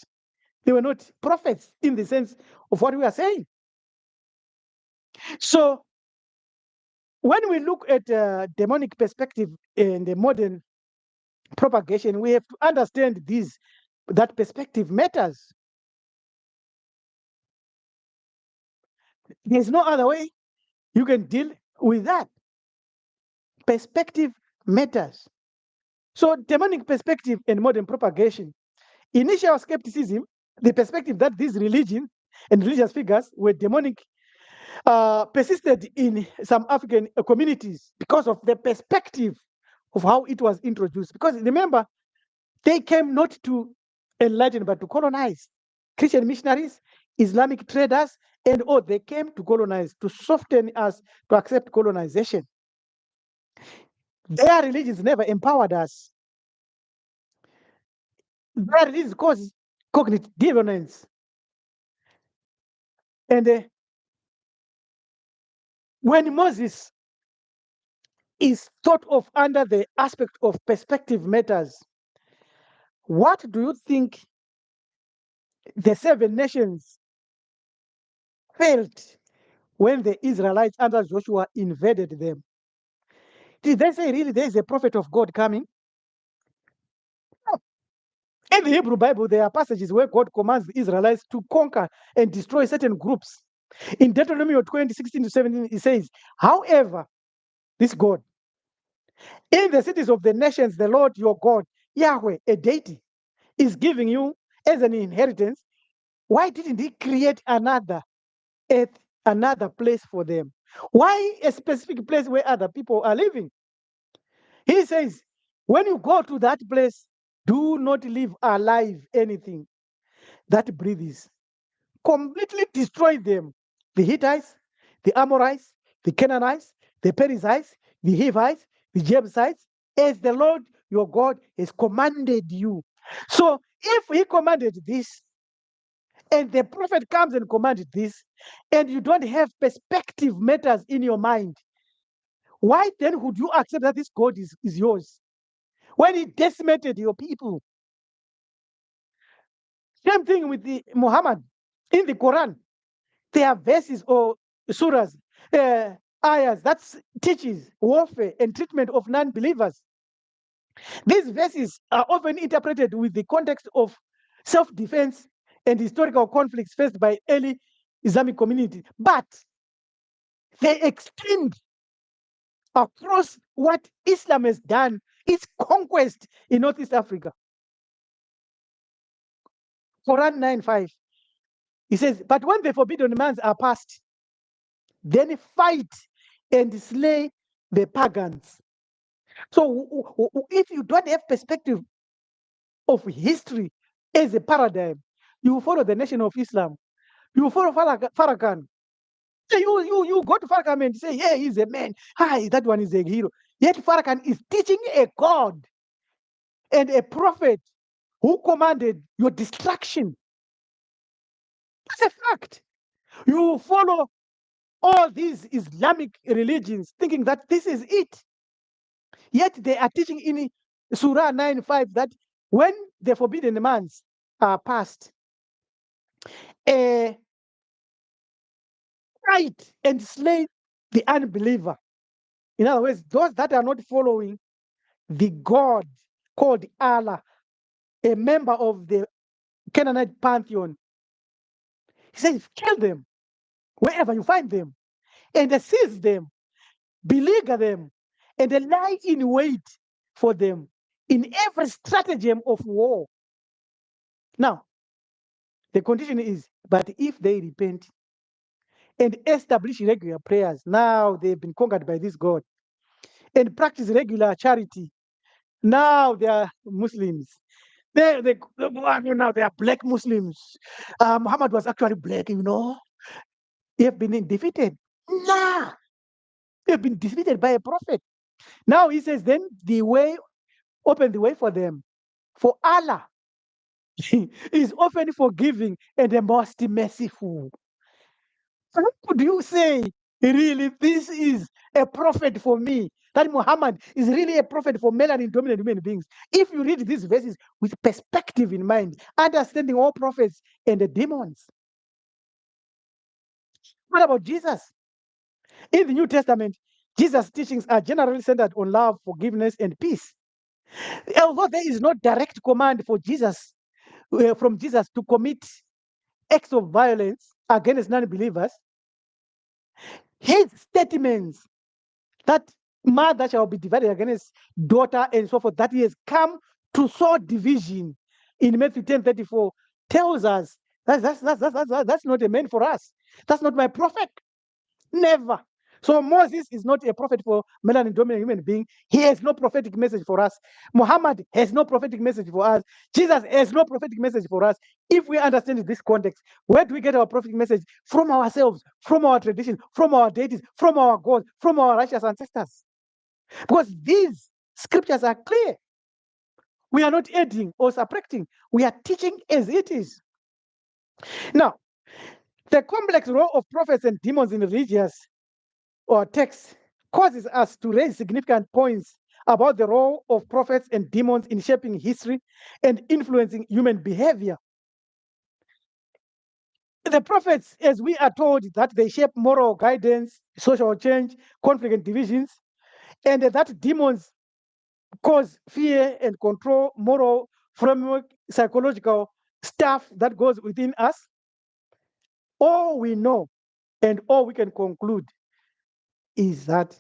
They were not prophets in the sense of what we are saying. So when we look at demonic perspective in the modern propagation, we have to understand this, that perspective matters. There's no other way you can deal with that. Perspective matters. So demonic perspective and modern propagation. Initial skepticism, the perspective that these religions and religious figures were demonic, persisted in some African communities because of the perspective of how it was introduced. Because remember, they came not to enlighten but to colonize. Christian missionaries, Islamic traders, and all they came to colonize, to soften us to accept colonization. Their religions never empowered us. Their religions caused cognitive dissonance. And when Moses is thought of under the aspect of perspective matters, what do you think the 7 nations felt when the Israelites under Joshua invaded them? Did they say really there is a prophet of God coming? No. In the Hebrew Bible, there are passages where God commands the Israelites to conquer and destroy certain groups. In Deuteronomy 20:16-17, it says, however, this God, in the cities of the nations, the Lord your God, Yahweh, a deity, is giving you as an inheritance. Why didn't he create another at another place for them. Why a specific place where other people are living? He says, when you go to that place, do not leave alive anything that breathes. Completely destroy them. The Hittites, the Amorites, the Canaanites, the Perizzites, the Hivites, the Jebusites, as the Lord your God has commanded you. So if he commanded this, and the prophet comes and commanded this, and you don't have perspective matters in your mind, why then would you accept that this God is yours? When he decimated your people. Same thing with the Muhammad in the Quran. There are verses or surahs, ayahs that teaches warfare and treatment of non-believers. These verses are often interpreted with the context of self-defense and historical conflicts faced by early Islamic community, but they extend across what Islam has done, its conquest in Northeast Africa. Quran 9:5. He says, but when the forbidden demands are passed, then fight and slay the pagans. So if you don't have perspective of history as a paradigm, you follow the nation of Islam. You follow Farrakhan. You go to Farrakhan and say, yeah, he's a man. Hi, that one is a hero. Yet Farrakhan is teaching a God and a prophet who commanded your destruction. That's a fact. You follow all these Islamic religions thinking that this is it. Yet they are teaching in Surah 9:5 that when the forbidden demands are passed, fight and slay the unbeliever. In other words, those that are not following the God called Allah, a member of the Canaanite pantheon, he says, kill them wherever you find them and seize them, beleaguer them, and lie in wait for them in every stratagem of war. Now, the condition is, but if they repent and establish regular prayers, now they've been conquered by this God, and practice regular charity, now they are Muslims. Now they are black Muslims. Muhammad was actually black, you know. They have been defeated. Nah, they have been defeated by a prophet. Now he says, then the way, open the way for them. For Allah is often forgiving and the most merciful. How could you say, really, this is a prophet for me? That Muhammad is really a prophet for melanin dominant human beings. If you read these verses with perspective in mind, understanding all prophets and the demons. What about Jesus? In the New Testament, Jesus' teachings are generally centered on love, forgiveness, and peace. Although there is no direct command for Jesus, from Jesus to commit acts of violence against non-believers, his statements that mother shall be divided against daughter and so forth, that he has come to sow division in Matthew 10:34 tells us that's not a man for us. That's not my prophet. Never. So Moses is not a prophet for melanin dominant human being. He has no prophetic message for us. Muhammad has no prophetic message for us. Jesus has no prophetic message for us. If we understand this context, where do we get our prophetic message? From ourselves, from our tradition, from our deities, from our gods, from our righteous ancestors. Because these scriptures are clear. We are not adding or subtracting. We are teaching as it is. Now, the complex role of prophets and demons in religious or texts causes us to raise significant points about the role of prophets and demons in shaping history and influencing human behavior. The prophets, as we are told, that they shape moral guidance, social change, conflict and divisions, and that demons cause fear and control, moral framework, psychological stuff that goes within us. All we know and all we can conclude is that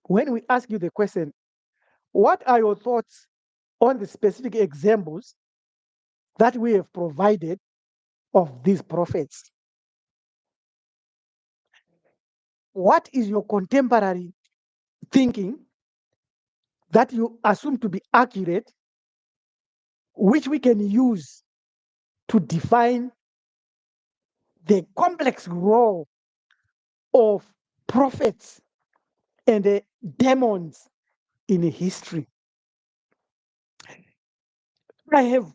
when we ask you the question, what are your thoughts on the specific examples that we have provided of these prophets? what is your contemporary thinking that you assume to be accurate, which we can use to define the complex role of prophets and demons in history. I have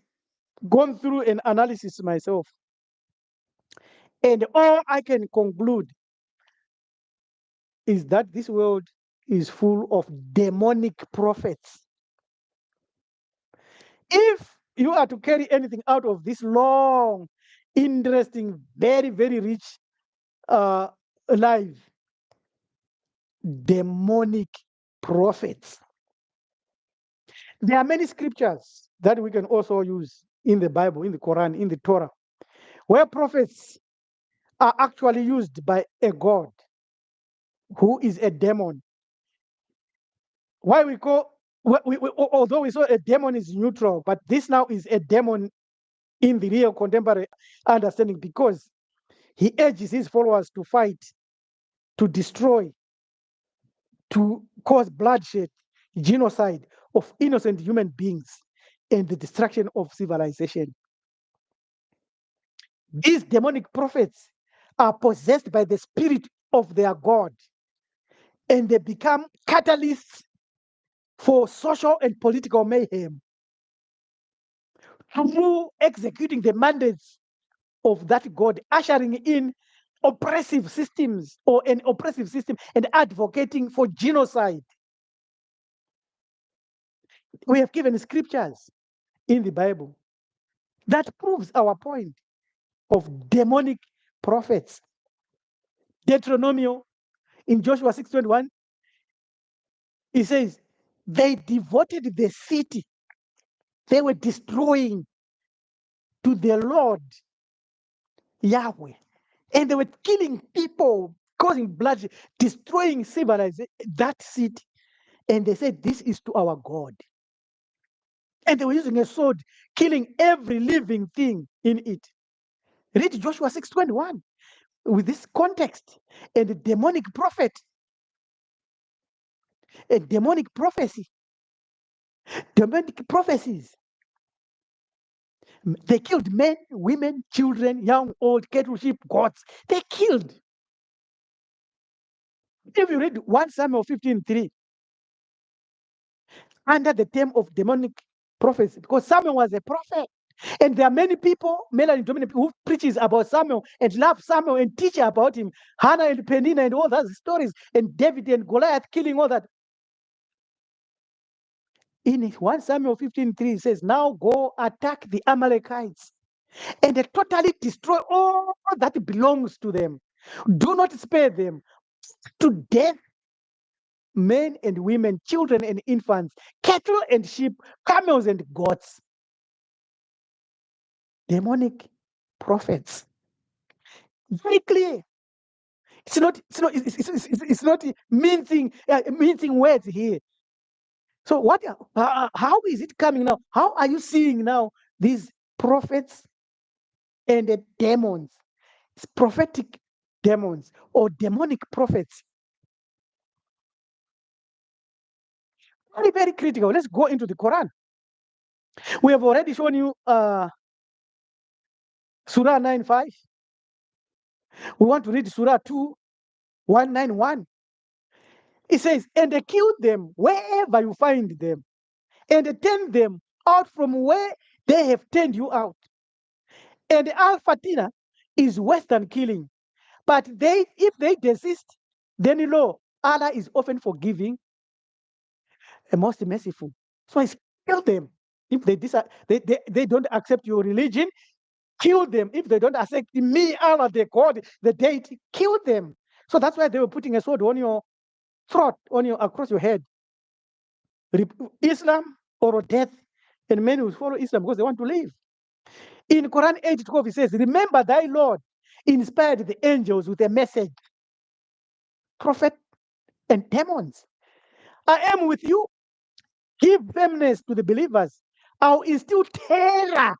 gone through an analysis myself, and all I can conclude is that this world is full of demonic prophets. If you are to carry anything out of this long, interesting, very, very rich life, demonic prophets. There are many scriptures that we can also use in the Bible, in the Quran, in the Torah, where prophets are actually used by a god who is a demon. Why we call, although we saw a demon is neutral, but this now is a demon in the real contemporary understanding, because he urges his followers to fight, to destroy, to cause bloodshed, genocide of innocent human beings, and the destruction of civilization. These demonic prophets are possessed by the spirit of their God, and they become catalysts for social and political mayhem through executing the mandates of that God, ushering in oppressive systems or an oppressive system and advocating for genocide. We have given scriptures in the Bible that proves our point of demonic prophets. Deuteronomy in Joshua 6:21, it says, they devoted the city they were destroying to the Lord Yahweh. And they were killing people, causing bloodshed, destroying civilization, that city. And they said, this is to our God. And they were using a sword, killing every living thing in it. Read Joshua 6:21 with this context. And the demonic prophet, a demonic prophecy, demonic prophecies. They killed men, women, children, young, old, cattle, sheep, goats. They killed. If you read 1 Samuel 15:3, under the term of demonic prophets, because Samuel was a prophet. And there are many people, male and dominant, who preaches about Samuel and love Samuel and teach about him. Hannah and Peninnah and all those stories, and David and Goliath killing all that. In 1 Samuel 15:3, it says, now go attack the Amalekites and they totally destroy all that belongs to them. Do not spare them. To death, men and women, children and infants, cattle and sheep, camels and goats. Demonic prophets. Very clear. It's not mincing words here. So what? How is it coming now? How are you seeing now these prophets and the demons? It's prophetic demons or demonic prophets. Very, very critical. Let's go into the Quran. We have already shown you Surah 9:5. We want to read Surah 2:191. It says, and they killed them wherever you find them, and turn them out from where they have turned you out. And Al Fatina is worse than killing. But if they desist, then you know Allah is often forgiving and most merciful. So I kill them. If they don't accept your religion, kill them. If they don't accept me, Allah, the God, the deity, kill them. So that's why they were putting a sword on your throat, across your head. Islam or death. And many will follow Islam because they want to live. In Quran 8:12, it says, remember thy Lord inspired the angels with a message. Prophet and demons. I am with you. Give firmness to the believers. I'll instill terror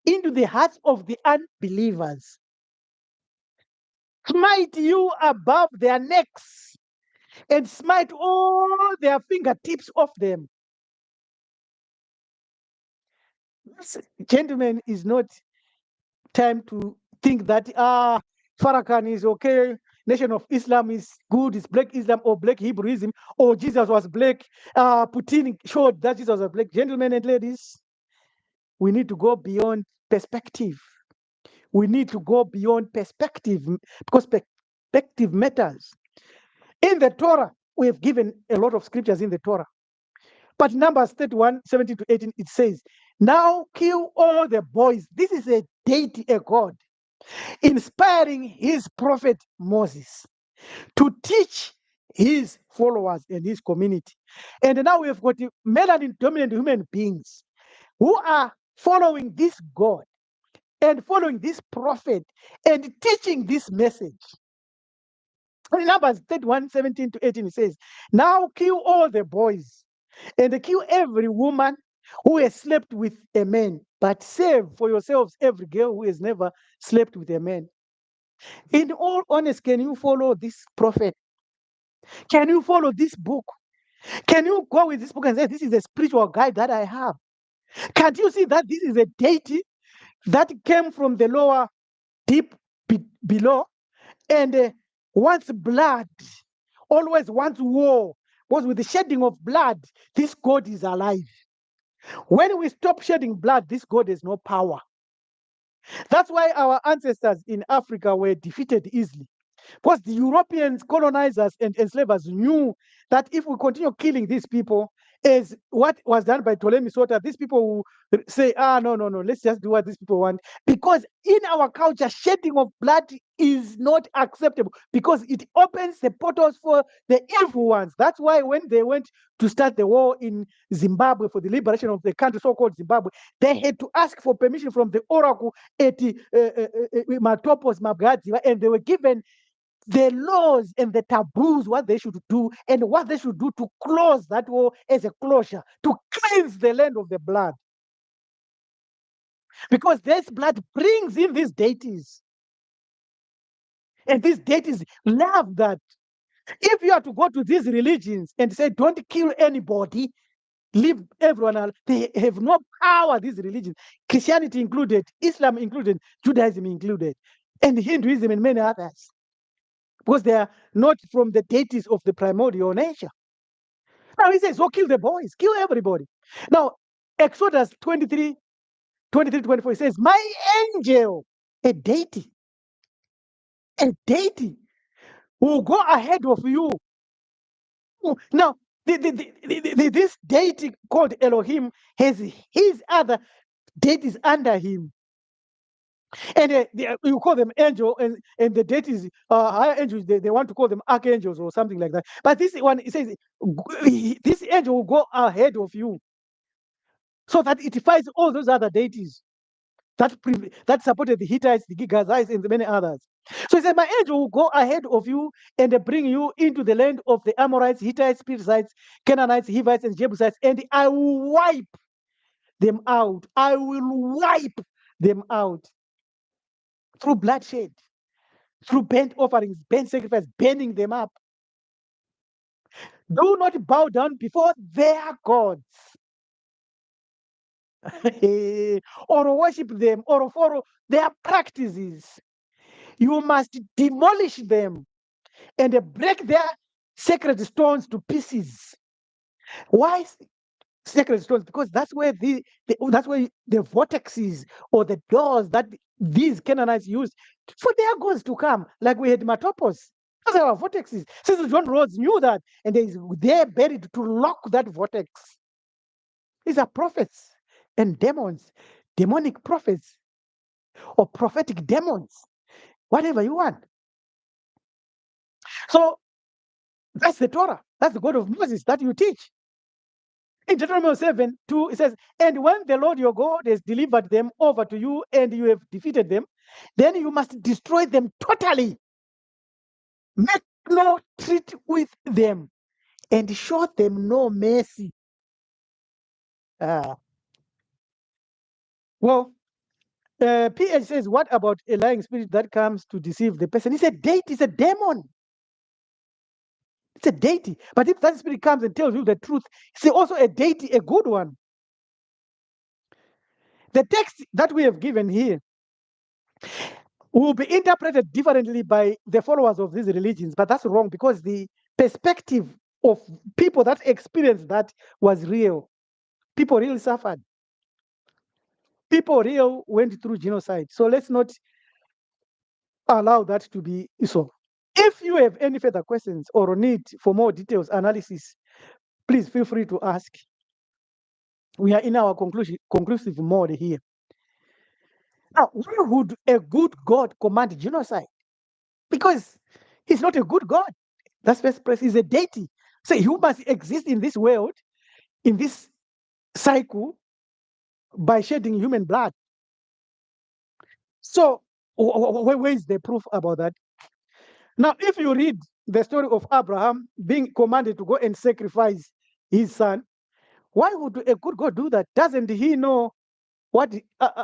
into the hearts of the unbelievers. smite you above their necks, and smite all their fingertips off them. This, gentlemen, is not time to think that Farrakhan is okay, Nation of Islam is good, it's black Islam or black Hebrewism, or Jesus was black. Putin showed that Jesus was black. Gentlemen and ladies, we need to go beyond perspective. We need to go beyond perspective because perspective matters. In the Torah, we have given a lot of scriptures in the Torah. But Numbers 31, 17 to 18, it says, now kill all the boys. This is a deity, a God, inspiring his prophet Moses to teach his followers and his community. And now we have got melanin dominant human beings who are following this God and following this prophet and teaching this message. In Numbers 31, 17 to 18, it says, now kill all the boys and kill every woman who has slept with a man, but save for yourselves every girl who has never slept with a man. In all honesty, can you follow this prophet? Can you follow this book? Can you go with this book and say, this is a spiritual guide that I have? Can't you see that this is a deity that came from the lower deep below and wants blood, always wants war? Because with the shedding of blood, this God is alive. When we stop shedding blood, this God has no power. That's why our ancestors in Africa were defeated easily. Because the Europeans, colonizers, and enslavers knew that if we continue killing these people, as what was done by Ptolemy Soter, these people will say, no, no, no, let's just do what these people want. Because in our culture, shedding of blood is not acceptable because it opens the portals for the evil ones. That's why when they went to start the war in Zimbabwe for the liberation of the country, so-called Zimbabwe, they had to ask for permission from the oracle at Matopos Mabgadziva, and they were given the laws and the taboos, what they should do and what they should do to close that war as a closure, to cleanse the land of the blood. Because this blood brings in these deities. And these deities love that. If you are to go to these religions and say, don't kill anybody, leave everyone else, they have no power, these religions, Christianity included, Islam included, Judaism included, and Hinduism and many others. Because they are not from the deities of the primordial nature. Now he says, oh, kill the boys, kill everybody. Now, Exodus 23, 24, he says, my angel, a deity will go ahead of you. Now, this deity called Elohim has his other deities under him. And you call them angel, and the deities, higher angels, they want to call them archangels or something like that. But this one, it says, this angel will go ahead of you so that it fights all those other deities that supported the Hittites, the Gigazites, and many others. So he said, my angel will go ahead of you and bring you into the land of the Amorites, Hittites, Perizzites, Canaanites, Hivites, and Jebusites, and I will wipe them out. I will wipe them out through bloodshed, through burnt offerings, burnt sacrifice, burning them up. Do not bow down before their gods or worship them or follow their practices. You must demolish them and break their sacred stones to pieces. Why sacred stones? Because that's where that's where the vortexes or the doors that these Canaanites used for their gods to come, like we had Matopos. Those are our vortexes. Since John Rhodes knew that, and they're buried to lock that vortex. These are prophets and demons, demonic prophets or prophetic demons, whatever you want. So that's the Torah. That's the God of Moses that you teach. In Deuteronomy 7:2, it says, and when the Lord your God has delivered them over to you and you have defeated them, then you must destroy them totally. Make no treaty with them and show them no mercy. Well, PH says, what about a lying spirit that comes to deceive the person? It's a deity, it's a demon. It's a deity. But if that spirit comes and tells you the truth, it's also a deity, a good one. The text that we have given here will be interpreted differently by the followers of these religions, but that's wrong because the perspective of people that experienced that was real. People really suffered. People really went through genocide. So let's not allow that to be so. If you have any further questions or need for more details analysis, please feel free to ask. We are in our conclusive mode here. Now, why would a good God command genocide? Because he's not a good God. That's first place. He's a deity. So you must exist in this world, in this cycle, by shedding human blood. So where is the proof about that? Now, if you read the story of Abraham being commanded to go and sacrifice his son, why would a good God do that? Doesn't he know what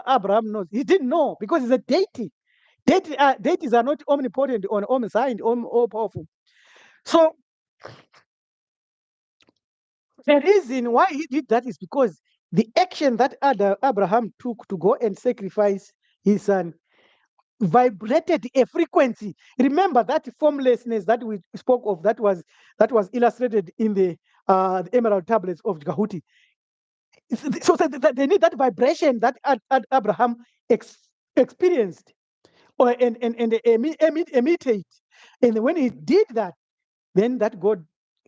Abraham knows? He didn't know because he's a deity. Deities are not omnipotent or omniscient, all powerful. So the reason why he did that is because the action that Abraham took to go and sacrifice his son vibrated a frequency. Remember that formlessness that we spoke of that was illustrated in the emerald tablets of Gahuti. So they need that vibration that Abraham experienced and imitate. And when he did that, then that God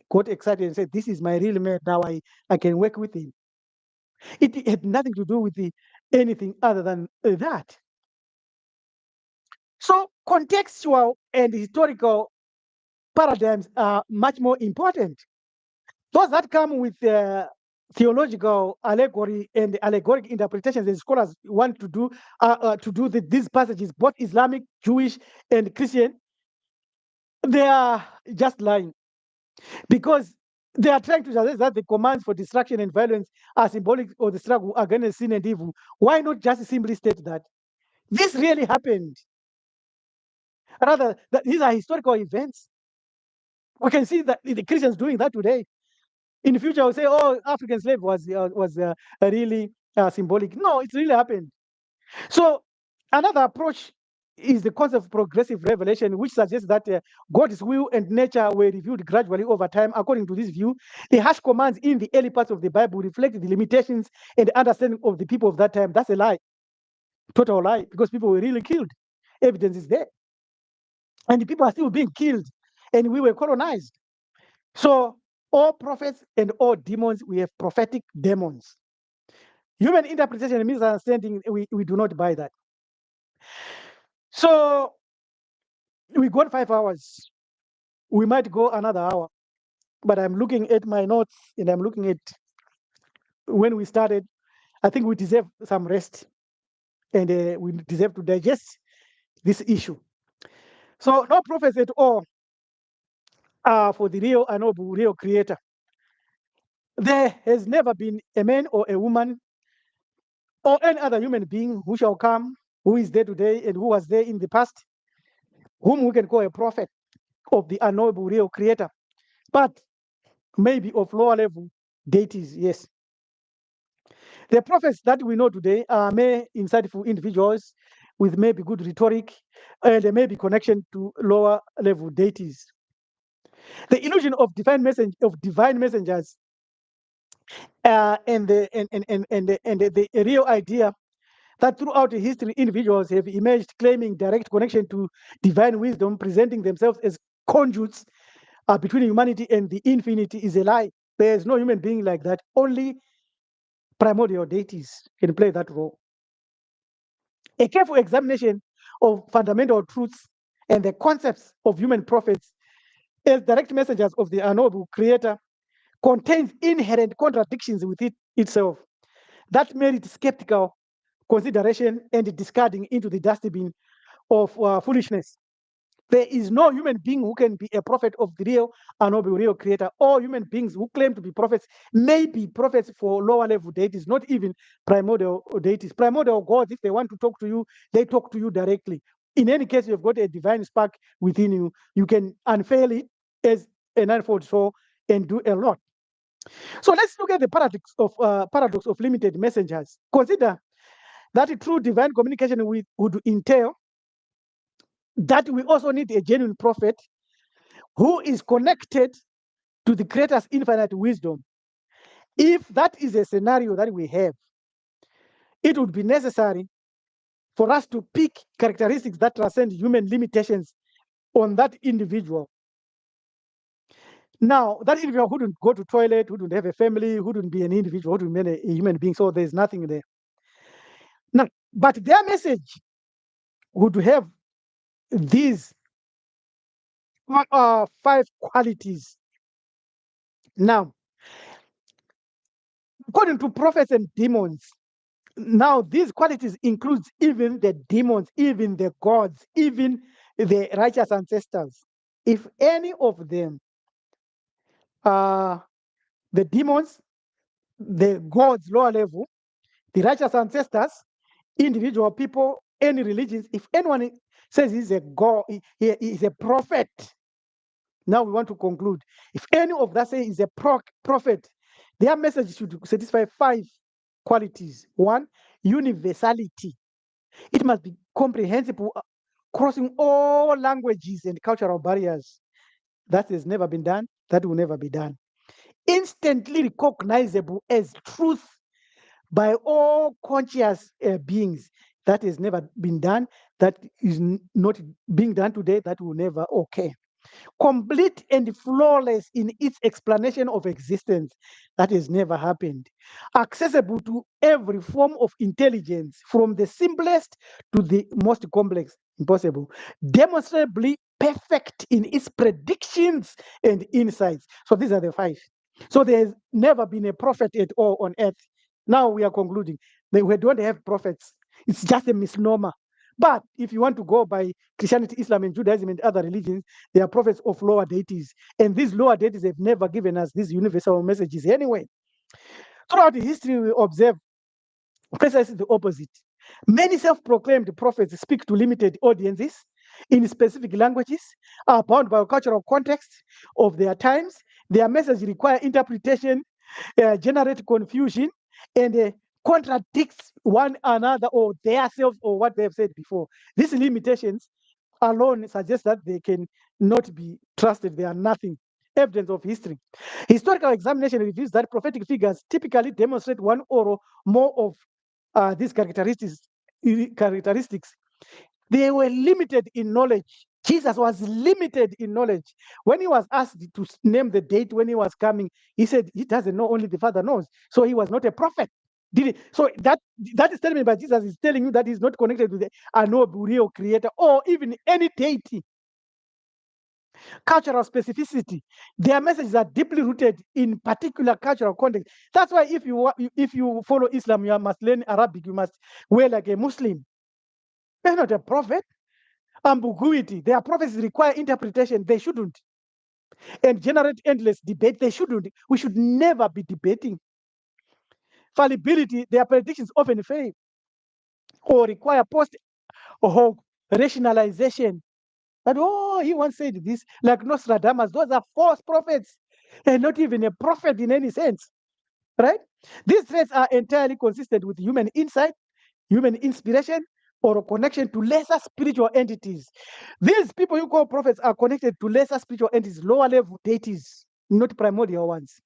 got excited and said, "This is my real man. Now I can work with him." It had nothing to do with anything other than that. So contextual and historical paradigms are much more important. Those that come with theological allegory and allegoric interpretations, the scholars want to do these passages, both Islamic, Jewish, and Christian, they are just lying because they are trying to suggest that the commands for destruction and violence are symbolic of the struggle against sin and evil. Why not just simply state that this really happened? Rather, that these are historical events. We can see that the Christians doing that today. In the future, we'll say, "Oh, African slave was really symbolic." No, it really happened. So another approach is the concept of progressive revelation, which suggests that God's will and nature were revealed gradually over time. According to this view, the harsh commands in the early parts of the Bible reflect the limitations and understanding of the people of that time. That's a lie, total lie, because people were really killed. Evidence is there, and the people are still being killed, and we were colonized. So all prophets and all demons, we have prophetic demons. Human interpretation and misunderstanding, we do not buy that. So we got 5 hours. We might go another hour, but I'm looking at my notes and I'm looking at when we started. I think we deserve some rest and we deserve to digest this issue. So no prophets at all for the real unknowable real creator. There has never been a man or a woman or any other human being who shall come, who is there today and who was there in the past, whom we can call a prophet of the unknowable real creator, but maybe of lower level deities, yes. The prophets that we know today are mere insightful individuals with maybe good rhetoric and maybe connection to lower level deities. The illusion of divine messengers and the real idea that throughout history, individuals have emerged claiming direct connection to divine wisdom, presenting themselves as conduits between humanity and the infinity is a lie. There is no human being like that. Only primordial deities can play that role. A careful examination of fundamental truths and the concepts of human prophets as direct messengers of the unknowable creator contains inherent contradictions with itself that merit skeptical consideration and discarding into the dustbin of foolishness. There is no human being who can be a prophet of the real Unknowable Real Creator. All human beings who claim to be prophets may be prophets for lower level deities, not even primordial deities. Primordial gods, if they want to talk to you, they talk to you directly. In any case, you've got a divine spark within you. You can unveil it as a ninefold soul and do a lot. So let's look at the paradox of limited messengers. Consider that true divine communication would entail that we also need a genuine prophet who is connected to the Creator's infinite wisdom. If that is a scenario that we have, it would be necessary for us to pick characteristics that transcend human limitations on that individual. Now, that individual wouldn't go to toilet, wouldn't have a family, wouldn't be an individual, wouldn't be a human being, so there's nothing there. Now, but their message would have these 5 qualities. Now, according to prophets and demons, now these qualities includes even the demons, even the gods, even the righteous ancestors. If any of them, the demons, the gods, lower level, the righteous ancestors, individual people, any religions, if anyone says he's a god, he is a prophet. Now we want to conclude. If any of that say is a prophet, their message should satisfy 5 qualities. 1, universality. It must be comprehensible, crossing all languages and cultural barriers. That has never been done. That will never be done. Instantly recognizable as truth by all conscious beings. That has never been done. That is not being done today. That will never occur. Complete and flawless in its explanation of existence. That has never happened. Accessible to every form of intelligence, from the simplest to the most complex. Impossible. Demonstrably perfect in its predictions and insights. So these are the 5. So there's never been a prophet at all on earth. Now we are concluding. We don't have prophets. It's just a misnomer. But if you want to go by Christianity, Islam, and Judaism and other religions, they are prophets of lower deities. And these lower deities have never given us these universal messages anyway. Throughout history, we observe precisely the opposite. Many self-proclaimed prophets speak to limited audiences in specific languages, are bound by cultural context of their times. Their message require interpretation, generate confusion, and contradicts one another or themselves or what they have said before. These limitations alone suggest that they can not be trusted. They are nothing. Evidence of history. Historical examination reveals that prophetic figures typically demonstrate one or more of these characteristics. They were limited in knowledge. Jesus was limited in knowledge. When he was asked to name the date when he was coming, he said he doesn't know, only the Father knows. So he was not a prophet. Did he? So that statement by Jesus is telling you that he's not connected with the Unknowable Real Creator or even any deity. Cultural specificity. Their messages are deeply rooted in particular cultural context. That's why if you follow Islam, you must learn Arabic. You must wear like a Muslim. They're not a prophet. Ambiguity. Their prophecies require interpretation. They shouldn't. And generate endless debate. They shouldn't. We should never be debating. Fallibility. Their predictions often fail or require post hoc rationalization. But he once said this, like Nostradamus. Those are false prophets, and not even a prophet in any sense. Right? These traits are entirely consistent with human insight, human inspiration, or a connection to lesser spiritual entities. These people you call prophets are connected to lesser spiritual entities, lower level deities, not primordial ones.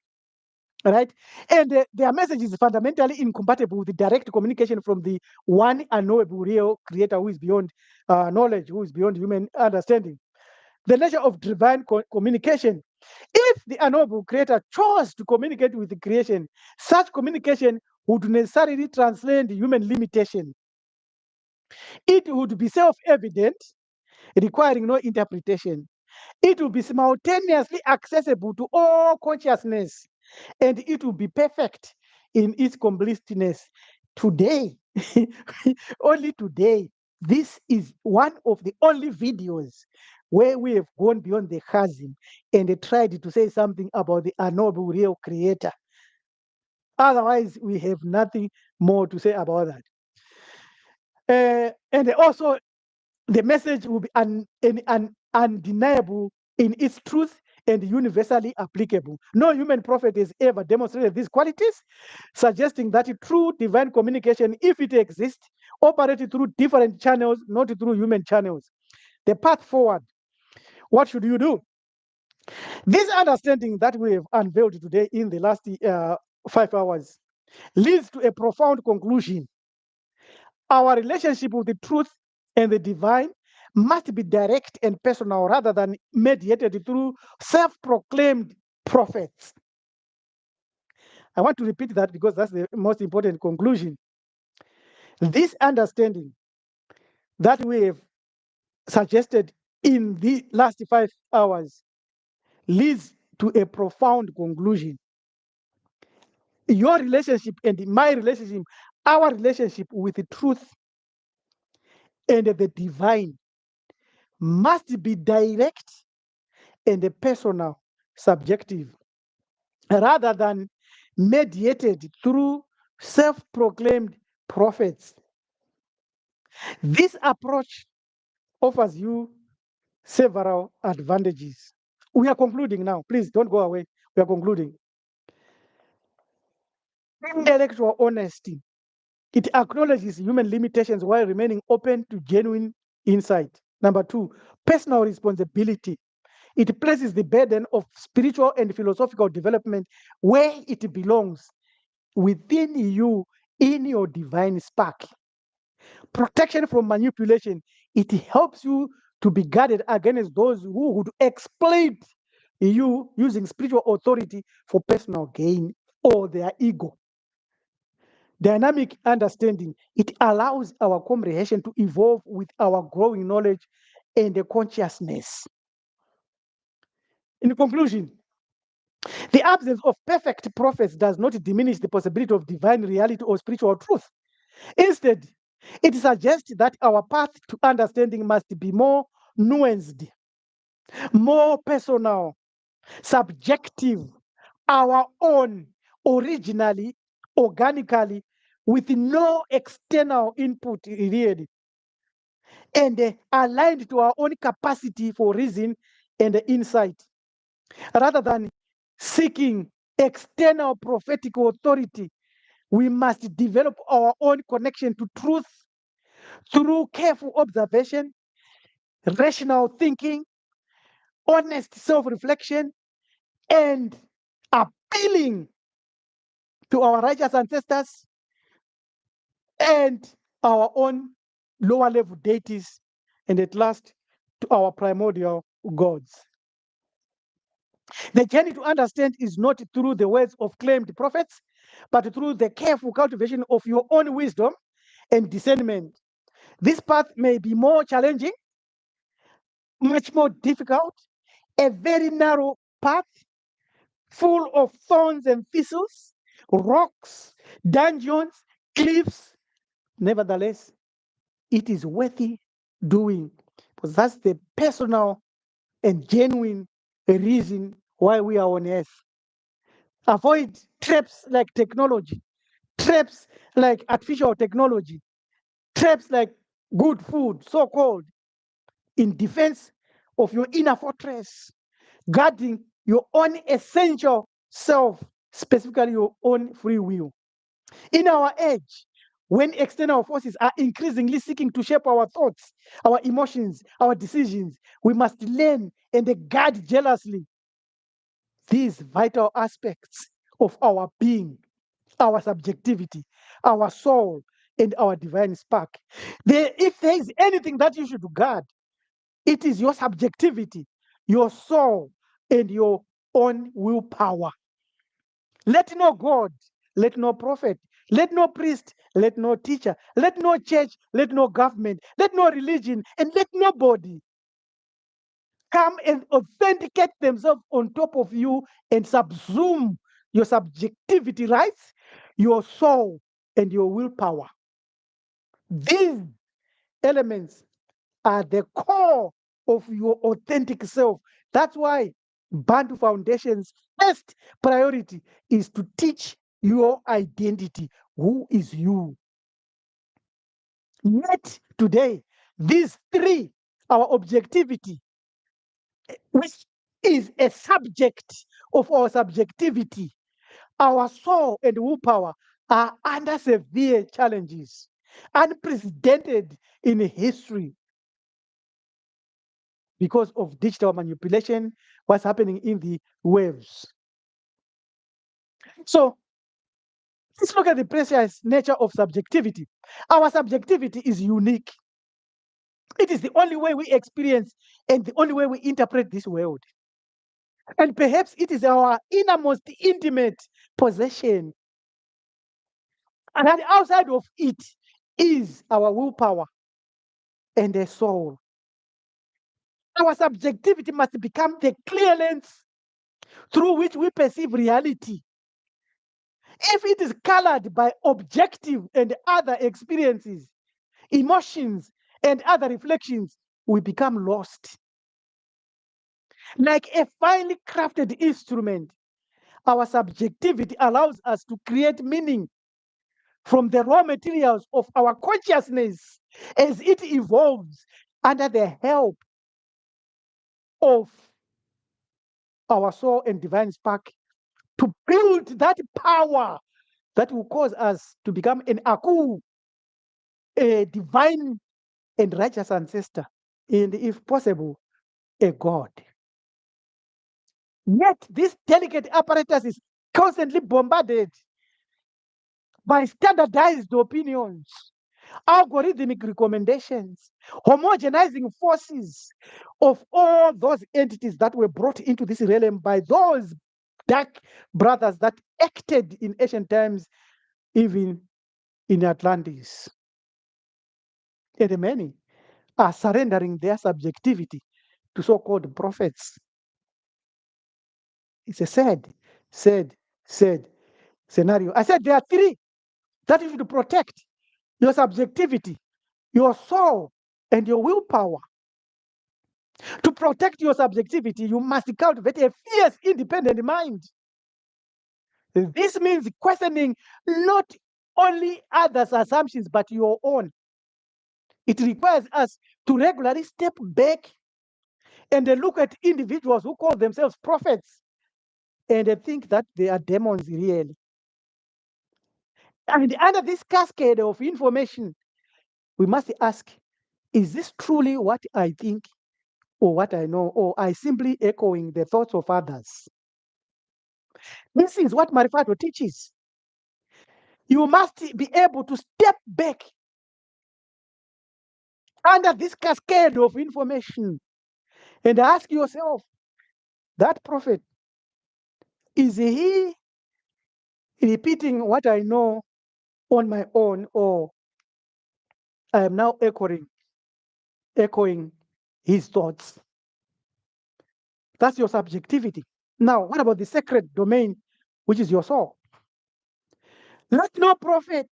Right? And their message is fundamentally incompatible with the direct communication from the one unknowable real creator who is beyond knowledge, who is beyond human understanding. The nature of divine communication. If the unknowable creator chose to communicate with the creation, such communication would necessarily transcend human limitation. It would be self-evident, requiring no interpretation. It will be simultaneously accessible to all consciousness, and it will be perfect in its completeness. Today, only today, this is one of the only videos where we have gone beyond the chasm and tried to say something about the unknowable real creator. Otherwise, we have nothing more to say about that. And also, the message will be undeniable in its truth and universally applicable. No human prophet has ever demonstrated these qualities, suggesting that true divine communication, if it exists, operates through different channels, not through human channels. The path forward, what should you do? This understanding that we have unveiled today in the last 5 hours leads to a profound conclusion. Our relationship with the truth and the divine must be direct and personal rather than mediated through self proclaimed prophets. I want to repeat that because that's the most important conclusion. This understanding that we have suggested in the last 5 hours leads to a profound conclusion. Your relationship and my relationship, our relationship with the truth and the divine must be direct and personal, subjective, rather than mediated through self proclaimed prophets. This approach offers you several advantages. We are concluding now. Please don't go away. We are concluding. Intellectual honesty. It acknowledges human limitations while remaining open to genuine insight. Number two, personal responsibility. It places the burden of spiritual and philosophical development where it belongs, within you, in your divine spark. Protection from manipulation. It helps you to be guarded against those who would exploit you using spiritual authority for personal gain or their ego. Dynamic understanding. It allows our comprehension to evolve with our growing knowledge and the consciousness. In conclusion, the absence of perfect prophets does not diminish the possibility of divine reality or spiritual truth. Instead, it suggests that our path to understanding must be more nuanced, more personal, subjective, our own, originally, organically, with no external input, really, and aligned to our own capacity for reason and insight, rather than seeking external prophetic authority. We must develop our own connection to truth through careful observation, rational thinking, honest self reflection, and appealing to our righteous ancestors and our own lower level deities, and at last to our primordial gods. The journey to understand is not through the words of claimed prophets, but through the careful cultivation of your own wisdom and discernment. This path may be more challenging, much more difficult, a very narrow path full of thorns and thistles, rocks, dungeons, cliffs. Nevertheless, it is worthy doing because that's the personal and genuine reason why we are on earth. Avoid traps like technology, traps like artificial technology, traps like good food, so called, in defense of your inner fortress, guarding your own essential self, specifically your own free will. In our age, when external forces are increasingly seeking to shape our thoughts, our emotions, our decisions, we must learn and guard jealously these vital aspects of our being, our subjectivity, our soul, and our divine spark. If there is anything that you should guard, it is your subjectivity, your soul, and your own willpower. Let no God, let no prophet, let no priest, let no teacher, let no church, let no government, let no religion, and let nobody come and authenticate themselves on top of you and subsume your subjectivity rights, your soul, and your willpower. These elements are the core of your authentic self. That's why Bantu Foundation's first priority is to teach your identity. Who is you? Yet today, these three, our objectivity, which is a subject of our subjectivity, our soul and willpower, are under severe challenges, unprecedented in history because of digital manipulation, what's happening in the waves. So let's look at the precious nature of subjectivity. Our subjectivity is unique. It is the only way we experience and the only way we interpret this world. And perhaps it is our innermost intimate possession. And that outside of it is our willpower and the soul. Our subjectivity must become the clear lens through which we perceive reality. If it is colored by objective and other experiences, emotions, and other reflections, we become lost. Like a finely crafted instrument, our subjectivity allows us to create meaning from the raw materials of our consciousness as it evolves under the help of our soul and divine spark to build that power that will cause us to become an aku, a divine and righteous ancestor, and if possible, a god. Yet this delicate apparatus is constantly bombarded by standardized opinions, algorithmic recommendations, homogenizing forces of all those entities that were brought into this realm by those dark brothers that acted in ancient times, even in Atlantis. And many are surrendering their subjectivity to so-called prophets. It's a sad scenario. I said there are three that you should protect: your subjectivity, your soul, and your willpower. To protect your subjectivity, you must cultivate a fierce, independent mind. This means questioning not only others' assumptions, but your own. It requires us to regularly step back and look at individuals who call themselves prophets and think that they are demons really. And under this cascade of information, we must ask, is this truly what I think or what I know, or I simply echoing the thoughts of others? This is what Marifato teaches. You must be able to step back under this cascade of information and ask yourself, that prophet, is he repeating what I know on my own, or I am now echoing his thoughts? That's your subjectivity. Now, what about the sacred domain, which is your soul? Let no prophet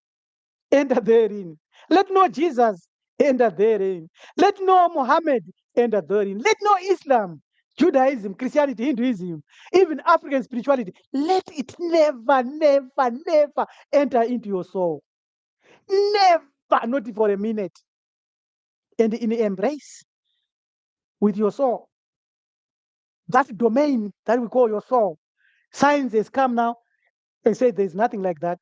enter therein. Let no Jesus enter therein. Let no Muhammad enter therein. Let no Islam, Judaism, Christianity, Hinduism, even African spirituality, let it never, never, never enter into your soul. Never, not for a minute. And in embrace with your soul, that domain that we call your soul, science has come now and said there's nothing like that.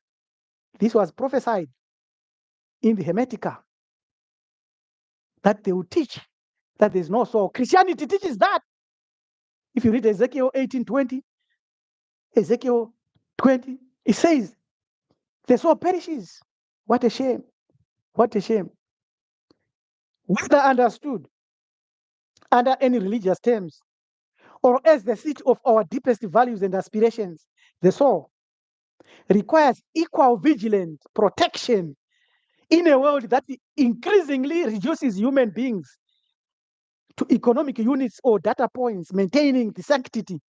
This was prophesied in the Hermetica that they will teach that there's no soul. Christianity teaches that. If you read Ezekiel 18:20, Ezekiel 20, it says the soul perishes. What a shame. What a shame. Whether understood under any religious terms or as the seat of our deepest values and aspirations, the soul requires equal vigilant protection in a world that increasingly reduces human beings to economic units or data points. Maintaining the sanctity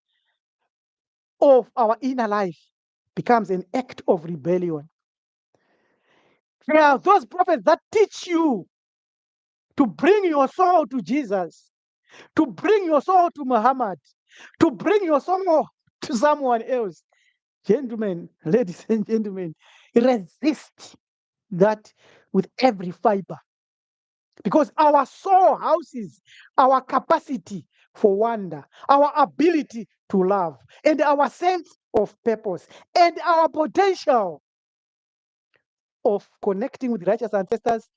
of our inner life becomes an act of rebellion. There are those prophets that teach you to bring your soul to Jesus, to bring your soul to Muhammad, to bring your soul to someone else. Gentlemen, ladies and gentlemen, resist that with every fiber. Because our soul houses our capacity for wonder, our ability to love, and our sense of purpose, and our potential of connecting with righteous ancestors,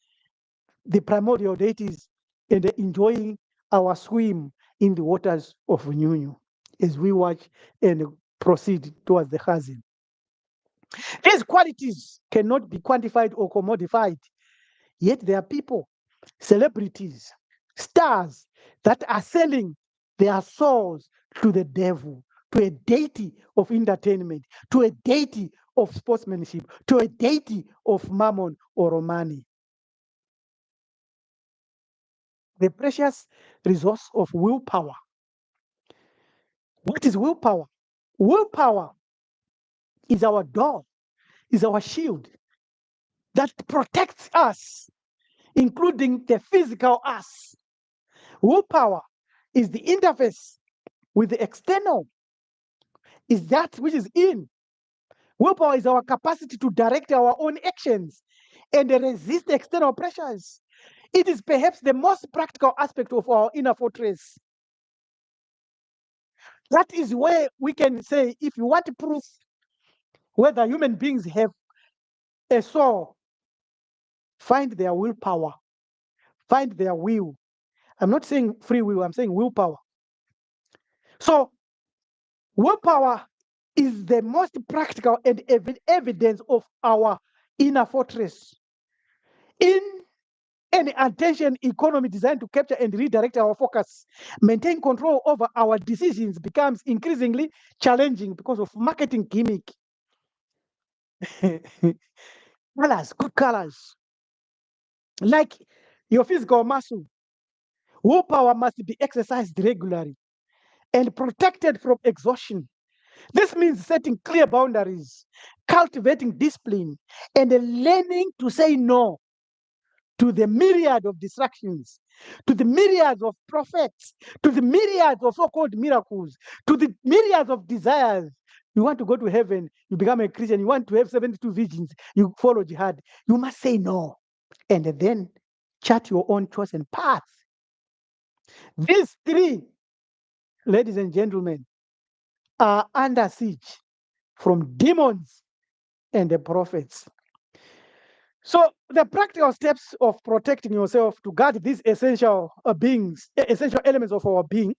the primordial deities, and enjoying our swim in the waters of Nyunyu as we watch and proceed towards the chasm. These qualities cannot be quantified or commodified, yet there are people, celebrities, stars that are selling their souls to the devil, to a deity of entertainment, to a deity of sportsmanship, to a deity of mammon or money. The precious resource of willpower. What is willpower? Willpower is our door, is our shield that protects us, including the physical us. Willpower is the interface with the external, is that which is in. Willpower is our capacity to direct our own actions and resist external pressures. It is perhaps the most practical aspect of our inner fortress. That is where we can say, if you want proof whether human beings have a soul, find their willpower, find their will. I'm not saying free will, I'm saying willpower. So, willpower is the most practical and evidence of our inner fortress. In an attention economy designed to capture and redirect our focus, maintain control over our decisions becomes increasingly challenging because of marketing gimmick. Colors, good colors. Like your physical muscle, willpower must be exercised regularly and protected from exhaustion. This means setting clear boundaries, cultivating discipline, and learning to say no to the myriad of distractions, to the myriads of prophets, to the myriads of so called miracles, to the myriads of desires. You want to go to heaven, you become a Christian, you want to have 72 virgins, you follow jihad. You must say no and then chart your own chosen path. These three, ladies and gentlemen, are under siege from demons and the prophets. So the practical steps of protecting yourself to guard these essential beings, essential elements of our being,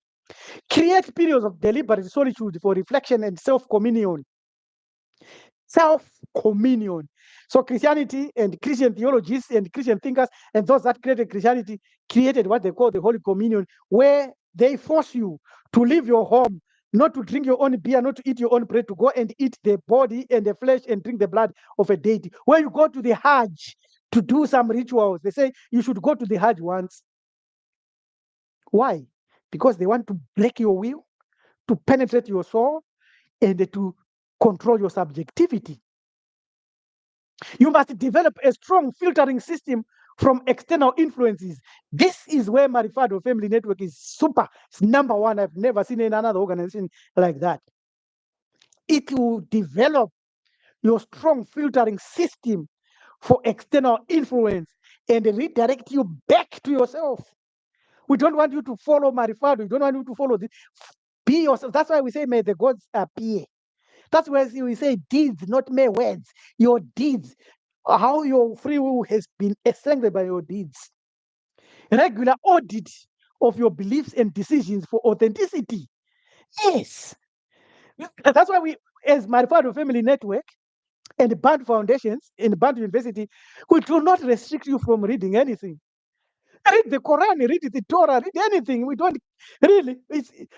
create periods of deliberate solitude for reflection and self-communion. Self-communion. So Christianity and Christian theologists and Christian thinkers and those that created Christianity created what they call the Holy Communion, where they force you to leave your home, not to drink your own beer, not to eat your own bread, to go and eat the body and the flesh and drink the blood of a deity. Where you go to the Hajj to do some rituals. They say you should go to the Hajj once. Why? Because they want to break your will, to penetrate your soul, and to control your subjectivity. You must develop a strong filtering system from external influences. This is where Marifado Family Network is super. It's number one. I've never seen in another organization like that. It will develop your strong filtering system for external influence and redirect you back to yourself. We don't want you to follow Marifado. We don't want you to follow this. Be yourself. That's why we say, may the gods appear. That's why we say deeds, not mere words. Your deeds, how your free will has been strengthened by your deeds. Regular audit of your beliefs and decisions for authenticity. Yes. That's why we, as Marifado Family Network and Band Foundations in Band University, we do not restrict you from reading anything. Read the Quran, read the Torah, read anything. We don't really.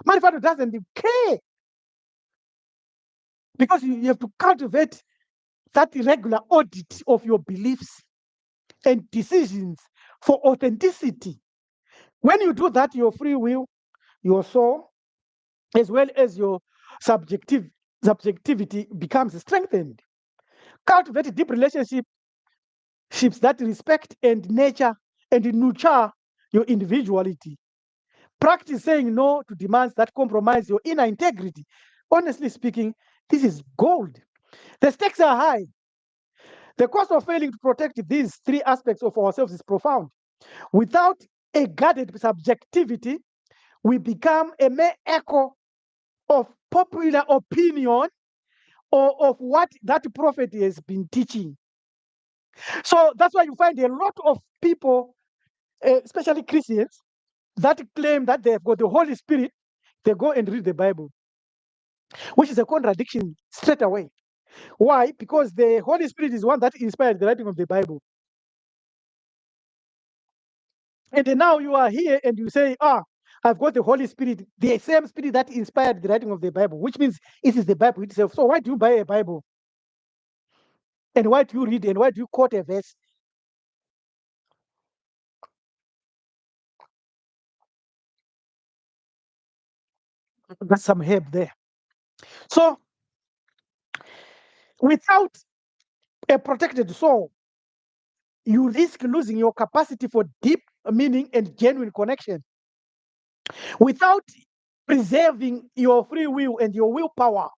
Marifado doesn't care because you have to cultivate that regular audit of your beliefs and decisions for authenticity. When you do that, your free will, your soul, as well as your subjectivity becomes strengthened. Cultivate deep relationships that respect and nature and nurture your individuality. Practice saying no to demands that compromise your inner integrity. Honestly speaking, this is gold. The stakes are high. The cost of failing to protect these three aspects of ourselves is profound. Without a guarded subjectivity, we become a mere echo of popular opinion or of what that prophet has been teaching. So that's why you find a lot of people, especially Christians, that claim that they've got the Holy Spirit, they go and read the Bible, which is a contradiction straight away. Why? Because the Holy Spirit is one that inspired the writing of the Bible. And then now you are here and you say, I've got the Holy Spirit, the same Spirit that inspired the writing of the Bible, which means it is the Bible itself. So why do you buy a Bible? And why do you read and why do you quote a verse? That's some help there. So without a protected soul, you risk losing your capacity for deep meaning and genuine connection. Without preserving your free will and your willpower,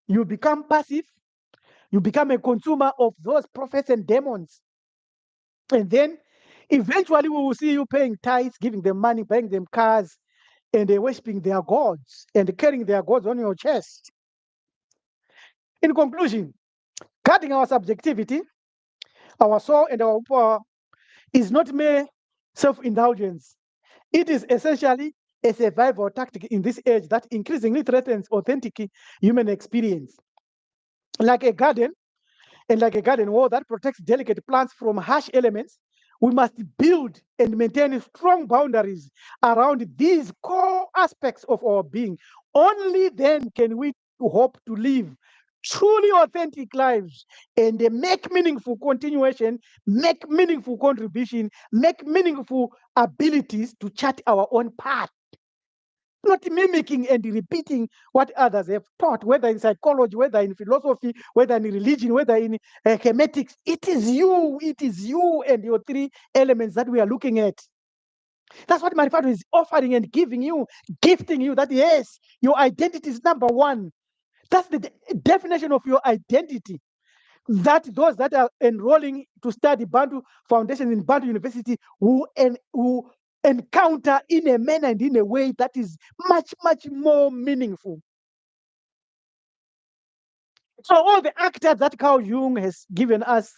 you become passive, you become a consumer of those prophets and demons. And then eventually we will see you paying tithes, giving them money, buying them cars, and they're worshiping their gods and carrying their gods on your chest. In conclusion, guarding our subjectivity, our soul, and our power is not mere self indulgence. It is essentially a survival tactic in this age that increasingly threatens authentic human experience. Like a garden, and like a garden wall that protects delicate plants from harsh elements, we must build and maintain strong boundaries around these core aspects of our being. Only then can we hope to live truly authentic lives and make meaningful continuation, make meaningful contribution, make meaningful abilities to chart our own path, not mimicking and repeating what others have taught, whether in psychology, whether in philosophy, whether in religion, whether in hermetics. It is you and your three elements that we are looking at. That's what Manifesto is offering and giving you, gifting you that, yes, your identity is number one. That's the definition of your identity. That those that are enrolling to study Bantu Foundation in Bantu University will encounter in a manner and in a way that is much, much more meaningful. So all the actors that Carl Jung has given us,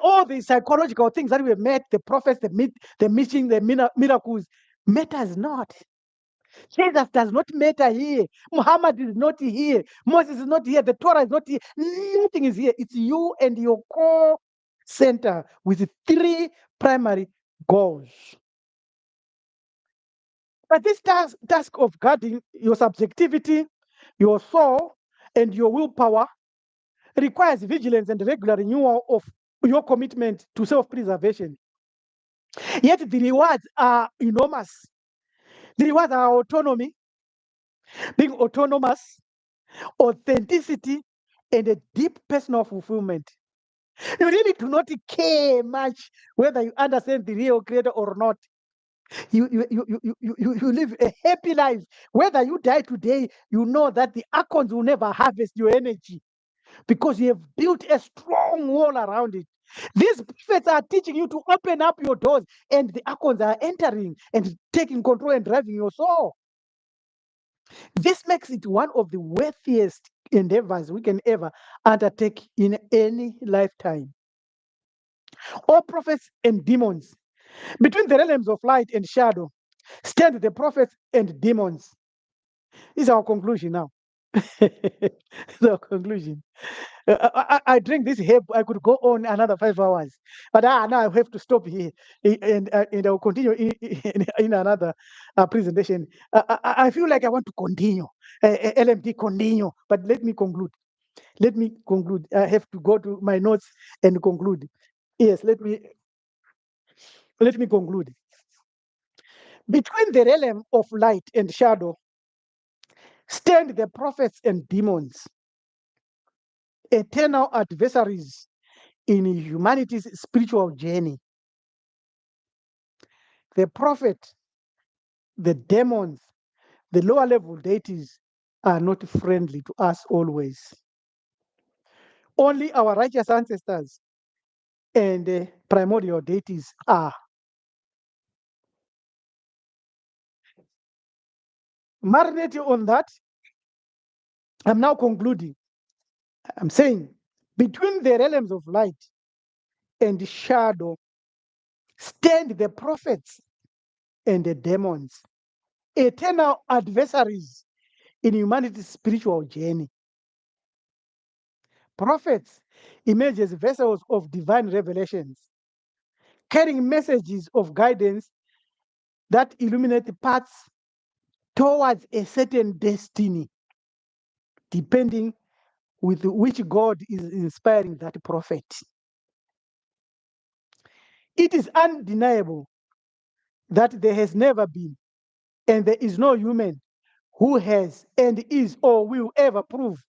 all the psychological things that we have met, the prophets, the myth, the mission, the miracles, matters not. Jesus does not matter here. Muhammad is not here. Moses is not here. The Torah is not here. Nothing is here. It's you and your core center with three primary goals. But this task of guarding your subjectivity, your soul, and your willpower requires vigilance and regular renewal of your commitment to self-preservation. Yet the rewards are enormous. The rewards are autonomy, being autonomous, authenticity, and a deep personal fulfillment. You really do not care much whether you understand the real creator or not. You live a happy life. Whether you die today, you know that the archons will never harvest your energy because you have built a strong wall around it. These prophets are teaching you to open up your doors, and the archons are entering and taking control and driving your soul. This makes it one of the worthiest endeavors we can ever undertake in any lifetime. All prophets and demons, between the realms of light and shadow, stand the prophets and demons. This is our conclusion now. This is our conclusion. I drink this herb. I could go on another 5 hours, but now I have to stop here, and I'll continue in another presentation. I feel like I want to continue, LMT continue, but let me conclude. Let me conclude. I have to go to my notes and conclude. Yes, let me conclude. Between the realm of light and shadow stand the prophets and demons, eternal adversaries in humanity's spiritual journey. The prophet, the demons, the lower level deities are not friendly to us always. Only our righteous ancestors and primordial deities are. Marinating on that, I'm now concluding. I'm saying between the realms of light and the shadow stand the prophets and the demons, eternal adversaries in humanity's spiritual journey. Prophets emerge as vessels of divine revelations, carrying messages of guidance that illuminate the paths towards a certain destiny, depending with which God is inspiring that prophet. It is undeniable that there has never been, and there is no human who has and is or will ever prove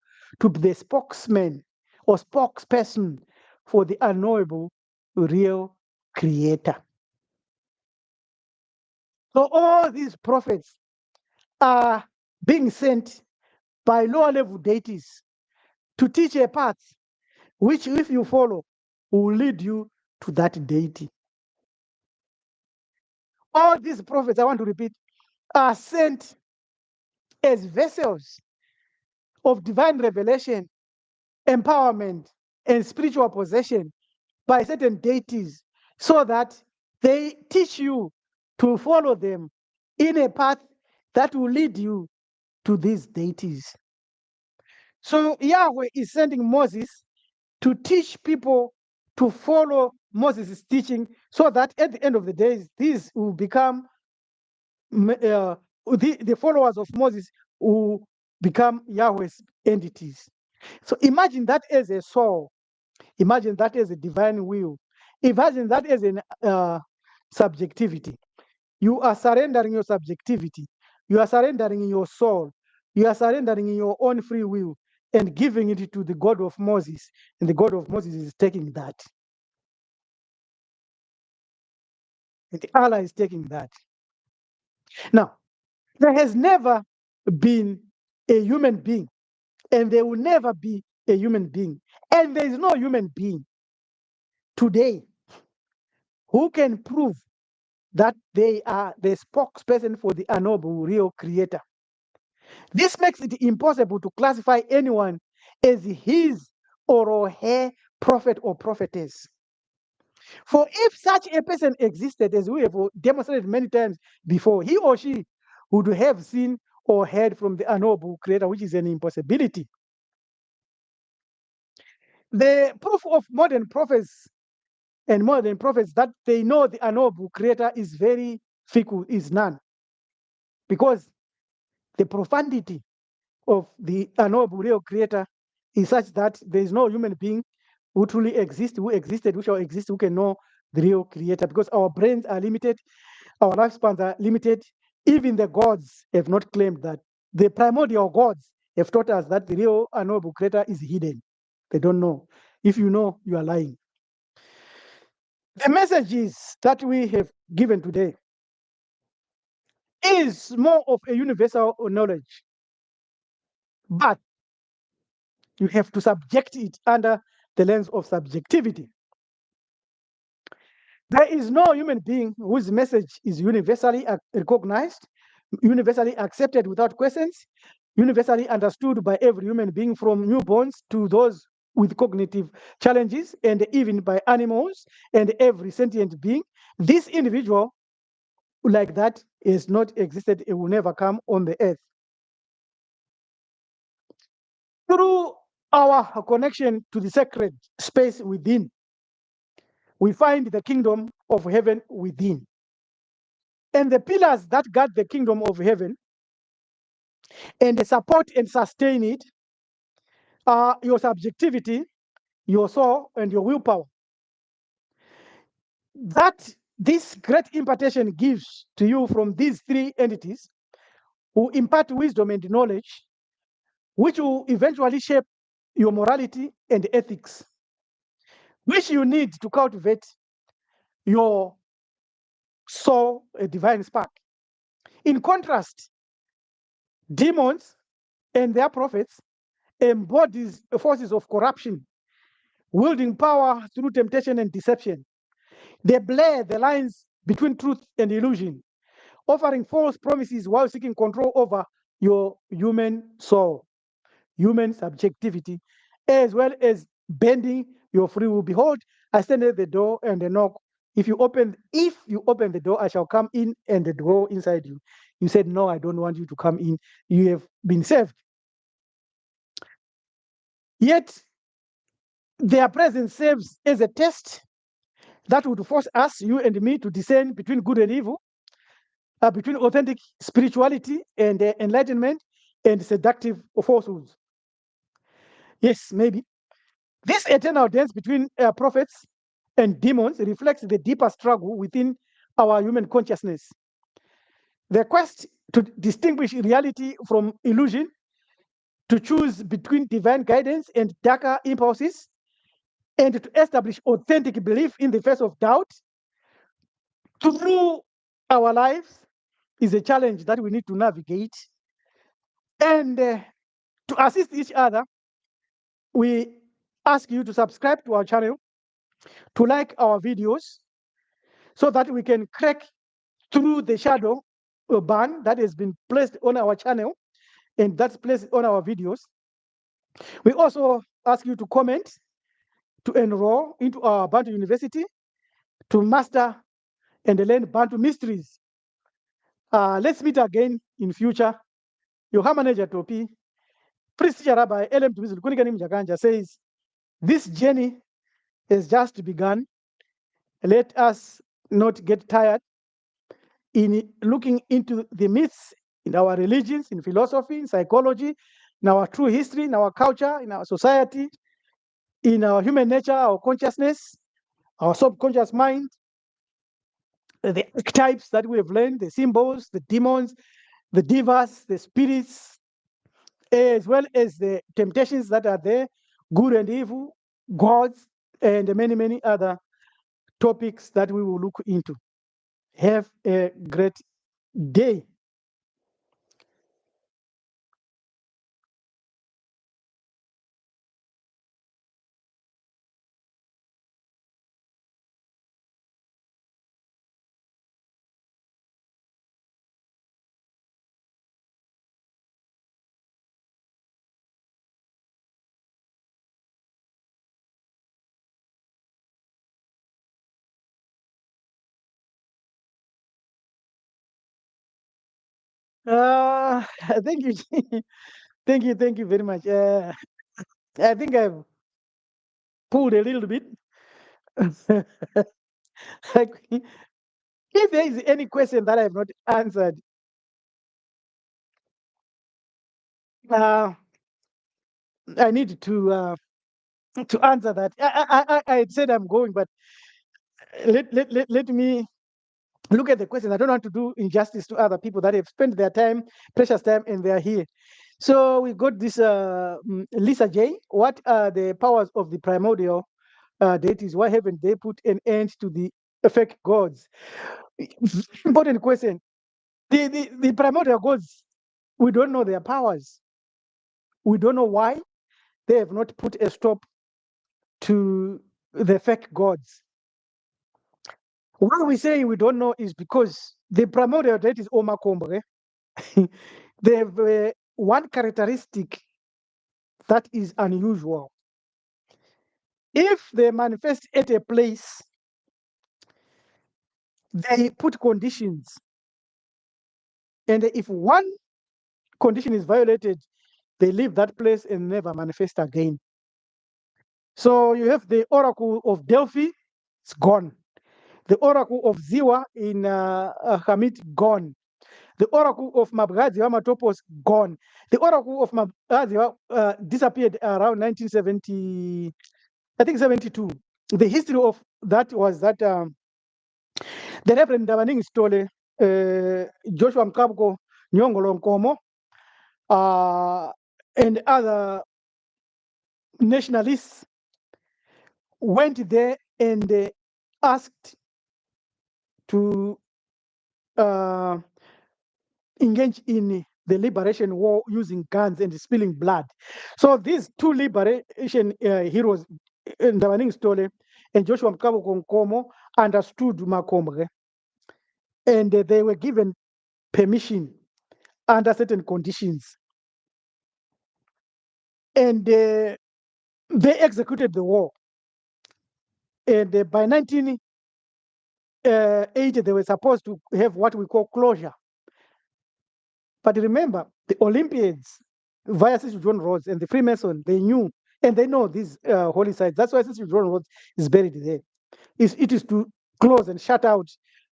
to be the spokesman or spokesperson for the unknowable real creator. So all these prophets are being sent by lower level deities to teach a path which, if you follow, will lead you to that deity. All these prophets, I want to repeat, are sent as vessels of divine revelation, empowerment, and spiritual possession by certain deities so that they teach you to follow them in a path that will lead you to these deities. So Yahweh is sending Moses to teach people to follow Moses' teaching so that at the end of the days, these will become the followers of Moses will become Yahweh's entities. So imagine that as a soul. Imagine that as a divine will. Imagine that as an subjectivity. You are surrendering your subjectivity. You are surrendering your soul. You are surrendering your own free will and giving it to the God of Moses. And the God of Moses is taking that. And Allah is taking that. Now, there has never been a human being, and there will never be a human being. And there is no human being today who can prove that they are the spokesperson for the unknowable real creator. This makes it impossible to classify anyone as his or her prophet or prophetess. For if such a person existed, as we have demonstrated many times before, he or she would have seen or heard from the unknowable creator, which is an impossibility. The proof of modern prophets and modern prophets that they know the unknowable creator is very fickle, is none. Because the profundity of the unknowable real creator is such that there is no human being who truly exists, who existed, who shall exist, who can know the real creator, because our brains are limited, our lifespans are limited. Even the gods have not claimed that. The primordial gods have taught us that the real unknowable creator is hidden. They don't know. If you know, you are lying. The messages that we have given today is more of a universal knowledge, but you have to subject it under the lens of subjectivity. There is no human being whose message is universally recognized, universally accepted without questions, universally understood by every human being from newborns to those with cognitive challenges, and even by animals and every sentient being. This individual like that is not existed, it will never come on the earth. Through our connection to the sacred space within, we find the kingdom of heaven within. And the pillars that guard the kingdom of heaven and support and sustain it are your subjectivity, your soul, and your willpower. That this great impartation gives to you from these three entities will impart wisdom and knowledge, which will eventually shape your morality and ethics, which you need to cultivate your soul, a divine spark. In contrast, demons and their prophets embodies forces of corruption, wielding power through temptation and deception. They blur the lines between truth and illusion, offering false promises while seeking control over your human soul, human subjectivity, as well as bending your free will. Behold, I stand at the door and knock. If you open the door, I shall come in and dwell inside you. You said, no, I don't want you to come in. You have been saved. Yet their presence serves as a test that would force us, you and me, to discern between good and evil, between authentic spirituality and enlightenment and seductive falsehoods. Yes, maybe. This eternal dance between prophets and demons reflects the deeper struggle within our human consciousness. The quest to distinguish reality from illusion, to choose between divine guidance and darker impulses, and to establish authentic belief in the face of doubt through our lives is a challenge that we need to navigate. And to assist each other, we ask you to subscribe to our channel, to like our videos, so that we can crack through the shadow ban that has been placed on our channel and that's placed on our videos. We also ask you to comment, to enroll into our Bantu University, to master and learn Bantu mysteries. Let's meet again in future. Your manager Topi, Priest Teacher Rabbi LM Tumizu Kunikanim Jaganja says, this journey has just begun. Let us not get tired in looking into the myths in our religions, in philosophy, in psychology, in our true history, in our culture, in our society, in our human nature, our consciousness, our subconscious mind, the archetypes that we have learned, the symbols, the demons, the divas, the spirits, as well as the temptations that are there, good and evil, gods, and many, many other topics that we will look into. Have a great day. Thank you. Thank you very much. I think I've pulled a little bit. Like, if there is any question that I have not answered, uh, I need to answer that. I had said I'm going, but let me look at the question. I don't want to do injustice to other people that have spent their time, precious time, and they are here. So we got this Lisa J. What are the powers of the primordial deities? Why haven't they put an end to the fake gods? Important question. The primordial gods, we don't know their powers. We don't know why they have not put a stop to the fake gods. Why we say we don't know is because the primordial deity is Omakombo. They have one characteristic that is unusual. If they manifest at a place, they put conditions. And if one condition is violated, they leave that place and never manifest again. So you have the Oracle of Delphi, it's gone. The Oracle of Ziwa in Hamit, gone. The Oracle of Mabgaziwa Matopos, gone. The Oracle of Mabgaziwa disappeared around 1970, I think 72. The history of that was that the Reverend Davaning Stole, Joshua Mkabko, Nyongolo Nkomo, and other nationalists went there and asked to engage in the liberation war using guns and spilling blood. So these two liberation heroes, Ndabaning Stole and Joshua Mkabo Konkomo, understood Makomre, and they were given permission under certain conditions. And they executed the war. And by 1980, they were supposed to have what we call closure. But remember, the Olympians, via Cecil John Rhodes and the Freemason, they knew and they know these holy sites. That's why Cecil John Rhodes is buried there. It is to close and shut out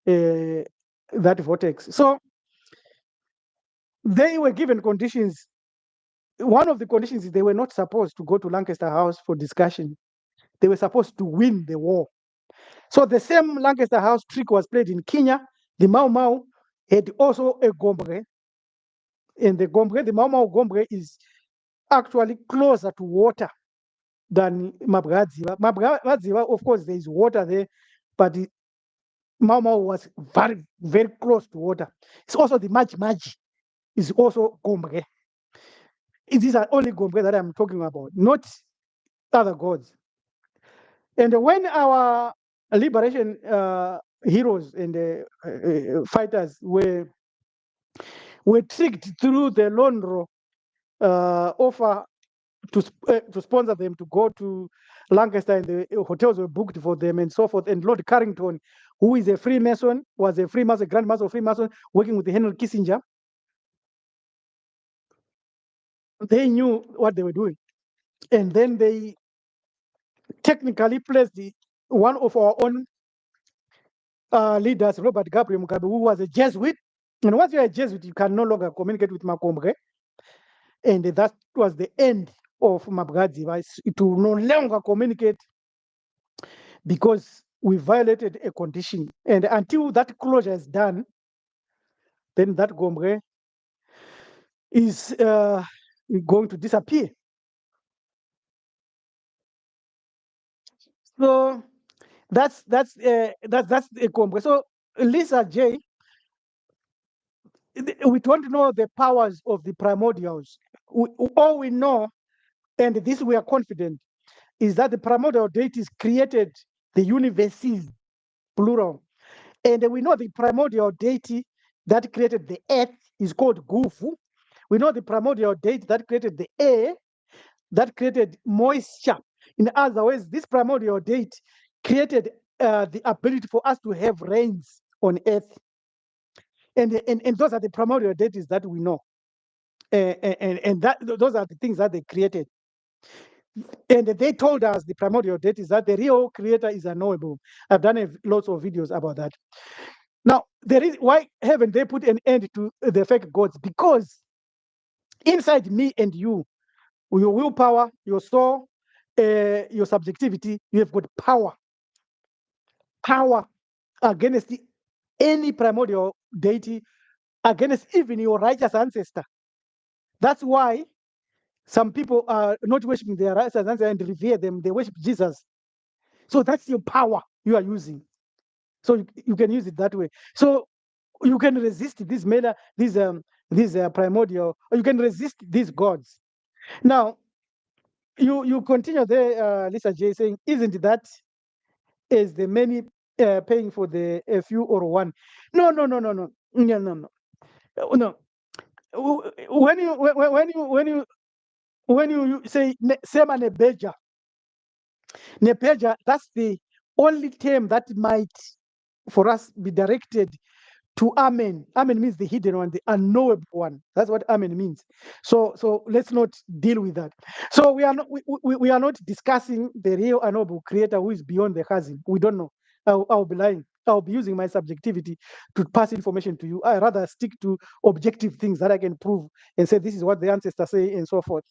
that vortex. So they were given conditions. One of the conditions is they were not supposed to go to Lancaster House for discussion. They were supposed to win the war. So the same Lancaster House trick was played in Kenya. The Mau Mau had also a gombre. And the gombre, the Mau Mau gombre is actually closer to water than Mabgadziva. Mabgadziva, of course, there is water there, but the Mau Mau was very, very close to water. It's also the Maji is also gombre. These are only gombre that I'm talking about, not other gods. And when our liberation heroes and fighters were tricked through the Lonro offer to sponsor them to go to Lancaster, and the hotels were booked for them and so forth. And Lord Carrington, who is a Freemason, was a Freemason, Grand Master of Freemason, working with Henry Kissinger. They knew what they were doing. And then they technically placed one of our own leaders, Robert Gabriel Mugabe, who was a Jesuit. And once you're a Jesuit, you can no longer communicate with Makombe. And that was the end of Mabgadziva, to no longer communicate because we violated a condition. And until that closure is done, then that Gombre is going to disappear. So that's a Gombre. So Lisa J, we don't know the powers of the primordials. All we know, and this we are confident, is that the primordial deities created the universes, plural. And we know the primordial deity that created the earth is called Gufu. We know the primordial deity that created the air, that created moisture. In other words, this primordial deity created the ability for us to have rains on earth. And those are the primordial deities that we know. And those are the things that they created. And they told us, the primordial deities, that the real creator is unknowable. I've done lots of videos about that. Now, why haven't they put an end to the fake gods? Because inside me and you, your willpower, your soul, your subjectivity, you have got power. Power against any primordial deity, against even your righteous ancestor. That's why some people are not worshiping their righteous ancestor and revere them. They worship Jesus. So that's your power you are using. So you can use it that way. So you can resist these primordial, or you can resist these gods. Now, you continue there, Lisa J, saying, isn't that is the many paying for the few or one? No, no, no, no, no, no, no, no, no. When you say sema nebeja, that's the only term that might for us be directed to Amen. Amen means the hidden one, the unknowable one. That's what Amen means. So let's not deal with that. So we are not discussing the real unknowable creator who is beyond the chasm. We don't know. I'll be lying. I'll be using my subjectivity to pass information to you. I rather stick to objective things that I can prove and say this is what the ancestors say and so forth.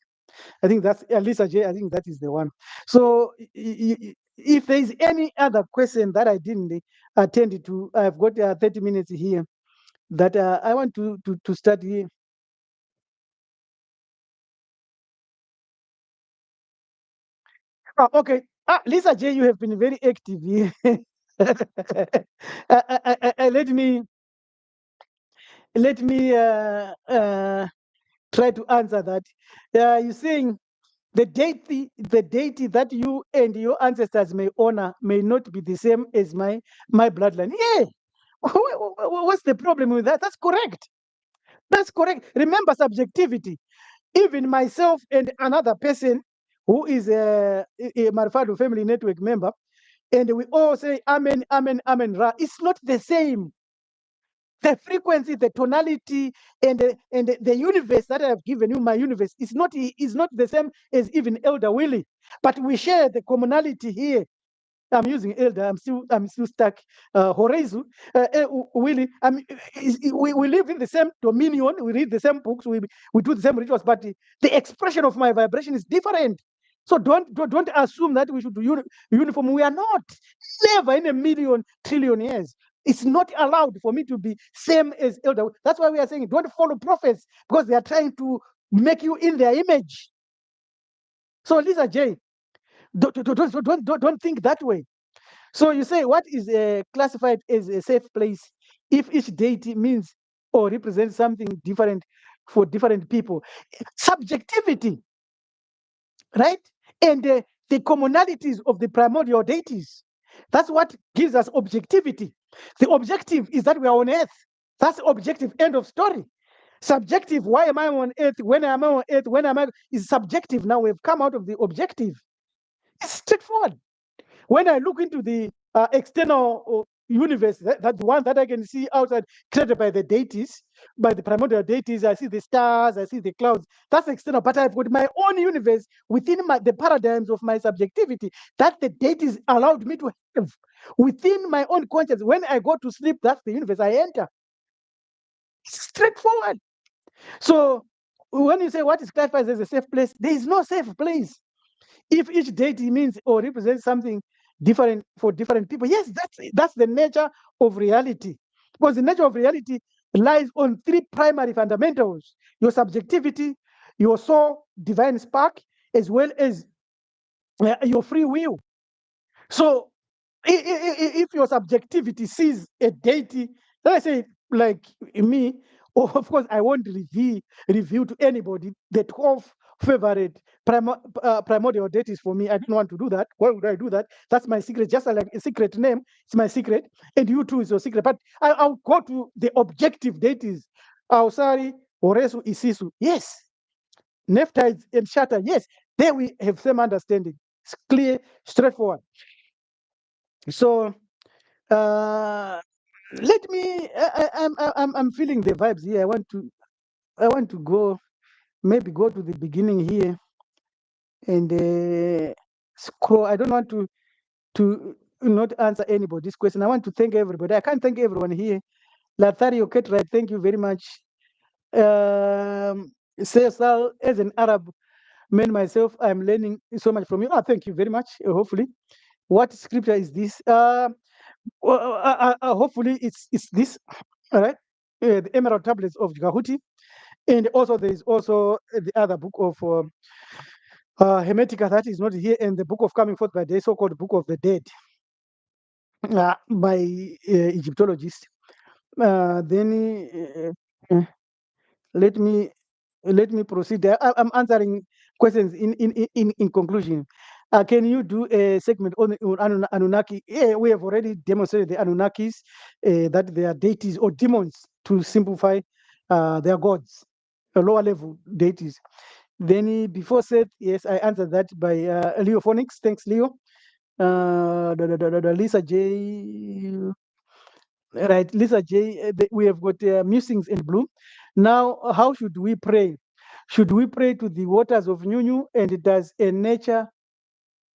I think that's Lisa J. I think that is the one. So if there is any other question that I didn't attend to, I've got 30 minutes here that I want to start here. Oh, okay. Lisa J, you have been very active here. Let me let me try to answer that. You're saying the deity that you and your ancestors may honor may not be the same as my bloodline. Yeah. What's the problem with that? That's correct. That's correct. Remember subjectivity. Even myself and another person who is a Marfado family network member, and we all say Amen, Amen, Amen, Ra. It's not the same. The frequency, the tonality, and the universe that I have given you, my universe, is not the same as even Elder Willie. But we share the commonality here. I'm using elder. I'm still stuck. Horezu, Willie. We live in the same dominion. We read the same books. We do the same rituals, but the expression of my vibration is different. So don't assume that we should do uniform. We are not. Never in a million trillion years. It's not allowed for me to be same as elder. That's why we are saying don't follow prophets because they are trying to make you in their image. So Lisa J, don't think that way. So you say what is classified as a safe place if each deity means or represents something different for different people? Subjectivity, right? And the commonalities of the primordial deities. That's what gives us objectivity. The objective is that we are on earth. That's the objective, end of story. Subjective, why am I on earth? When am I on earth? When am I? Is subjective. Now we've come out of the objective. It's straightforward. When I look into the external universe, that the one that I can see outside, created by the deities, by the primordial deities, I see the stars, I see the clouds. That's external, but I've got my own universe within the paradigms of my subjectivity that the deities allowed me to have within my own conscience. When I go to sleep, that's the universe I enter. It's straightforward. So when you say what is classified as a safe place, there is no safe place. If each deity means or represents something different for different people, yes, that's the nature of reality. Because the nature of reality lies on three primary fundamentals: your subjectivity, your soul, divine spark, as well as your free will. So if your subjectivity sees a deity, let us say like me, or of course I won't reveal to anybody the 12 favorite primordial deities for me. I didn't want to do that. Why would I do that? That's my secret, just like a secret name. It's my secret, and you too is your secret. But I'll go to the objective deities. Ausari, Oresu, Isisu. Yes. Nephites and Shatter. Yes. There we have same understanding. It's clear, straightforward. So let me. I'm feeling the vibes here. I want to go, maybe go to the beginning here and scroll. I don't want to not answer anybody's question. I want to thank everybody. I can't thank everyone here. Lathario Ketright, thank you very much. Cesar, as an Arab man myself, I'm learning so much from you. Thank you very much. Hopefully, what scripture is this? Hopefully, it's this. All right, the Emerald Tablets of Gahuti, and also there is also the other book of Hermetica that is not here, and the book of Coming Forth by Day, so-called Book of the Dead, by Egyptologists. Then let me proceed. I'm answering questions in conclusion. Can you do a segment on Anunnaki? Yeah, we have already demonstrated the Anunnakis, that they are deities or demons, to simplify. They are gods, lower level deities. Then before said, yes, I answered that by Leo Phonics. Thanks, Leo. Lisa J. Right, Lisa J. We have got musings in bloom. Now, how should we pray? Should we pray to the waters of Nyunyu, and does a nature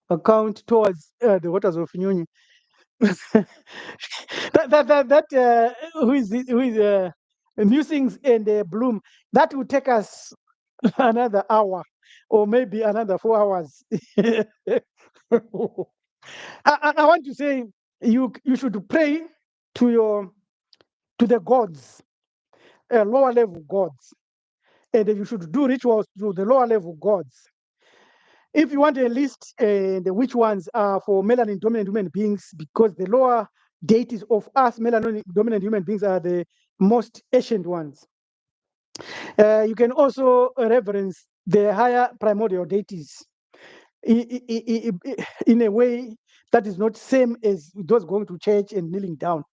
account towards the waters of Nyunyu? Who is musings and bloom? That will take us another hour, or maybe another 4 hours. I want to say you should pray to the gods, lower level gods, and you should do rituals to the lower level gods. If you want a list, which ones are for melanin dominant human beings, because the lower deities of us melanin dominant human beings are the most ancient ones. You can also reverence the higher primordial deities in a way that is not same as those going to church and kneeling down.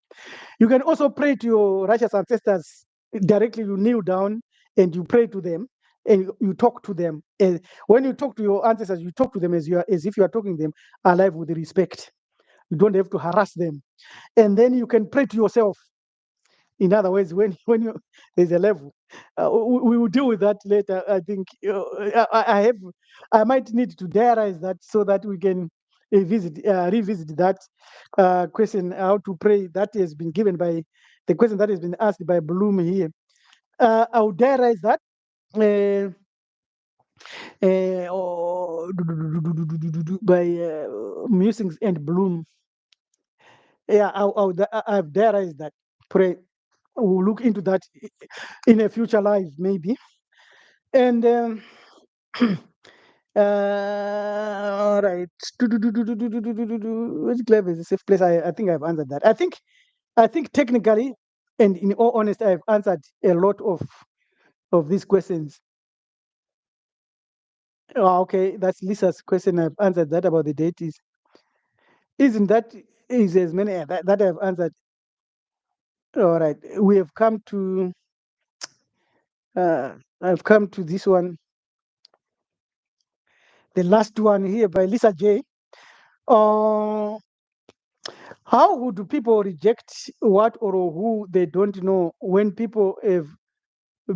You can also pray to your righteous ancestors directly. You kneel down and you pray to them and you talk to them. And when you talk to your ancestors, you talk to them as if you are talking to them alive with respect. You don't have to harass them. And then you can pray to yourself. In other words, when you there's a level, we will deal with that later. I think I might need to diarize that so that we can revisit that question, how to pray, that has been given by the question that has been asked by Bloom here. I'll diarize that. By Musings and Bloom. Yeah, I've diarized that. Pray. We'll look into that in a future life, maybe. And all right. Which club is a safe place? I think I've answered that. I think technically, and in all honesty, I've answered a lot of these questions. Oh, okay, that's Lisa's question. I've answered that about the deities. Isn't that is as many that I've answered? All right, we have come to. I've come to this one, the last one here by Lisa J. Uh, how would people reject what or who they don't know when people have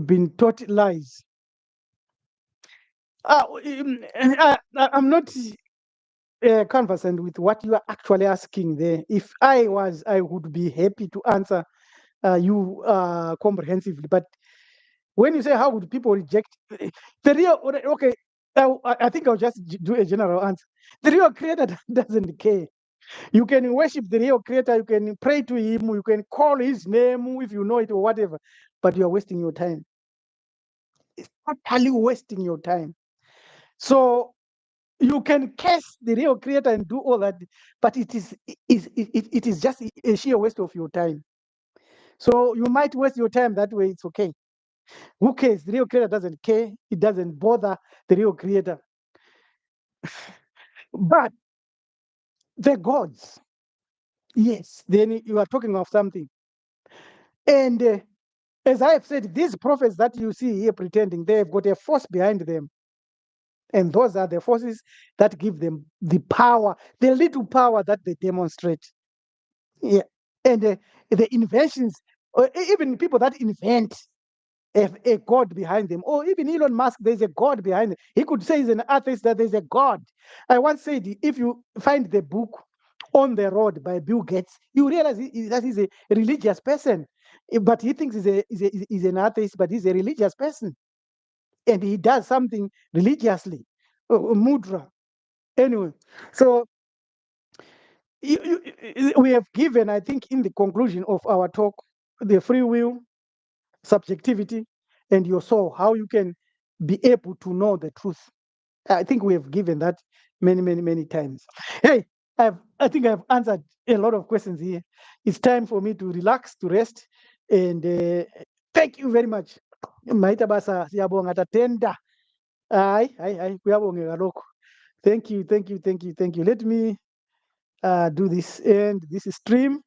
been taught lies? I'm not conversant with what you are actually asking there. If I was, I would be happy to answer you comprehensively. But when you say how would people reject the real, okay, I think I'll just do a general answer. The real creator doesn't care. You can worship the real creator, you can pray to him, you can call his name if you know it or whatever, but you are wasting your time. It's totally wasting your time. So you can curse the real creator and do all that, but it is just a sheer waste of your time. So you might waste your time that way, it's okay. Who cares? The real creator doesn't care, it doesn't bother the real creator. But the gods, yes, then you are talking of something. And as I have said, these prophets that you see here pretending, they've got a force behind them. And those are the forces that give them the power, the little power that they demonstrate. Yeah. And the inventions, or even people that invent have a God behind them. Or even Elon Musk, there's a God behind him. He could say he's an atheist, that there's a God. I once said, if you find the book On the Road by Bill Gates, you realize that he's a religious person. But he thinks he's an atheist, but he's a religious person. And he does something religiously. Mudra. Anyway, so we have given, I think, in the conclusion of our talk, the free will, subjectivity, and your soul, how you can be able to know the truth. I think we have given that many times. Hey, I think I've answered a lot of questions here. It's time for me to relax, to rest, and thank you very much. Maita basa siyabonga tatenda. Hayi kuyabongeka lokho. Thank you. Let me do this, and this is stream.